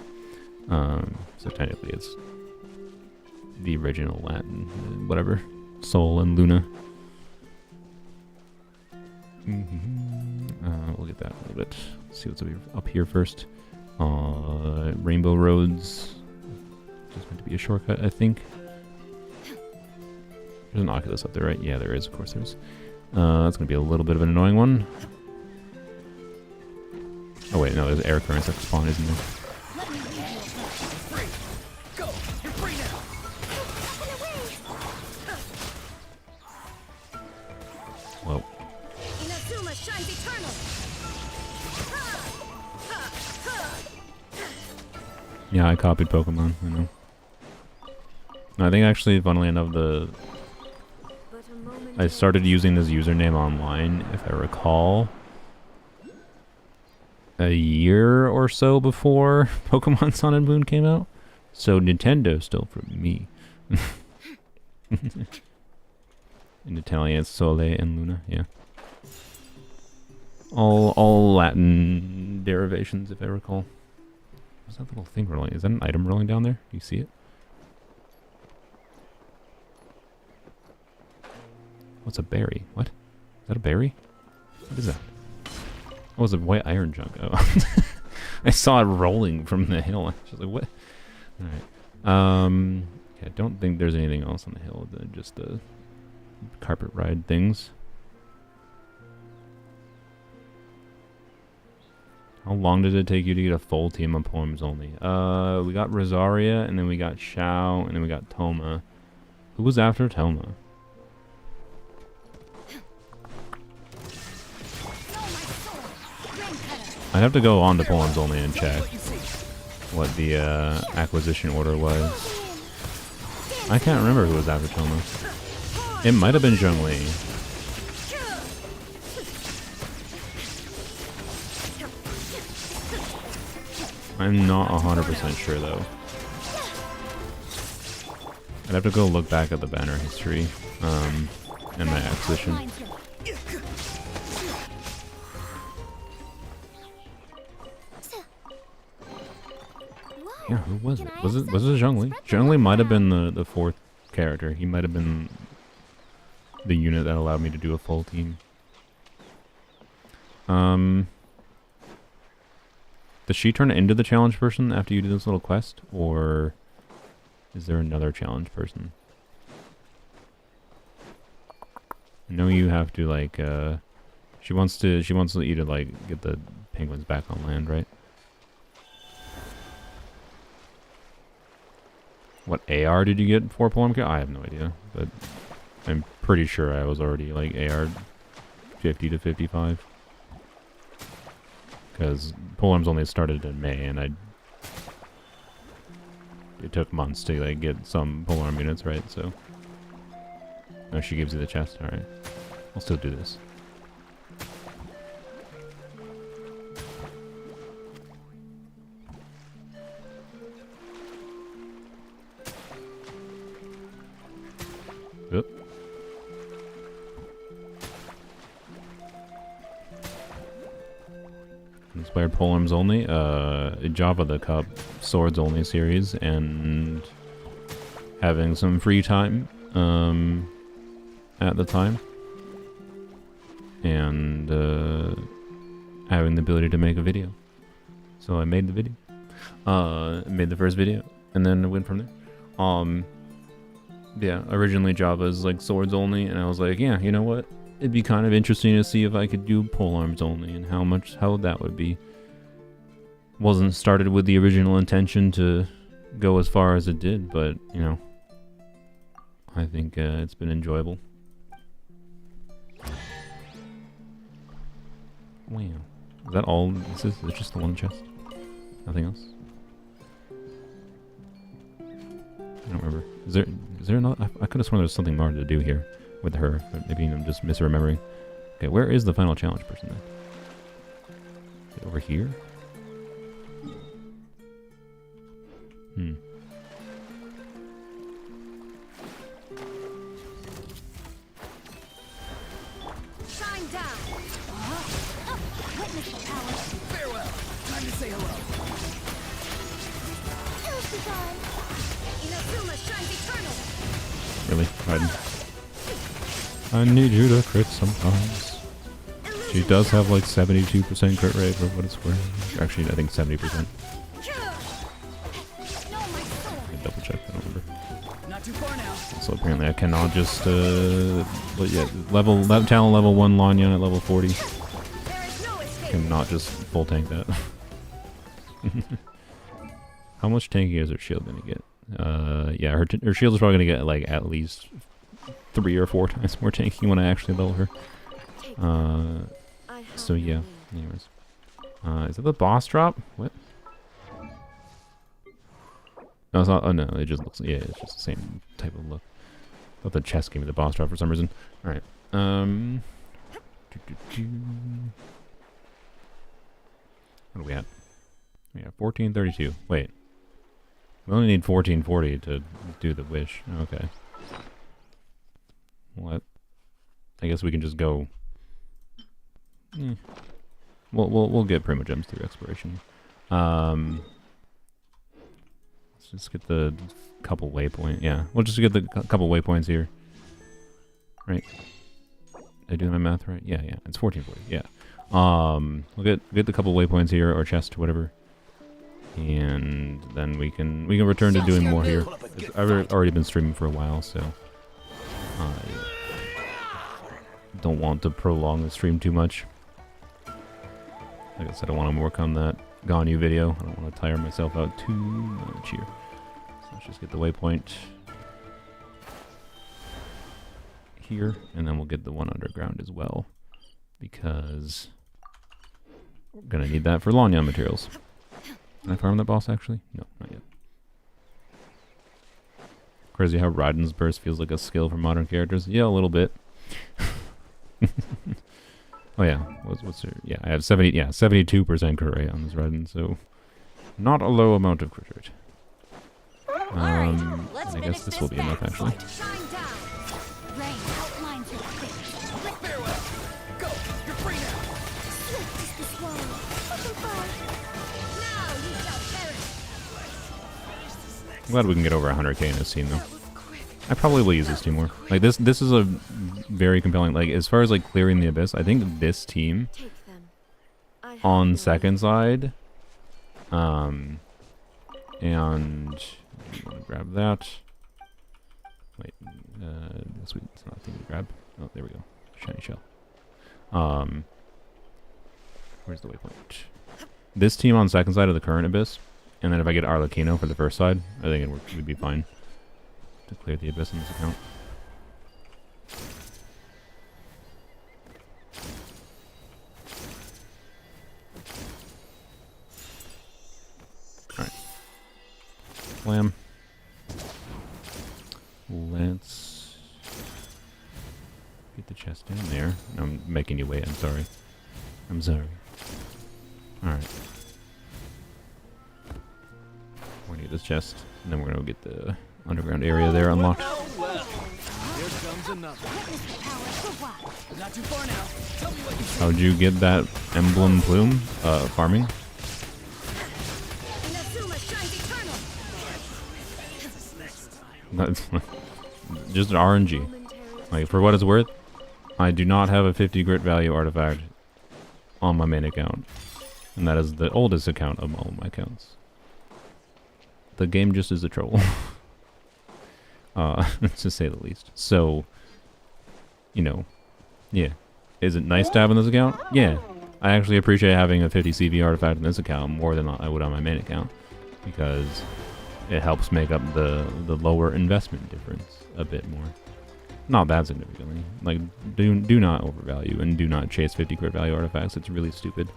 So technically it's the original Latin, whatever. Sol and Luna. We'll get that a little bit. Let's see what's up here first. Rainbow Roads. Just meant to be a shortcut, I think. There's an Oculus up there, right? Yeah, there is. Of course there is. That's going to be a little bit of an annoying one. Oh, wait. No, there's air currents that spawn, isn't there? Free. Go. You're free now. Whoa. Inazuma shines eternal. Yeah, I copied Pokemon. I know. No, I think actually, funnily enough, I started using this username online, if I recall, a year or so before Pokemon Sun and Moon came out. So Nintendo stole from me. In Italian, it's Sole and Luna, yeah. All Latin derivations, if I recall. What's that little thing rolling? Is that an item rolling down there? You see it? What's a berry? What? Is that a berry? What is that? Oh, it's a white iron junk. Oh. I saw it rolling from the hill. I was just like, what? Alright. Okay, I don't think there's anything else on the hill than just the carpet ride things. How long did it take you to get a full team of poems only? We got Rosaria, and then we got Xiao, and then we got Toma. Who was after Toma? I'd have to go on to poems only and check what the acquisition order was. I can't remember who was after Toma. It might have been Zhongli. I'm not 100% sure though. I'd have to go look back at the banner history and my acquisition. Yeah, who was it? Was it Zhongli? Zhongli might have been the fourth character. He might have been the unit that allowed me to do a full team. Does she turn into the challenge person after you do this little quest, or is there another challenge person? I know you have to like she wants you to like get the penguins back on land, right? What AR did you get for Polearm Kill? I have no idea, but I'm pretty sure I was already like AR 50 to 55. Because Polearms only started in May, and it took months to like get some Polearm units, right? So, no, she gives you the chest. All right, I'll still do this. Oop. Inspired Polearms only, Java the Cup Swords only series, and having some free time at the time, and having the ability to make a video. So I made the video, made the first video, and then went from there. Yeah, originally Java's like Swords only, and I was like, yeah, you know what? It'd be kind of interesting to see if I could do Polearms only and how that would be. Wasn't started with the original intention to go as far as it did, but you know, I think it's been enjoyable. Wow, is that all this is? It's just the one chest, nothing else. I don't remember. Is there not? I could have sworn there was something more to do here with her, but maybe I'm just misremembering. Okay, where is the final challenge person then? Is it over here? Shine down. Witness the power. Farewell. Time to say hello. Inazuma shines eternal. Really? I need you to crit sometimes. She does have like 72% crit rate for what it's worth. Actually, I think 70%. I double check, I don't remember. Not too far now. So apparently I cannot just, but yeah, that talent level 1 Lanyan at level 40. There is no escape. Cannot just full tank that. How much tanky is her shield gonna get? Yeah, her shield is probably gonna get like at least 3 or 4 times more tanky when I actually level her. So yeah, anyways. Is that the boss drop? What? No, it's not. Oh no, it just looks. Yeah, it's just the same type of look. I thought the chest gave me the boss drop for some reason. All right. What are we at? We have 1432. Wait. We only need 1440 to do the wish. Okay. What? I guess we can just go. We'll get Primo Gems through exploration. Let's just get the couple waypoints. Yeah, we'll just get the couple waypoints here. Right? Did I do my math right? Yeah, yeah. It's 1440. Yeah. We'll get the couple waypoints here or chest, whatever, and then we can return to doing more here. I've already been streaming for a while, so don't want to prolong the stream too much. Like I said, I want to work on that Ganyu video. I don't want to tire myself out too much here. So let's just get the waypoint here, and then we'll get the one underground as well, because we're gonna need that for Lanyan materials. Can I farm that boss actually? No, not yet. Crazy how Raiden's burst feels like a skill for modern characters. Yeah, a little bit. Oh yeah, what's there? Yeah, I have 72% crit rate on this Raiden, so not a low amount of crit rate. I guess this will be enough actually. Shine down. Rain outlines your face. Farewell. Go. You're free now. Swift is the swallow. Looking for Now you shall perish. I'm glad we can get over 100k in this team though. I probably will use this team more. Like this is a very compelling, like as far as like clearing the abyss, I think this team Take them. I have on them. second side, and you want to grab that. Wait, sweet, it's not a thing to grab. Oh, there we go. Shiny shell. Where's the waypoint? This team on second side of the current abyss, and then if I get Arlecchino for the first side, I think it would be fine to clear the abyss in this account. Alright. Slam. Let's get the chest down there. I'm making you wait, I'm sorry. I'm sorry. Alright. We're gonna get this chest, and then we're gonna go get the underground area there unlocked. Oh, well. Here comes another. Not too far now. Tell me what you see. How'd you get that emblem plume? Farming? Inazuma shines eternal. That's just an RNG. Momentary Like, for what it's worth, I do not have a 50 grit value artifact on my main account. And that is the oldest account of all my accounts. The game just is a troll. To say the least. So, you know, yeah. Is it nice to have on this account? Yeah. I actually appreciate having a 50 CV artifact in this account more than I would on my main account. Because it helps make up the lower investment difference a bit more. Not that significantly. Like, do not overvalue and do not chase 50 crit value artifacts. It's really stupid.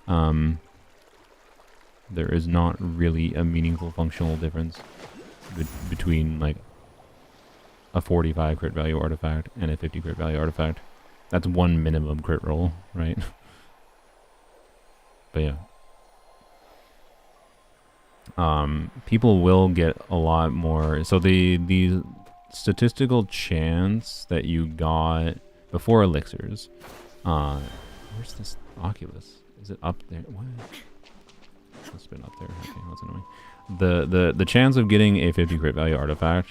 There is not really a meaningful functional difference between, like, a 45 crit value artifact and a 50 crit value artifact. That's one minimum crit roll, right? But yeah. People will get a lot more. So the statistical chance that you got before elixirs. Where's this Oculus? Is it up there? What? It's been up there. Okay, that's annoying. The chance of getting a 50 crit value artifact.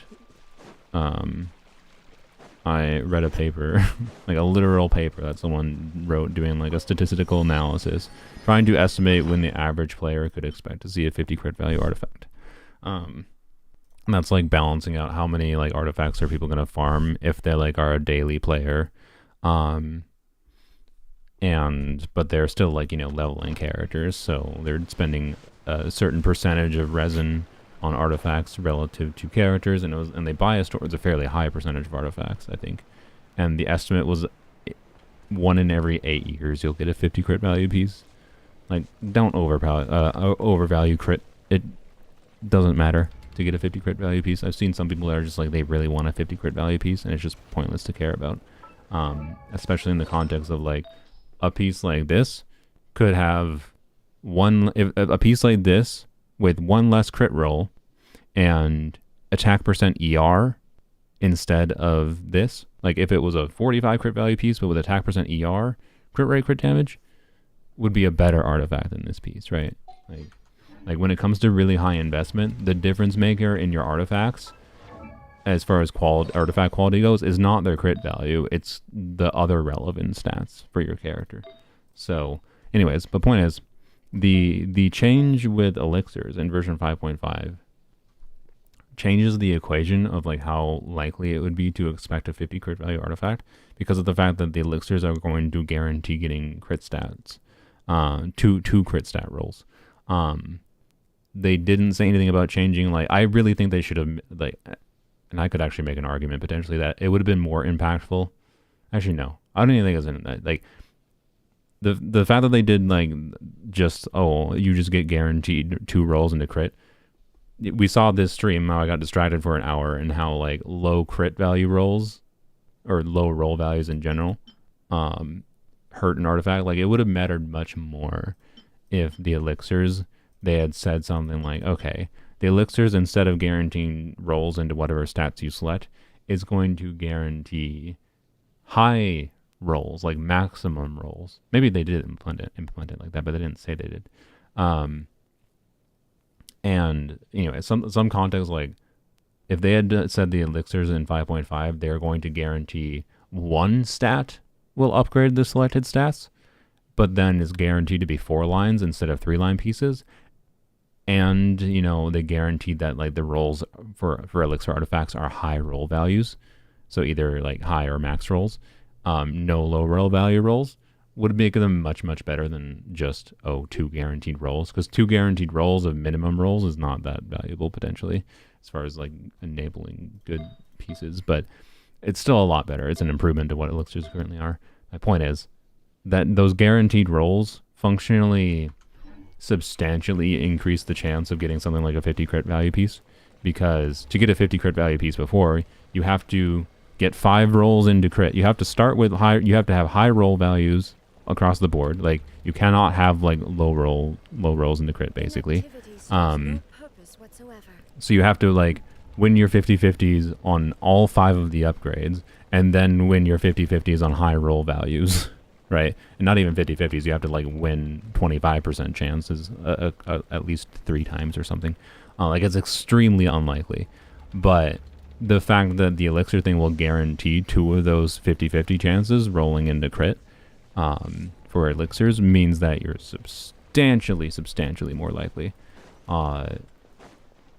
I read a paper, like a literal paper that someone wrote doing like a statistical analysis, trying to estimate when the average player could expect to see a 50 crit value artifact. And that's like balancing out how many like artifacts are people going to farm if they like are a daily player. But they're still like, you know, leveling characters, so they're spending a certain percentage of resin on artifacts relative to characters, and they bias towards a fairly high percentage of artifacts, I think. And the estimate was 1 in every 8 years you'll get a 50 crit value piece. Like, don't overvalue crit. It doesn't matter to get a 50 crit value piece. I've seen some people that are just like, they really want a 50 crit value piece, and it's just pointless to care about. Especially in the context of like, a piece like this could have a piece like this with 1 less crit roll and attack percent ER instead of this. Like if it was a 45 crit value piece but with attack percent ER, crit rate, crit damage would be a better artifact than this piece, right? Like when it comes to really high investment, the difference maker in your artifacts as far as artifact quality goes is not their crit value, it's the other relevant stats for your character. So anyways, the point is, the change with elixirs in version 5.5 changes the equation of like how likely it would be to expect a 50 crit value artifact, because of the fact that the elixirs are going to guarantee getting crit stats, two crit stat rolls. They didn't say anything about changing, like, I really think they should have, like, and I could actually make an argument potentially that it would have been more impactful. Actually, no, I don't even think it's in that. Like, the fact that they did like just, oh, you just get guaranteed 2 rolls into crit we saw this stream how I got distracted for an hour and how like low crit value rolls or low roll values in general hurt an artifact. Like it would have mattered much more if the elixirs, they had said something like, okay, the elixirs, instead of guaranteeing rolls into whatever stats you select, is going to guarantee high rolls, like maximum rolls. Maybe they did implement it like that, but they didn't say they did. And you know, some context, like if they had said the elixirs in 5.5, they're going to guarantee one stat will upgrade the selected stats, but then is guaranteed to be 4 lines instead of 3-line pieces. And you know, they guaranteed that like the rolls for elixir artifacts are high roll values, so either like high or max rolls. No low roll value rolls would make them much better than just 2 guaranteed rolls, because 2 guaranteed rolls of minimum rolls is not that valuable potentially as far as like enabling good pieces, but it's still a lot better. It's an improvement to what elixirs currently are. My point is that those guaranteed rolls functionally substantially increase the chance of getting something like a 50 crit value piece, because to get a 50 crit value piece before, you have to get 5 rolls into crit. You have to start with high, you have to have high roll values across the board. Like you cannot have like low rolls into crit basically. So you have to like win your 50/50s on all 5 of the upgrades, and then win your 50/50s on high roll values, right? And not even 50/50s, you have to like win 25% chances at least 3 times or something. Like it's extremely unlikely. But the fact that the elixir thing will guarantee 2 of those 50/50 chances rolling into crit for elixirs means that you're substantially more likely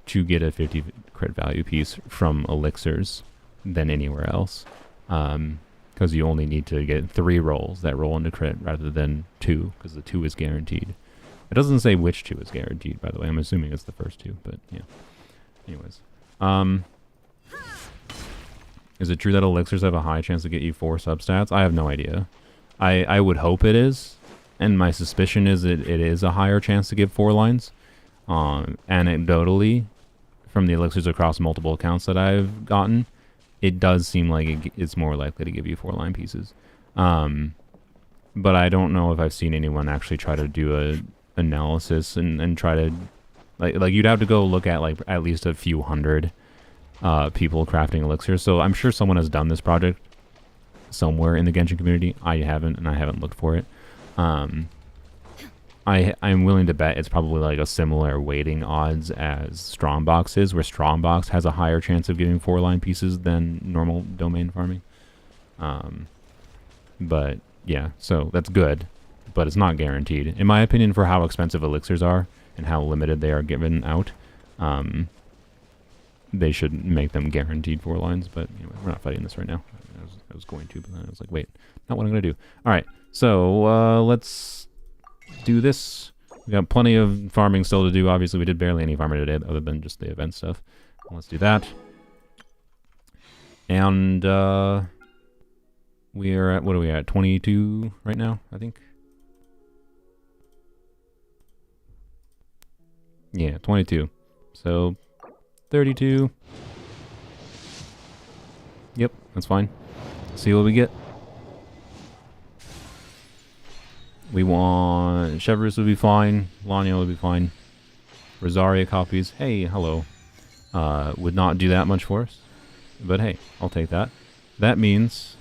to get a 50 crit value piece from elixirs than anywhere else, because you only need to get 3 rolls that roll into crit rather than 2, because the 2 is guaranteed. It doesn't say which 2 is guaranteed, by the way. I'm assuming it's the first 2, but yeah. Anyways, is it true that elixirs have a high chance to get you 4 substats? I have no idea. I would hope it is, and my suspicion is it is a higher chance to get 4 lines. Anecdotally, from the elixirs across multiple accounts that I've gotten, it does seem like it's more likely to give you 4-line pieces. But I don't know if I've seen anyone actually try to do a analysis and try to like you'd have to go look at like at least a few hundred people crafting elixirs. So I'm sure someone has done this project somewhere in the Genshin community. I haven't, and I haven't looked for it. I'm willing to bet it's probably like a similar weighting odds as Strongbox is, where Strongbox has a higher chance of getting 4-line pieces than normal domain farming. But yeah, so that's good, but it's not guaranteed. In my opinion, for how expensive elixirs are and how limited they are given out, they should make them guaranteed 4 lines, but anyway, we're not fighting this right now. I was going to, but then I was like, wait, not what I'm going to do. All right, so let's do this. We got plenty of farming still to do. Obviously, we did barely any farming today other than just the event stuff. Let's do that. And we are at, what are we at? 22 right now, I think. Yeah, 22. So 32. Yep, that's fine. See what we get. We want Chevrus would be fine. Lanyo would be fine. Rosaria copies. Hey, hello. Would not do that much for us. But hey, I'll take that. That means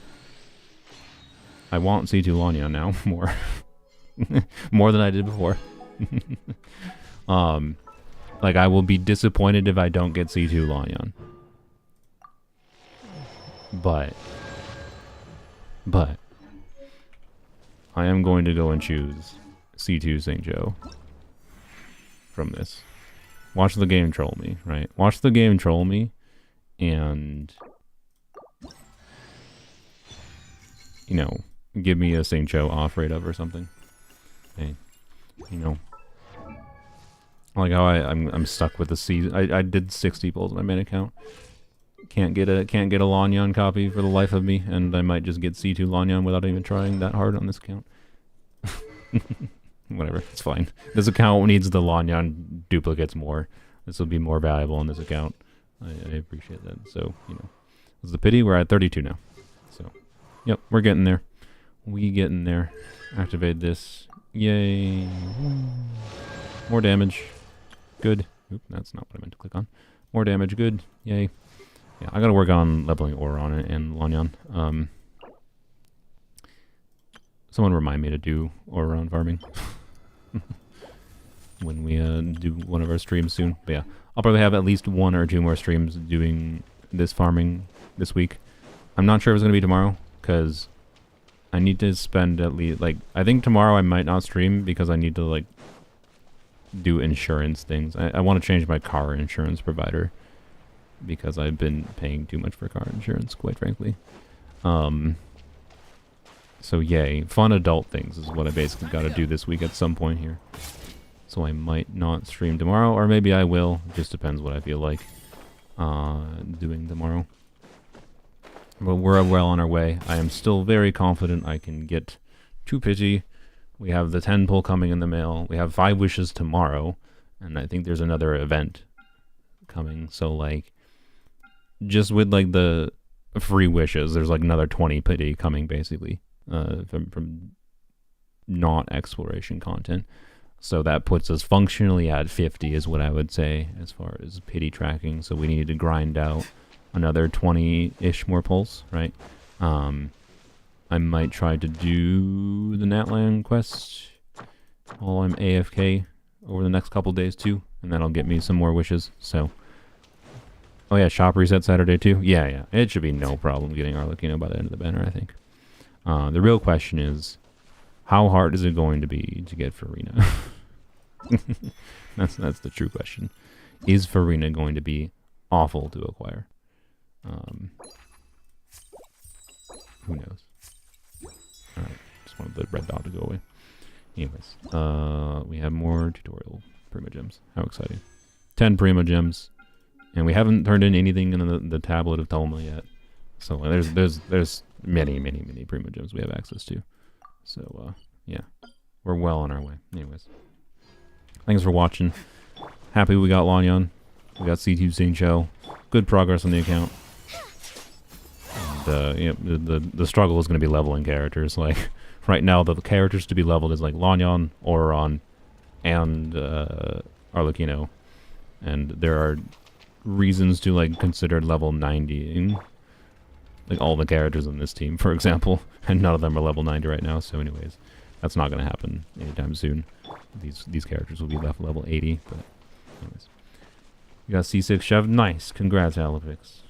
I want C2 Lanyo now more. More than I did before. Like I will be disappointed if I don't get C2 Lanyon. But I am going to go and choose C2 St. Joe from this. Watch the game troll me, right? Watch the game troll me and, you know, give me a St. Joe off rate of or something. Hey, you know. Like how I'm stuck with the C. I did 60 pulls in my main account. Can't get a Lanyon copy for the life of me, and I might just get C2 Lanyon without even trying that hard on this account. Whatever, it's fine. This account needs the Lanyon duplicates more. this will be more valuable on this account. I appreciate that. So, you know, it's the pity. We're at 32 now. So, yep, we're getting there. We getting there. Activate this. Yay. More damage. Good. Oop, that's not what I meant to click on. More damage. Good. Yay. Yeah, I gotta work on leveling Oron and Lanyan. Someone remind me to do Oron farming when we do one of our streams soon. But yeah, I'll probably have at least 1 or 2 more streams doing this farming this week. I'm not sure if it's gonna be tomorrow because I need to spend at least, like, I think tomorrow I might not stream because I need to, like, do insurance things. I want to change my car insurance provider because I've been paying too much for car insurance, quite frankly. So yay, fun adult things is what I basically got to do this week at some point here. So I might not stream tomorrow, or maybe I will. It just depends what I feel like doing tomorrow. But we're well on our way. I am still very confident I can get to Pidgey. We have the 10 pull coming in the mail. We have 5 wishes tomorrow, and I think there's another event coming. So like, just with like the free wishes, there's like another 20 Pidgey coming basically from not exploration content. So that puts us functionally at 50 is what I would say as far as Pidgey tracking. So we need to grind out another 20-ish more pulls, right? I might try to do the Natlan quest while I'm AFK over the next couple days too, and that'll get me some more wishes. So, oh yeah, shop reset Saturday too. Yeah, it should be no problem getting Arlecchino by the end of the banner, I think. The real question is, how hard is it going to be to get Farina? That's the true question. Is Farina going to be awful to acquire? Who knows? Alright, just wanted the red dot to go away. Anyways, we have more tutorial Prima Gems. How exciting. 10 Prima Gems. And we haven't turned in anything in the tablet of Tolma yet. So there's many Prima Gems we have access to. So, yeah. We're well on our way. Anyways. Thanks for watching. Happy we got Lanyan. We got C2 Sing Show. Good progress on the account. And, you know, the struggle is going to be leveling characters. Like, right now, the characters to be leveled is like Lanyan, Oron, and Arlecchino. And there are reasons to, like, consider level 90 like all the characters in this team, for example. And none of them are level 90 right now. So anyways, that's not going to happen anytime soon. These characters will be left level 80. But anyways. You got C6 Chev. Nice. Congrats, Alipix.